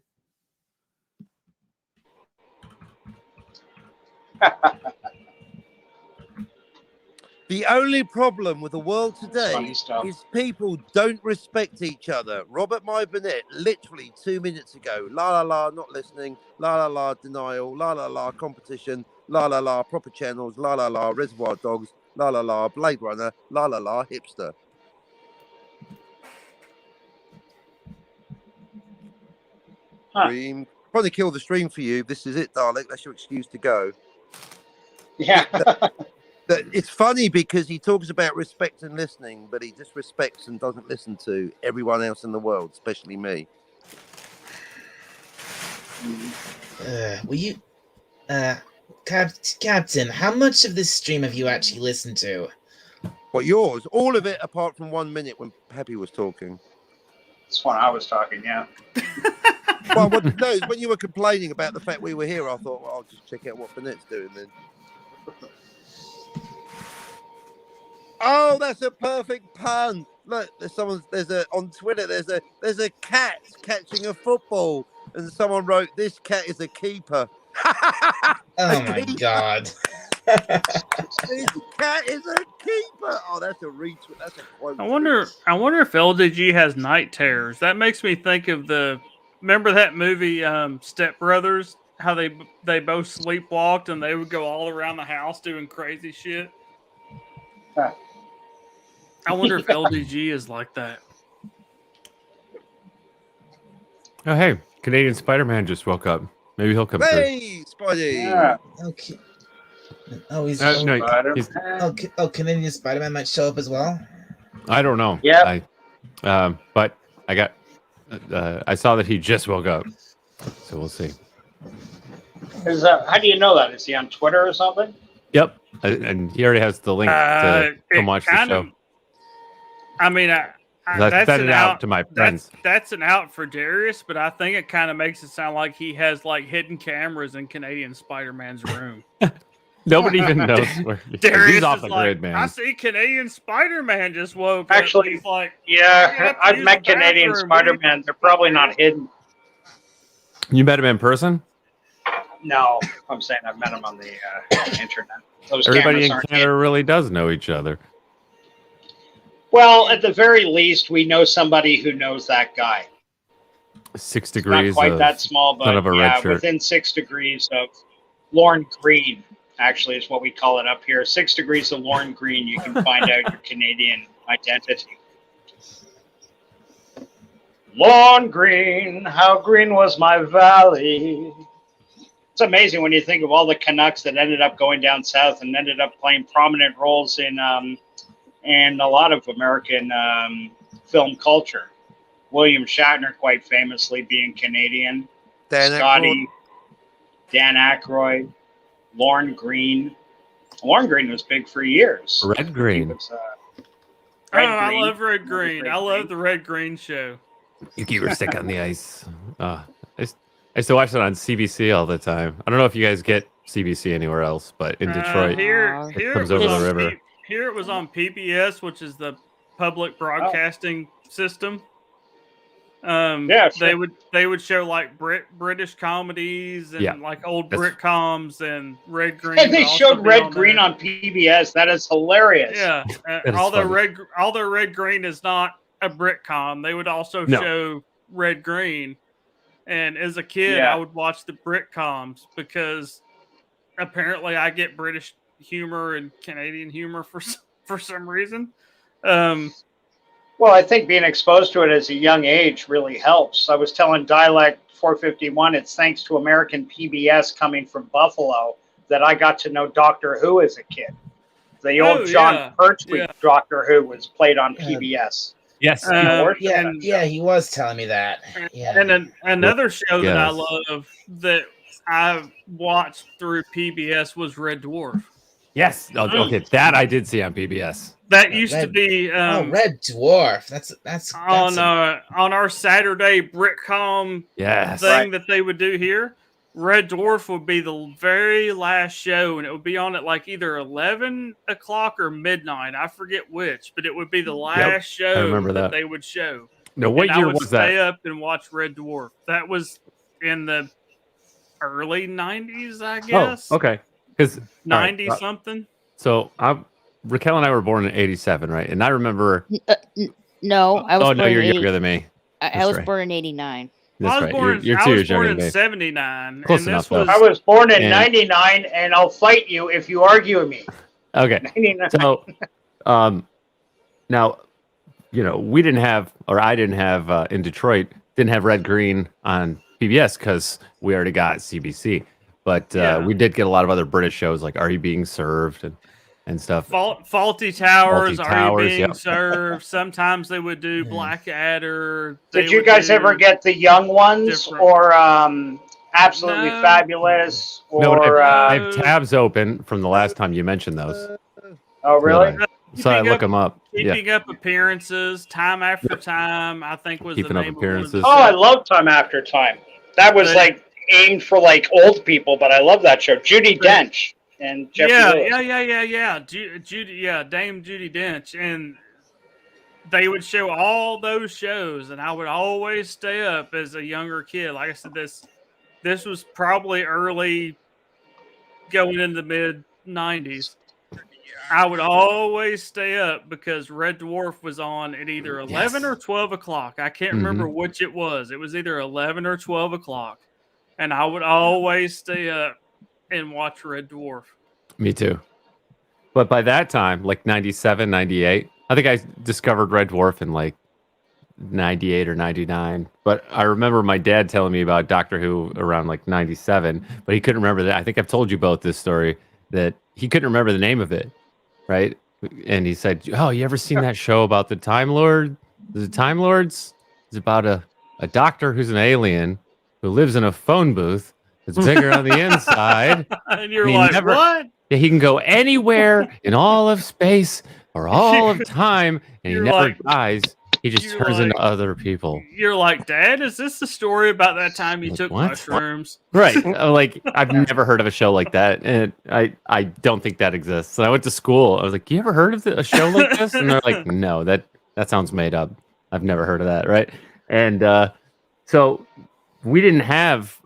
The only problem with the world today is people don't respect each other. Robert My Burnett, literally 2 minutes ago, la la la, not listening, la la la, denial, la la la, competition, la la la, proper channels, la la la, Reservoir Dogs, la la la, Blade Runner, la la la, hipster. Stream. Trying to kill the stream for you. This is it, darling. That's your excuse to go. Yeah. It's funny because he talks about respect and listening, but he disrespects and doesn't listen to everyone else in the world, especially me. Will you, Captain? How much of this stream have you actually listened to? What, yours? All of it, apart from 1 minute when Peppy was talking. That's when I was talking. Yeah. Well, no, when you were complaining about the fact we were here, I thought, well, I'll just check out what Burnett's doing then. Oh, that's a perfect pun. Look, on Twitter, there's a cat catching a football, and someone wrote, "This cat is a keeper." Oh my god. This cat is a keeper. Oh, that's a retweet. That's a quote. I wonder if LDG has night terrors. That makes me think of remember that movie Step Brothers? How they both sleepwalked and they would go all around the house doing crazy shit. I wonder if LDG is like that. Oh, hey, Canadian Spider-Man just woke up. Maybe he'll come through. Hey, Spidey. Yeah. Okay. Oh, he's, Canadian Spider-Man might show up as well. I don't know. Yeah. But I got. I saw that he just woke up, so we'll see. How do you know that? Is he on Twitter or something? Yep, and he already has the link to come watch the show. I mean, That's that's it out to my friends. That's an out for Darius, but I think it kind of makes it sound like he has like hidden cameras in Canadian Spider-Man's room. Nobody even knows where Darius he's off is the like, grid, man. I see Canadian Spider-Man just woke Actually, up. He's like, yeah, I've met Canadian bathroom, Spider-Man. They're probably not hidden. You met him in person? No, I'm saying I've met him on the internet. Those Everybody cameras in aren't Canada hidden. really does know each other. Well, at the very least, we know somebody who knows that guy. 6 Not degrees. quite of that small, son but of a red yeah, shirt. within 6 degrees of Lorne Green, actually, is what we call it up here. 6 degrees of Lorne Green, you can find out your Canadian identity. Lorne Green, how green was my valley. It's amazing when you think of all the Canucks that ended up going down south and ended up playing prominent roles in a lot of American film culture. William Shatner, quite famously, being Canadian. Dan Scotty, Dan Aykroyd, Lorne Green. Lorne Green was big for years. Red Green. He was, I love Red Green. I love the Red Green show. You keep your stick on the ice. I used to watch it on CBC all the time. I don't know if you guys get CBC anywhere else, but in Detroit, Here it comes over the river. Here it was on PBS, which is the public broadcasting system. Yeah, sure. They would show like British comedies and like old Britcoms and Red Green. And they showed Red Green on PBS. That is hilarious. Yeah, although Red Green is not a Britcom, they would also show Red Green. And as a kid, I would watch the Britcoms because apparently I get British humor and Canadian humor for some reason. Well, I think being exposed to it as a young age really helps. I was telling Dialect 451, it's thanks to American PBS coming from Buffalo that I got to know Doctor Who as a kid. The old John Pertwee Doctor Who was played on PBS. Yes. He was telling me that. Yeah. And another show that I love that I watched through PBS was Red Dwarf. Yes. Okay, that I did see on PBS. That used to be Red Dwarf. That's on our Saturday Britcom thing that they would do here. Red Dwarf would be the very last show, and it would be on at like either 11 o'clock or midnight. I forget which, but it would be the last show I remember that they would show. No, what year was that? I would stay up and watch Red Dwarf. That was in the early 90s, I guess. Oh, okay. Because 90 something. So Raquel and I were born in 87, right? And I remember. No, I was. Oh no, you're younger than me. I was born in 89. That's I was right. born, You're 2 I was years born younger than in me. 79. Close and enough, this was, I was born in 99, and I'll fight you if you argue with me. Okay. 99. So, now, we didn't have, or I didn't have in Detroit, didn't have Red Green on PBS because we already got CBC. But we did get a lot of other British shows like Are You Being Served and stuff. Faulty Towers, Are You Being Served? Sometimes they would do Blackadder. Did you guys ever get the young ones or Absolutely Fabulous? Or no, I have tabs open from the last time you mentioned those. Oh, really? So I look them up. Keeping Up Appearances, Time After Time, I think was Keeping the Up name Appearances. of Oh, I love Time After Time. That was aimed for old people, but I love that show. Judi Dench and Jeffrey Lewis. Dame Judi Dench, and they would show all those shows, and I would always stay up as a younger kid. Like I said, this was probably early, going into the mid 90s. I would always stay up because Red Dwarf was on at either 11 or 12 o'clock. I can't remember which it was. It was either 11 or 12 o'clock. And I would always stay up and watch Red Dwarf. Me too. But by that time, like 97, 98, I think I discovered Red Dwarf in 98 or 99. But I remember my dad telling me about Doctor Who around 97, but he couldn't remember that. I think I've told you both this story, that he couldn't remember the name of it, right? And he said, "Oh, you ever seen that show about the Time Lord? The Time Lords? It's about a doctor who's an alien who lives in a phone booth It's bigger on the inside. And you're And he like, never- what? Yeah, he can go anywhere in all of space or all of time, and he You're never like- dies. He just you're turns into like- other people. You're like, Dad, is this the story about that time you Like, took what? mushrooms? Right. Like, I've never heard of a show like that. And I don't think that exists. And I went to school. I was like, you ever heard of a show like this? And they're like, no, that sounds made up. I've never heard of that. Right. And so we didn't have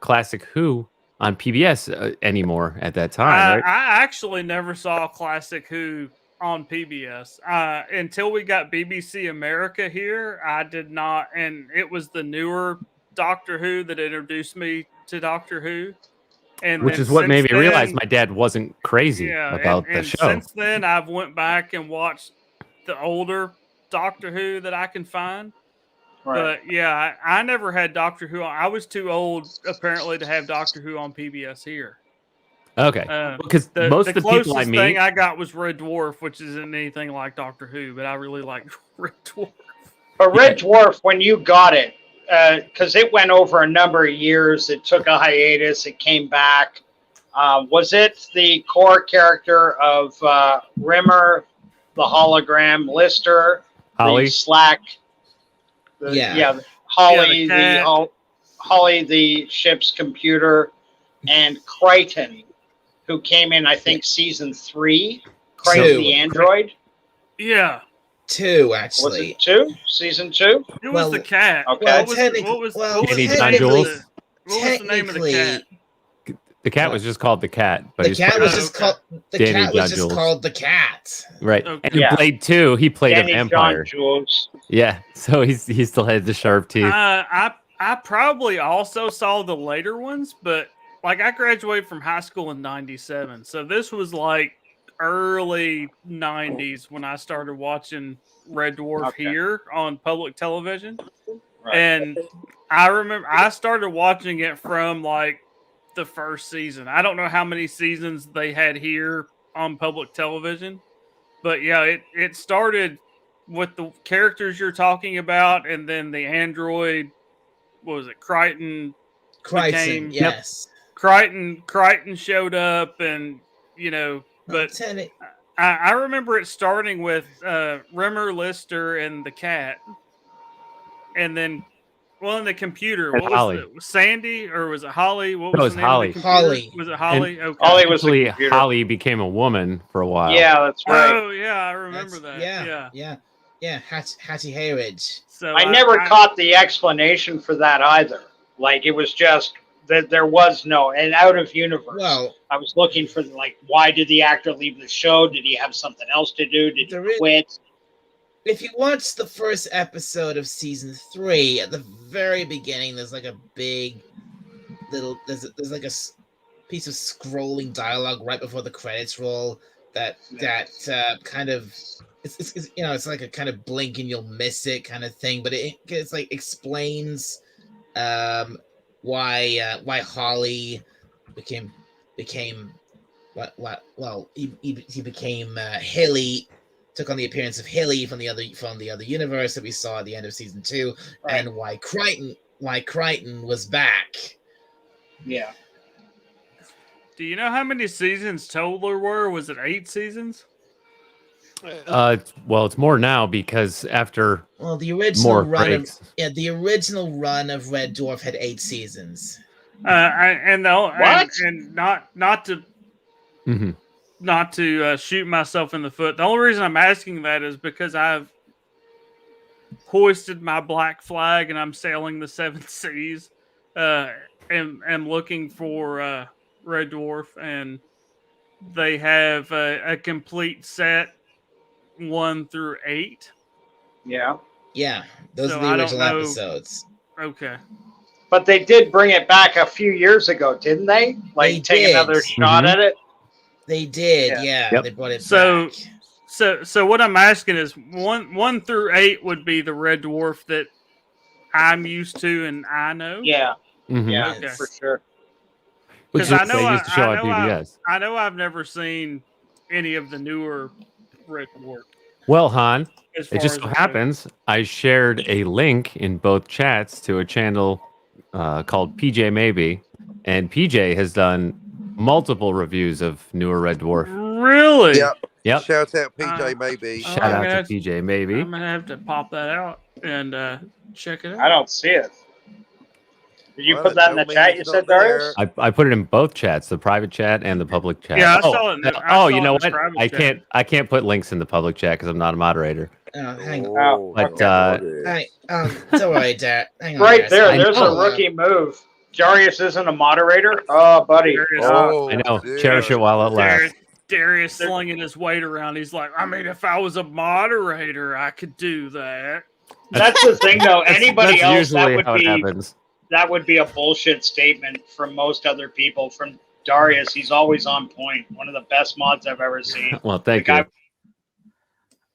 Classic Who on PBS anymore at that time. Right. I actually never saw Classic Who on PBS until we got BBC America here. I did not, and it was the newer Doctor Who that introduced me to Doctor Who, and Which then is what made me since realize then- my dad wasn't crazy yeah, about and the show. Since then, I've went back and watched the older Doctor Who that I can find. Right. But yeah, I never had Doctor Who. I was too old apparently to have Doctor Who on PBS here. Okay. Because most of the people I closest meet, thing I got was Red Dwarf, which isn't anything like Doctor Who, but I really like Red Dwarf. But Red Dwarf, when you got it, because it went over a number of years, it took a hiatus, it came back. Was it the core character of Rimmer, the hologram, Lister, Holly? the Slack? Holly, the Holly, the ship's computer, and Crichton, who came in, I think, season 3. Crichton the android. Yeah, 2 Was actually. it 2? Season 2? it was Well, the cat. okay. Well, What was, technically- what was, well, what was Danny the John name of Jules? the- what was the name of the cat? Technically, The cat was just called the cat. But the he's cat part was of- just okay. called the Danny cat was John just Jules. called the cat. right. Okay. And in Yeah. Blade 2, he played Danny a vampire. John Jules. Yeah. So he still had the sharp teeth. I probably also saw the later ones, but like I graduated from high school in '97, so this was like early '90s when I started watching Red Dwarf Okay. here on public television. Right. And I remember I started watching it from like the first season. I don't know how many seasons they had here on public television, but yeah, it started with the characters you're talking about, and then the android. What was it? Crichton Crichton, became- yes. Crichton showed up, and but Technic- I remember it starting with Rimmer, Lister, and the cat, and then in the computer, And what Holly. was it? Sandy, or was it Holly? What No, was it the was name Holly. of the computer? Holly. Was it Holly? Okay. Holly was the Actually, computer. Holly became a woman for a while. Yeah, that's right. Oh yeah, I remember that. Yeah. Hattie Hayridge. So I never caught the explanation for that either. Like, it was just that there was no, and out of universe. Well, I was looking for, like, why did the actor leave the show? Did he have something else to do? Did There he is- quit? if you watch the first episode of season 3, at the very beginning, there's like a big little there's like a piece of scrolling dialogue right before the credits roll that kind of it's it's like a kind of blink and you'll miss it kind of thing, but it's like explains why Holly became he became Hilly, took on the appearance of Hilly from the other universe that we saw at the end of season 2, Right. and why Crichton was back. Yeah. Do you know how many seasons total there were? Was it 8 seasons? Well, it's more now because after Well, the original more run breaks. the original run of Red Dwarf had 8 seasons. And not to Mhm. not to shoot myself in the foot. The only reason I'm asking that is because I've hoisted my black flag and I'm sailing the 7 seas, and am looking for Red Dwarf, and they have a complete set 1 through 8. Yeah. Yeah, those So are the I don't original know- episodes. Okay. But they did bring it back a few years ago, didn't they? Like, They take did. another shot Mhm. at it? They did, Yeah. yeah. Yep. They brought it So- back. So what I'm asking is 1 through 8 would be the Red Dwarf that I'm used to and I know. Yeah. Mhm. Yeah, Okay. for sure. Which 'Cause is I know they I- used to show I on know I- PBS. I know I've never seen any of the newer Red Dwarf. Well, Han, As it far just as so I know. happens I shared a link in both chats to a channel called PJ Maybe, and PJ has done multiple reviews of newer Red Dwarf. Really? Yep. Shout out PJ, Uh, maybe. Shout I'm out gonna to have to- PJ, maybe. I'm gonna have to pop that out and check it out. I don't see it. Did you Well, put that in the don't mean chat? it's You not said, Darius? I put it in both chats, the private chat and the public chat. Yeah, I oh, saw it in the- I oh, saw you it know in the what? private I chat. can't put links in the public chat because I'm not a moderator. Oh, hang on. Oh, But Hey, don't worry, Dad. Hang on. Right there, I there's a know. rookie move. Darius isn't a moderator? Oh, buddy. Darius, No. I know. dear. Cherish it while it lasts. Darius slinging his weight around. He's like, I mean, if I was a moderator, I could do that. That's the thing, though. Anybody That's else, that usually would how it be happens. a bullshit statement from most other people. From Darius, he's always on point. One of the best mods I've ever seen. Well, thank The you.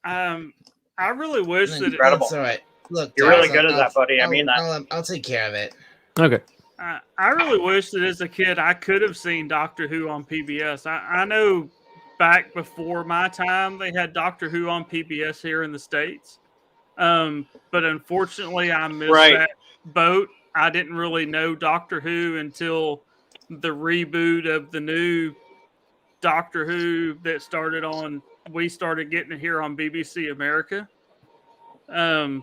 guy- I really wish that Incredible. That's all right. Look, You're really Darius, good at that, buddy. I mean that. I'll take care of it. Okay. I really wish that as a kid I could have seen Doctor Who on PBS. I know back before my time they had Doctor Who on PBS here in the States. But unfortunately I missed that boat. I didn't really know Doctor Who until the reboot of the new Doctor Who that we started getting it here on BBC America. And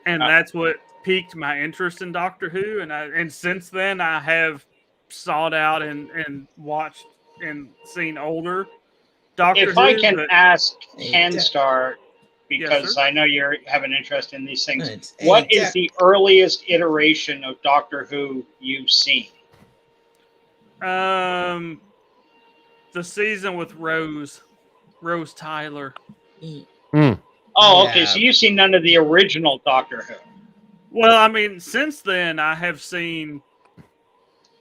that's what piqued my interest in Doctor Who, and since then I have sought out and watched and seen older Doctor Who. If I can ask Hey, Ken Dad. Star, because sir. I know you have an interest in these things. Right. What Hey, is Dad. the earliest iteration of Doctor Who you've seen? The season with Rose Tyler. Oh, okay. Yeah. So you've seen none of the original Doctor Who. Well, I mean, since then I have seen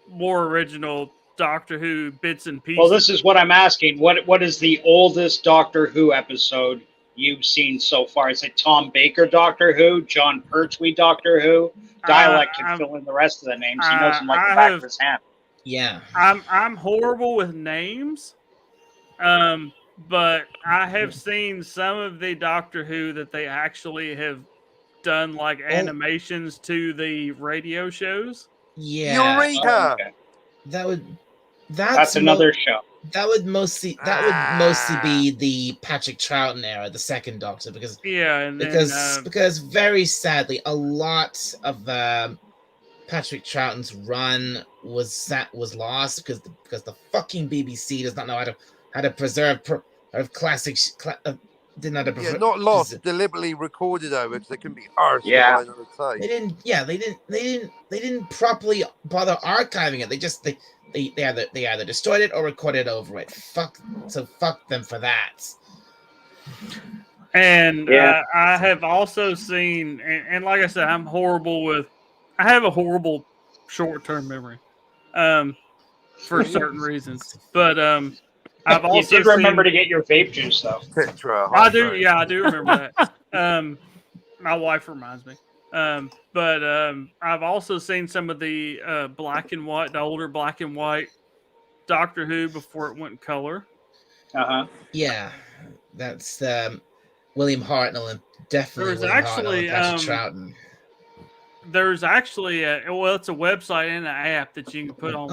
more original Doctor Who bits and pieces. Well, this is what I'm asking. What is the oldest Doctor Who episode you've seen so far? Is it Tom Baker Doctor Who, John Pertwee Doctor Who? Dialect can fill in the rest of the names. He knows them like the back of his hand. Yeah. I'm horrible with names. But I have seen some of the Doctor Who that they actually have done like animations to the radio shows. Yeah. Eureka! Oh, okay. That's another show. That would mostly be the Patrick Troughton era, the second Doctor, because very sadly a lot of Patrick Troughton's run was lost because the fucking BBC does not know how to preserve classics. Didn't know how to preserve. Yeah, not lost, deliberately recorded over because they couldn't be arsed Yeah. by another tape. They didn't properly bother archiving it. They either destroyed it or recorded over it. Fuck them for that. And I have also seen, and like I said, I have a horrible short-term memory, for certain reasons. But I've also you did remember to get your vape juice, though. I do. Yeah, I do remember that. My wife reminds me. But I've also seen some of the the older black and white Doctor Who before it went color. Yeah, that's William Hartnell and definitely There's William actually, Hartnell and Patrick Troughton. There's actually it's a website and an app that you can put on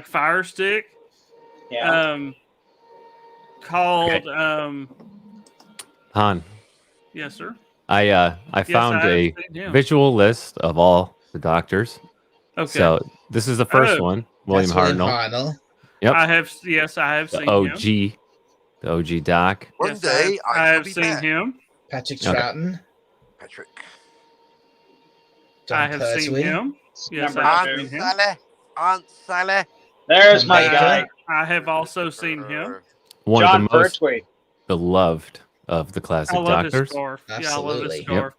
Fire Stick. Yeah. Called Han. Yes, sir. I found a visual list of all the doctors. Okay. So this is the first one, William Hartnell. Yep. I have seen OG, him. the OG doc. One day I shall have be seen back. him. Patrick Okay. Troughton. Patrick. John I have Pertwee. seen him. Yes, Number I have Aunt seen him. Sally. Aunt Sally. There's my Baker. guy, I have also seen him. One John of the most Pertwee. beloved of the classic I love his doctors. scarf. Yeah, I love his Absolutely. scarf.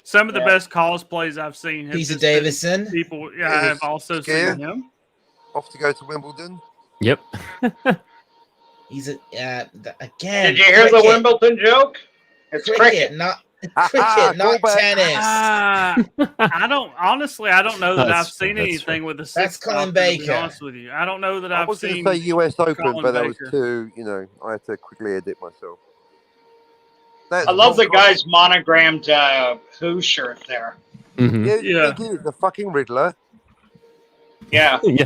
Some of the best cosplays I've seen. have Peter just been Davison. People, yeah, I have also Scare. seen him. Off to go to Wimbledon. Yep. He's again. Did you hear the cricket. Wimbledon joke? It's Cricket, cricket. not cricket, not Go back. tennis. I don't know that That's- I've seen that's anything with the That's sixth Colin Doctor, to be Baker. honest with you, I don't know that I I've was going seen. to say US Open, Colin but that was Baker. too, I had to quickly edit myself. I love the guy's monogrammed Who shirt there. Mhm. Yeah, Yeah. thank you. The fucking Riddler. Yeah. Yeah.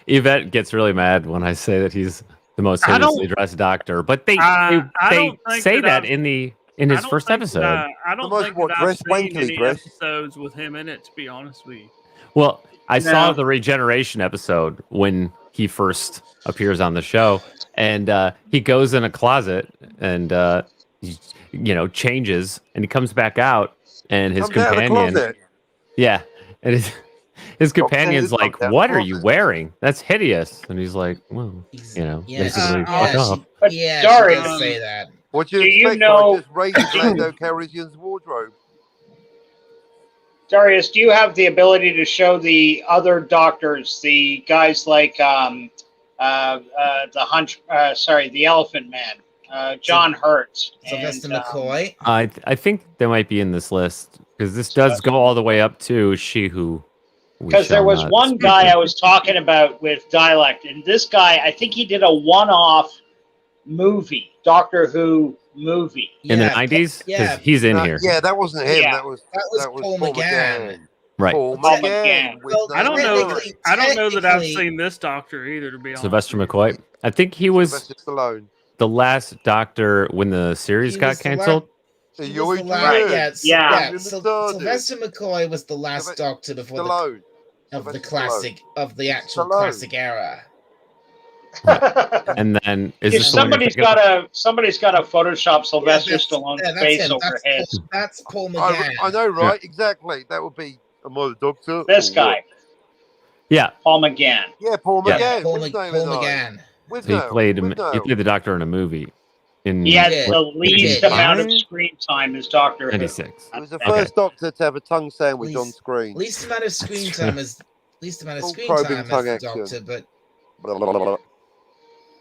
Yvette gets really mad when I say that he's the most I don't- hideously dressed doctor, but they I don't think say that that I've- in I his don't first think episode. that I don't most think what, that I've dress seen wankily any dress? episodes with him in it, to be honest with you. Well, I saw No. the regeneration episode when he first appears on the show, and he goes in a closet and he, changes, and he comes back out, and his Comes out of the companion, closet. yeah, and his companion's comes like, out "What the are you closet." wearing? That's hideous." And he's like, "Well, Yeah, basically, yeah, fuck off." But yeah, Dari, she does say that. What do you Do you expect? know- I just raided Lando Calrissian's wardrobe. Darius, do you have the ability to show the other doctors, the guys like the Elephant Man, John Hurt, Sylvester and, McCoy. I think they might be in this list because this does go all the way up to she who. because there was one guy I was talking about with dialect, and this guy, I think he did a one-off movie, Doctor Who movie. in the Yeah, 90s. yeah. He's in No, here. Yeah, that wasn't him. Yeah. That was Paul McGann. Right. Paul Paul McGann. McGann. with Well, I don't know. Technically- I don't know that I've technically- seen this doctor either, to be honest. Sylvester with you. McCoy. I think he was Sylvester Stallone. the last doctor when the series He got was the canceled. Are He you was the Adrian? last, Yeah. In the Syl- TARDIS. Sylvester McCoy was the last Sylvester Doctor before Stallone. of the Sylvester classic of the actual Stallone. classic era. And then is If this the one you're somebody's got a Photoshop Sylvester that's- Stallone's that's face him. over his. That's Paul McGann. I know, right? Exactly. That would be a mother doctor. This or guy, what? Yeah, Paul McGann. Yeah, Paul Yeah. McGann. Paul, With Paul Name and I. McGann. With he no, played him. with no. He played the doctor in a movie in He had Yeah. the least Yeah. amount of screen time as Doctor Who. 96. He was the Okay. first doctor to have a tongue sandwich Least- on screen. Least amount of screen true. time as least amount of Full screen probing time as tongue the action. Doctor, but Blah, blah, blah, blah.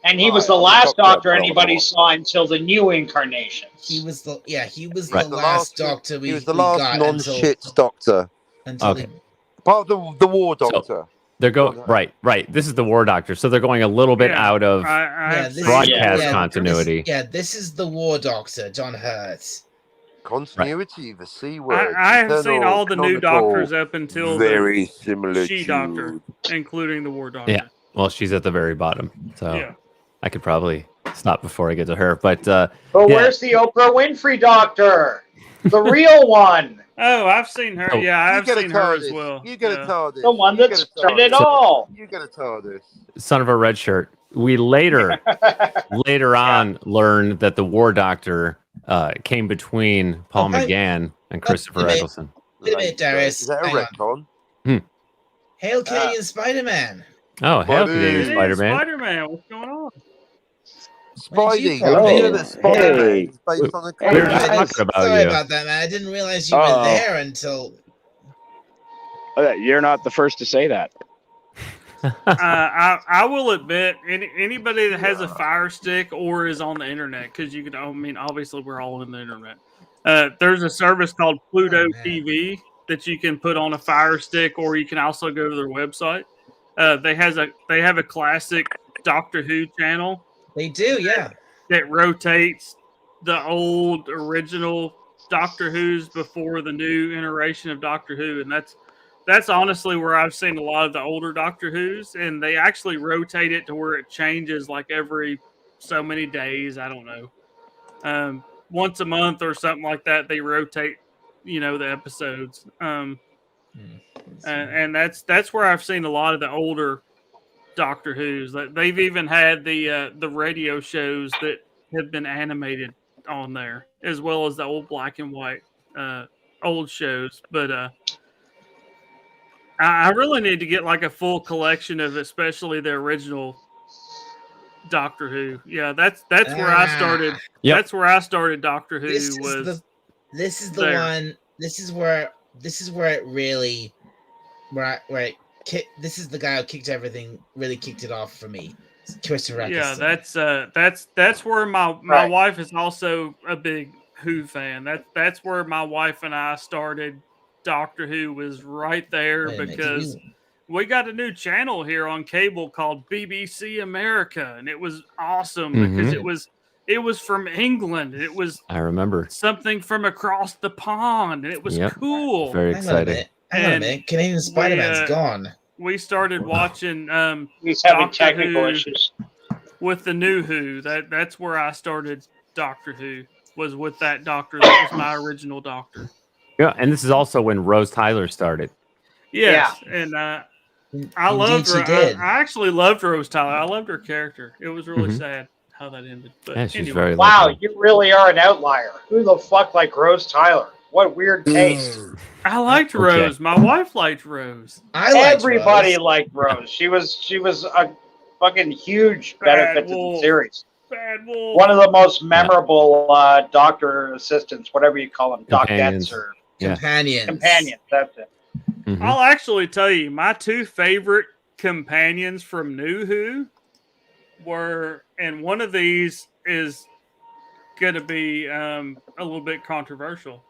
And he was Right, the I'm last Dr. Doctor Blah, blah, anybody blah. saw until the new incarnations. he was the Right. the last Doctor we He was the we last got non-shit doctor. until Okay. Part of the war doctor. They're going right. This is the war doctor, so they're going a little bit Yeah. out of I've seen- broadcast yeah, continuity. This is the War Doctor, John Hurt. Continuity, the C word. I have seen eternal, all the new canonical, doctors up until very similar She to Doctor, including the War Doctor. Yeah. Well, she's at the very bottom, so Yeah. I could probably stop before I get to her. But But yeah. where's the Oprah Winfrey Doctor? The real one. Oh, I've seen her. Oh. Yeah, You I've get a seen her as TARDIS. well. You get yeah. a TARDIS. The one You that get a started it TARDIS. all. You get a TARDIS. son of a red shirt. We later on learned that the war doctor came between Paul Okay. McGann and Christopher wait. Eccleston. Wait a minute, Darius. Is that a Hang on. retcon? Hail Canadian Spider-Man. Oh, hell, Buddy. Canadian It is Spider-Man. Spider-Man. What's going on? Where'd you Spidey. come You from? know that Spider-Man Hey. is based on a Hey, We were comic. just guys. talking about Sorry you. about that, man. I didn't realize you were Uh-oh. there until. You're not the first to say that. I will admit, anybody that has a Fire Stick or is on the internet, because you can, I mean, obviously we're all in the internet. There's a service called Pluto Oh, man. TV that you can put on a Fire Stick, or you can also go to their website. They have a classic Doctor Who channel They do, yeah. that rotates the old original Doctor Who's before the new iteration of Doctor Who, and that's honestly where I've seen a lot of the older Doctor Who's, and they actually rotate it to where it changes like every so many days. I don't know, once a month or something like that. They rotate, the episodes, and that's where I've seen a lot of the older Doctor Who's. They've even had the radio shows that have been animated on there, as well as the old black and white old shows. But I really need to get like a full collection of, especially the original Doctor Who. Yeah, that's where I started. Yep. That's where I started Doctor Who. This is the there. one. This is where it really, this is the guy who kicked everything. Really kicked it off for me. Christopher Eccleston. Yeah, that's where my Right. wife is also a big Who fan. That's where my wife and I started. Doctor Who was right there Wait a minute, because we got a new channel here on cable called BBC America, and it was awesome because it was from England. It was I remember. something from across the pond, and it was Yep. cool. Very Hang on a exciting. minute. Hang on a And minute. Canadian Spider-Man's gone. we started watching He's having Doctor technical Who issues. with the new Who. That's where I started Doctor Who, was with that doctor that was my original doctor. Yeah, and this is also when Rose Tyler started. Yes, and I loved Indeed, her. she did. I actually loved Rose Tyler. I loved her character. It was really Mhm. sad how that ended. But Yeah, she's anyway. very Wow, likable. you really are an outlier. Who the fuck like Rose Tyler? What weird taste. I liked Okay. Rose. My wife liked Rose. I liked Everybody Rose. liked Rose. She was a fucking huge Bad benefit to the wolf. series. Bad wolf. One of the most memorable doctor assistants, whatever you call them, Companions. docettes or Yeah. Companions. companions. That's it. Mhm. I'll actually tell you, my two favorite companions from New Who were, and one of these is going to be a little bit controversial.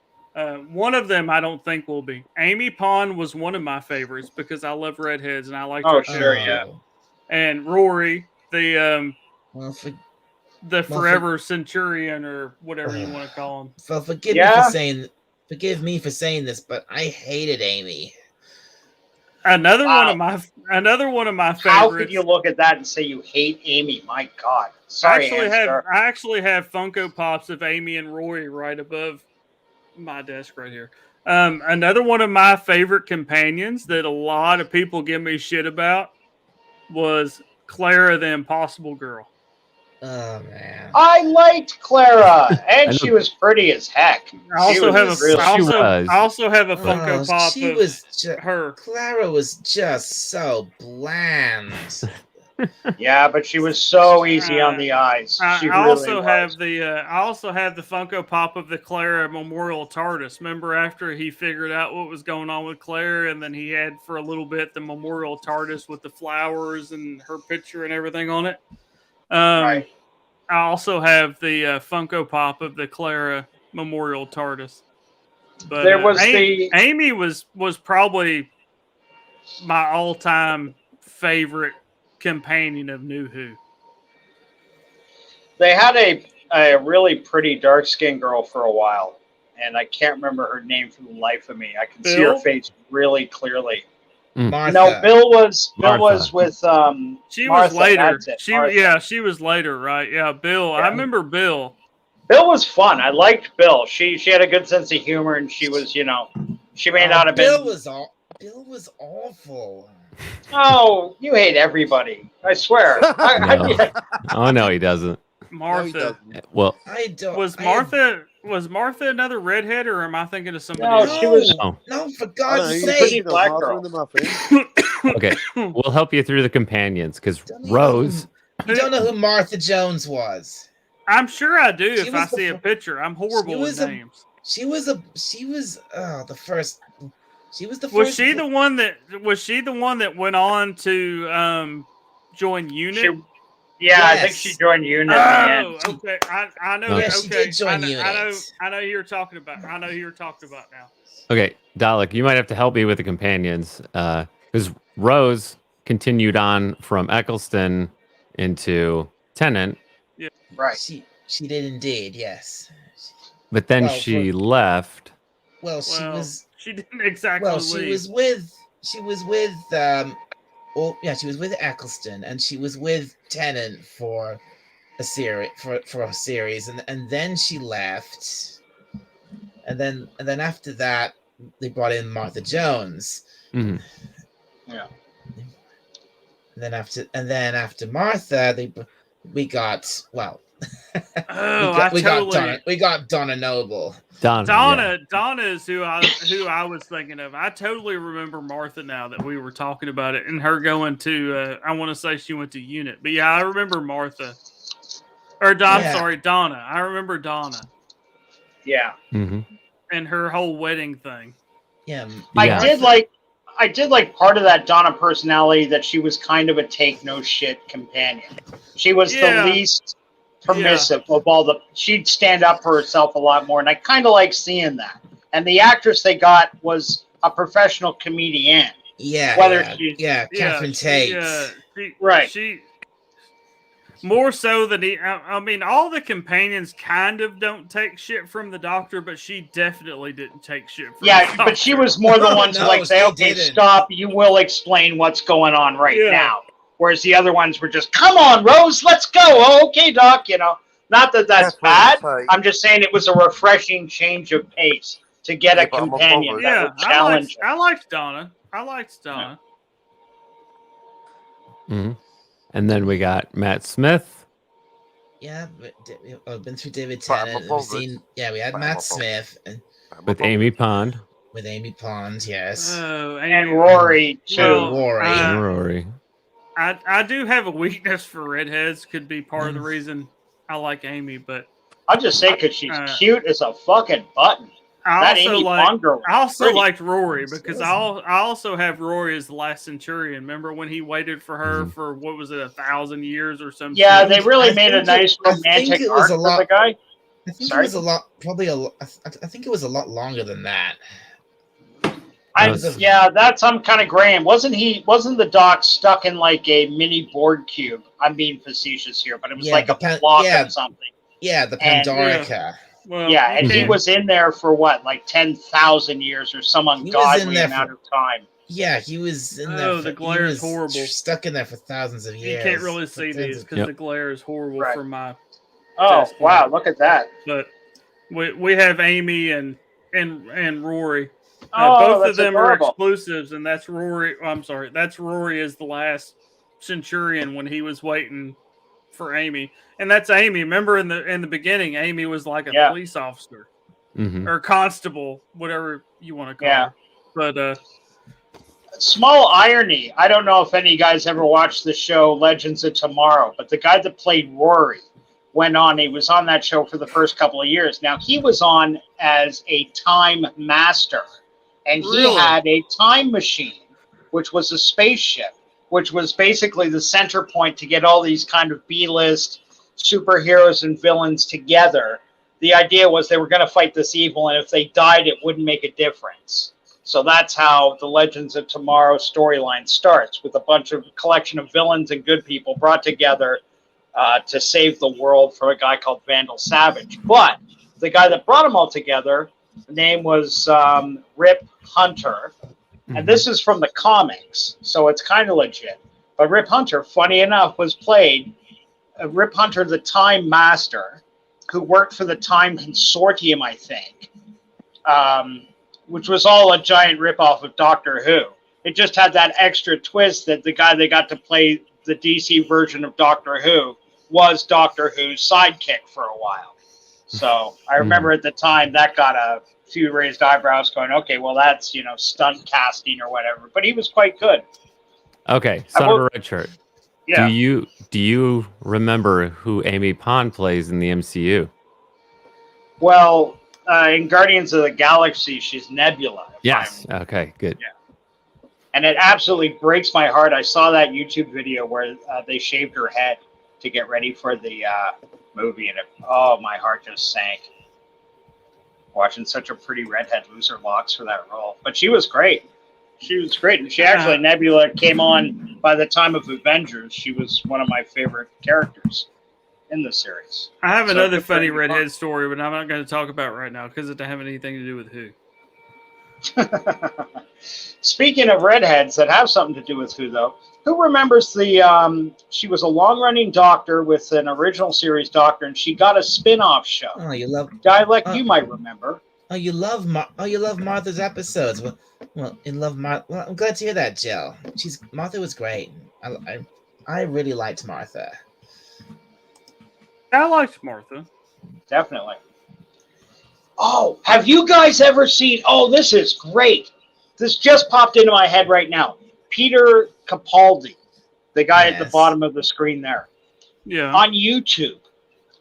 One of them I don't think will be. Amy Pond was one of my favorites because I love redheads and I liked her Sure, character. yeah. And Rory, the Well, forever centurion or whatever you want to call him. well, forgive me for saying this, but I hated Amy. Another Wow. one of my favorites. How could you look at that and say you hate Amy? My God. Sorry, I actually have Funko Pops of Amy and Rory right above my desk right here. Another one of my favorite companions that a lot of people give me shit about was Clara the Impossible Girl. Oh man. I liked Clara, and she was pretty as heck. I also have a Funko Pop She of was her. Clara was just so bland. Yeah, but she was so easy on the eyes. She I really also was. have the Funko Pop of the Clara Memorial TARDIS. Remember after he figured out what was going on with Claire, and then he had for a little bit the Memorial TARDIS with the flowers and her picture and everything on it. Right. I also have the Funko Pop of the Clara Memorial TARDIS. But There was Amy was probably my all-time favorite companion of New Who. They had a really pretty dark-skinned girl for a while, and I can't remember her name for the life of me. I can see her Bill? face really clearly. Martha. No, Bill was Martha. with She Martha, was later. that's it, Martha. She was later, right? Yeah, Bill. Yeah. I remember Bill. Bill was fun. I liked Bill. She had a good sense of humor, and she was, she may not have Bill been. was awful. Oh, you hate everybody. I swear. No. Oh no, he doesn't. Martha. Well, I don't. Was Martha another redhead, or am I thinking of somebody No, else? she was. oh, No, for I don't know, God's you sake. thinking of Black Martha girl. and the Muffin? okay. We'll help you through the companions because Don't even- Rose. You don't know who Martha Jones was. I'm sure I do She if I was the see a fir- picture. I'm horrible with names. She was the first. She was the first. Was she the one that went on to join UNIT? Yeah, I Yes. think she joined UNIT. Oh, okay. I know. Yeah, she okay. did join UNIT. I know who you're talking about. I know who you're talking about now. Okay, Dalek, you might have to help me with the companions because Rose continued on from Eccleston into Tennant, Right. She did indeed. Yes. but then Well, she left. Well, she was. She didn't exactly Well, leave. she was with. She was with Eccleston, and she was with Tennant for a series, and then she left, and then after that they brought in Martha Jones. Mhm. Yeah. And then after Martha, we got we got Donna Noble. Donna is who I was thinking of. I totally remember Martha now that we were talking about it, and her going to I want to say she went to UNIT, but yeah, I remember Martha. Sorry, Donna. I remember Donna. Yeah. Mm-hmm. And her whole wedding thing. Yeah. I did like part of that Donna personality that she was kind of a take no shit companion. She was the least permissive of all she'd stand up for herself a lot more, and I kind of like seeing that. And the actress they got was a professional comedian. Yeah. Whether Catherine Tate. Right. More so than I mean, all the companions kind of don't take shit from the Doctor, but she definitely didn't take shit from the Yeah, Doctor. but she was more the Oh, one to no, like say, she okay, didn't. stop, you will explain what's going on right Yeah. now. Whereas the other ones were just, come on, Rose, let's go. Oh, okay, Doc, you know. Not that that's That's what bad. I say. I'm just saying it was a refreshing change of pace to get Yeah, a but I'm a companion forward. that Yeah, would challenge her. I liked Donna. I liked Donna. And then we got Matt Smith. Yeah, but I've been through David But I'm a Tennant. We've forward. seen, yeah, we had But I'm a Matt forward. Smith and With Amy Pond with Amy Pond, yes. Oh, And Rory, too. Well, Rory. and Rory. I do have a weakness for redheads. Could be part of the reason I like Amy, but I'll just say because she's cute as a fucking button. I That also Amy like. Pond girl was I also pretty. liked Rory because I also have Rory as the last Centurion. Remember when he waited for her for what was it, 1,000 years or something? Yeah, they really I made a think nice I think romantic it was arc a for lot. the guy. I think Sorry? it was a lot. Probably a. I think it was a lot longer than that. Yeah, that's I'm kind of Graham. Wasn't the Doc stuck in like a mini board cube? I'm being facetious here, but it was Yeah, like the a block yeah. of something. Yeah, the And- Pandorica. Well, Yeah, and he okay. was in there for what, like 10,000 years or some was in ungodly there amount for- of time. Yeah, he was in there. Oh, the glare is horrible. Stuck in there for thousands of You years. can't really For see tens these of- because Yep. the glare is horrible Right. from my. Oh, Just wow, like- look at that. But we have Amy and Rory. Oh, Both that's of them adorable. are exclusives, and that's Rory. I'm sorry, that's Rory as the last Centurion when he was waiting for Amy, and that's Amy. Remember in the beginning, Amy was like a Yeah. police officer Mm-hmm. or constable, whatever you want to call Yeah. her. But Small irony. I don't know if any of you guys ever watched the show Legends of Tomorrow, but the guy that played Rory went on. He was on that show for the first couple of years. Now, he was on as a time master, and he Really? had a time machine, which was a spaceship, which was basically the center point to get all these kind of B-list superheroes and villains together. The idea was they were going to fight this evil, and if they died, it wouldn't make a difference. So that's how the Legends of Tomorrow storyline starts, with a bunch of collection of villains and good people brought together to save the world from a guy called Vandal Savage. But the guy that brought them all together, the name was Rip Hunter. And this is from the comics, so it's kind of legit. But Rip Hunter, funny enough, was played Rip Hunter, the Time Master, who worked for the Time Consortium, I think, which was all a giant ripoff of Doctor Who. It just had that extra twist that the guy they got to play the DC version of Doctor Who was Doctor Who's sidekick for a while. So I remember at the time that got a few raised eyebrows going, okay, well, that's, stunt casting or whatever. But he was quite good. Okay, son of a red shirt. Yeah. Do you remember who Amy Pond plays in the MCU? Well, in Guardians of the Galaxy, she's Nebula. Yes. Okay, good. Yeah. And it absolutely breaks my heart. I saw that YouTube video where they shaved her head to get ready for the movie, and my heart just sank. Watching such a pretty redhead lose her locks for that role. But she was great. She was great. And she actually, Nebula came on by the time of Avengers. She was one of my favorite characters in the series. I have So another good for funny Amy redhead Pond. story, but I'm not going to talk about it right now because it doesn't have anything to do with who. Speaking of redheads that have something to do with who, though, who remembers she was a long-running doctor with an original series doctor, and she got a spin-off show. Oh, you love. Guy like you might remember. Oh, you love Martha's episodes. Well, you love Martha. Well, I'm glad to hear that, Jill. Martha was great. I really liked Martha. I liked Martha. Definitely. Oh, have you guys ever seen? Oh, this is great. This just popped into my head right now. Peter Capaldi, the guy at the Yes. bottom of the screen there. Yeah. On YouTube,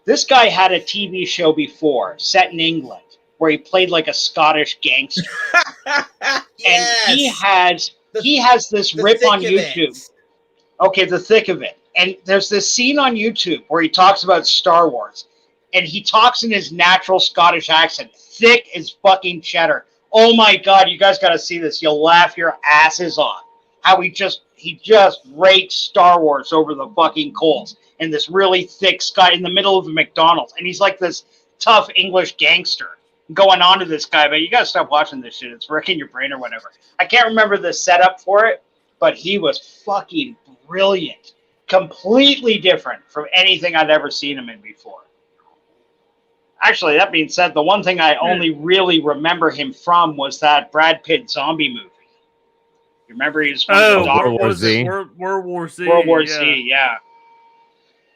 this guy had a TV show before set in England where he played like a Scottish gangster. Yes. And he has this The rip thick on of YouTube. it. Okay, the thick of it. And there's this scene on YouTube where he talks about Star Wars. And he talks in his natural Scottish accent, thick as fucking cheddar. Oh my God, you guys got to see this. You'll laugh your asses off. how he just rakes Star Wars over the fucking coals in this really thick sky in the middle of a McDonald's, and he's like this tough English gangster going on to this guy. But you gotta stop watching this shit; it's wrecking your brain or whatever. I can't remember the setup for it, but he was fucking brilliant, completely different from anything I'd ever seen him in before. Actually, that being said, the one thing I only really remember him from was that Brad Pitt zombie movie. You remember he was one of the World War was it Z. World War Z. World War yeah. Z, yeah.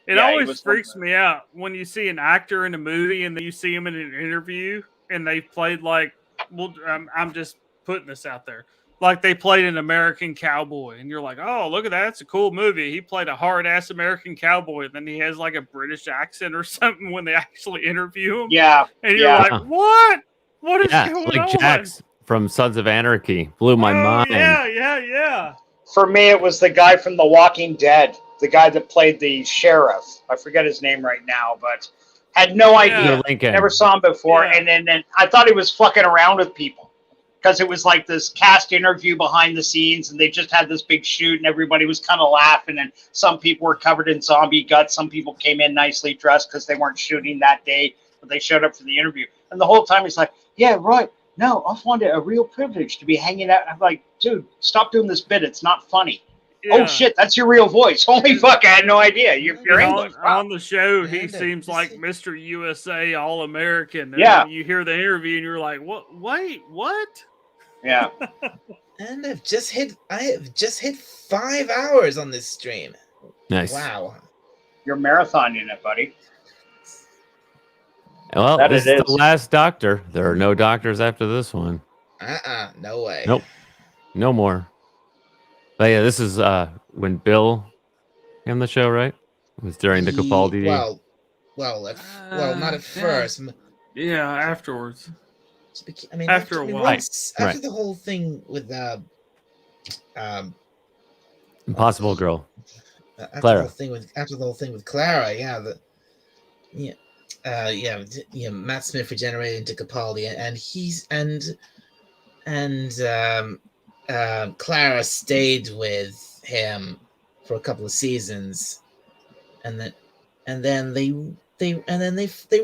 It Yeah, he always was freaks one me out when you see an actor in a movie and then you see him in an interview and they played like, well, I'm just putting this out there. Like they played an American cowboy and you're like, oh, look at that. It's a cool movie. He played a hard ass American cowboy and then he has like a British accent or something when they actually interview him. Yeah. And you're yeah. like, what? What is Yeah, going like on? Jax from Sons of Anarchy blew my mind. Yeah. For me, it was the guy from The Walking Dead, the guy that played the sheriff. I forget his name right now, but had no idea. Lincoln. Never saw him before. Yeah. And then I thought he was fucking around with people because it was like this cast interview behind the scenes and they just had this big shoot and everybody was kind of laughing. And some people were covered in zombie guts. Some people came in nicely dressed because they weren't shooting that day, but they showed up for the interview. And the whole time he's like, yeah, right. No, I find it a real privilege to be hanging out. I'm like, dude, stop doing this bit. It's not funny. Yeah. Oh, shit, that's your real voice. Holy fuck, I had no idea. You're English. On the show, he And, seems like Mr. USA All-American. And Yeah. you hear the interview and you're like, what? Wait, what? Yeah. And I have just hit 5 hours on this stream. Nice. Wow. You're marathoning it, buddy. Well, That this it is the is. last doctor. There are no doctors after this one. No way. Nope. No more. But yeah, this is when Bill in the show, right? It was during the Capaldi. Well, not at first. Yeah, afterwards. I mean, After a while. after the whole thing with Impossible Girl. after Clara. the whole thing with Clara, Matt Smith regenerated into Capaldi, and Clara stayed with him for a couple of seasons, and then they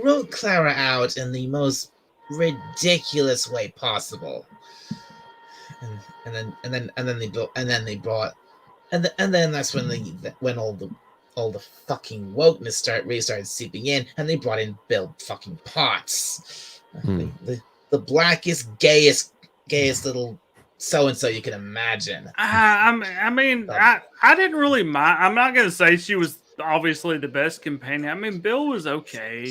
wrote Clara out in the most ridiculous way possible, and then that's when all the fucking wokeness started seeping in, and they brought in Bill fucking Potts, the blackest, gayest little so and so you can imagine. I mean, I didn't really mind. I'm not gonna say she was obviously the best companion. I mean, Bill was okay.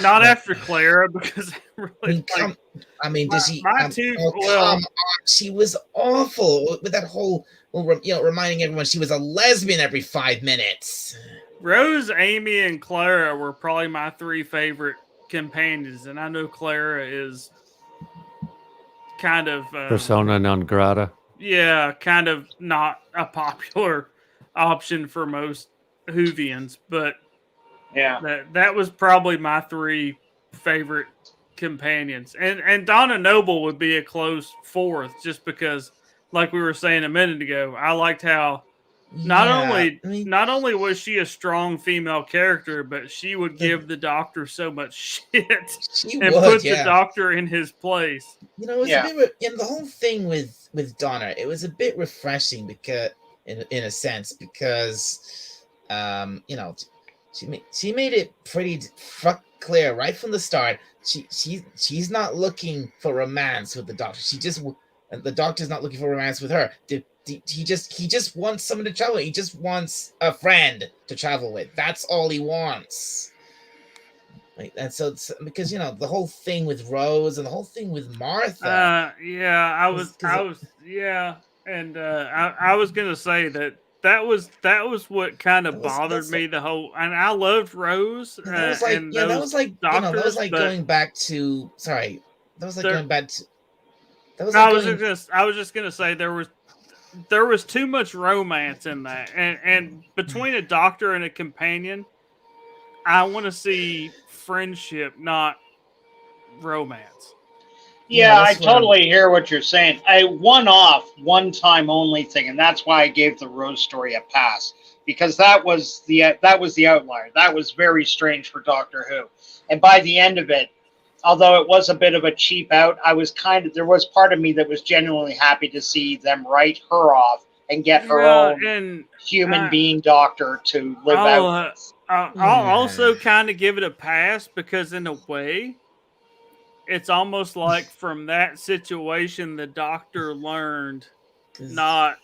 Not after Clara, because she was awful with that whole, reminding everyone she was a lesbian every 5 minutes. Rose, Amy, and Clara were probably my 3 favorite companions, and I know Clara is kind of Persona non grata. Yeah, kind of not a popular option for most Whovians, but yeah, that was probably my 3 favorite companions, and Donna Noble would be a close 4th, just because, like we were saying a minute ago, I liked how not only was she a strong female character, but she would give the Doctor so much shit put the Doctor in his place. It was a bit, the whole thing with Donna, it was a bit refreshing because, in a sense, because she made it pretty clear right from the start. She's not looking for romance with the Doctor. The Doctor's not looking for romance with her. He just wants someone to travel with. He just wants a friend to travel with. That's all he wants. And so because the whole thing with Rose and the whole thing with Martha. I was gonna say that was what kind of bothered me the whole. And I loved Rose. That was like going back to. Sorry, that was like going back to. I was just gonna say there was too much romance in that, and between a Doctor and a companion, I want to see friendship, not romance. Yeah, I that's what I'm- totally hear what you're saying. A one-off, one-time only thing, and that's why I gave the Rose story a pass, because that was the outlier. That was very strange for Doctor Who, and by the end of it, although it was a bit of a cheap out, there was part of me that was genuinely happy to see them write her off and get her own and human I- being doctor to live I'll, out. I'll also Yeah. kind of give it a pass because, in a way, it's almost like from that situation, the Doctor learned 'Cause- not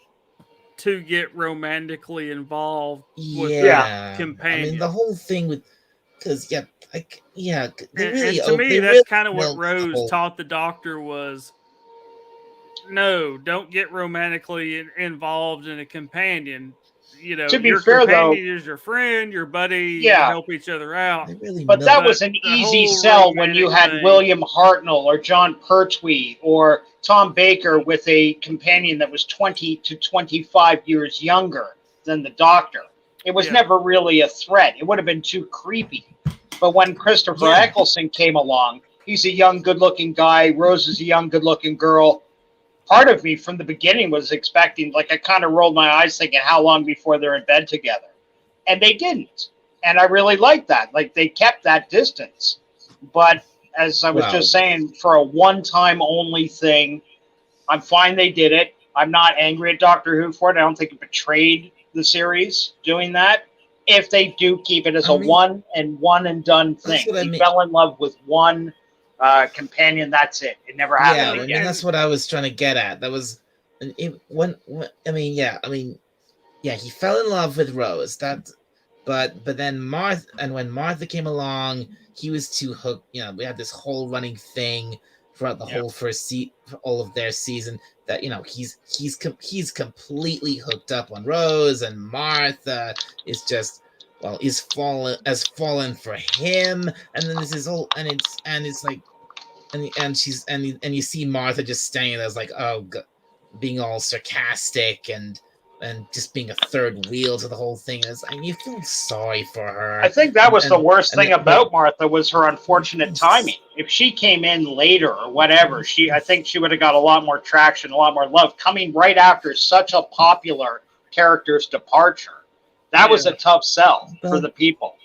to get romantically involved with yeah. I companion. mean, the whole thing with, because they really, and to me, they that's really kind of what milked the Rose whole- taught the Doctor was, no, don't get romantically involved in a companion. You know, To be your fair, though, companion is your friend, your buddy. You Yeah. help each other out. They really But that milked- was an the easy whole sell when you romantic had thing. William Hartnell or John Pertwee or Tom Baker with a companion that was 20 to 25 years younger than the Doctor. It was Yeah. never really a threat. It would have been too creepy. But when Christopher Yeah. Eccleston came along, he's a young, good-looking guy. Rose is a young, good-looking girl. Part of me from the beginning was expecting, like, I kind of rolled my eyes thinking, how long before they're in bed together? And they didn't. And I really liked that. Like, they kept that distance. But as I was just saying, for a one-time only thing, I'm fine they did it. I'm not angry at Doctor Who for it. I don't think it betrayed the series doing that. If they do keep it as a one and done thing. That's what I He mean. fell in love with one companion, that's it. It never Yeah, happened I again. mean, that's what I was trying to get at. That was, he fell in love with Rose. But then Martha, and when Martha came along, he was too hooked. You know, we had this whole running thing throughout the whole first for all of their season that he's completely hooked up on Rose, and Martha is just has fallen for him, and then this is all, and it's like, and you see Martha just standing there, like, oh God, being all sarcastic and just being a third wheel to the whole thing. And you feel sorry for her. I think that was the worst thing and about Martha was her unfortunate timing. If she came in later or whatever, I think she would have got a lot more traction, a lot more love coming right after such a popular character's departure. That was a tough sell for the people.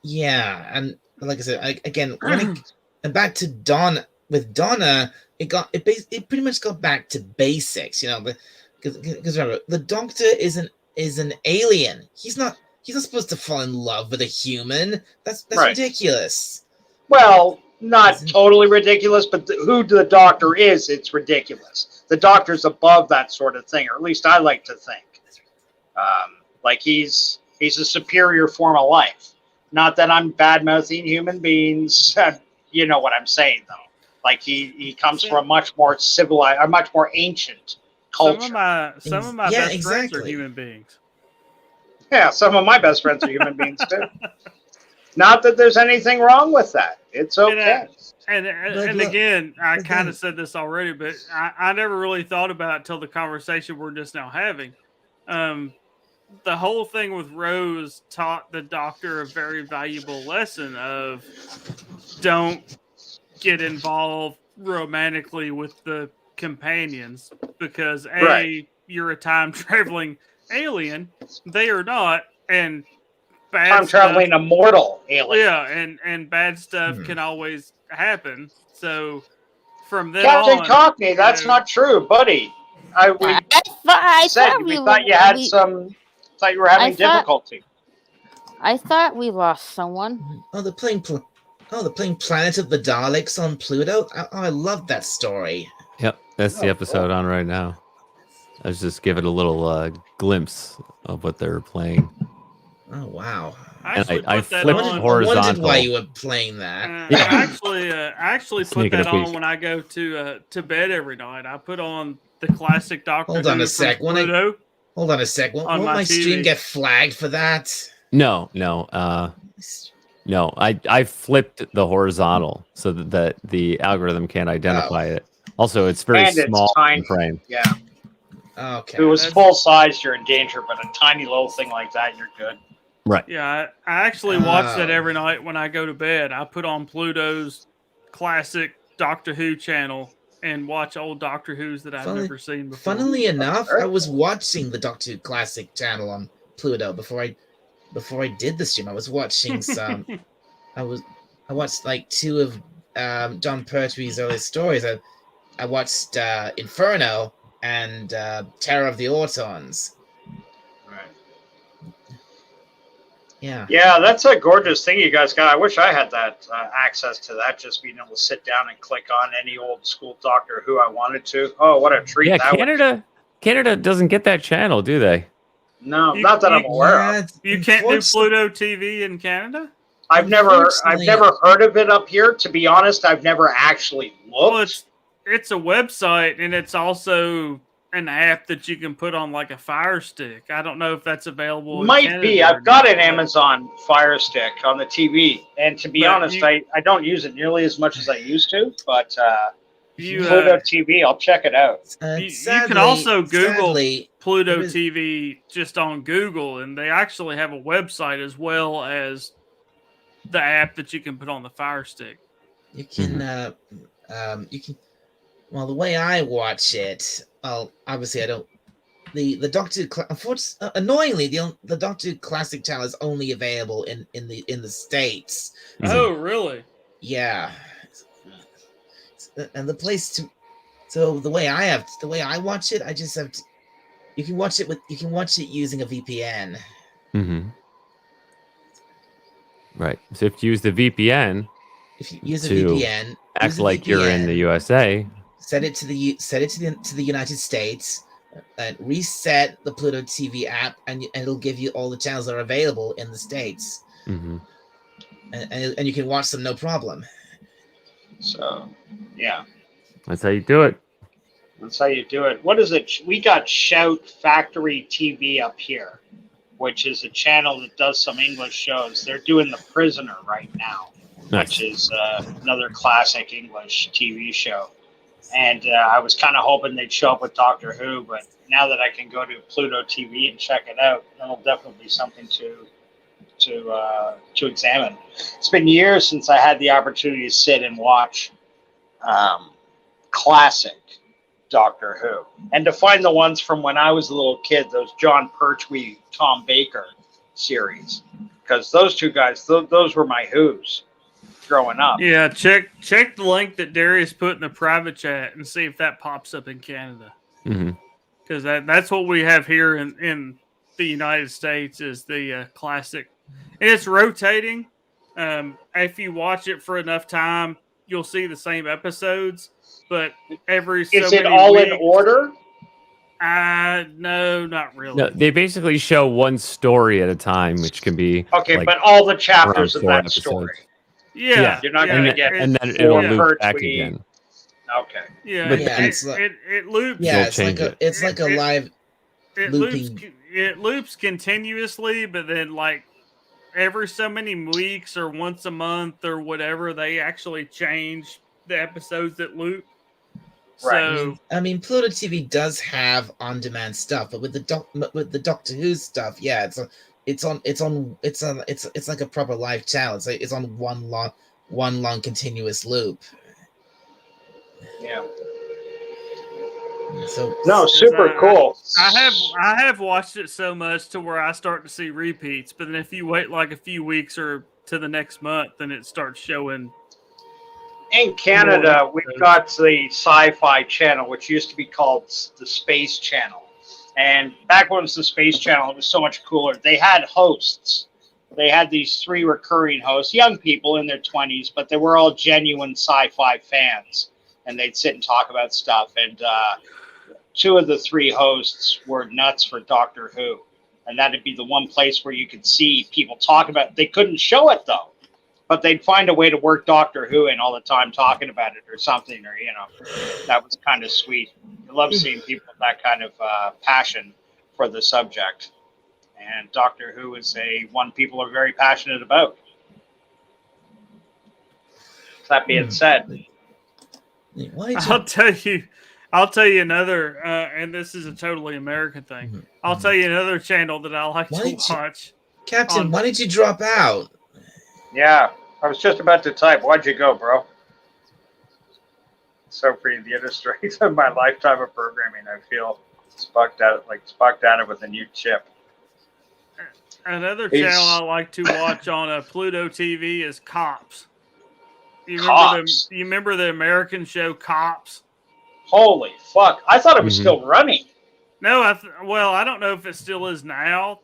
Yeah, and like I said, again, and back to Donna. With Donna, it pretty much got back to basics, you know. Because remember, the Doctor is an alien. He's not supposed to fall in love with a human. That's Right. ridiculous. Well, not totally ridiculous, but who the Doctor is, it's ridiculous. The Doctor's above that sort of thing, or at least I like to think. Like he's a superior form of life. Not that I'm bad-mouthing human beings. You know what I'm saying, though. Like he comes from a much more civilized, a much more ancient culture. Some of my best friends are human beings. Yeah, some of my best friends are human beings too. Not that there's anything wrong with that. It's okay. And again, I kind of said this already, but I never really thought about it till the conversation we're just now having. The whole thing with Rose taught the Doctor a very valuable lesson of don't get involved romantically with the companions, because you're a time traveling alien, they are not, and bad time traveling immortal alien. Yeah, and bad stuff can always happen. So from then Captain on, Cockney, that's not true, buddy. I thought you had some. Thought you were having difficulty. I thought we lost someone. Oh, the playing Planet of the Daleks on Pluto. I love that story. Yep, that's the episode on right now. I was just giving a little glimpse of what they were playing. Oh wow! I flipped horizontal. I wondered why you were playing that. I actually put that on when I go to bed every night. I put on the classic Doctor Who. Hold on a sec. Hold on a sec. Won't my stream get flagged for that? No. I flipped the horizontal so that the algorithm can't identify it. Also, it's very small in frame. Yeah. Okay. If it was full size, you're in danger, but a tiny little thing like that, you're good. Right. Yeah, I actually watch that every night when I go to bed. I put on Pluto's classic Doctor Who channel and watch old Doctor Who's that I've never seen before. Funnily enough, I was watching the Doctor Who Classic channel on Pluto before I did the stream. I was watching some. I watched like 2 of John Pertwee's earliest stories. I watched Inferno and Terror of the Autons. Yeah. Yeah, that's a gorgeous thing you guys got. I wish I had that access to that, just being able to sit down and click on any old school Doctor Who I wanted to. Oh, what a treat Yeah, that Canada doesn't get that channel, do they? No, not that I'm aware of. You can't do Pluto TV in Canada? I've never heard of it up here. To be honest, I've never actually looked. Well, it's a website, and it's also an app that you can put on like a Fire Stick. I don't know if that's available. Might be. I've got an Amazon Fire Stick on the TV, and to be honest, I don't use it nearly as much as I used to. But Pluto TV, I'll check it out. You can also Google Pluto TV just on Google, and they actually have a website as well as the app that you can put on the Fire Stick. You can well, the way I watch it, obviously I don't. The Doctor annoyingly the Doctor Classic channel is only available in the States. Oh, really? Yeah. And the place to, so the way I watch it, I just have to. You can watch it using a VPN. Mm-hmm. Right. So if you use the VPN, act like you're in the USA. Set it to the United States, and reset the Pluto TV app, and it'll give you all the channels that are available in the States. Mm-hmm. And you can watch them no problem. So, yeah. That's how you do it. That's how you do it. What is it? We got Shout Factory TV up here, which is a channel that does some English shows. They're doing The Prisoner right now, which is another classic English TV show. And I was kind of hoping they'd show up with Doctor Who, but now that I can go to Pluto TV and check it out, that'll definitely be something to examine. It's been years since I had the opportunity to sit and watch classic Doctor Who, and to find the ones from when I was a little kid, those John Pertwee, Tom Baker series, because those two guys, those were my Who's growing up. Yeah, check the link that Darius put in the private chat and see if that pops up in Canada. Because that's what we have here in the United States is the classic, and it's rotating. If you watch it for enough time, you'll see the same episodes, but every so is it many all weeks, in order? No, not really. No, they basically show one story at a time, which can be okay, like but all the chapters of that episodes. story. Yeah, you're not going to get, and then it'll loop back again. Okay. Yeah, But it loops. Yeah, it's like a live looping. It loops continuously, but then like every so many weeks or once a month or whatever, they actually change the episodes that loop. Right. So I mean, Pluto TV does have on-demand stuff, but with the Doctor Who stuff, yeah, it's like a proper live channel. It's on one long continuous loop. Yeah. So no, super cool. I have watched it so much to where I start to see repeats, but then if you wait like a few weeks or to the next month, then it starts showing. In Canada, we've got the Sci-Fi Channel, which used to be called the Space Channel. And back when it was the Space Channel, it was so much cooler. They had hosts. They had these 3 recurring hosts, young people in their 20s, but they were all genuine sci-fi fans. And they'd sit and talk about stuff. And 2 of the 3 hosts were nuts for Doctor Who. And that'd be the one place where you could see people talk about it. They couldn't show it, though. But they'd find a way to work Doctor Who in all the time talking about it or something. Or, that was kind of sweet. I love seeing people with that kind of passion for the subject. And Doctor Who is one people are very passionate about. That being said, I'll tell you another, and this is a totally American thing. I'll tell you another channel that I like to watch. Captain, why did you drop out? Yeah, I was just about to type. Why'd you go, bro? So for the inner strength of my lifetime of programming, I feel spucked out it with a new chip. Another He's- channel I like to watch on Pluto TV is Cops. Cops? You remember the American show Cops? Holy fuck! I thought it was still running. No, I don't know if it still is now,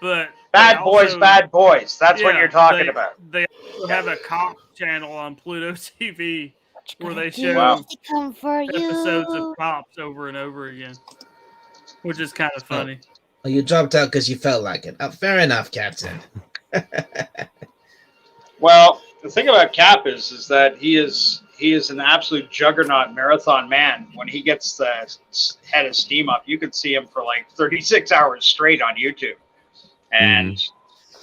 but Bad boys. That's what you're talking about. They also have a cop channel on Pluto TV where they show Wow. Come for episodes you. of Cops over and over again, which is kind of funny. Oh, you dropped out because you felt like it. Oh, fair enough, Captain. Well, the thing about Cap is that he is an absolute juggernaut marathon man. When he gets the head of steam up, you can see him for like 36 hours straight on YouTube. And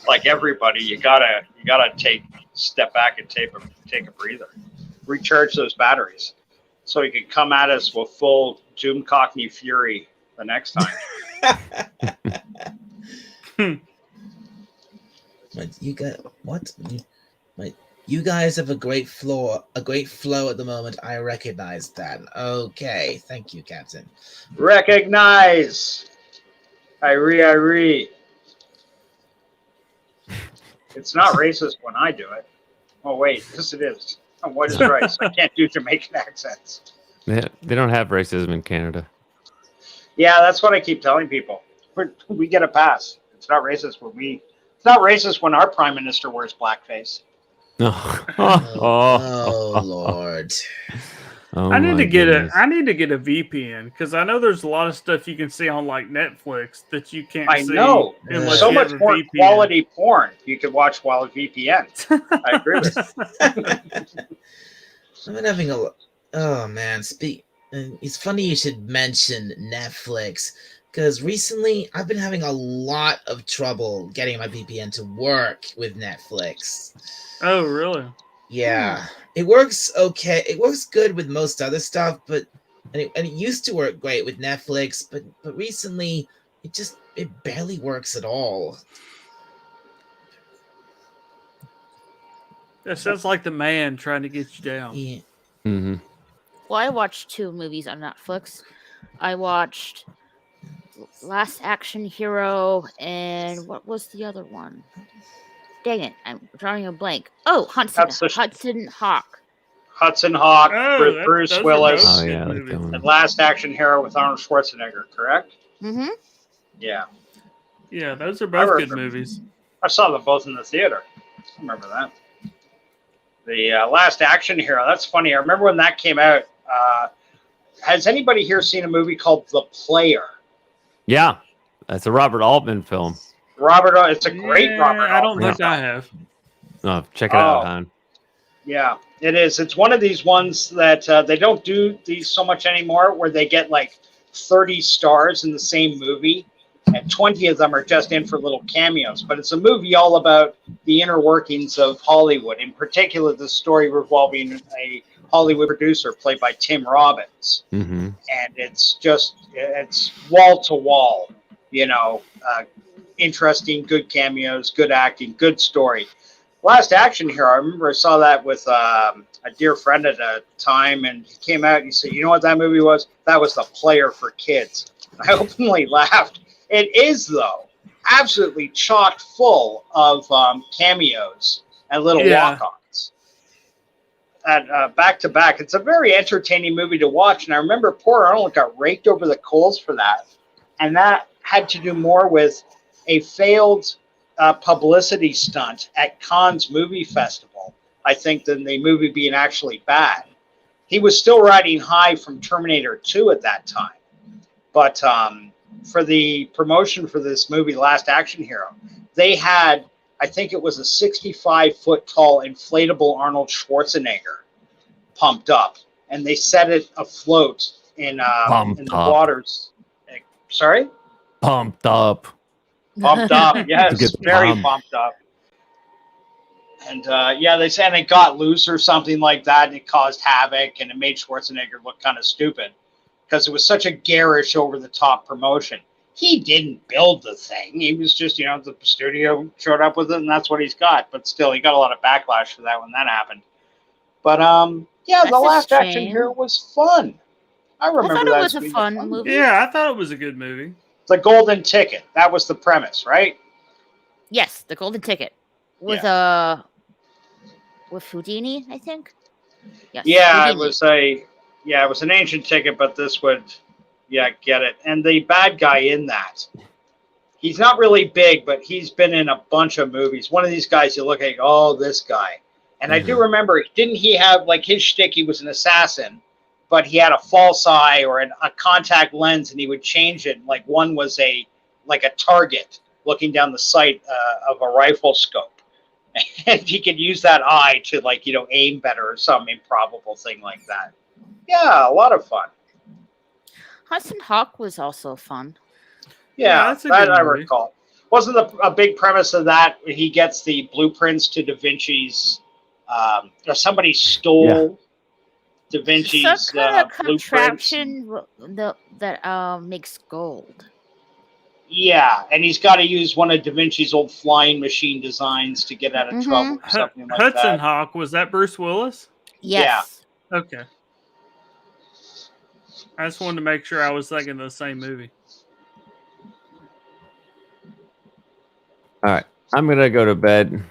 like everybody, you gotta step back and take a breather, recharge those batteries, so he can come at us with full Doom Cockney fury the next time. But you got what? You guys have a great flow at the moment. I recognize that. Okay, thank you, Captain. Recognize. I. It's not racist when I do it. Oh wait, yes it is. I'm white as rice. I can't do Jamaican accents. They don't have racism in Canada. Yeah, that's what I keep telling people. We get a pass. It's not racist It's not racist when our prime minister wears blackface. No. Oh Lord. Oh, I need my to get goodness. I need to get a VPN because I know there's a lot of stuff you can see on like Netflix that you can't I see. know. Unless So you much have a more VPN. quality porn you could watch while a VPN. I agree with you. I've been having oh man, it's funny you should mention Netflix because recently I've been having a lot of trouble getting my VPN to work with Netflix. Oh, really? Yeah, it works okay. It works good with most other stuff, but it used to work great with Netflix, but recently it barely works at all. That sounds like the man trying to get you down. Yeah. Mm-hmm. Well, I watched 2 movies on Netflix. I watched Last Action Hero and what was the other one? Dang it, I'm drawing a blank. Oh, Hudson Hawk. Hudson Hawk Oh, with Bruce those are Willis. both Oh, good yeah, I like movies. that one. And Last Action Hero with Arnold Schwarzenegger, correct? Mm-hmm. Yeah. Yeah, those are both good movies. I saw them both in the theater. I remember that. The Last Action Hero, that's funny. I remember when that came out. Has anybody here seen a movie called The Player? Yeah, that's a Robert Altman film. It's a great Robert Altman. I don't think film. I have. Oh, check it out, hon. Yeah, it is. It's one of these ones that they don't do these so much anymore, where they get like 30 stars in the same movie, and 20 of them are just in for little cameos. But it's a movie all about the inner workings of Hollywood, in particular the story revolving a Hollywood producer played by Tim Robbins. Mm-hmm. And it's wall to wall, interesting, good cameos, good acting, good story. Last Action Hero, I remember I saw that with a dear friend at a time, and he came out and he said, you know what that movie was? That was The Player for kids. I openly laughed. It is, though, absolutely chock full of cameos and little walk-ons. Back to back. It's a very entertaining movie to watch, and I remember poor Arnold got raked over the coals for that, and that had to do more with a failed publicity stunt at Cannes Movie Festival, I think, than the movie being actually bad. He was still riding high from Terminator 2 at that time, but for the promotion for this movie, Last Action Hero, they had, I think it was a 65-foot tall inflatable Arnold Schwarzenegger pumped up, and they set it afloat in the waters. Sorry? Pumped up. Pumped up, yes, very pumped up. And they said it got loose or something like that, and it caused havoc, and it made Schwarzenegger look kind of stupid because it was such a garish, over-the-top promotion. He didn't build the thing. He was just, the studio showed up with it, and that's what he's got. But still, he got a lot of backlash for that when that happened. But Yeah, That's the a last action shame. hero was fun. I I remember thought it that was as a being fun movie. Yeah, I thought it was a good movie. The Golden Ticket. That was the premise, right? Yes, The Golden Ticket with with Houdini, I think. Yes. Yeah, Houdini. it was an ancient ticket, but this would, get it. And the bad guy in that, he's not really big, but he's been in a bunch of movies. One of these guys you look at, oh, this guy. And I do remember, didn't he have, like, his shtick, he was an assassin, but he had a false eye or a contact lens, and he would change it. Like, one was a target looking down the sight of a rifle scope. And he could use that eye to, like, aim better or some improbable thing like that. Yeah, a lot of fun. Hudson Hawk was also fun. Yeah, that's a that good I movie. recall. Wasn't a big premise of that? He gets the blueprints to Da Vinci's. Or somebody stole Da Vinci's Some kind of blueprints. contraption that makes gold. Yeah, and he's got to use one of Da Vinci's old flying machine designs to get out of trouble or something like Hudson that. Hawk, was that Bruce Willis? Yes. Okay. I just wanted to make sure I was thinking the same movie. All right, I'm gonna go to bed.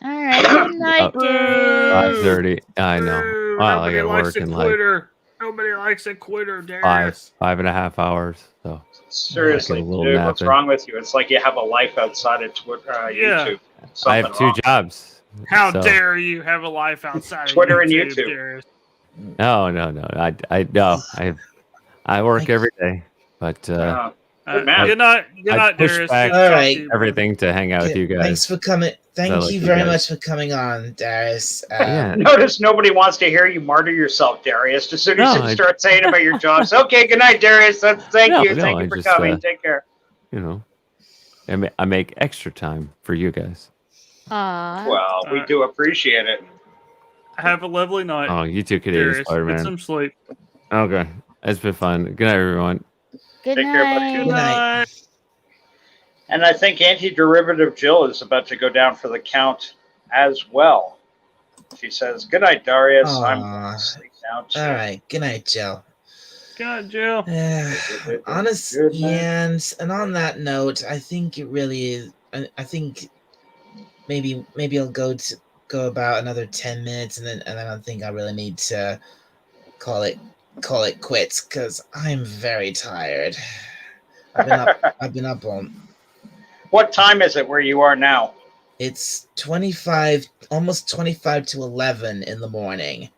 All right. Good night, Darius. 5:30. I know. Boo, Well, I nobody got likes work a in like quitter. Nobody likes a quitter, Darius. 5.5 hours. So Seriously, I get a little dude, nap what's in. wrong with you? It's like you have a life outside of Twitter, Yeah. YouTube. I have Something 2 wrong. jobs. How so- dare you have a life outside Twitter of and YouTube, YouTube. Darius. No. No. I work every day, but Good man. Good night, I push Darius. back Good to talk Alright. to you, bro. everything to hang out with you guys. Thanks for coming. Thank like you you very guys. much for coming on, Darius. Yeah. Notice nobody wants to hear you martyr yourself, Darius. As soon as No, you I- start saying about your jobs. Okay, good night, Darius. Thank No, you. no, Thank I you for just, coming. Take care. You know, I make extra time for you guys. Well, we do appreciate it. Have a lovely night. Oh, you too, Kitty, Darius. Get Spider-Man. some sleep. Okay, it's been fun. Good night, everyone. Good Take care, buddy. night. Good night. And I think anti-derivative Jill is about to go down for the count as well. She says, "Good night, Darius. I'm going Aw. to sleep now too." All right. Good night, Joe. Good night, Jill. Honest, Good night. yeah, and on that note, I think it really is. I think maybe I'll go about another 10 minutes, and then I think I really need to call it quits because I'm very tired. I've been up all. What time is it where you are now? It's almost 25 to 11 in the morning.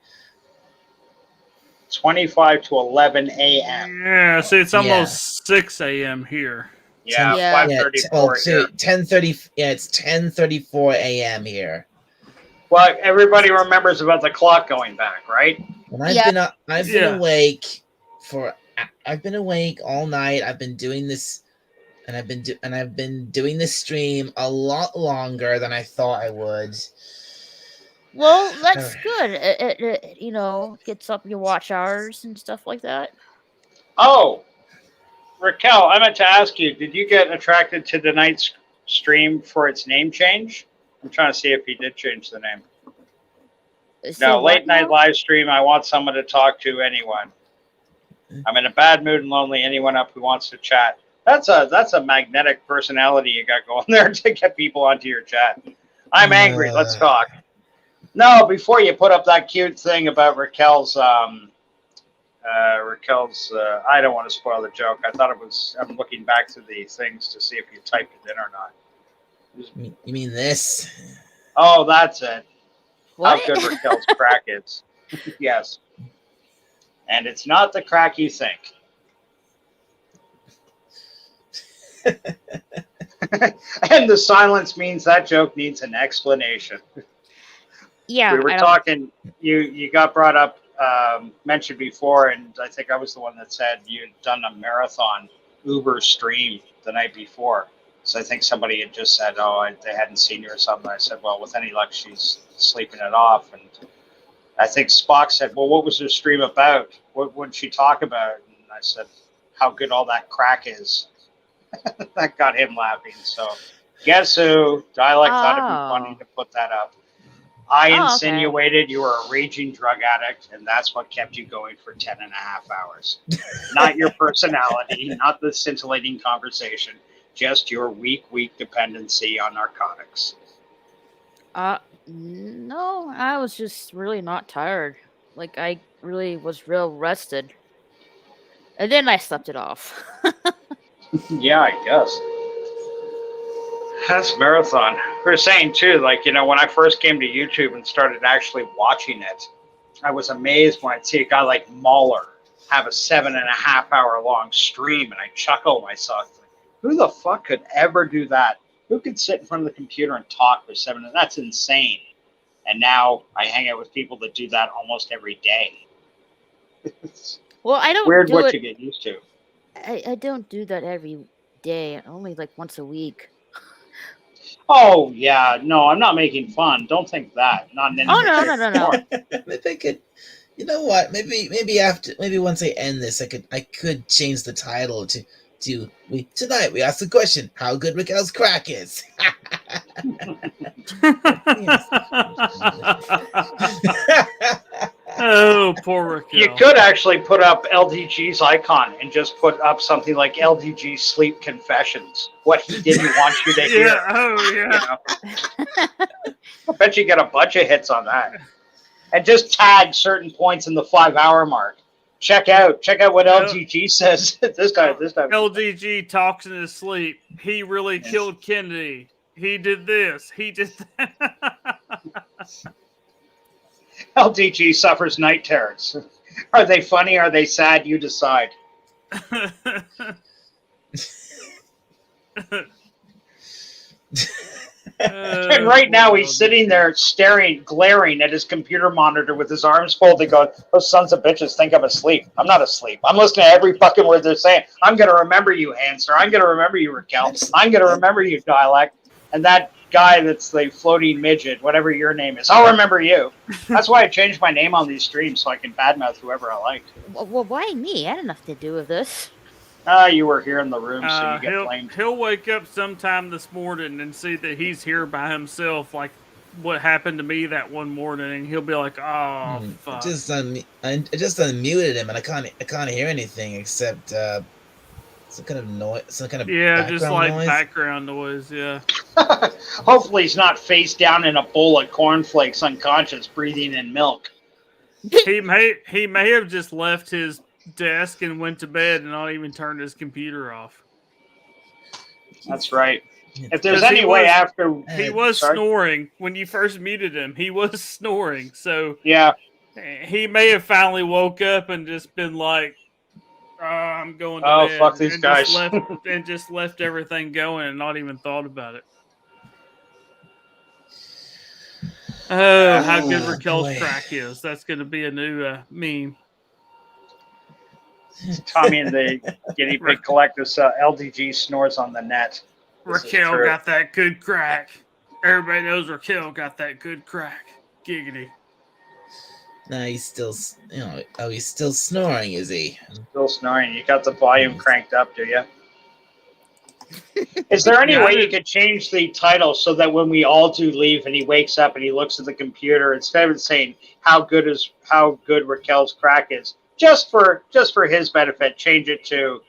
25 to 11 a.m. Yeah, see, it's almost 6 a.m. here. Yeah, Yeah. 5:34 here. 10:30. Yeah, it's 10:34 a.m. here. Well, everybody remembers about the clock going back, right? And I've Yeah. been I've been Yeah. awake I've been awake all night. I've been doing this, and I've been doing this stream a lot longer than I thought I would. Well, that's Alright. good. It gets up your watch hours and stuff like that. Oh, Raquel, I meant to ask you, did you get attracted to tonight's stream for its name change? I'm trying to see if he did change the name. So No, what late night now? live stream. I want someone to talk to. Anyone. I'm in a bad mood and lonely. Anyone up who wants to chat. That's a magnetic personality you got going there to get people onto your chat. I'm angry. Let's talk. No, before you put up that cute thing about Raquel's I don't want to spoil the joke. I thought it was. I'm looking back to the things to see if you typed it in or not. You mean this? Oh, that's it. What? How good Raquel's crack is. Yes. And it's not the crack you think. And the silence means that joke needs an explanation. Yeah, We were I don't- talking, you got brought up, mentioned before, and I think I was the one that said you'd done a marathon Uber stream the night before. So I think somebody had just said, they hadn't seen you or something. I said, well, with any luck, she's sleeping it off. And I think Spock said, well, what was her stream about? What would she talk about? And I said, how good all that crack is. That got him laughing. So guess who? Dialect thought it'd be funny to put that up. I Oh, okay. insinuated you were a raging drug addict, and that's what kept you going for 10 and a half hours. Not your personality, not the scintillating conversation, just your weak dependency on narcotics. No, I was just really not tired. Like, I really was real rested. And then I slept it off. Yeah, I guess. That's marathon. We were saying too, like, when I first came to YouTube and started actually watching it, I was amazed when I'd see a guy like Mahler have a 7.5 hour long stream, and I chuckle myself, like, who the fuck could ever do that? Who could sit in front of the computer and talk for 7? That's insane. And now I hang out with people that do that almost every day. It's Well, I don't weird do what it. you get used to. I don't do that every day. Only like once a week. Oh yeah, no, I'm not making fun. Don't think that. Not in any Oh way, no, shape, no, or no, no. form. Maybe I could. You know what? Maybe once I end this, I could change the title to tonight we ask the question: how good Raquel's crack is. Oh, poor Raquel. You could actually put up LDG's icon and just put up something like LDG Sleep Confessions. What he didn't want you to hear. Yeah. Oh, yeah. I bet you get a bunch of hits on that. And just tag certain points in the 5 hour mark. Check out what LDG says. this time. LDG talks in his sleep. He really killed Kennedy. He did this. He did that. LDG suffers night terrors. Are they funny? Are they sad? You decide. And right now he's sitting there glaring at his computer monitor with his arms folded, going, "Those sons of bitches think I'm asleep. I'm not asleep. I'm listening to every fucking word they're saying. I'm going to remember you, Hanser. I'm going to remember you, Raquel. I'm going to remember you, Dialect. And that guy that's the floating midget, whatever your name is, I'll remember you." That's why I changed my name on these streams, so I can badmouth whoever I like. Well, why me? I had nothing to do with this. You were here in the room, so you get blamed. He'll wake up sometime this morning and see that he's here by himself, like what happened to me that one morning, and he'll be like, "Oh, fuck!" I just unmuted him, and I can't hear anything except some kind of noise, just like noise. background noise. Yeah. Hopefully, he's not face down in a bowl of cornflakes, unconscious, breathing in milk. He may have just left his desk and went to bed and not even turned his computer off. That's right. If there's any way after he was snoring when you first muted him, he was snoring. So yeah, he may have finally woke up and just been like, "I'm going to bed." Fuck these guys, just left everything going and not even thought about it. Oh, how good Raquel's crack is! That's going to be a new meme. Tommy and the guinea pig collectors. LDG snores on the net. Raquel got that good crack. Everybody knows Raquel got that good crack. Giggity. Nah, he's still, he's still snoring, is he? Still snoring. You got the volume cranked up, do you? Is there any way you could change the title so that when we all do leave and he wakes up and he looks at the computer, instead of saying how good Raquel's crack is, just for his benefit, change it to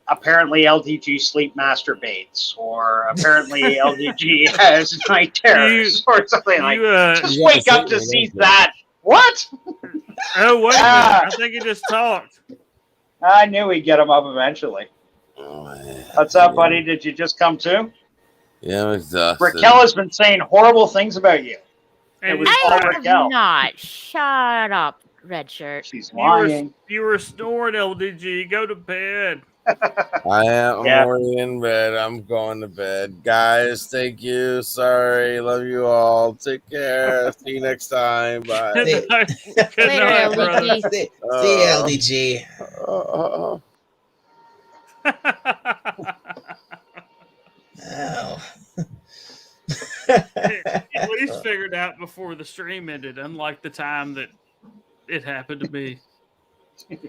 apparently LDG sleep masturbates, or apparently LDG has night terrors, or something like that. Just wake up to see that. What? Oh, wait a minute. I think he just talked. I knew we'd get him up eventually. What's up, buddy? Did you just come to? Yeah, I'm exhausted. Raquel has been saying horrible things about you. It was was all I Raquel. have not. Shut up, red shirt. She's lying. You were snoring, LDG. Go to bed. I'm already in bed. I'm going to bed. Guys, thank you. Sorry. Love you all. Take care. See you next time. Bye. Good night, Later, brother. LDG. See you, LDG. Oh. At least figured out before the stream ended, unlike the time that it happened to me. Yes.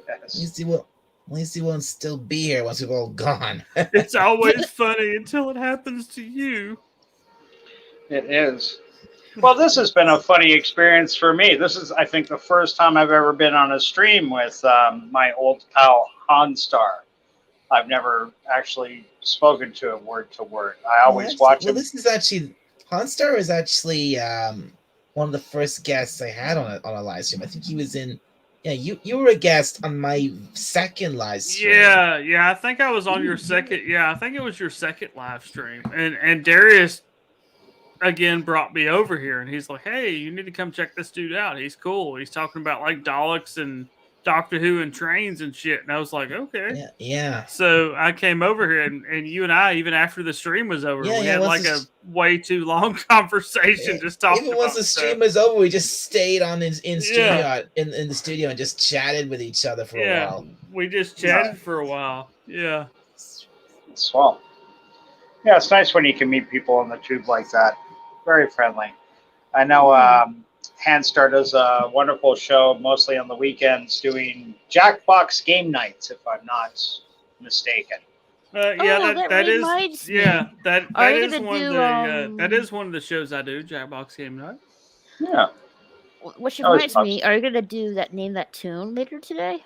At least he won't still be here once we've all gone. It's always funny until it happens to you. It is. Well, this has been a funny experience for me. This is, I think, the first time I've ever been on a stream with my old pal Hanstar. I've never actually spoken to him word to word. I always watch him. Well, this is actually Hanstar is actually one of the first guests I had on a live stream. I think he was in. Yeah, you were a guest on my second live stream. Yeah. I think I was on your second. Yeah, I think it was your second live stream, and Darius again brought me over here, and he's like, "Hey, you need to come check this dude out. He's cool. He's talking about like Daleks and Doctor Who and trains and shit." And I was like, "Okay." Yeah. So I came over here, and you and I, even after the stream was over, we had like a way too long conversation just talking. Even once the stream was over, we just stayed on in StreamYard in the studio and just chatted with each other for a while. We just chatted for a while. Yeah. Swell. Yeah, it's nice when you can meet people on the tube like that. Very friendly. I know Hanstar does a wonderful show, mostly on the weekends, doing Jackbox game nights, if I'm not mistaken. That is one of the shows I do, Jackbox Game Night. Yeah. Which reminds me, are you gonna do that name that tune later today?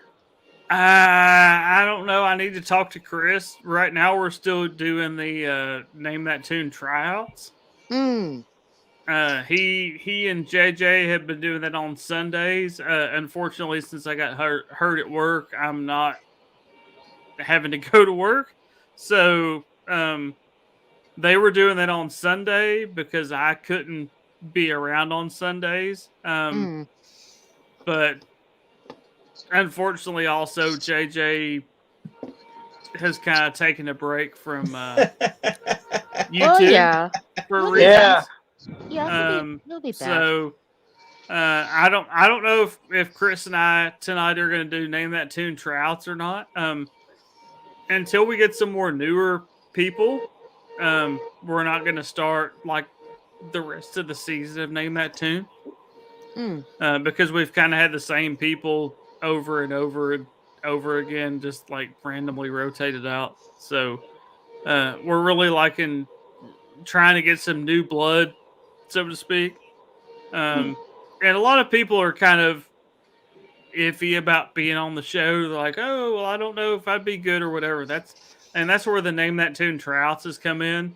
I don't know. I need to talk to Chris. Right now, we're still doing the name that tune tryouts. Mm. He and JJ have been doing that on Sundays. Unfortunately, since I got hurt at work, I'm not having to go to work. So they were doing that on Sunday because I couldn't be around on Sundays. But unfortunately, also JJ has kind of taken a break from YouTube for reasons. He'll be back. So I don't know if Chris and I tonight are going to do Name That Tune tryouts or not. Until we get some more newer people, we're not going to start like the rest of the season of Name That Tune. Because we've kind of had the same people over and over and over again, just like randomly rotated out. So we're really liking trying to get some new blood, so to speak. And a lot of people are kind of iffy about being on the show. They're like, oh, well, I don't know if I'd be good or whatever. That's where the Name That Tune tryouts has come in.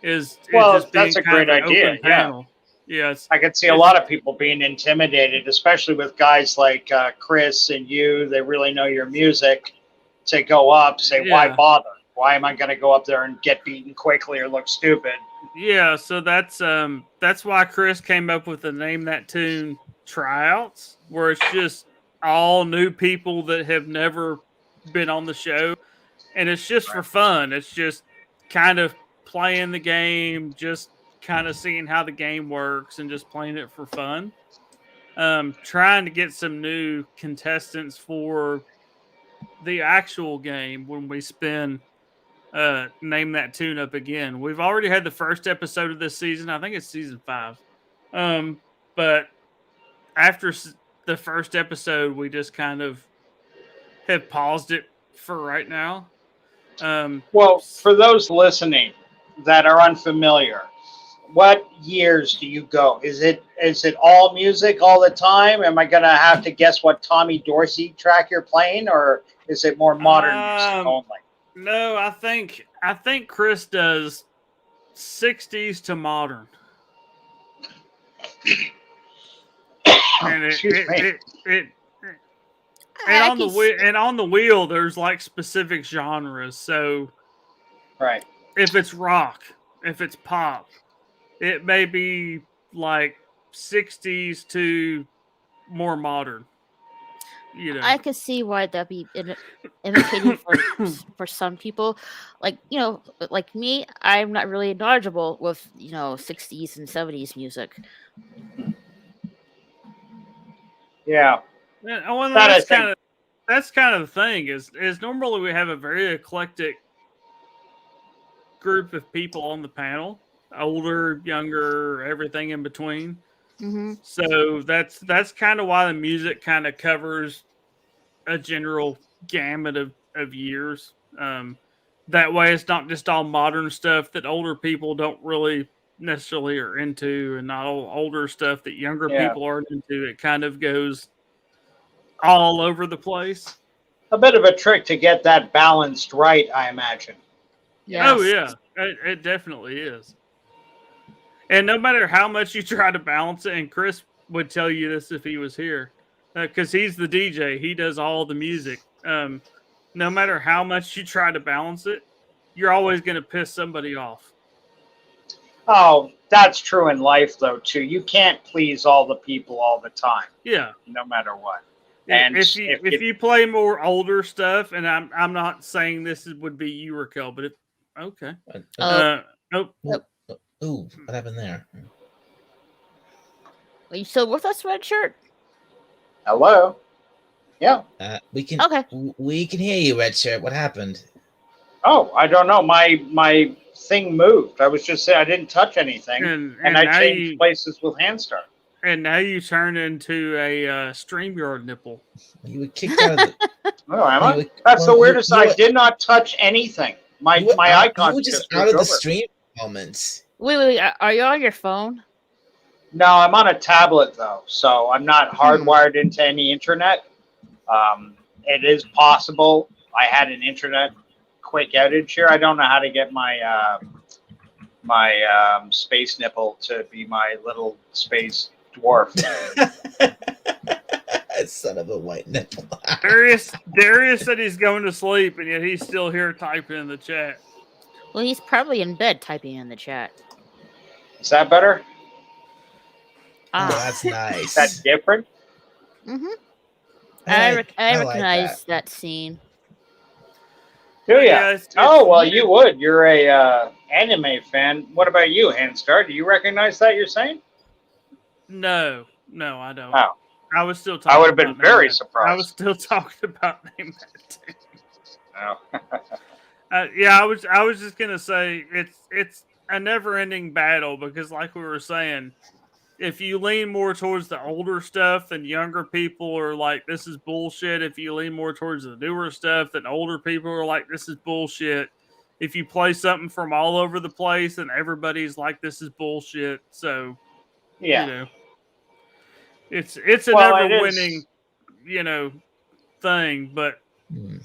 That's a great idea. Panel. Yes, I could see a lot of people being intimidated, especially with guys like Chris and you. They really know your music. To go up, say, why bother? Why am I going to go up there and get beaten quickly or look stupid? Yeah, so that's why Chris came up with the Name That Tune tryouts, where it's just all new people that have never been on the show, and it's just for fun. It's just kind of playing the game, just kind of seeing how the game works and just playing it for fun. Trying to get some new contestants for the actual game when we spin Name That Tune up again. We've already had the first episode of this season. I think it's season 5. But after the first episode, we just kind of have paused it for right now. Well, for those listening that are unfamiliar, what years do you go? Is it all music all the time? Am I going to have to guess what Tommy Dorsey track you're playing, or is it more modern music only? No, I think Chris does 60s to modern. And on the wheel there's like specific genres. So right. If it's rock, if it's pop, it may be like 60s to more modern. You know. I could see why that'd be imitating for some people. Like, like me, I'm not really knowledgeable with, 60s and 70s music. Yeah. Well, that's kind of the thing is normally we have a very eclectic group of people on the panel, older, younger, everything in between. Mm-hmm. So that's kind of why the music kind of covers a general gamut of years. That way it's not just all modern stuff that older people don't really necessarily are into, and not all older stuff that younger Yeah. people aren't into. It kind of goes all over the place. A bit of a trick to get that balanced right, I imagine. Oh Yes. yeah, it definitely is. And no matter how much you try to balance it, and Chris would tell you this if he was here, because he's the DJ, he does all the music. No matter how much you try to balance it, you're always going to piss somebody off. Oh, that's true in life, though, too. You can't please all the people all the time, Yeah. no matter what. And And if you play more older stuff, and I'm not saying this would be you, Raquel, but if okay. Nope. Ooh, what happened there? Are you still with us, Red Shirt? Hello? Yeah. We can hear you, Red Shirt. What happened? Oh, I don't know. My thing moved. I was just saying I didn't touch anything, and I changed places with Handstar. And now you turn into a StreamYard nipple. You were kicked out of the... Oh, am I? That's the weirdest. I did not touch anything. My icon you were just out of the stream moments. Wait. Are you on your phone? No, I'm on a tablet, though, so I'm not hardwired into any internet. It is possible I had an internet quick outage here. I don't know how to get my space nipple to be my little space dwarf. Son of a white nipple. Darius said he's going to sleep, and yet he's still here typing in the chat. Well, he's probably in bed typing in the chat. Is that better? Oh, that's nice. Is that different? Mm-hmm. I recognize that scene. Do you? Yeah, oh, well, you would. You're a anime fan. What about you, Handstar? Do you recognize that you're saying? No, I don't. Oh. I was still talking. I would have been very surprised. I was still talking about name too. Oh. Yeah, I was just gonna say it's a never-ending battle because, like we were saying, if you lean more towards the older stuff, then younger people are like, "This is bullshit." If you lean more towards the newer stuff, then older people are like, "This is bullshit." If you play something from all over the place, then everybody's like, "This is bullshit." So, yeah, you know, it's a never-winning, thing, but.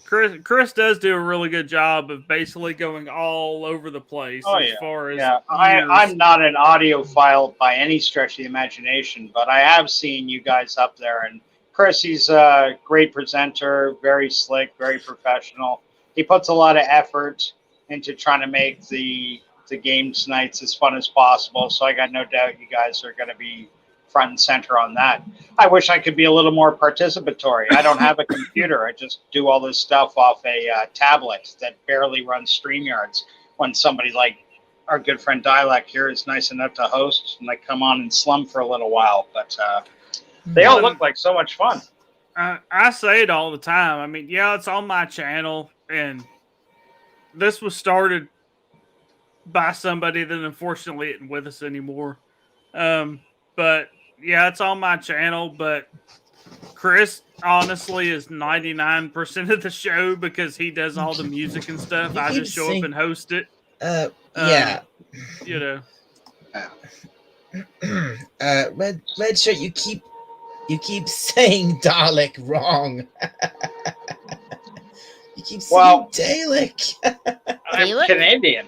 Chris does do a really good job of basically going all over the place as far as I'm not an audiophile by any stretch of the imagination, but I have seen you guys up there, and Chris, he's a great presenter, very slick, very professional. He puts a lot of effort into trying to make the games nights as fun as possible, so I got no doubt you guys are going to be front and center on that. I wish I could be a little more participatory. I don't have a computer. I just do all this stuff off a tablet that barely runs StreamYards. When somebody like our good friend Dialect here is nice enough to host, and I come on and slum for a little while. But they all look like so much fun. I say it all the time. I mean, yeah, it's on my channel, and this was started by somebody that unfortunately isn't with us anymore. But yeah, it's on my channel, but Chris honestly is 99% of the show because he does all the music and stuff. I just show up and host it. Yeah. Red Shirt, you keep saying Dalek wrong. You keep saying Dalek. I'm Canadian.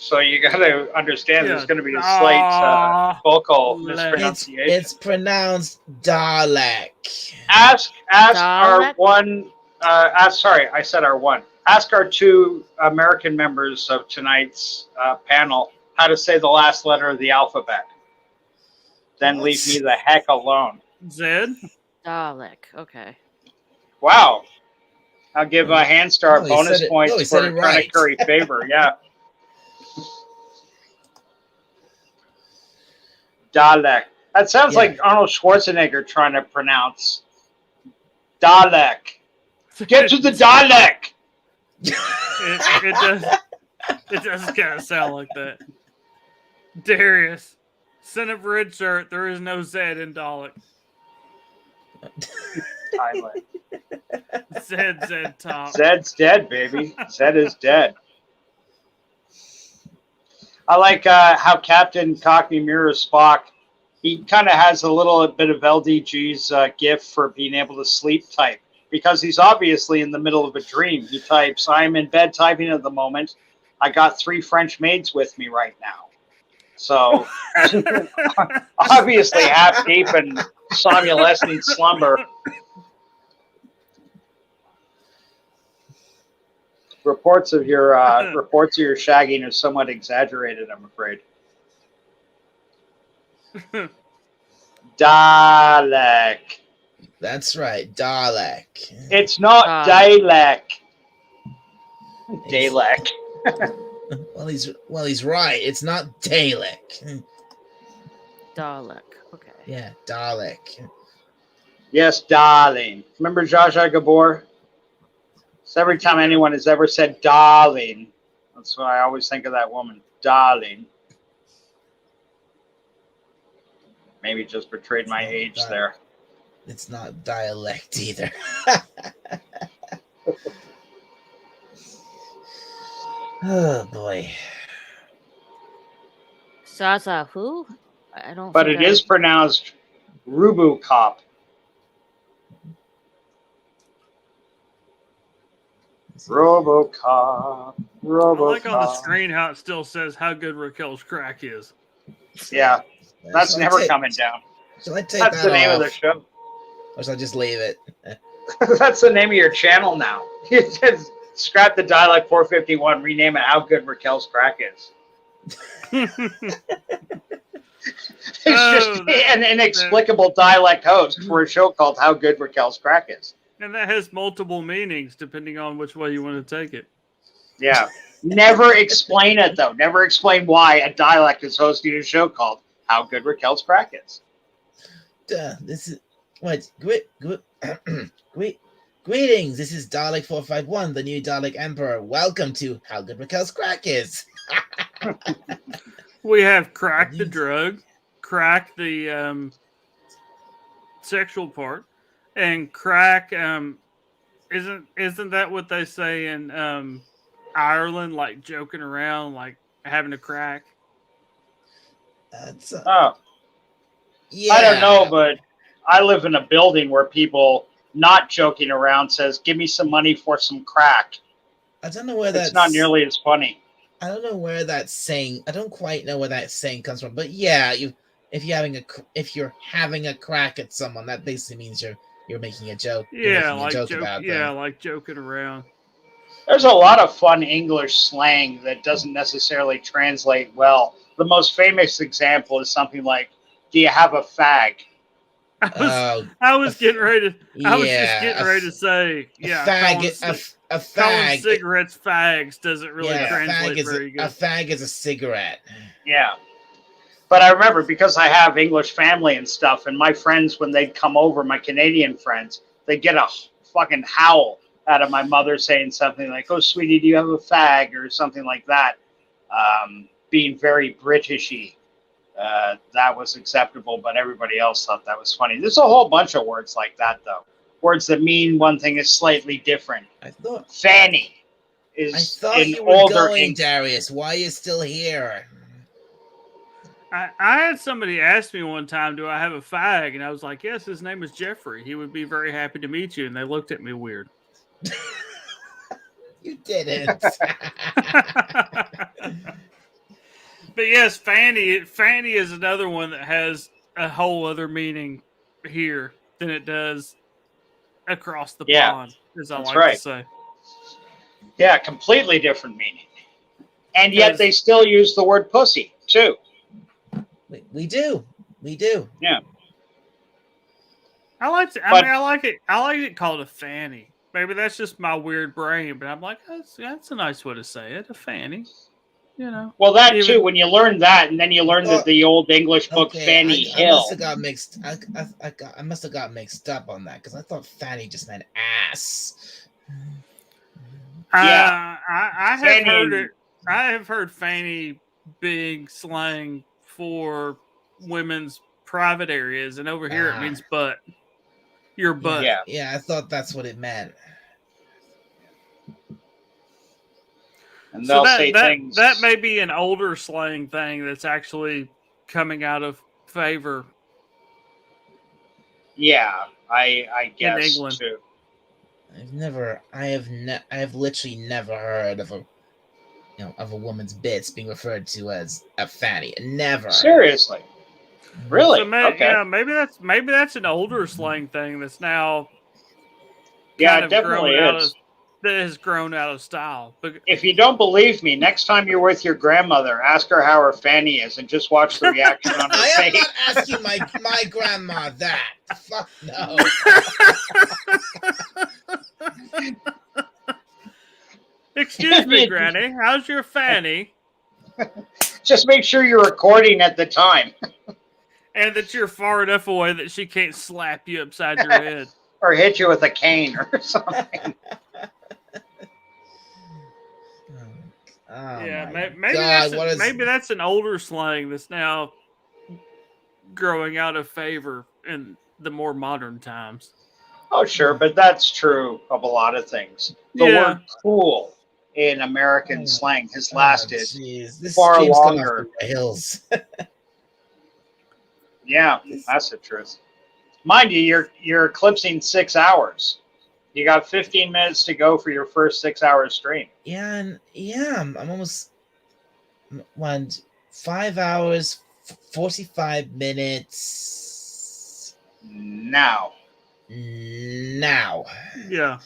So you got to understand there's going to be a slight vocal mispronunciation. It's pronounced Dalek. Ask our one. Sorry, I said our one. Ask our two American members of tonight's panel how to say the last letter of the alphabet. Then leave me the heck alone. Zed? Dalek. Okay. Wow. I'll give a Handstar bonus points for trying to curry favor. Yeah. Dalek. That sounds like Arnold Schwarzenegger trying to pronounce Dalek. Get to the Dalek. It does kind of sound like that. Darius, son of Red Shirt, there is no Z in Dalek. Zed top. Zed's dead, baby. Zed is dead. I like how Captain Cockney mirrors Spock. He kind of has a little bit of LDG's gift for being able to sleep type because he's obviously in the middle of a dream. He types, "I'm in bed typing at the moment. I got 3 French maids with me right now." So obviously half deep in somnolescent slumber. Reports of your shagging are somewhat exaggerated, I'm afraid. Dalek. That's right, Dalek. It's not Dalek. Dalek. Well, he's right. It's not Dalek. Dalek. Okay. Yeah, Dalek. Yes, darling. Remember Zsa Zsa Gabor? So every time anyone has ever said darling, that's why I always think of that woman. Darling. Maybe just betrayed my age there. It's not dialect either. Oh boy. Zaza who? I don't. But it is pronounced Rubocop. Robocop. I like on the screen how it still says how good Raquel's crack is. Yeah, that's never coming down. Shall I take That's that the name off? of the show. Or shall I just leave it? That's the name of your channel now. You just scrap the Dialect 451, rename it How Good Raquel's Crack Is. It's just an inexplicable dialect host for a show called How Good Raquel's Crack Is. And that has multiple meanings depending on which way you want to take it. Yeah. Never explain it, though. Never explain why a dialect is hosting a show called How Good Raquel's Crack Is. This is what greetings. This is Dalek 451, the new Dalek Emperor. Welcome to How Good Raquel's Crack Is. We have crack the drug, crack the sexual part, and crack isn't that what they say in Ireland, like joking around, like having a crack? Yeah. I don't know, but I live in a building where people not joking around says, "Give me some money for some crack." I don't know where that's... It's not nearly as funny. I don't know where that saying... I don't quite know where that saying comes from, but yeah, if you're having a crack at someone, that basically means you're making a joke. Yeah, like like joking around. There's a lot of fun English slang that doesn't necessarily translate well. The most famous example is something like, "Do you have a fag?" I was just getting ready to say, a fag. Calling cigarettes fags doesn't really translate very good. A fag is a cigarette. Yeah. But I remember, because I have English family and stuff, and my friends, when they'd come over, my Canadian friends, they'd get a fucking howl out of my mother saying something like, "Oh, sweetie, do you have a fag?" or something like that. Being very Britishy. That was acceptable, but everybody else thought that was funny. There's a whole bunch of words like that, though. Words that mean one thing is slightly different. Fanny is in older English. Darius, why are you still here? I had somebody ask me one time, "Do I have a fag?" And I was like, "Yes, his name is Jeffrey. He would be very happy to meet you." And they looked at me weird. You didn't. But yes, Fanny is another one that has a whole other meaning here than it does across the pond, as I like to say. Yeah, completely different meaning. And yet they still use the word pussy, too. We do. Yeah. I like it called a fanny. Maybe that's just my weird brain, but I'm like, that's a nice way to say it, a fanny. You know. Well, that too. When you learn that, and then you learn that the old English book Fanny Hill. I must have got mixed. I must have got mixed up on that because I thought fanny just meant ass. Yeah, I have heard it. I have heard fanny being slang for women's private areas, and over here it means butt. Your butt. Yeah, I thought that's what it meant. And So they'll that say that things. that may be an older slang thing that's actually coming out of favor Yeah, I in guess England. too. I have literally never heard of a woman's bits being referred to as a fanny. Never. Seriously, really? So Okay. maybe that's an older slang thing that's now Yeah, kind it of definitely is. that has grown out of style. But If you don't believe me, next time you're with your grandmother, ask her how her fanny is, and just watch the reaction on her I am face. not asking my grandma that. Fuck no. excuse me, Granny, how's your fanny? Just make sure you're recording at the time, And that you're far enough away that she can't slap you upside your head. or hit you with a cane or something. Oh Yeah, my maybe God, maybe that's an older slang that's now growing out of favor in the more modern times. Oh, sure, but that's true of a lot of things. The Yeah. word "cool" in American slang has lasted jeez, this far stream's gone off longer. the rails. Yeah, that's the truth. Mind you, you're eclipsing 6 hours. You got 15 minutes to go for your first 6 hour stream. I'm almost 5 hours, 45 minutes Now, now. Yeah.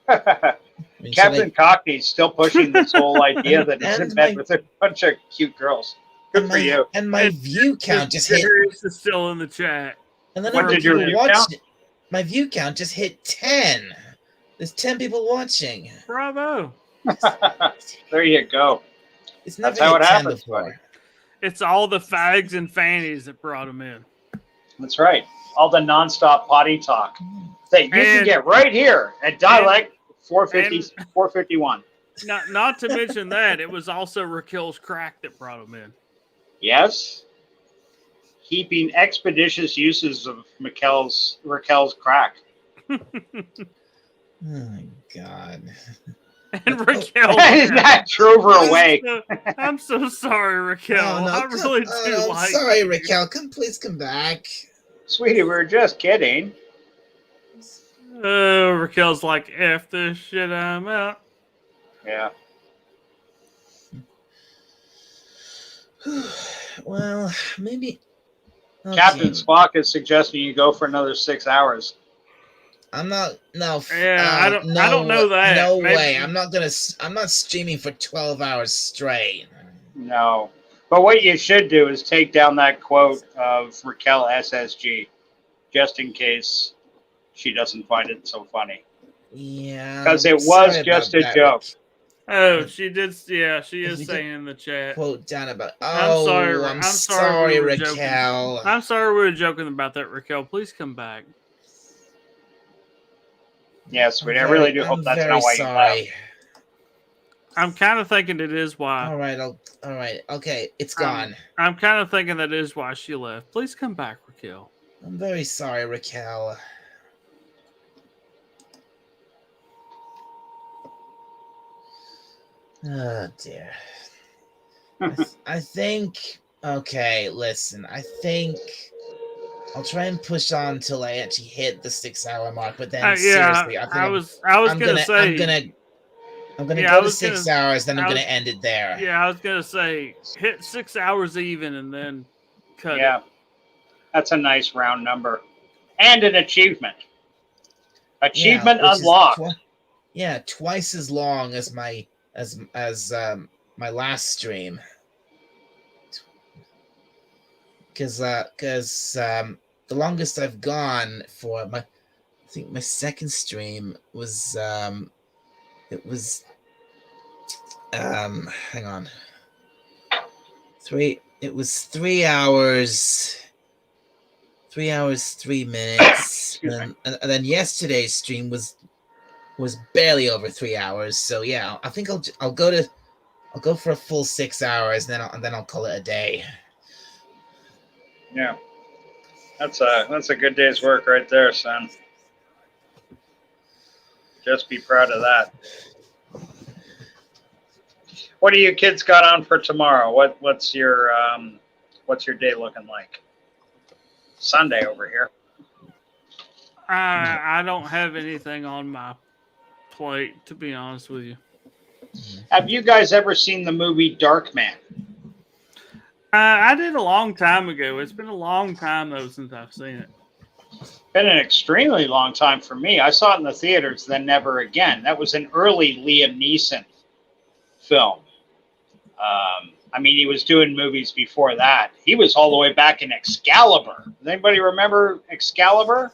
I mean, should Captain Cockney's still pushing this whole idea that he's in And bed my- with a bunch of cute girls. Good and for my, you. And my view count just hit. Darius is still in the chat. And then What other did your people view watch count? it. My view count just hit 10. There's 10 people watching. Bravo. There you go. It's never That's how hit it 10 happens, before. buddy. It's all the fags and fannies that brought him in. That's right. All the nonstop potty talk that you can And- get right here at Dialect 450, 451. Not to mention that, it was also Raquel's crack that brought him in. Yes. Heaping expeditious uses of Raquel's crack. Oh my God. And Raquel. And that drove her away. I'm so sorry, Raquel. I really do I'm like sorry, you. Raquel. Please come back. Sweetie, we were just kidding. Oh, Raquel's like, F this shit, I'm out. Yeah. Well, maybe. Okay. Captain Spock is suggesting you go for another 6 hours. I'm not. No. Yeah, I don't know that. No Maybe- way. I'm not streaming for 12 hours straight. No. But what you should do is take down that quote of Raquel SSG, just in case she doesn't find it so funny. Yeah. 'Cause it I'm was sorry just about a that, joke. Oh, she did. Yeah, she If is we saying in the chat. Quote down about. I'm Oh, sorry, I'm I'm sorry, sorry we were joking. Raquel. I'm sorry we were joking about that, Raquel. Please come back. Yeah, sweetie, I really do hope that's not why you left. I'm kind of thinking it is why. All right. Okay. It's gone. I'm kind of thinking that is why she left. Please come back, Raquel. I'm very sorry, Raquel. Oh dear. I think. Okay, listen. I think I'll try and push on until I actually hit the 6 hour mark. But then seriously, I think I was I'm gonna say. I'm gonna Yeah, go I to was 6 gonna- hours. Then I'm I gonna was- end it there. Yeah, I was gonna say hit 6 hours even and then cut Yeah. it. That's a nice round number. And an achievement. Achievement which is unlocked. Twice as long as my my last stream. Because the longest I've gone for I think my second stream was it was hang on. It was 3 hours. 3 hours, 3 minutes. and then yesterday's stream was barely over 3 hours. So yeah, I think I'll go for a full 6 hours, and then I'll call it a day. Yeah. That's a good day's work right there, son. Just be proud of that. What do you kids got on for tomorrow? What's your day looking like? Sunday over here. I don't have anything on my plate, to be honest with you. Have you guys ever seen the movie Darkman? I did a long time ago. It's been a long time though since I've seen it. Been an extremely long time for me. I saw it in the theaters, then never again. That was an early Liam Neeson film. I mean, he was doing movies before that. He was all the way back in Excalibur. Does anybody remember Excalibur?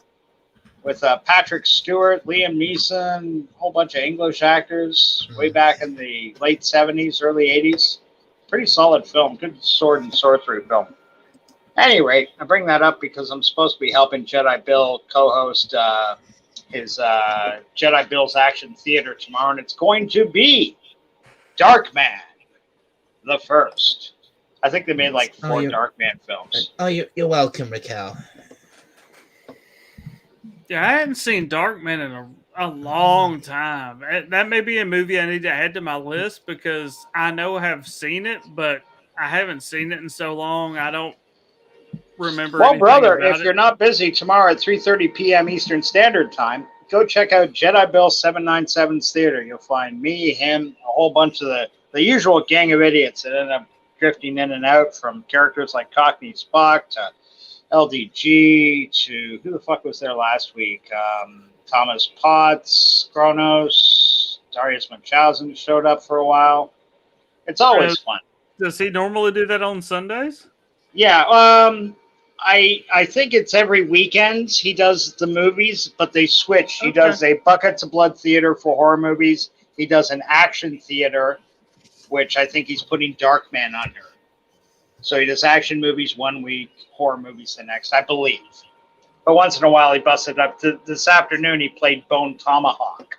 With Patrick Stewart, Liam Neeson, a whole bunch of English actors way back in the late 70s, early 80s. Pretty solid film. Good sword and sorcery film. Anyway, I bring that up because I'm supposed to be helping Jedi Bill co-host his Jedi Bill's Action Theater tomorrow, and it's going to be Darkman, the first. I think they made like 4 Darkman films. Oh, you're welcome, Raquel. Yeah, I hadn't seen Darkman in a long time. That may be a movie I need to add to my list because I know I have seen it, but I haven't seen it in so long. I don't remember. Well, brother, if it. you're not busy tomorrow at 3:30 p.m. Eastern Standard Time, go check out Jedi Bill 797's theater. You'll find me, him, a whole bunch of the usual gang of idiots that end up drifting in and out, from characters like Cockney Spock to LDG to who the fuck was there last week? Thomas Potts, Kronos, Darius Munchausen showed up for a while. It's always fun. Does he normally do that on Sundays? Yeah, I think it's every weekend he does the movies, but they switch. He does a Buckets of Blood theater for horror movies. He does an action theater, which I think he's putting Darkman under. So he does action movies one week, horror movies the next, I believe. But once in a while he busted up. This afternoon he played Bone Tomahawk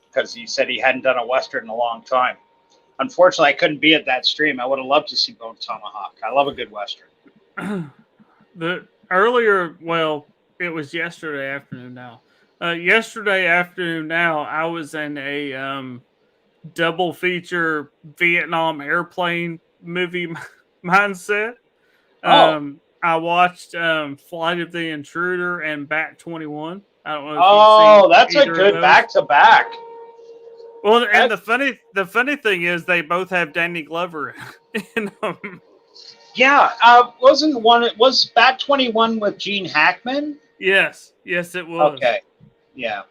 because he said he hadn't done a Western in a long time. Unfortunately, I couldn't be at that stream. I would have loved to see Bone Tomahawk. I love a good Western. It was yesterday afternoon now. Yesterday afternoon now, I was in a double feature Vietnam airplane movie mindset. I watched Flight of the Intruder and Bat 21. I don't know if you've seen that's a either good of those. back-to-back. Well, and the funny thing is they both have Danny Glover in them. Yeah, was Bat 21 with Gene Hackman? Yes, it was. Okay, yeah.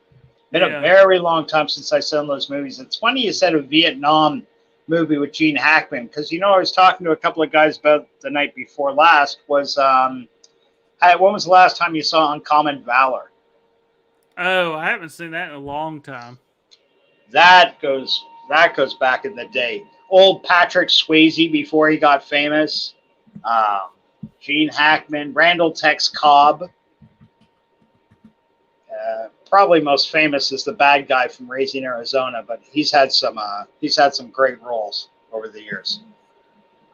Been a very long time since I saw those movies. It's funny you said a Vietnam movie with Gene Hackman, because I was talking to a couple of guys about the night before last. When was the last time you saw Uncommon Valor? Oh, I haven't seen that in a long time. That goes back in the day. Old Patrick Swayze before he got famous. Gene Hackman, Randall Tex Cobb. Probably most famous is the bad guy from Raising Arizona, but he's had some great roles over the years.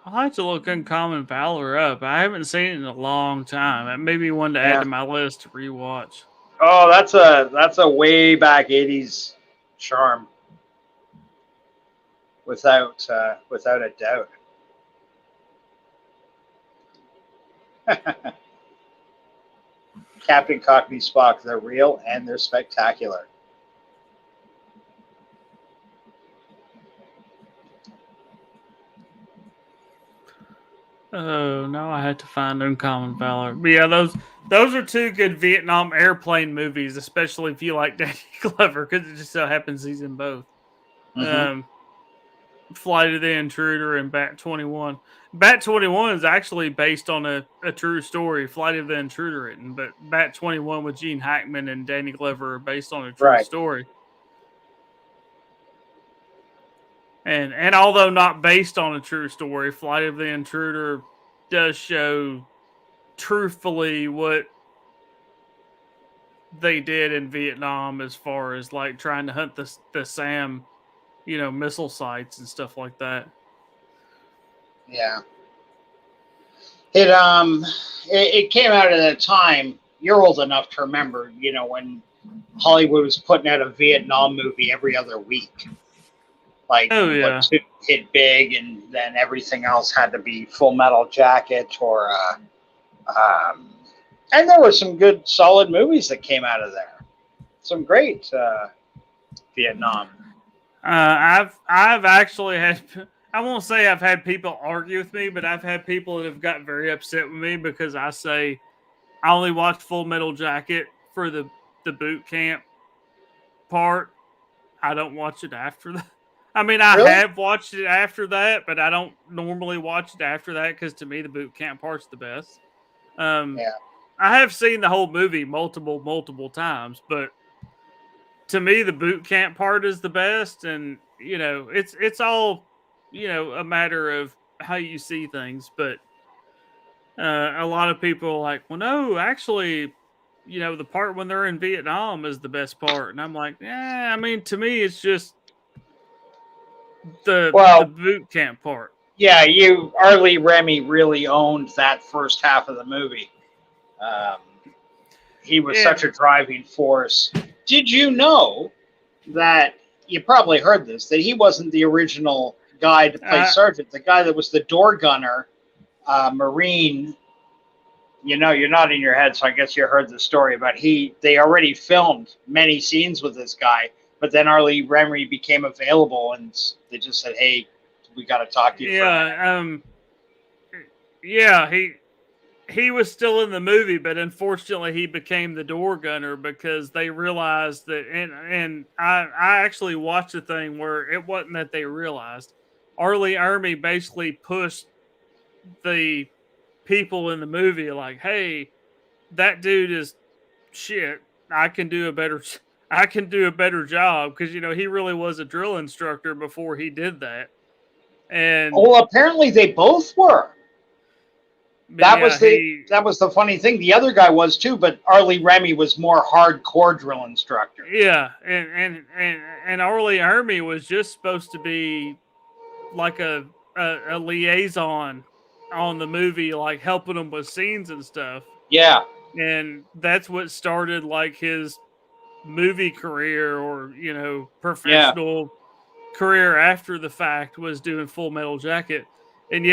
I'll have to look Uncommon Valor up. I haven't seen it in a long time. It may be one to add to my list to rewatch. Oh, that's a way back 80s charm. Without a doubt. Captain Cockney Spock, they're real and they're spectacular. Oh, no, I had to find Uncommon Valor. But yeah, those are two good Vietnam airplane movies, especially if you like Danny Glover, because it just so happens he's in both. Mm-hmm. Flight of the Intruder and Bat 21. Bat 21 is actually based on a true story, Flight of the Intruder written, but Bat 21 with Gene Hackman and Danny Glover are based on a true story. And although not based on a true story, Flight of the Intruder does show truthfully what they did in Vietnam as far as like trying to hunt the SAM, missile sites and stuff like that. Yeah. It came out at a time, you're old enough to remember, when Hollywood was putting out a Vietnam movie every other week. Like, Oh, yeah. what hit big, and then everything else had to be Full Metal Jacket or. And there were some good, solid movies that came out of there. Some great Vietnam. I've actually had. I won't say I've had people argue with me, but I've had people that have got very upset with me because I say I only watch Full Metal Jacket for the boot camp part. I don't watch it after that. I mean, I Really? have watched it after that, but I don't normally watch it after that because to me the boot camp part's the best. Yeah. I have seen the whole movie multiple times, but to me the boot camp part is the best, and you know it's all a matter of how you see things. But a lot of people are like, well, no, actually, the part when they're in Vietnam is the best part, and I'm like, yeah, I mean, to me it's just the boot camp part. Yeah, Arlie Remy really owned that first half of the movie. He was such a driving force. Did you know that, you probably heard this, that he wasn't the original guy to play Sergeant? The guy that was the door gunner, Marine, you're nodding your head, so I guess you heard the story, but they already filmed many scenes with this guy, but then Arlie Remy became available, and they just said, hey, we got to talk to you for a minute. He was still in the movie, but unfortunately he became the door gunner because they realized that, and I actually watched the thing where it wasn't that they realized. Arlie Remy basically pushed the people in the movie like, hey, that dude is shit. I can do a better job, because he really was a drill instructor before he did that. And well, apparently they both were. That was the funny thing. The other guy was too, but Arlie Remy was more hardcore drill instructor. Yeah, and Arlie Remy was just supposed to be like a liaison on the movie, like helping them with scenes and stuff. Yeah, and that's what started like his movie career, or professional career after the fact, was doing Full Metal Jacket. And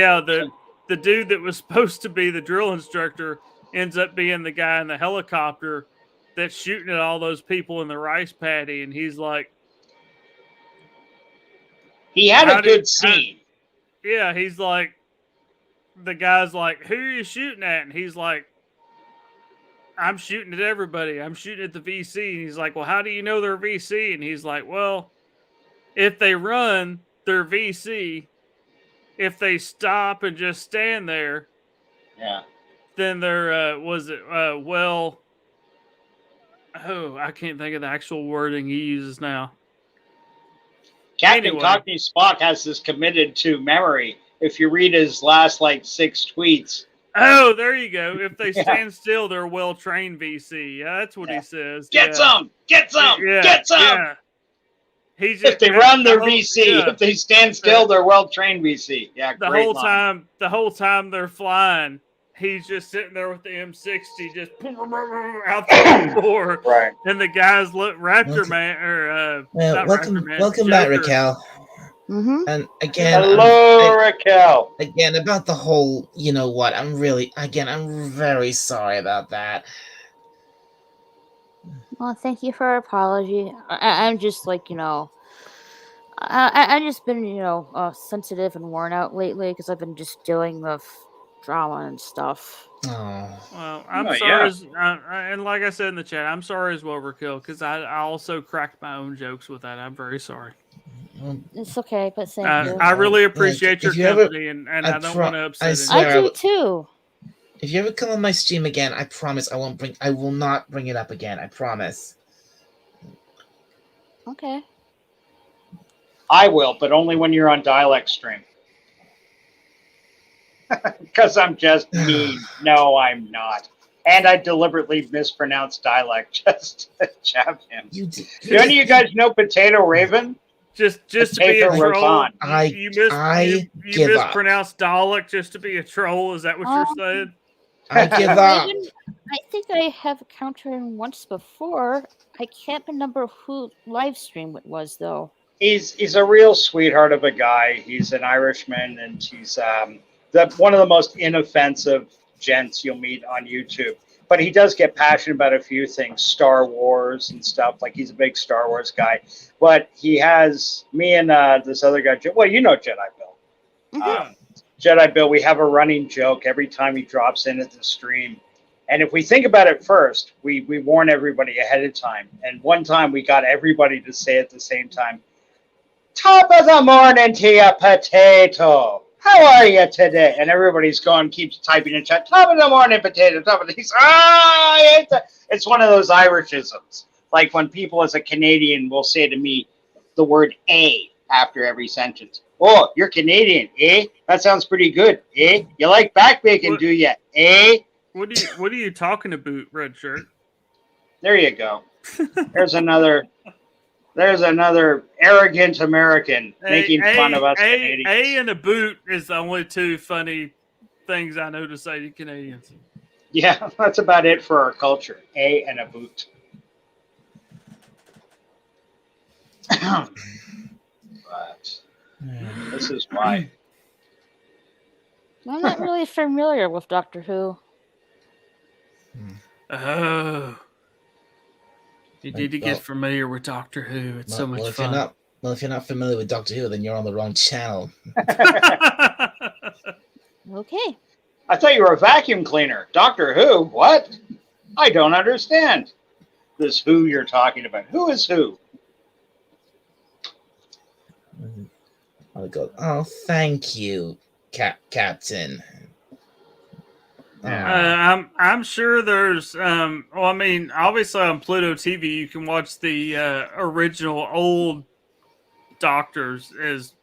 the dude that was supposed to be the drill instructor ends up being the guy in the helicopter that's shooting at all those people in the rice paddy. And he's like, he had a good scene. He's like, the guy's like, who are you shooting at? And he's like, I'm shooting at everybody. I'm shooting at the VC. And he's like, well, how do you know they're VC? And he's like, well, if they run, they're VC. If they stop and just stand there, then they're, I can't think of the actual wording he uses now. Captain Cockney Spock has this committed to memory. If you read his last 6 tweets. Oh, there you go. If they stand still, they're well-trained VC. Yeah, that's what he says. Get some! Get some! Yeah, get some! Yeah. If they run, they're VC. If they stand still, they're well-trained VC. Yeah, the whole time they're flying, he's just sitting there with the M60, just out the door. Right. And the guys look Raptor Man, or welcome back, Raquel. Mm-hmm. And again, hello, Raquel. Again, about the whole, I'm very sorry about that. Well, thank you for your apology. I'm just I've just been, sensitive and worn out lately because I've been just dealing with drama and stuff. Oh. Well, I'm sorry. And like I said in the chat, I'm sorry as well, Raquel, because I also cracked my own jokes with that. I'm very sorry. It's okay, but thank you. I really appreciate your company, and I don't want to upset I do too. If you ever come on my stream again, I promise I will not bring it up again. I promise. Okay. I will, but only when you're on dialect stream. Because I'm just mean. No, I'm not. And I deliberately mispronounced dialect just to jab him. Do any of you guys know Potato Raven? Just to be a troll. You mispronounced Dalek just to be a troll. Is that what you're saying? I give up. I think I have encountered him once before. I can't remember who live stream it was though. He's a real sweetheart of a guy. He's an Irishman, and he's one of the most inoffensive gents you'll meet on YouTube. But he does get passionate about a few things, Star Wars and stuff. Like he's a big Star Wars guy. But he has me and this other guy. Well, you know Jedi Bill. Jedi Bill. We have a running joke every time he drops in at the stream. And if we think about it first, we warn everybody ahead of time. And one time we got everybody to say at the same time, "Top of the morning to you, potato. How are you today?" And everybody's keeps typing in chat, "Top of the morning, potato, top of the..." It's one of those Irishisms. Like when people as a Canadian will say to me the word "a" after every sentence. "Oh, you're Canadian, eh? That sounds pretty good, eh? You like back bacon, do you, eh?" What are you talking about, red shirt? There you go. There's another arrogant American making fun of us Canadians. A and a boot is the only two funny things I know to say to Canadians. Yeah, that's about it for our culture. A and a boot. But this is why. I'm not really familiar with Doctor Who. Oh. You need to get familiar with Doctor Who. It's so much fun. If you're not familiar with Doctor Who, then you're on the wrong channel. Okay. I thought you were a vacuum cleaner. Doctor Who? What? I don't understand. This Who you're talking about. Who is who? Oh God! Oh, thank you, Captain. I'm sure there's well, I mean, obviously on Pluto TV you can watch the original old Doctors, as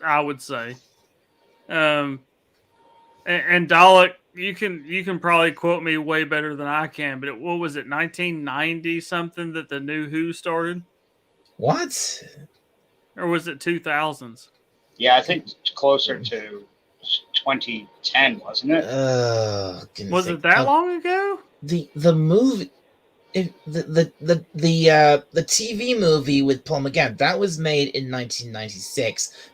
I would say. And Dalek, you can probably quote me way better than I can, but what was it, 1990 something that the new Who started? What? Or was it 2000s? Yeah, I think closer to 2010, wasn't it? Was it that long ago? The movie, the TV movie with Paul McGann, that was made in 1996,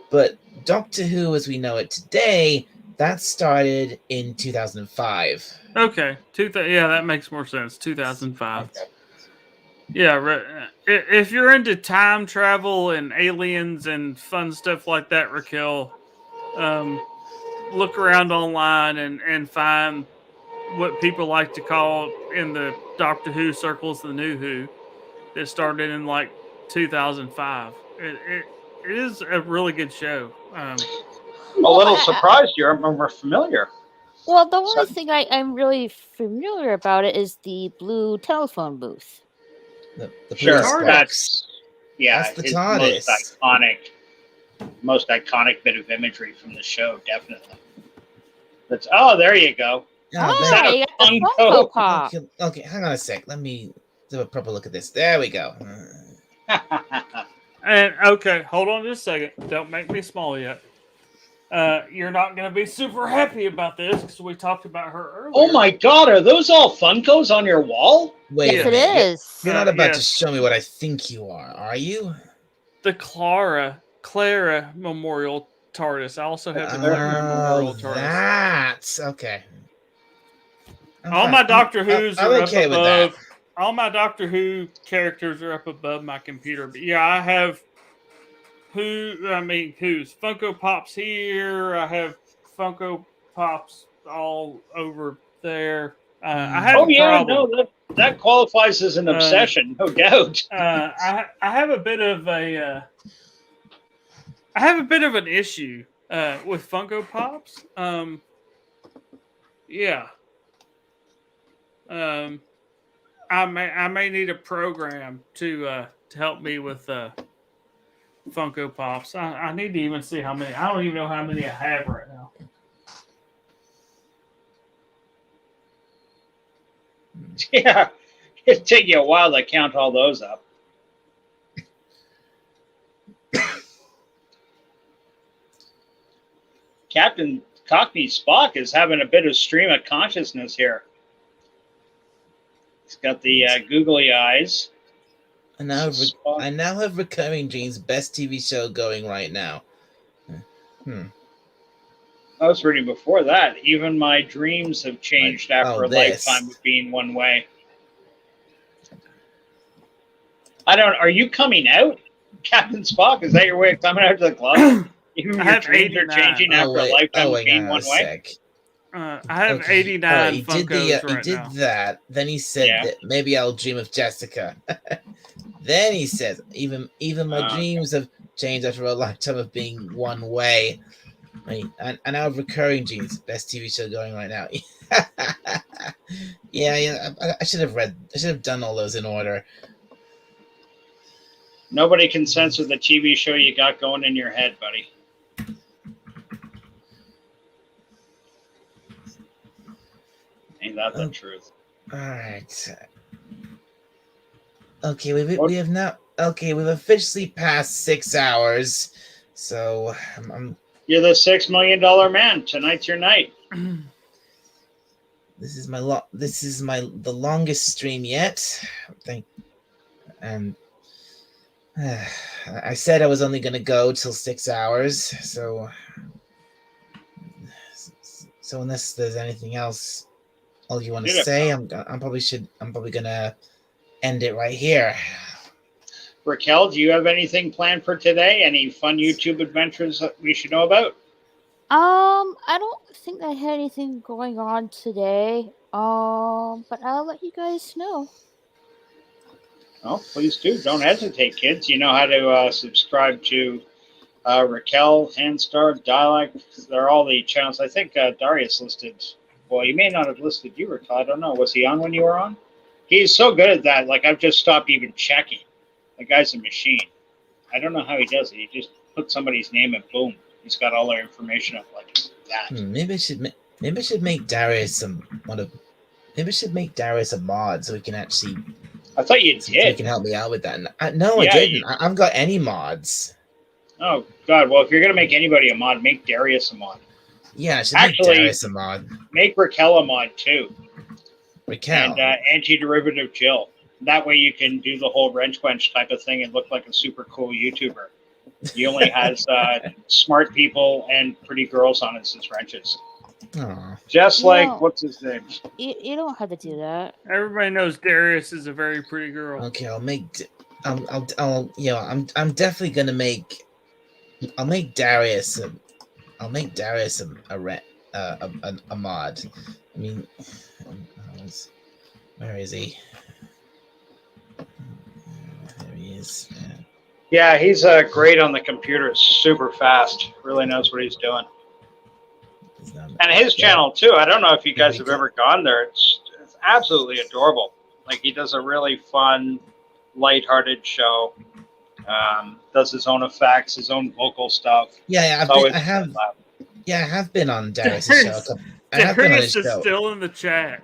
but Doctor Who as we know it today, that started in 2005. Okay, yeah, that makes more sense. 2005. Okay. Yeah, if you're into time travel and aliens and fun stuff like that, Raquel, look around online and find what people like to call in the Doctor Who circles the new Who that started in like 2005. It is a really good show. A little surprised you remember familiar. Well, the only thing I'm really familiar about it is the blue telephone booth. The sure, that's the his TARDIS. most iconic bit of imagery from the show, definitely. There you go. You got the Funko Pop. Okay, hang on a sec. Let me do a proper look at this. There we go. And okay, hold on just a second. Don't make me small yet. You're not going to be super happy about this because we talked about her earlier. Oh my God, are those all Funkos on your wall? Wait, yes, it is. You're not about to show me what I think you are you? The Clara Memorial TARDIS. I also have the Memorial TARDIS. That's okay. All my Doctor Who's are up okay above. With that. All my Doctor Who characters are up above my computer. But yeah, I have who's Funko Pops here. I have Funko Pops all over there. I have that qualifies as an obsession, no doubt. I have a bit of an issue with Funko Pops. Yeah. I may need a program to help me with Funko Pops. I need to even see how many. I don't even know how many I have right now. Yeah, it'd take you a while to count all those up. Captain Cockney Spock is having a bit of stream of consciousness here. He's got the googly eyes. I now have Recurring Dreams best TV show going right now. I was reading before that. Even my dreams have changed after a lifetime of being one way. Are you coming out, Captain Spock? Is that your way of coming out to the club? Even your dreams are changing after a lifetime of being one way? I have 89 he Funkos he did that. Then he said that maybe I'll dream of Jessica. Then he says, even my dreams have changed after a lifetime of being one way. And I have Recurring Dreams, best TV show going right now. yeah. I should have done all those in order. Nobody can censor the TV show you got going in your head, buddy. Ain't that the truth? All right. Okay, we've officially passed 6 hours. So you're the $6 million man. Tonight's your night. This is the longest stream yet. And I said I was only going to go till 6 hours. So unless there's anything else all you want to say, I'm probably gonna end it right here. Raquel, do you have anything planned for today? Any fun YouTube adventures that we should know about? I don't think I had anything going on today. But I'll let you guys know. Oh, please do. Don't hesitate, kids. You know how to subscribe to Raquel, Handstar, Dialect. They're all the channels. I think Darius listed. Well, he may not have listed you, Raquel. I don't know. Was he on when you were on? He's so good at that. Like, I've just stopped even checking. The guy's a machine. I don't know how he does it. He just puts somebody's name and boom, he's got all their information up like that. Maybe I should make Darius a mod so he can actually. I thought you did. So he can help me out with that. No, I didn't. I haven't got any mods. Oh God! Well, if you're gonna make anybody a mod, make Darius a mod. Yeah, I should make Darius a mod. Make Raquel a mod too. Raquel and anti-derivative Jill. That way you can do the whole wrench wench type of thing and look like a super cool YouTuber. He only has smart people and pretty girls on his wrenches. Aww. Just like what's his name? You don't have to do that. Everybody knows Darius is a very pretty girl. Okay, I'm definitely gonna make. I'll make Darius a mod. I mean, where is he? There he is. Yeah, he's great on the computer. Super fast. Really knows what he's doing. And his channel too. I don't know if you guys have ever gone there. It's absolutely adorable. Like, he does a really fun, lighthearted show. Does his own effects, his own vocal stuff. Yeah, I have been on Darius' show. Darius is still in the chat.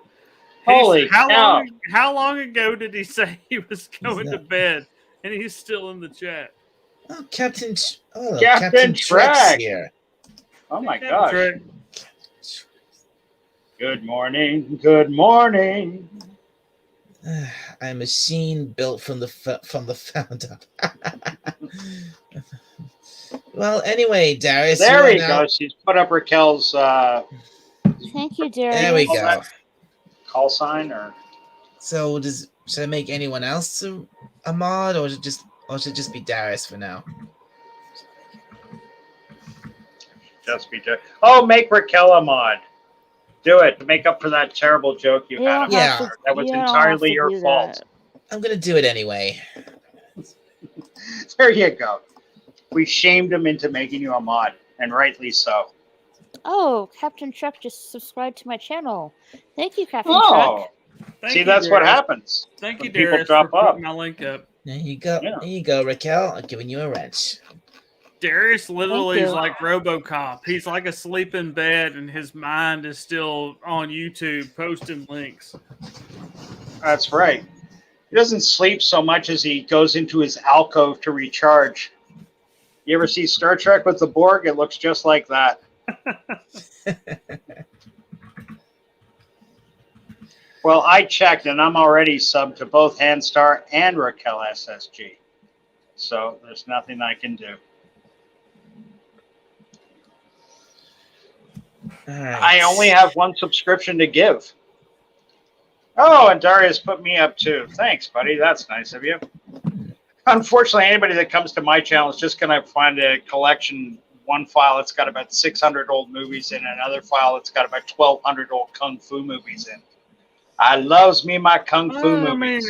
Holy cow! How long ago did he say he was going to bed? And he's still in the chat. Oh, Captain Trek here. Oh my gosh! Good morning. Good morning. I'm a machine built from the founder. Well, anyway, Darius. There we go. She's put up Raquel's. Thank you, Darius. There we go. Call sign or. So should I make anyone else a mod, or should it just be Darius for now? Just be Darius. Oh, make Raquel a mod. Do it to make up for that terrible joke you had. Yeah, that was entirely your fault. I'm gonna do it anyway. There you go. We shamed him into making you a mod, and rightly so. Oh, Captain Truck just subscribed to my channel. Thank you, Captain Truck. See, that's what happens. Thank you, Darius, people drop off. My link up. There you go. Yeah. There you go, Raquel. I'm giving you a wrench. Darius literally is like RoboCop. He's like asleep in bed, and his mind is still on YouTube posting links. That's right. He doesn't sleep so much as he goes into his alcove to recharge. You ever see Star Trek with the Borg? It looks just like that. Well, I checked, and I'm already subbed to both Handstar and Raquel SSG. So there's nothing I can do. All right. I only have one subscription to give. Oh, and Darius put me up too. Thanks, buddy. That's nice of you. Unfortunately, anybody that comes to my channel is just going to find a collection, one file that's got about 600 old movies in, another file that's got about 1,200 old Kung Fu movies in. I loves me my Kung Fu movies.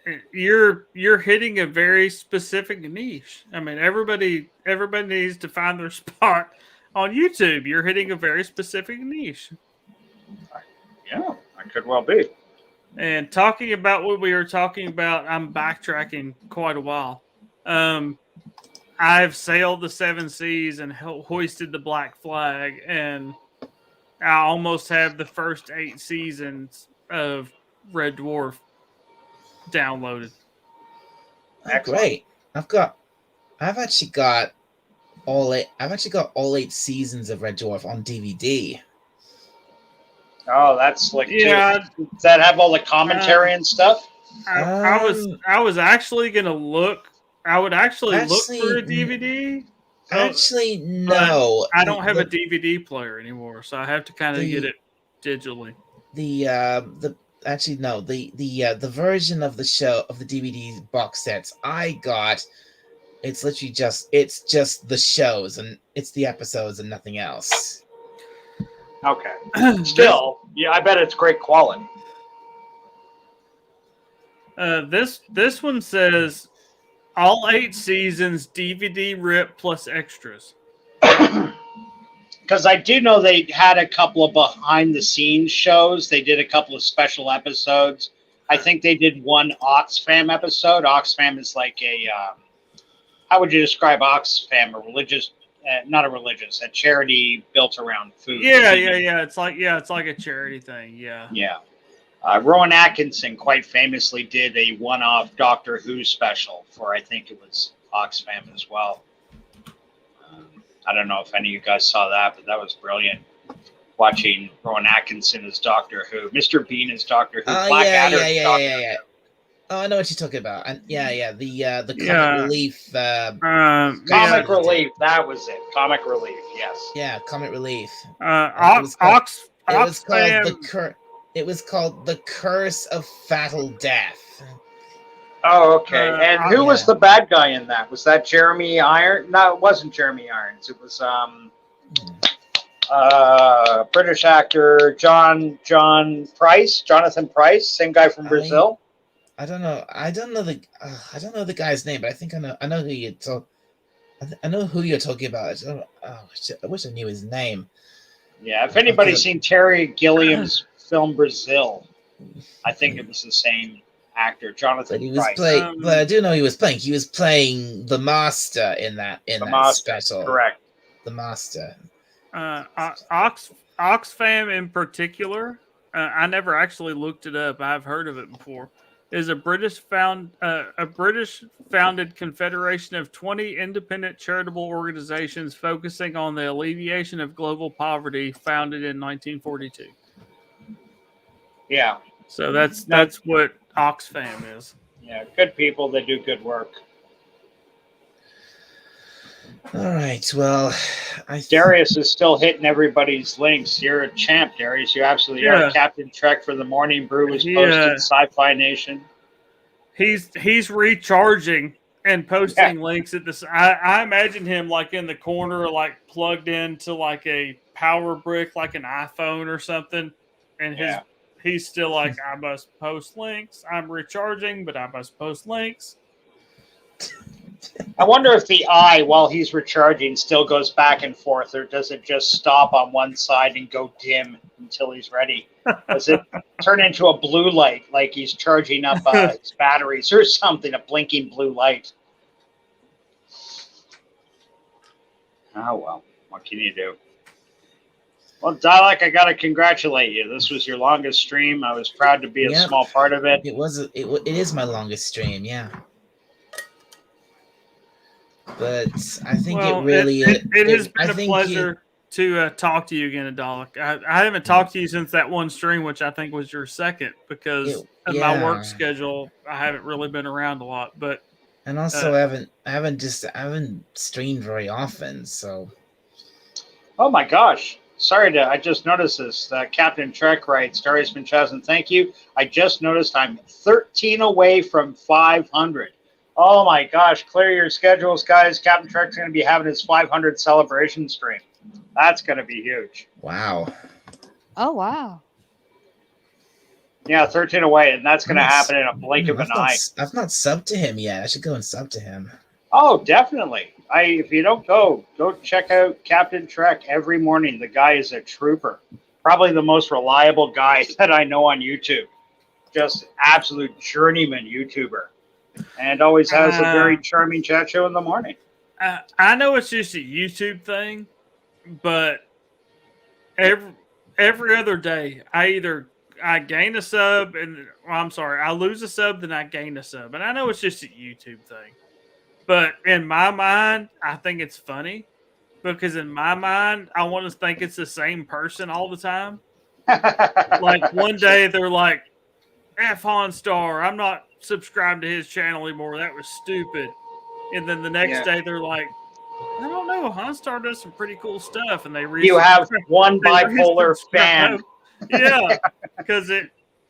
I mean, you're hitting a very specific niche. I mean, everybody needs to find their spot on YouTube. You're hitting a very specific niche. Yeah, I could well be. And talking about what we were talking about, I'm backtracking quite a while. I've sailed the 7 seas and hoisted the black flag, and I almost have the first 8 seasons of Red Dwarf downloaded. Oh, great! I've actually got all 8 seasons of Red Dwarf on DVD. Oh, that's slick Yeah. too. Does that have all the commentary and stuff? I was actually gonna look. I would actually look Actually, for a DVD. Actually, no. I don't have a DVD player anymore, so I have to kind of get it digitally. The version of the show of the DVD box sets I got, it's literally just the shows and it's the episodes and nothing else. Okay. Still, yeah, I bet it's great quality. This one says all 8 seasons DVD rip plus extras. Because I do know they had a couple of behind the scenes shows. They did a couple of special episodes. I think they did one Oxfam episode. Oxfam is like a how would you describe Oxfam? A charity built around food. Yeah. It's like a charity thing. Yeah. Yeah. Rowan Atkinson quite famously did a one-off Doctor Who special for, I think it was Oxfam as well. I don't know if any of you guys saw that, but that was brilliant. Watching Rowan Atkinson as Doctor Who, Mr. Bean as Doctor Who, Blackadder as Doctor Who. Oh, I know what you're talking about. And the comic relief. Comic relief. That was it. Comic relief. Yes. Yeah, comic relief. It was called The Curse of Fatal Death. Oh, okay. And who was the bad guy in that? Was that Jeremy Irons? No, it wasn't Jeremy Irons. It was British actor Jonathan Price, same guy from Brazil. I don't know the guy's name, but I think I know who you're I know who you're talking about. I wish I knew his name. Yeah, if anybody's seen Terry Gilliam's film Brazil, I think it was the same actor, Jonathan Price. But I do know he was playing. He was playing the Master in that special. Correct. The Master. Oxfam in particular, I never actually looked it up. I've heard of it before. Is a British founded confederation of 20 independent charitable organizations focusing on the alleviation of global poverty, founded in 1942. Yeah. So that's what Oxfam is. Yeah, good people that do good work. All right. Well, Darius is still hitting everybody's links. You're a champ, Darius. You absolutely are. Captain Trek for the Morning Brew was posted. Sci-Fi Nation. He's recharging and posting links at this. I imagine him like in the corner, like plugged into like a power brick, like an iPhone or something, and he's still like, I must post links. I'm recharging, but I must post links. I wonder if the eye, while he's recharging, still goes back and forth, or does it just stop on one side and go dim until he's ready? Does it turn into a blue light, like he's charging up his batteries or something, a blinking blue light? Oh, well, what can you do? Well, Dalek, I got to congratulate you. This was your longest stream. I was proud to be a small part of it. It is my longest stream, yeah. But I think it really it has been a pleasure to talk to you again, Adalik. I haven't talked to you since that one stream, which I think was your second, because of my Yeah. work schedule. I haven't really been around a lot, but And also, I haven't streamed very often, so. Oh my gosh. I just noticed this. Captain Trek writes, Darius Munchausen, thank you. I just noticed I'm 13 away from 500. Oh my gosh. Clear your schedules, guys. Captain Trek's going to be having his 500 celebration stream. That's going to be huge. Wow. Oh, wow. Yeah, 13 away, and that's going to happen in a blink of an eye. I've not subbed to him yet. I should go and sub to him. Oh, definitely. If you don't go check out Captain Trek every morning. The guy is a trooper. Probably the most reliable guy that I know on YouTube. Just absolute journeyman YouTuber. And always has a very charming chat show in the morning. I know it's just a YouTube thing, but every other day I gain a sub I lose a sub, then I gain a sub. And I know it's just a YouTube thing. But in my mind, I think it's funny because in my mind, I want to think it's the same person all the time. Like one day they're like, F Honstar, I'm not subscribed to his channel anymore. That was stupid. And then the next day they're like, I don't know, Honstar does some pretty cool stuff. And you have one bipolar fan. Yeah, because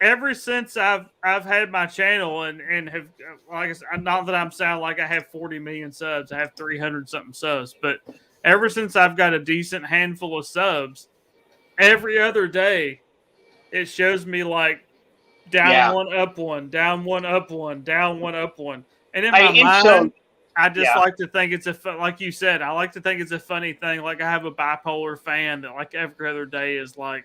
ever since I've had my channel and have, like I said, not that I'm sound like I have 40 million subs, I have 300 something subs, but ever since I've got a decent handful of subs, every other day it shows me like down one, up one, down one, up one, down one, up one, and in my mind, I just like to think it's like you said, I like to think it's a funny thing. Like I have a bipolar fan that like every other day is like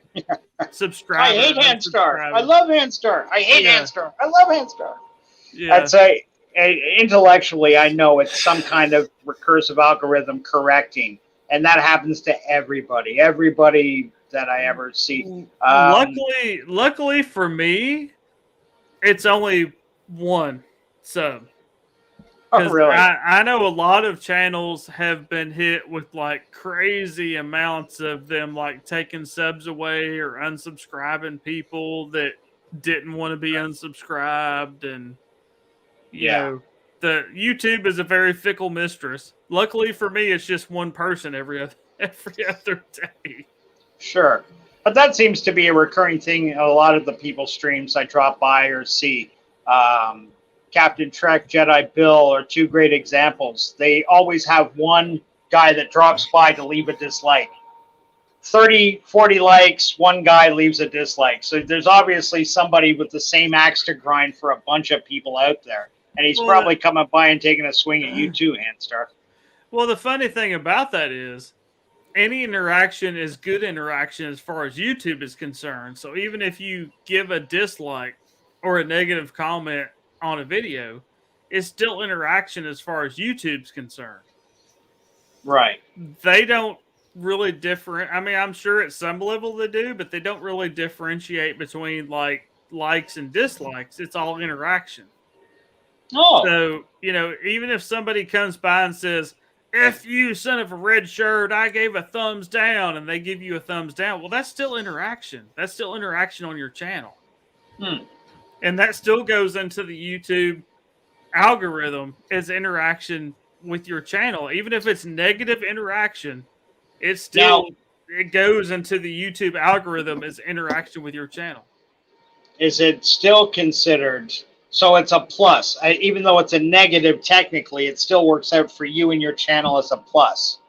subscribe. I hate Handstar. I love Handstar. I hate Handstar. I love Handstar. Yeah. I'd say intellectually, I know it's some kind of recursive algorithm correcting, and that happens to everybody. Everybody that I ever see. Luckily for me, it's only one sub. Oh, really? I know a lot of channels have been hit with like crazy amounts of them like taking subs away or unsubscribing people that didn't want to be unsubscribed, and you know, the YouTube is a very fickle mistress. Luckily for me, it's just one person every other day. Sure, but that seems to be a recurring thing in a lot of the people's streams I drop by or see. Captain Trek, Jedi Bill are two great examples. They always have one guy that drops by to leave a dislike. 30, 40 likes, one guy leaves a dislike. So there's obviously somebody with the same axe to grind for a bunch of people out there. And he's probably coming by and taking a swing at you too, Handstar. Well, the funny thing about that is any interaction is good interaction as far as YouTube is concerned. So even if you give a dislike or a negative comment on a video, it's still interaction as far as YouTube's concerned. Right. They don't really I mean, I'm sure at some level they do, but they don't really differentiate between like likes and dislikes. It's all interaction. Oh. So, you know, even if somebody comes by and says, F you, son of a red shirt, I gave a thumbs down, and they give you a thumbs down, well, that's still interaction. That's still interaction on your channel. And that still goes into the YouTube algorithm as interaction with your channel. Even if it's negative interaction, it still it goes into the YouTube algorithm as interaction with your channel. Is it still considered? So it's a plus. Even though it's a negative, technically, it still works out for you and your channel as a plus.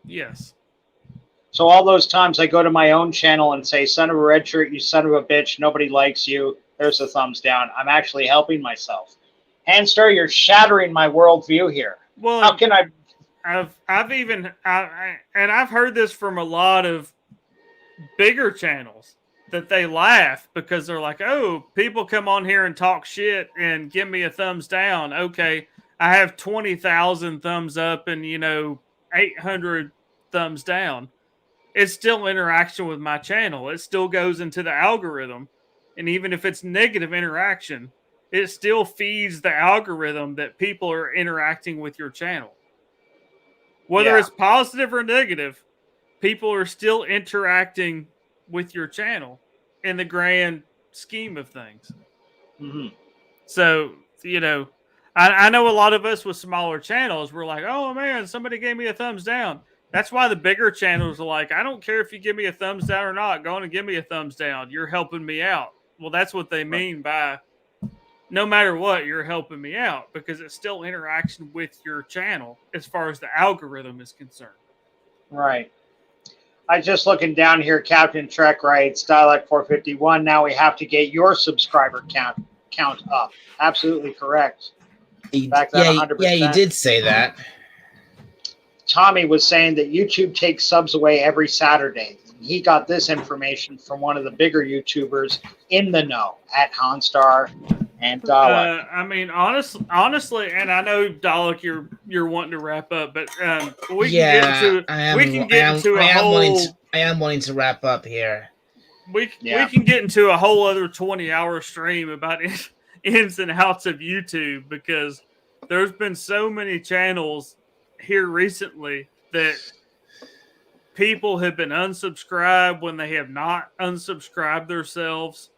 Yes. So all those times I go to my own channel and say, son of a red shirt, you son of a bitch, nobody likes you. There's a thumbs down. I'm actually helping myself. Handstar, you're shattering my worldview here. Well, how can I? I've heard this from a lot of bigger channels that they laugh because they're like, oh, people come on here and talk shit and give me a thumbs down. Okay, I have 20,000 thumbs up and 800 thumbs down. It's still interaction with my channel. It still goes into the algorithm. And even if it's negative interaction, it still feeds the algorithm that people are interacting with your channel. Whether it's positive or negative, people are still interacting with your channel in the grand scheme of things. Mhm. So, you know, I know a lot of us with smaller channels, we're like, oh man, somebody gave me a thumbs down. That's why the bigger channels are like, I don't care if you give me a thumbs down or not. Go on and give me a thumbs down. You're helping me out. Well, that's what they mean by no matter what, you're helping me out because it's still interaction with your channel as far as the algorithm is concerned. Right. I just looking down here. Captain Trek writes, Dialect 451. Now we have to get your subscriber count up. Absolutely correct. Back that 100%. Yeah, you did say that. Tommy was saying that YouTube takes subs away every Saturday. He got this information from one of the bigger YouTubers in the know at Honstar and Dalek. I mean, honestly, and I know Dalek, you're wanting to wrap up, but we can get into I am wanting to wrap up here. We can get into a whole other 20-hour stream about ins and outs of YouTube because there's been so many channels here recently that people have been unsubscribed when they have not unsubscribed themselves.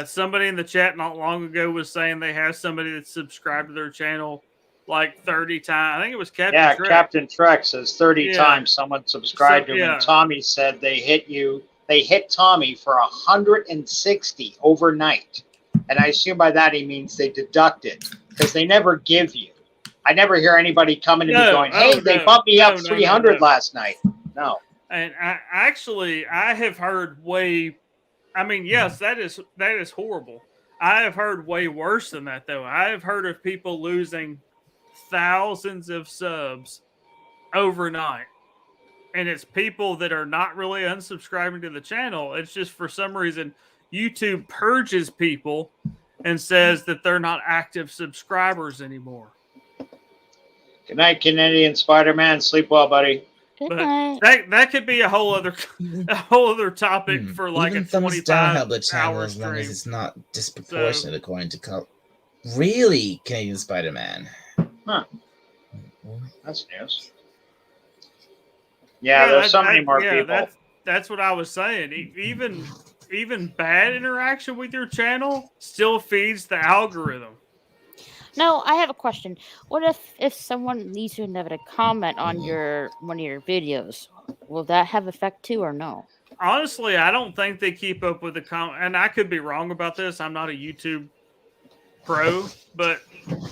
Somebody in the chat not long ago was saying they have somebody that's subscribed to their channel like 30 times. I think it was Captain Trek. Captain Trek says 30 times someone subscribed to him, and Tommy said they hit Tommy for 160 overnight. And I assume by that he means they deduct it because they never give you. I never hear anybody coming to me going, hey, they bumped me up 300 last night. No. And I have heard yes, that is horrible. I have heard way worse than that, though. I have heard of people losing thousands of subs overnight. And it's people that are not really unsubscribing to the channel. It's just for some reason, YouTube purges people and says that they're not active subscribers anymore. Good night, Canadian Spider-Man. Sleep well, buddy. But that could be a whole other topic for like even a 25-hour channel as long as it's not disproportionate according to color. Really, Canadian Spider-Man? Huh. That's news. Yeah, there's so many more people. That's what I was saying. Even bad interaction with your channel still feeds the algorithm. No, I have a question. What if someone leaves you a negative comment on one of your videos? Will that have effect too, or no? Honestly, I don't think they keep up with the comment, and I could be wrong about this. I'm not a YouTube pro, but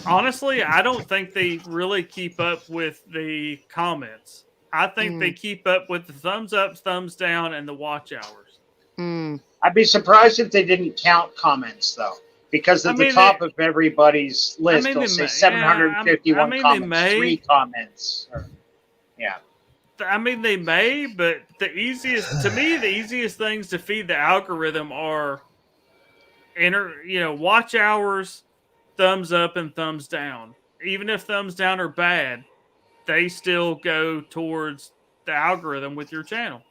honestly, I don't think they really keep up with the comments. I think they keep up with the thumbs up, thumbs down, and the watch hours. I'd be surprised if they didn't count comments, though. Because at the top of everybody's list, they'll say 751 comments, 3 comments. I mean, they may, but the easiest things to feed the algorithm are watch hours, thumbs up, and thumbs down. Even if thumbs down are bad, they still go towards the algorithm with your channel.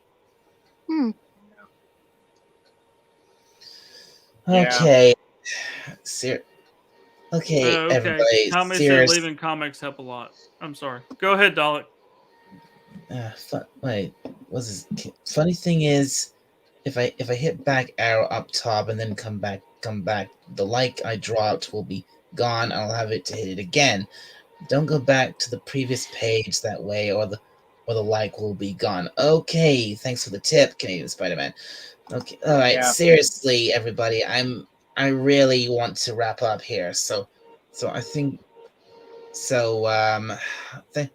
Okay. Everybody. Tommy said leaving comics help a lot. I'm sorry. Go ahead, Dalek. Funny thing is, if I hit back arrow up top and then come back, the like I dropped will be gone. I'll have it to hit it again. Don't go back to the previous page that way, or the like will be gone. Okay, thanks for the tip, Canadian Spider-Man. Okay, all right. Yeah. Seriously, everybody, I really want to wrap up here. So I think so. I'm going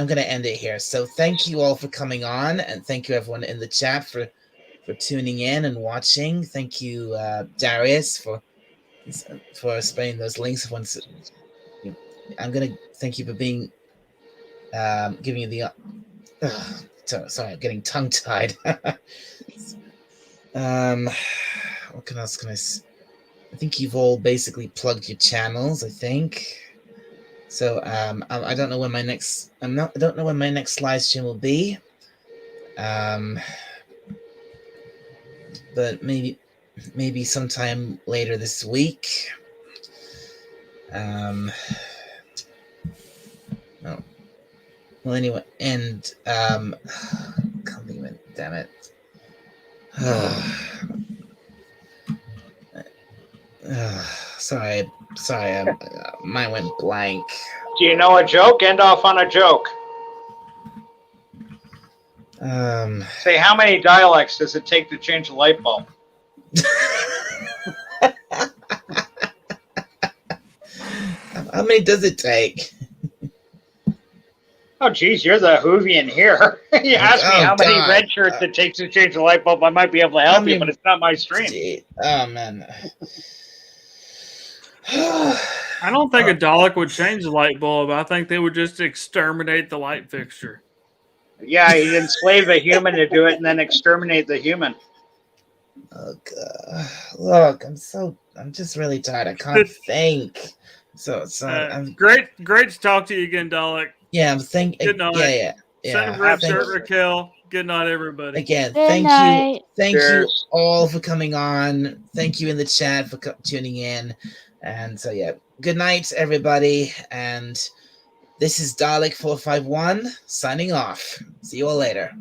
to end it here. So thank you all for coming on, and thank you everyone in the chat for tuning in and watching. Thank you, Darius, for spreading those links. I'm going to thank you for being giving you the. Sorry, I'm getting tongue-tied. What else can I say? I think you've all basically plugged your channels, I think. So I don't know when my next I don't know when my next live stream will be. But maybe sometime later this week. Well, anyway, and can't think of it. Damn it. Sorry. Mine went blank. Do you know a joke? End off on a joke. Say, how many dialects does it take to change a light bulb? How many does it take? Oh, geez, you're the Whovian here. You asked me how many red shirts it takes to change a light bulb. I might be able to help you, but it's not my stream. Oh, man. I don't think a Dalek would change the light bulb. I think they would just exterminate the light fixture. Yeah, he'd enslave a human to do it and then exterminate the human. Oh, God. Look, I'm just really tired. I can't think. So I'm great to talk to you again, Dalek. Yeah, I'm thinking. Good night. Yeah. Send a rip shirt, Raquel. Good night, everybody. Again, Good thank night. you all for coming on. Thank you in the chat for tuning in. And so, yeah, good night, everybody. And this is Dalek 451 signing off. See you all later.